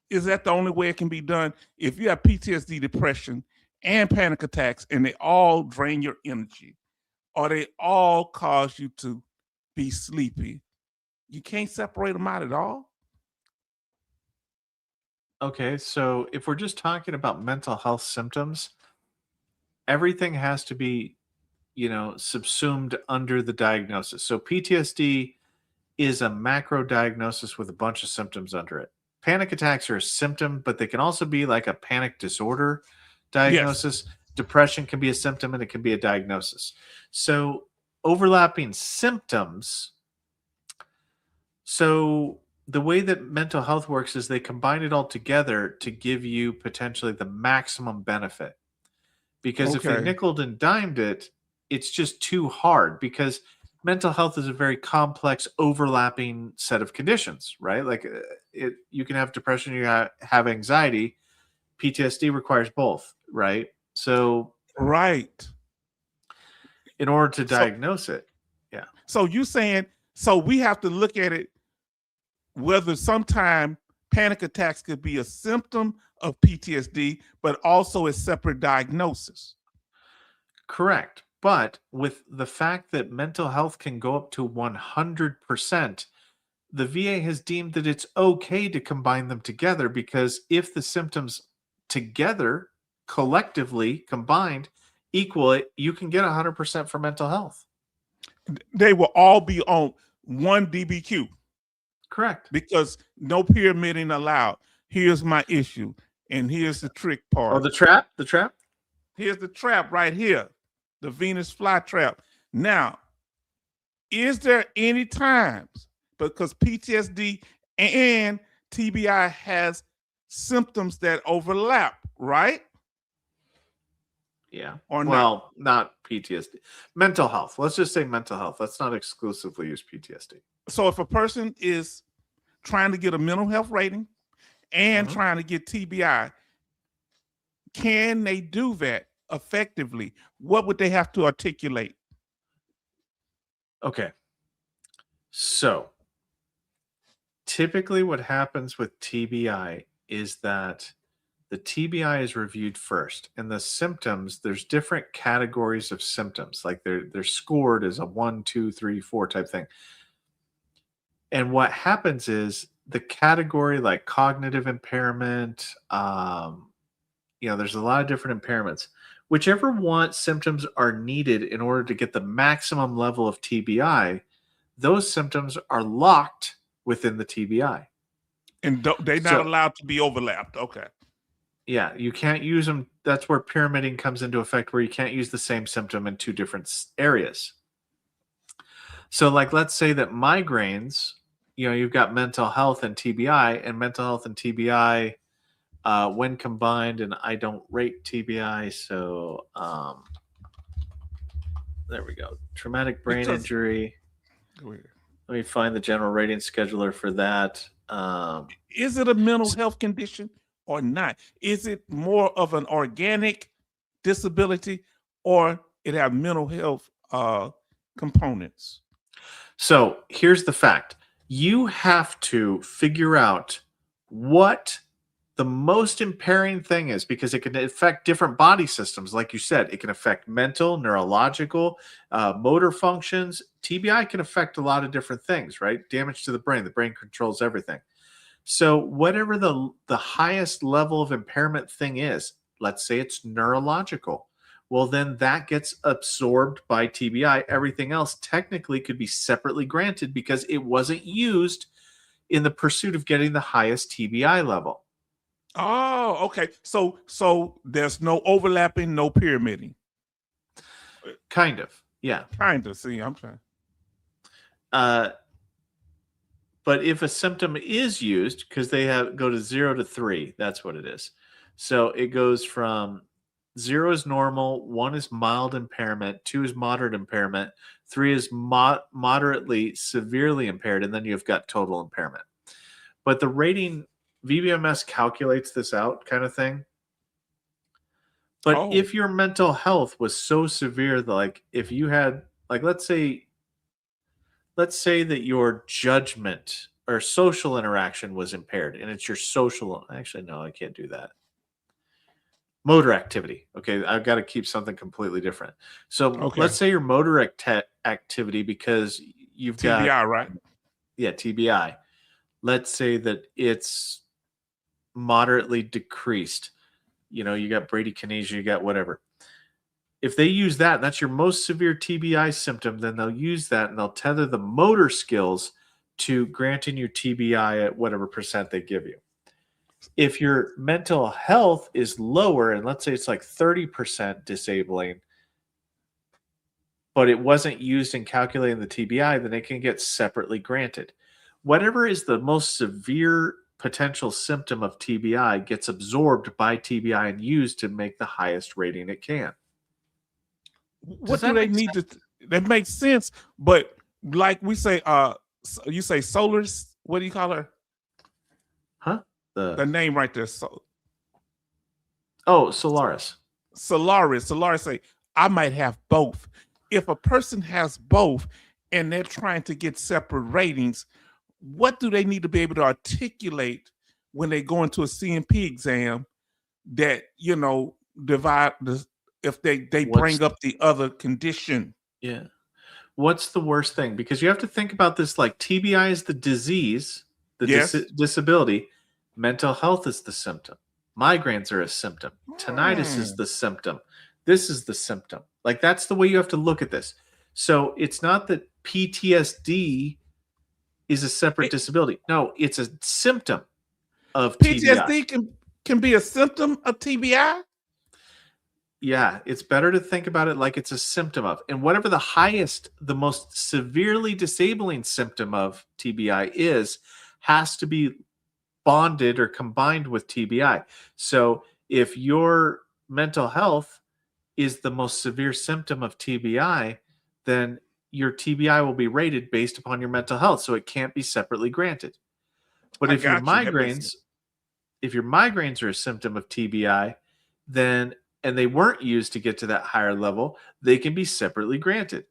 A: is that the only way it can be done? If you have PTSD, depression, and panic attacks, and they all drain your energy, or they all cause you to be sleepy, You can't separate them out at all.
B: Okay, so if we're just talking about mental health symptoms, everything has to be, subsumed under the diagnosis. So PTSD is a macro diagnosis with a bunch of symptoms under it. Panic attacks are a symptom, but they can also be like a panic disorder diagnosis. Yes. Depression can be a symptom and it can be a diagnosis. So overlapping symptoms. So the way that mental health works is they combine it all together to give you potentially the maximum benefit. Because if they nickeled and dimed it, it's just too hard, because mental health is a very complex overlapping set of conditions, right? Like you can have depression, you have anxiety. PTSD requires both, right? So
A: right,
B: in order to diagnose it. Yeah.
A: So you saying, so we have to look at it whether sometime panic attacks could be a symptom of PTSD, but also a separate diagnosis.
B: Correct. But with the fact that mental health can go up to 100%, the VA has deemed that it's okay to combine them together, because if the symptoms together, collectively combined, equal it, you can get 100% for mental health.
A: They will all be on one DBQ.
B: Correct.
A: Because no pyramiding allowed. Here's my issue, and here's the trick part.
B: Oh, the trap? The trap?
A: Here's the trap right here. The Venus flytrap. Now, is there any times, because PTSD and TBI has symptoms that overlap, right?
B: Yeah.
A: Or
B: well, not PTSD. Mental health. Let's just say mental health. Let's not exclusively use PTSD.
A: So if a person is trying to get a mental health rating and trying to get TBI, can they do that effectively? What would they have to articulate?
B: Okay. So typically what happens with TBI is that the TBI is reviewed first, and the symptoms, there's different categories of symptoms. Like they're scored as a 1, 2, 3, 4 type thing. And what happens is the category like cognitive impairment, there's a lot of different impairments. Whichever one symptoms are needed in order to get the maximum level of TBI, those symptoms are locked within the TBI.
A: And they're not allowed to be overlapped. Okay.
B: Yeah, you can't use them. That's where pyramiding comes into effect, where you can't use the same symptom in two different areas. So like, let's say that migraines, you've got mental health and TBI, and mental health and TBI, when combined, and I don't rate TBI, so there we go. Traumatic brain injury. Let me find the general rating scheduler for that.
A: Is it a mental health condition or not? Is it more of an organic disability, or it have mental health components?
B: So here's the fact. You have to figure out what the most impairing thing is, because it can affect different body systems. Like you said, it can affect mental, neurological, motor functions. TBI can affect a lot of different things, right? Damage to the brain. The brain controls everything. So whatever the highest level of impairment thing is, let's say it's neurological, well, then that gets absorbed by TBI. Everything else technically could be separately granted because it wasn't used in the pursuit of getting the highest TBI level.
A: Oh, okay. So there's no overlapping, no pyramiding.
B: Kind of, yeah.
A: Kind of. See, I'm trying.
B: But if a symptom is used, because they go to 0 to 3, that's what it is. So it goes from 0 is normal, 1 is mild impairment, 2 is moderate impairment, 3 is moderately severely impaired, and then you've got total impairment. But the rating, VBMS calculates this out, kind of thing. But if your mental health was so severe that, like, if you had, like, let's say that your judgment or social interaction was impaired, and it's your social, actually, no, I can't do that. Motor activity. Okay, I've got to keep something completely different. So let's say your motor activity, because you've got
A: TBI, right?
B: TBI. Let's say that it's moderately decreased. You know, you got bradykinesia, you got whatever. If they use that, that's your most severe TBI symptom, then they'll use that and they'll tether the motor skills to granting you TBI at whatever percent they give you. If your mental health is lower, and let's say it's like 30% disabling, but it wasn't used in calculating the TBI, then it can get separately granted. Whatever is the most severe potential symptom of TBI gets absorbed by TBI and used to make the highest rating it can.
A: What do they need to? That makes sense, but like we say, you say solar. What do you call her?
B: Huh?
A: The name right there.
B: Solaris.
A: Solaris say, I might have both. If a person has both and they're trying to get separate ratings, what do they need to be able to articulate when they go into a CMP exam that, you know, divide the, if they bring up the other condition?
B: Yeah. What's the worst thing? Because you have to think about this like TBI is the disease, the disability. Mental health is the symptom. Migraines are a symptom. Tinnitus is the symptom. This is the symptom. Like, that's the way you have to look at this. So it's not that PTSD is a separate disability. No, it's a symptom of
A: PTSD
B: TBI.
A: can be a symptom of TBI?
B: Yeah, it's better to think about it like it's a symptom of. And whatever the highest, the most severely disabling symptom of TBI is, has to be bonded or combined with TBI. So if your mental health is the most severe symptom of TBI, then your TBI will be rated based upon your mental health. So it can't be separately granted. But if your migraines are a symptom of TBI, then, and they weren't used to get to that higher level, they can be separately granted.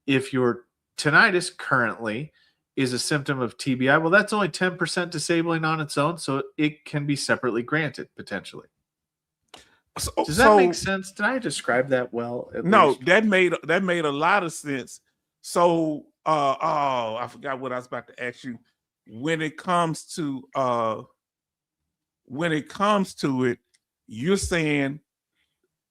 B: If your tinnitus currently is a symptom of TBI, well, that's only 10% disabling on its own, so it can be separately granted potentially. Does that make sense? Did I describe that well?
A: No, that made a lot of sense. So, I forgot what I was about to ask you. When it comes to it, you're saying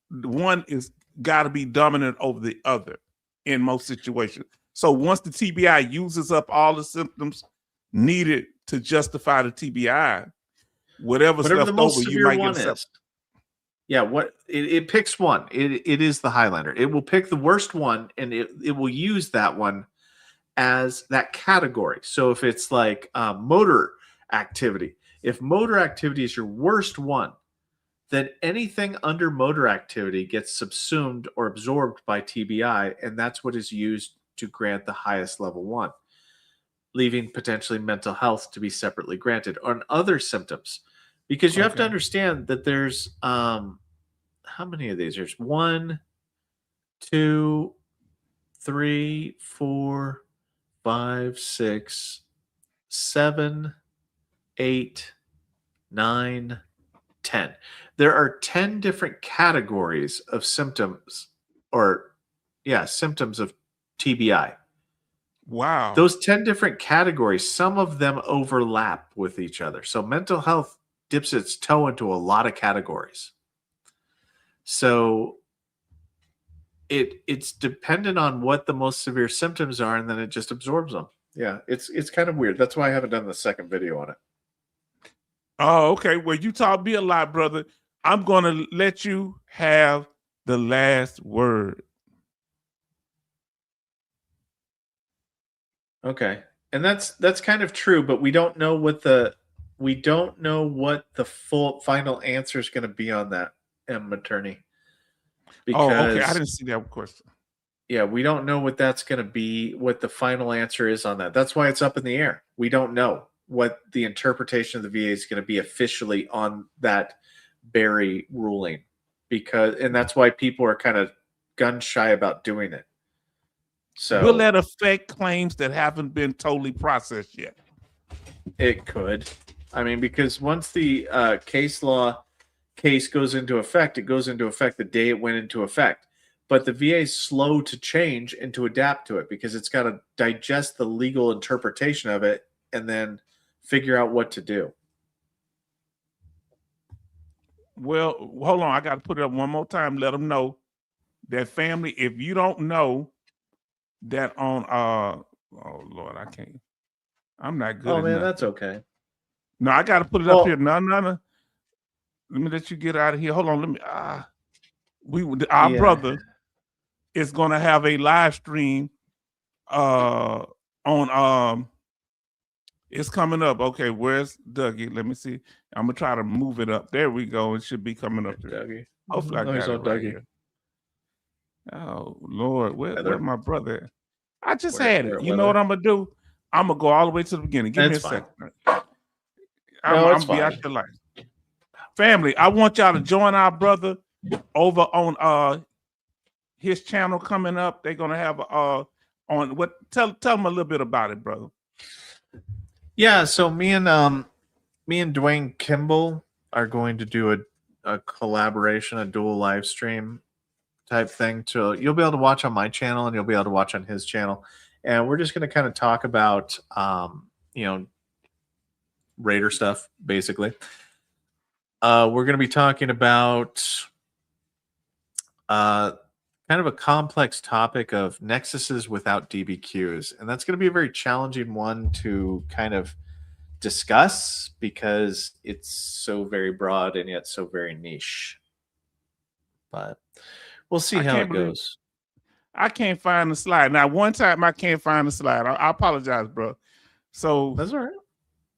A: one is got to be dominant over the other in most situations. So once the TBI uses up all the symptoms needed to justify the TBI, whatever's left
B: the most
A: over, you
B: severe
A: might
B: one
A: get
B: is. Yeah, what it picks one. It is the Highlander. It will pick the worst one, and it will use that one as that category. So if it's like motor activity, if motor activity is your worst one, then anything under motor activity gets subsumed or absorbed by TBI, and that's what is used to grant the highest level one, leaving potentially mental health to be separately granted on other symptoms. Because you have to understand that there's how many of these? There's 1, 2, 3, 4, 5, 6, 7, 8, 9, 10. There are 10 different categories of symptoms, symptoms of TBI.
A: Wow.
B: Those 10 different categories, some of them overlap with each other. So mental health dips its toe into a lot of categories. So it's dependent on what the most severe symptoms are, and then it just absorbs them. Yeah, it's kind of weird. That's why I haven't done the second video on it.
A: Oh, okay. Well, you taught me a lot, brother. I'm going to let you have the last word.
C: Okay. And that's kind of true, but we don't know what the full final answer is going to be on that, attorney.
A: Because, okay. I didn't see that question.
C: Yeah, we don't know what that's going to be, what the final answer is on that. That's why it's up in the air. We don't know what the interpretation of the VA is going to be officially on that Berry ruling, and that's why people are kind of gun shy about doing it. So
A: will that affect claims that haven't been totally processed yet?
C: It could. I mean, because once the case goes into effect, it goes into effect the day it went into effect. but the VA is slow to change and to adapt to it because it's got to digest the legal interpretation of it and then figure out what to do.
A: Well, hold on. I got to put it up one more time. Let them know that family. If you don't know that on, oh Lord, I can't. I'm not good.
C: Oh man, that's okay.
A: No, I got to put it up here. No. Let me let you get out of here. Hold on. Let me. Our brother is going to have a live stream. On it's coming up. Okay, where's Dougie? Let me see. I'm gonna try to move it up. There we go. It should be coming up there.
C: Dougie.
A: Hopefully I got it right here. Oh Lord, where my brother at? I just had it. You know what I'm gonna do? I'm gonna go all the way to the beginning. Give me a second. I'm be out your life. Family, I want y'all to join our brother over on his channel coming up. They're gonna have on what tell them a little bit about it, brother.
C: Yeah, so me and Dwayne Kimball are going to do a collaboration, a dual live stream type thing. So you'll be able to watch on my channel and you'll be able to watch on his channel. And we're just going to kind of talk about Raider stuff, basically. We're going to be talking about kind of a complex topic of nexuses without DBQs. And that's going to be a very challenging one to kind of discuss because it's so very broad and yet so very niche. But we'll see how it goes.
A: I can't find the slide. Now, one time I can't find the slide. I apologize, bro. So
C: that's all right.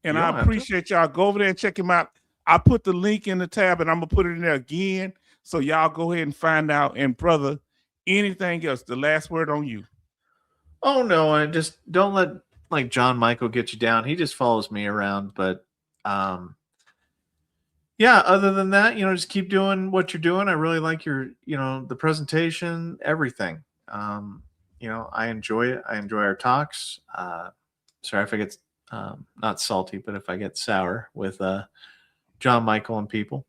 A: And I appreciate y'all. Go over there and check him out. I put the link in the tab and I'm going to put it in there again. So y'all go ahead and find out. And brother, anything else? The last word on you.
C: Oh no, I just don't let like John Michael get you down. He just follows me around, but yeah, other than that, just keep doing what you're doing. I really like your, the presentation, everything. I enjoy it. I enjoy our talks. Sorry if I get not salty, but if I get sour with John Michael and people.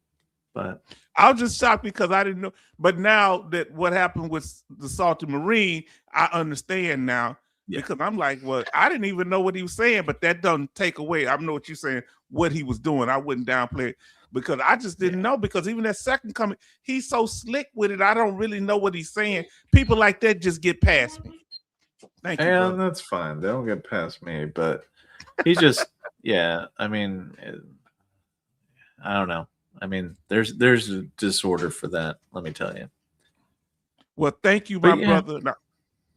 C: But
A: I was just shocked because I didn't know. But now that what happened with the Salty Marine, I understand now. Yeah. Because I'm like, well, I didn't even know what he was saying, but that doesn't take away. I know what you're saying, what he was doing. I wouldn't downplay it because I just didn't know. Because even that second coming, he's so slick with it. I don't really know what he's saying. People like that just get past me. Thank you.
C: And that's fine. They don't get past me, but he's just, yeah. I mean, I don't know. I mean, there's a disorder for that. Let me tell you.
A: Well, thank you, my brother. No,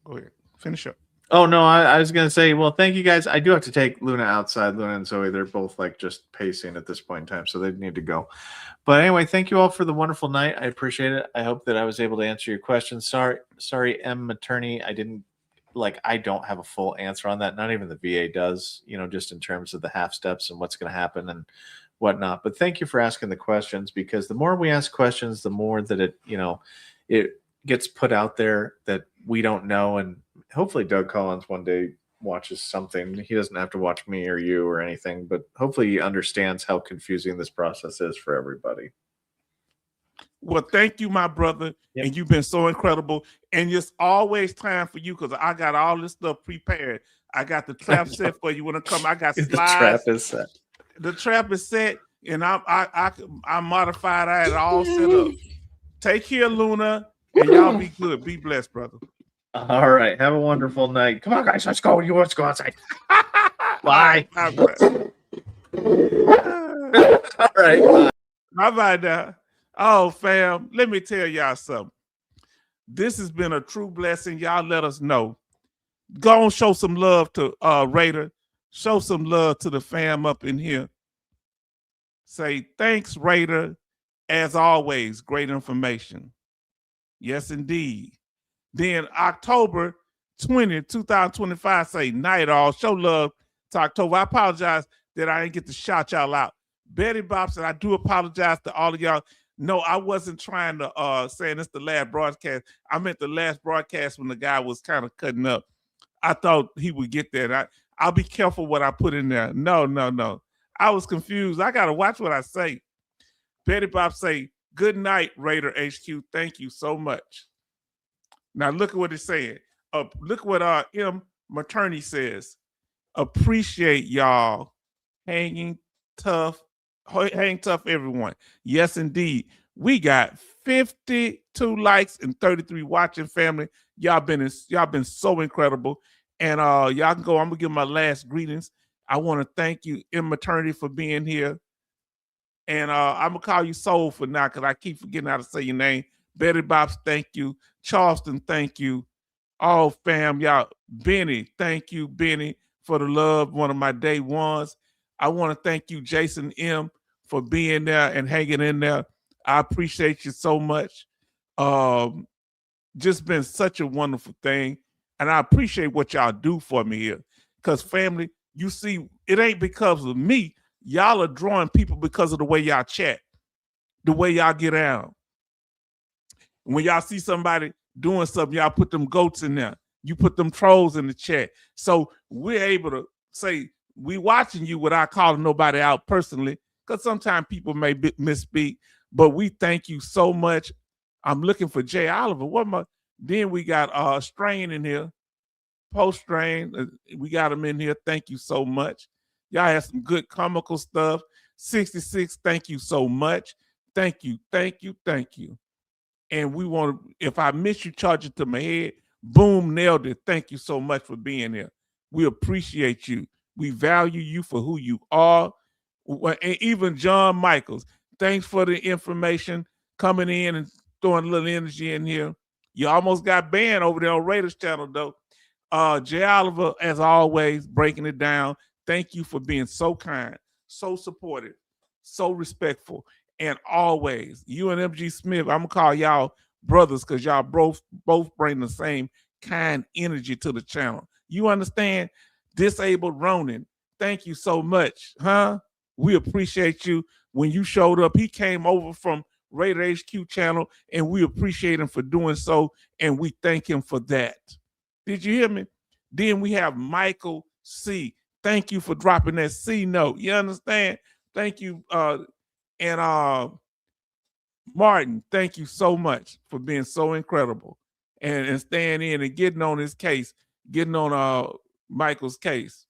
A: go ahead. Finish up.
C: Oh no, I was gonna say, well, thank you guys. I do have to take Luna outside. Luna and Zoe, they're both like just pacing at this point in time, so they need to go. But anyway, thank you all for the wonderful night. I appreciate it. I hope that I was able to answer your questions. Sorry, M. Attorney, I don't have a full answer on that. Not even the VA does, just in terms of the half steps and what's going to happen and whatnot. But thank you for asking the questions, because the more we ask questions, the more that it gets put out there that we don't know. And hopefully Doug Collins one day watches something. He doesn't have to watch me or you or anything, but hopefully he understands how confusing this process is for everybody.
A: Well, thank you, my brother. Yep. And you've been so incredible. And it's always time for you, because I got all this stuff prepared. I got the trap set for you when it come. I got slides.
C: The trap is set.
A: The trap is set, and I modified. I had it all set up. Take care, Luna, and y'all be good. Be blessed, brother.
C: All right. Have a wonderful night. Come on, guys. Let's go. Let's go outside. Bye. All right.
A: Bye now. Oh, fam, let me tell y'all something. This has been a true blessing. Y'all let us know. Go and show some love to Raider. Show some love to the fam up in here. Say, thanks, Raider. As always, great information. Yes, indeed. Then October 20th, 2025, say, night all. Show love to October. I apologize that I didn't get to shout y'all out. Betty Bob said, I do apologize to all of y'all. No, I wasn't trying to saying it's the last broadcast. I meant the last broadcast when the guy was kind of cutting up. I thought he would get that. I'll be careful what I put in there. No. I was confused. I got to watch what I say. Betty Bob say, good night, Raider HQ. Thank you so much. Now look at what it's saying. Look what M. Maternity says. Appreciate y'all hanging tough, everyone. Yes, indeed. We got 52 likes and 33 watching, family. Y'all been so incredible. And y'all can go. I'm gonna give my last greetings. I want to thank you, M. Maternity, for being here. And I'm gonna call you Soul for now because I keep forgetting how to say your name. Betty Bobs, thank you. Charleston, thank you. All fam, y'all. Benny, thank you, Benny, for the love. One of my day ones. I want to thank you, Jason M, for being there and hanging in there. I appreciate you so much. Just been such a wonderful thing. And I appreciate what y'all do for me here. Because family, you see, it ain't because of me. Y'all are drawing people because of the way y'all chat, the way y'all get out. When y'all see somebody doing something, y'all put them goats in there. You put them trolls in the chat. So we're able to say, we watching you without calling nobody out personally, because sometimes people may misspeak, but we thank you so much. I'm looking for Jay Oliver. Then we got Strain in here. Post Strain. We got him in here. Thank you so much. Y'all have some good comical stuff. 66, thank you so much. Thank you, thank you, thank you. And we want to, if I miss you, charge it to my head. Boom, nailed it. Thank you so much for being here. We appreciate you. We value you for who you are. And even John Michaels, thanks for the information, coming in and throwing a little energy in here. You almost got banned over there on Raiders channel, though. Jay Oliver, as always, breaking it down. Thank you for being so kind, so supportive, so respectful. And always, you and MG Smith, I'm going to call y'all brothers because y'all both bring the same kind energy to the channel. You understand? Disabled Ronin, thank you so much. We appreciate you. When you showed up, he came over from Raider HQ channel, and we appreciate him for doing so, and we thank him for that. Did you hear me? Then we have Michael C. Thank you for dropping that C note. You understand? Thank you. And Martin, thank you so much for being so incredible and staying in and getting on his case, getting on Michael's case.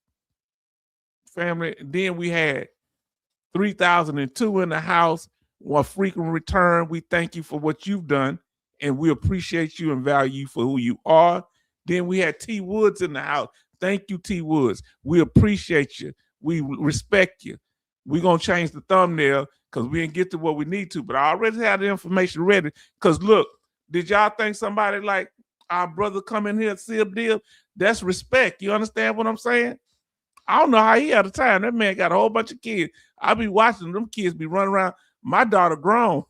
A: Family, then we had 3002 in the house, one frequent return. We thank you for what you've done, and we appreciate you and value you for who you are. Then we had T Woods in the house. Thank you, T Woods. We appreciate you. We respect you. We're going to change the thumbnail because we didn't get to what we need to, but I already had the information ready. Because look, did y'all think somebody like our brother come in here at Sib Deal? That's respect. You understand what I'm saying? I don't know how he had the time. That man got a whole bunch of kids. I be watching them kids be running around. My daughter grown.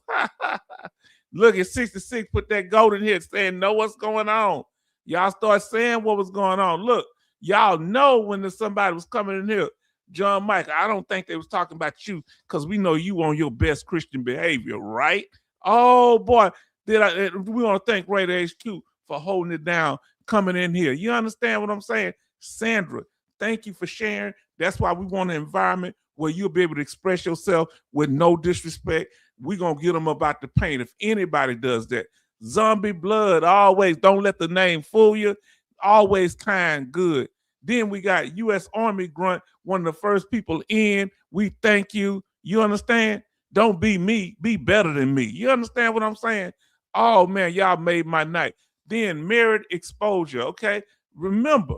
A: Look at 66, put that goat in here saying, know what's going on. Y'all start saying what was going on. Look, y'all know when somebody was coming in here. John Michael, I don't think they was talking about you because we know you on your best Christian behavior, right? Oh, boy. We want to thank Raider HQ for holding it down, coming in here. You understand what I'm saying? Sandra, thank you for sharing. That's why we want an environment where you'll be able to express yourself with no disrespect. We're going to get them about the paint if anybody does that. Zombie Blood, always don't let the name fool you. Always kind, good. Then we got U.S. Army Grunt, one of the first people in. We thank you. You understand? Don't be me. Be better than me. You understand what I'm saying? Oh, man, y'all made my night. Then Merit Exposure, okay? Remember,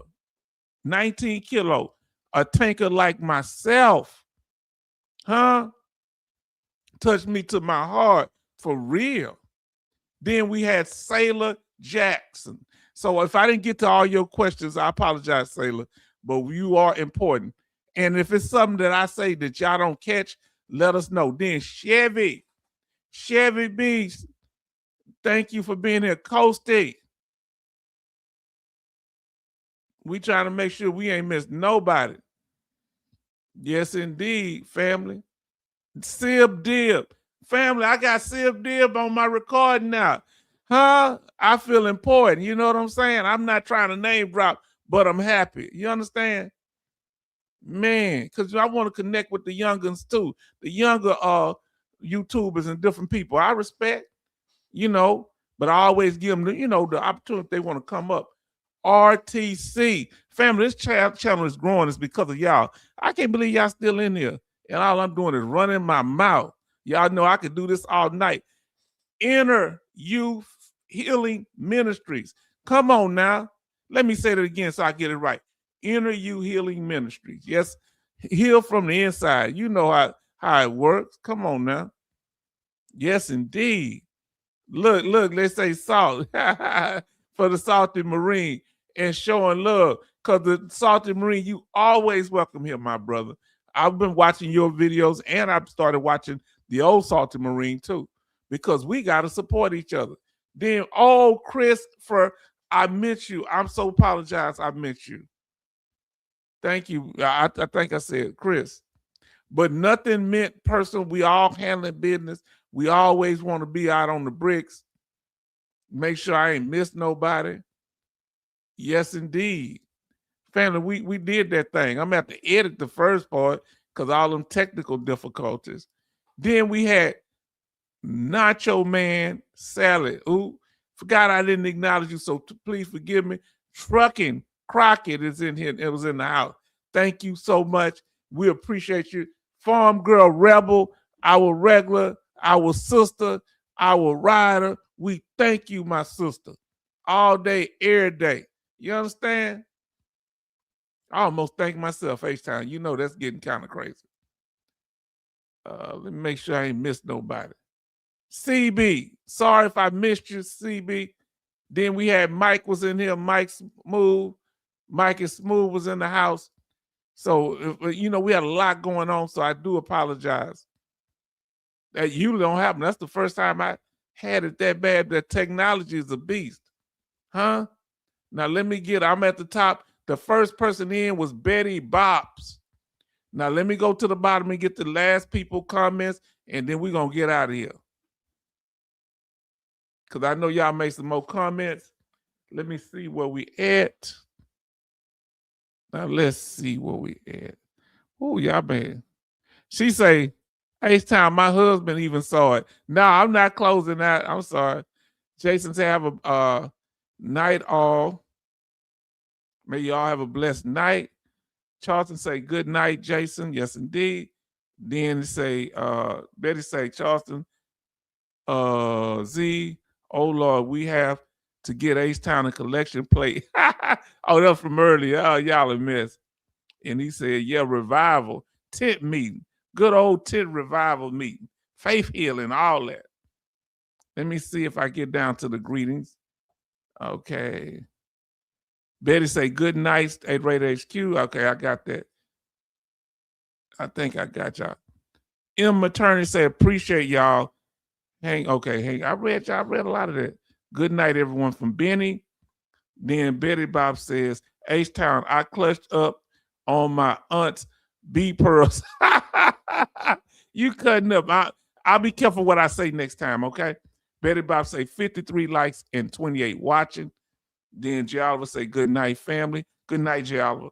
A: 19 kilo, a tanker like myself, touched me to my heart for real. Then we had Sailor Jackson. So if I didn't get to all your questions, I apologize, Sailor, but you are important. And if it's something that I say that y'all don't catch, let us know. Then Chevy Beast, thank you for being here. Coasty, we trying to make sure we ain't missed nobody. Yes, indeed, family. Sib Dib. Family, I got Sib Dib on my recording now. I feel important. You know what I'm saying? I'm not trying to name drop, but I'm happy. You understand? Man, because I want to connect with the youngins too. The younger YouTubers and different people. I respect, but I always give them the opportunity if they want to come up. RTC family, this channel is growing. It's because of y'all. I can't believe y'all still in here, and all I'm doing is running my mouth. Y'all know I could do this all night. Inner Youth Healing Ministries. Come on now. Let me say that again so I get it right. Inner Youth Healing Ministries. Yes, heal from the inside. You know how it works. Come on now. Yes, indeed. Look, let's say salt for the Salty Marine and showing love. Because the Salty Marine, you always welcome here, my brother. I've been watching your videos and I've started watching the old Salty Marine too, because we got to support each other. Then, Christopher, I miss you. I'm so apologize. I miss you. Thank you. I think I said Chris. But nothing meant personal. We all handling business. We always want to be out on the bricks. Make sure I ain't miss nobody. Yes, indeed. Family, we did that thing. I'm going to have to edit the first part because all them technical difficulties. Then we had Nacho Man Salad. Ooh, forgot I didn't acknowledge you, so please forgive me. Trucking Crockett is in here. It was in the house. Thank you so much. We appreciate you. Farm Girl Rebel, our regular, our sister, our rider. We thank you, my sister. All day, every day. You understand? I almost thank myself H-Town. You know that's getting kind of crazy. Let me make sure I ain't missed nobody. CB, sorry if I missed you, CB. Then we had Mike was in here. Mike and Smooth was in the house. So, we had a lot going on, so I do apologize. That usually don't happen. That's the first time I had it that bad. The technology is a beast. Huh? Now, I'm at the top. The first person in was Betty Bops. Now, let me go to the bottom and get the last people comments, and then we're going to get out of here. Because I know y'all made some more comments. Let me see where we at. Now, let's see where we at. Oh, y'all man. She say, H-Town, my husband even saw it. No, I'm not closing that. I'm sorry. Jason say, have a night all. May y'all have a blessed night. Charlton say, good night, Jason. Yes, indeed. Then say, Betty say, Charlton, Z, oh Lord, we have to get H-Town a collection plate. Oh, that's from earlier. Oh, y'all have missed. And he said, yeah, revival, tent meeting, good old tent revival meeting, faith healing, all that. Let me see if I get down to the greetings. Okay. Betty say, good night, 8 HQ. Okay, I got that. I think I got y'all. M. Maternity say, appreciate y'all. Hang. I read a lot of that. Good night, everyone, from Benny. Then Betty Bob says, H-Town, I clutched up on my aunt's B pearls. You cutting up. I'll be careful what I say next time, okay? Betty Bob say 53 likes and 28 watching. Then J. Oliver say, good night, family. Good night, J. Oliver.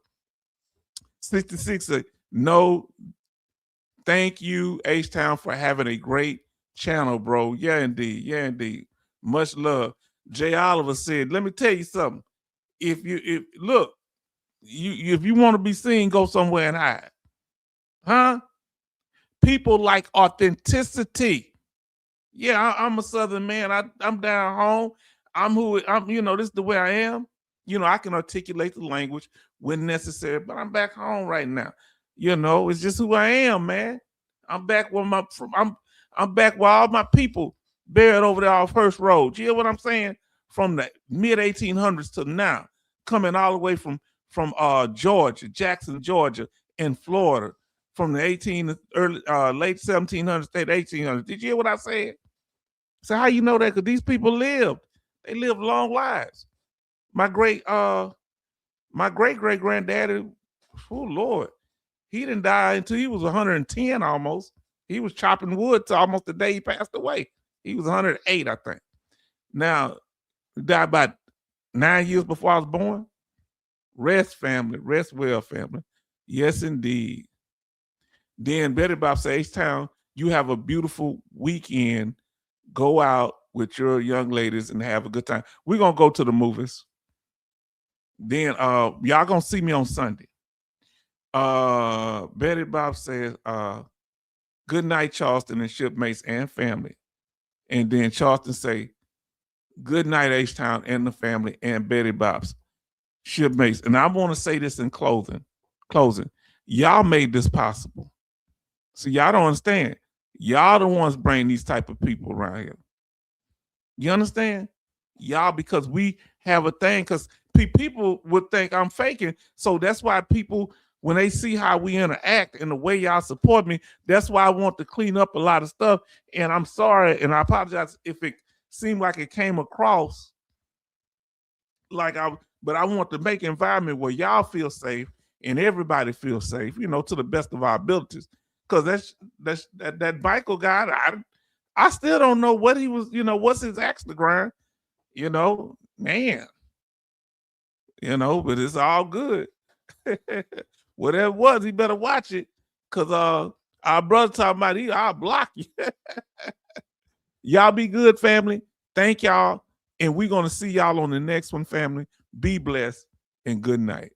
A: 66 say, no, thank you, H-Town, for having a great channel, bro. Yeah, indeed. Yeah, indeed. Much love. J. Oliver said, let me tell you something. If you want to be seen, go somewhere and hide. Huh? People like authenticity. Yeah, I'm a Southern man. I'm down home. This is the way I am. I can articulate the language when necessary, but I'm back home right now. It's just who I am, man. I'm back where I'm back where all my people buried over there off Hearst Road. You hear what I'm saying? From the mid 1800s to now, coming all the way from Georgia, Jackson, Georgia, and Florida, from the late 1700s, late 1800s. Did you hear what I said? So how you know that? Because these people lived. They lived long lives. My great great granddaddy, oh Lord, he didn't die until he was 110 almost. He was chopping wood to almost the day he passed away. He was 108, I think. Now, he died about 9 years before I was born. Rest well, family. Yes, indeed. Then Betty Bob says, H-Town, you have a beautiful weekend. Go out with your young ladies and have a good time. We're gonna go to the movies. Then y'all gonna see me on Sunday. Betty Bob says, good night, Charleston and shipmates and family. And then Charleston say, good night, H-Town and the family and Betty Bob's shipmates. And I want to say this in closing. Y'all made this possible. So y'all don't understand. Y'all the ones bring these type of people around here. You understand? Y'all, because we have a thing, because people would think I'm faking. So that's why people, when they see how we interact and the way y'all support me, that's why I want to clean up a lot of stuff. And I'm sorry, and I apologize if it seemed like it came across like but I want to make an environment where y'all feel safe and everybody feels safe, to the best of our abilities. Because that Michael guy, I still don't know what he was, what's his Instagram, man. But it's all good. Whatever it was, he better watch it. Because our brother talking about I'll block you. Y'all be good, family. Thank y'all. And we're going to see y'all on the next one, family. Be blessed and good night.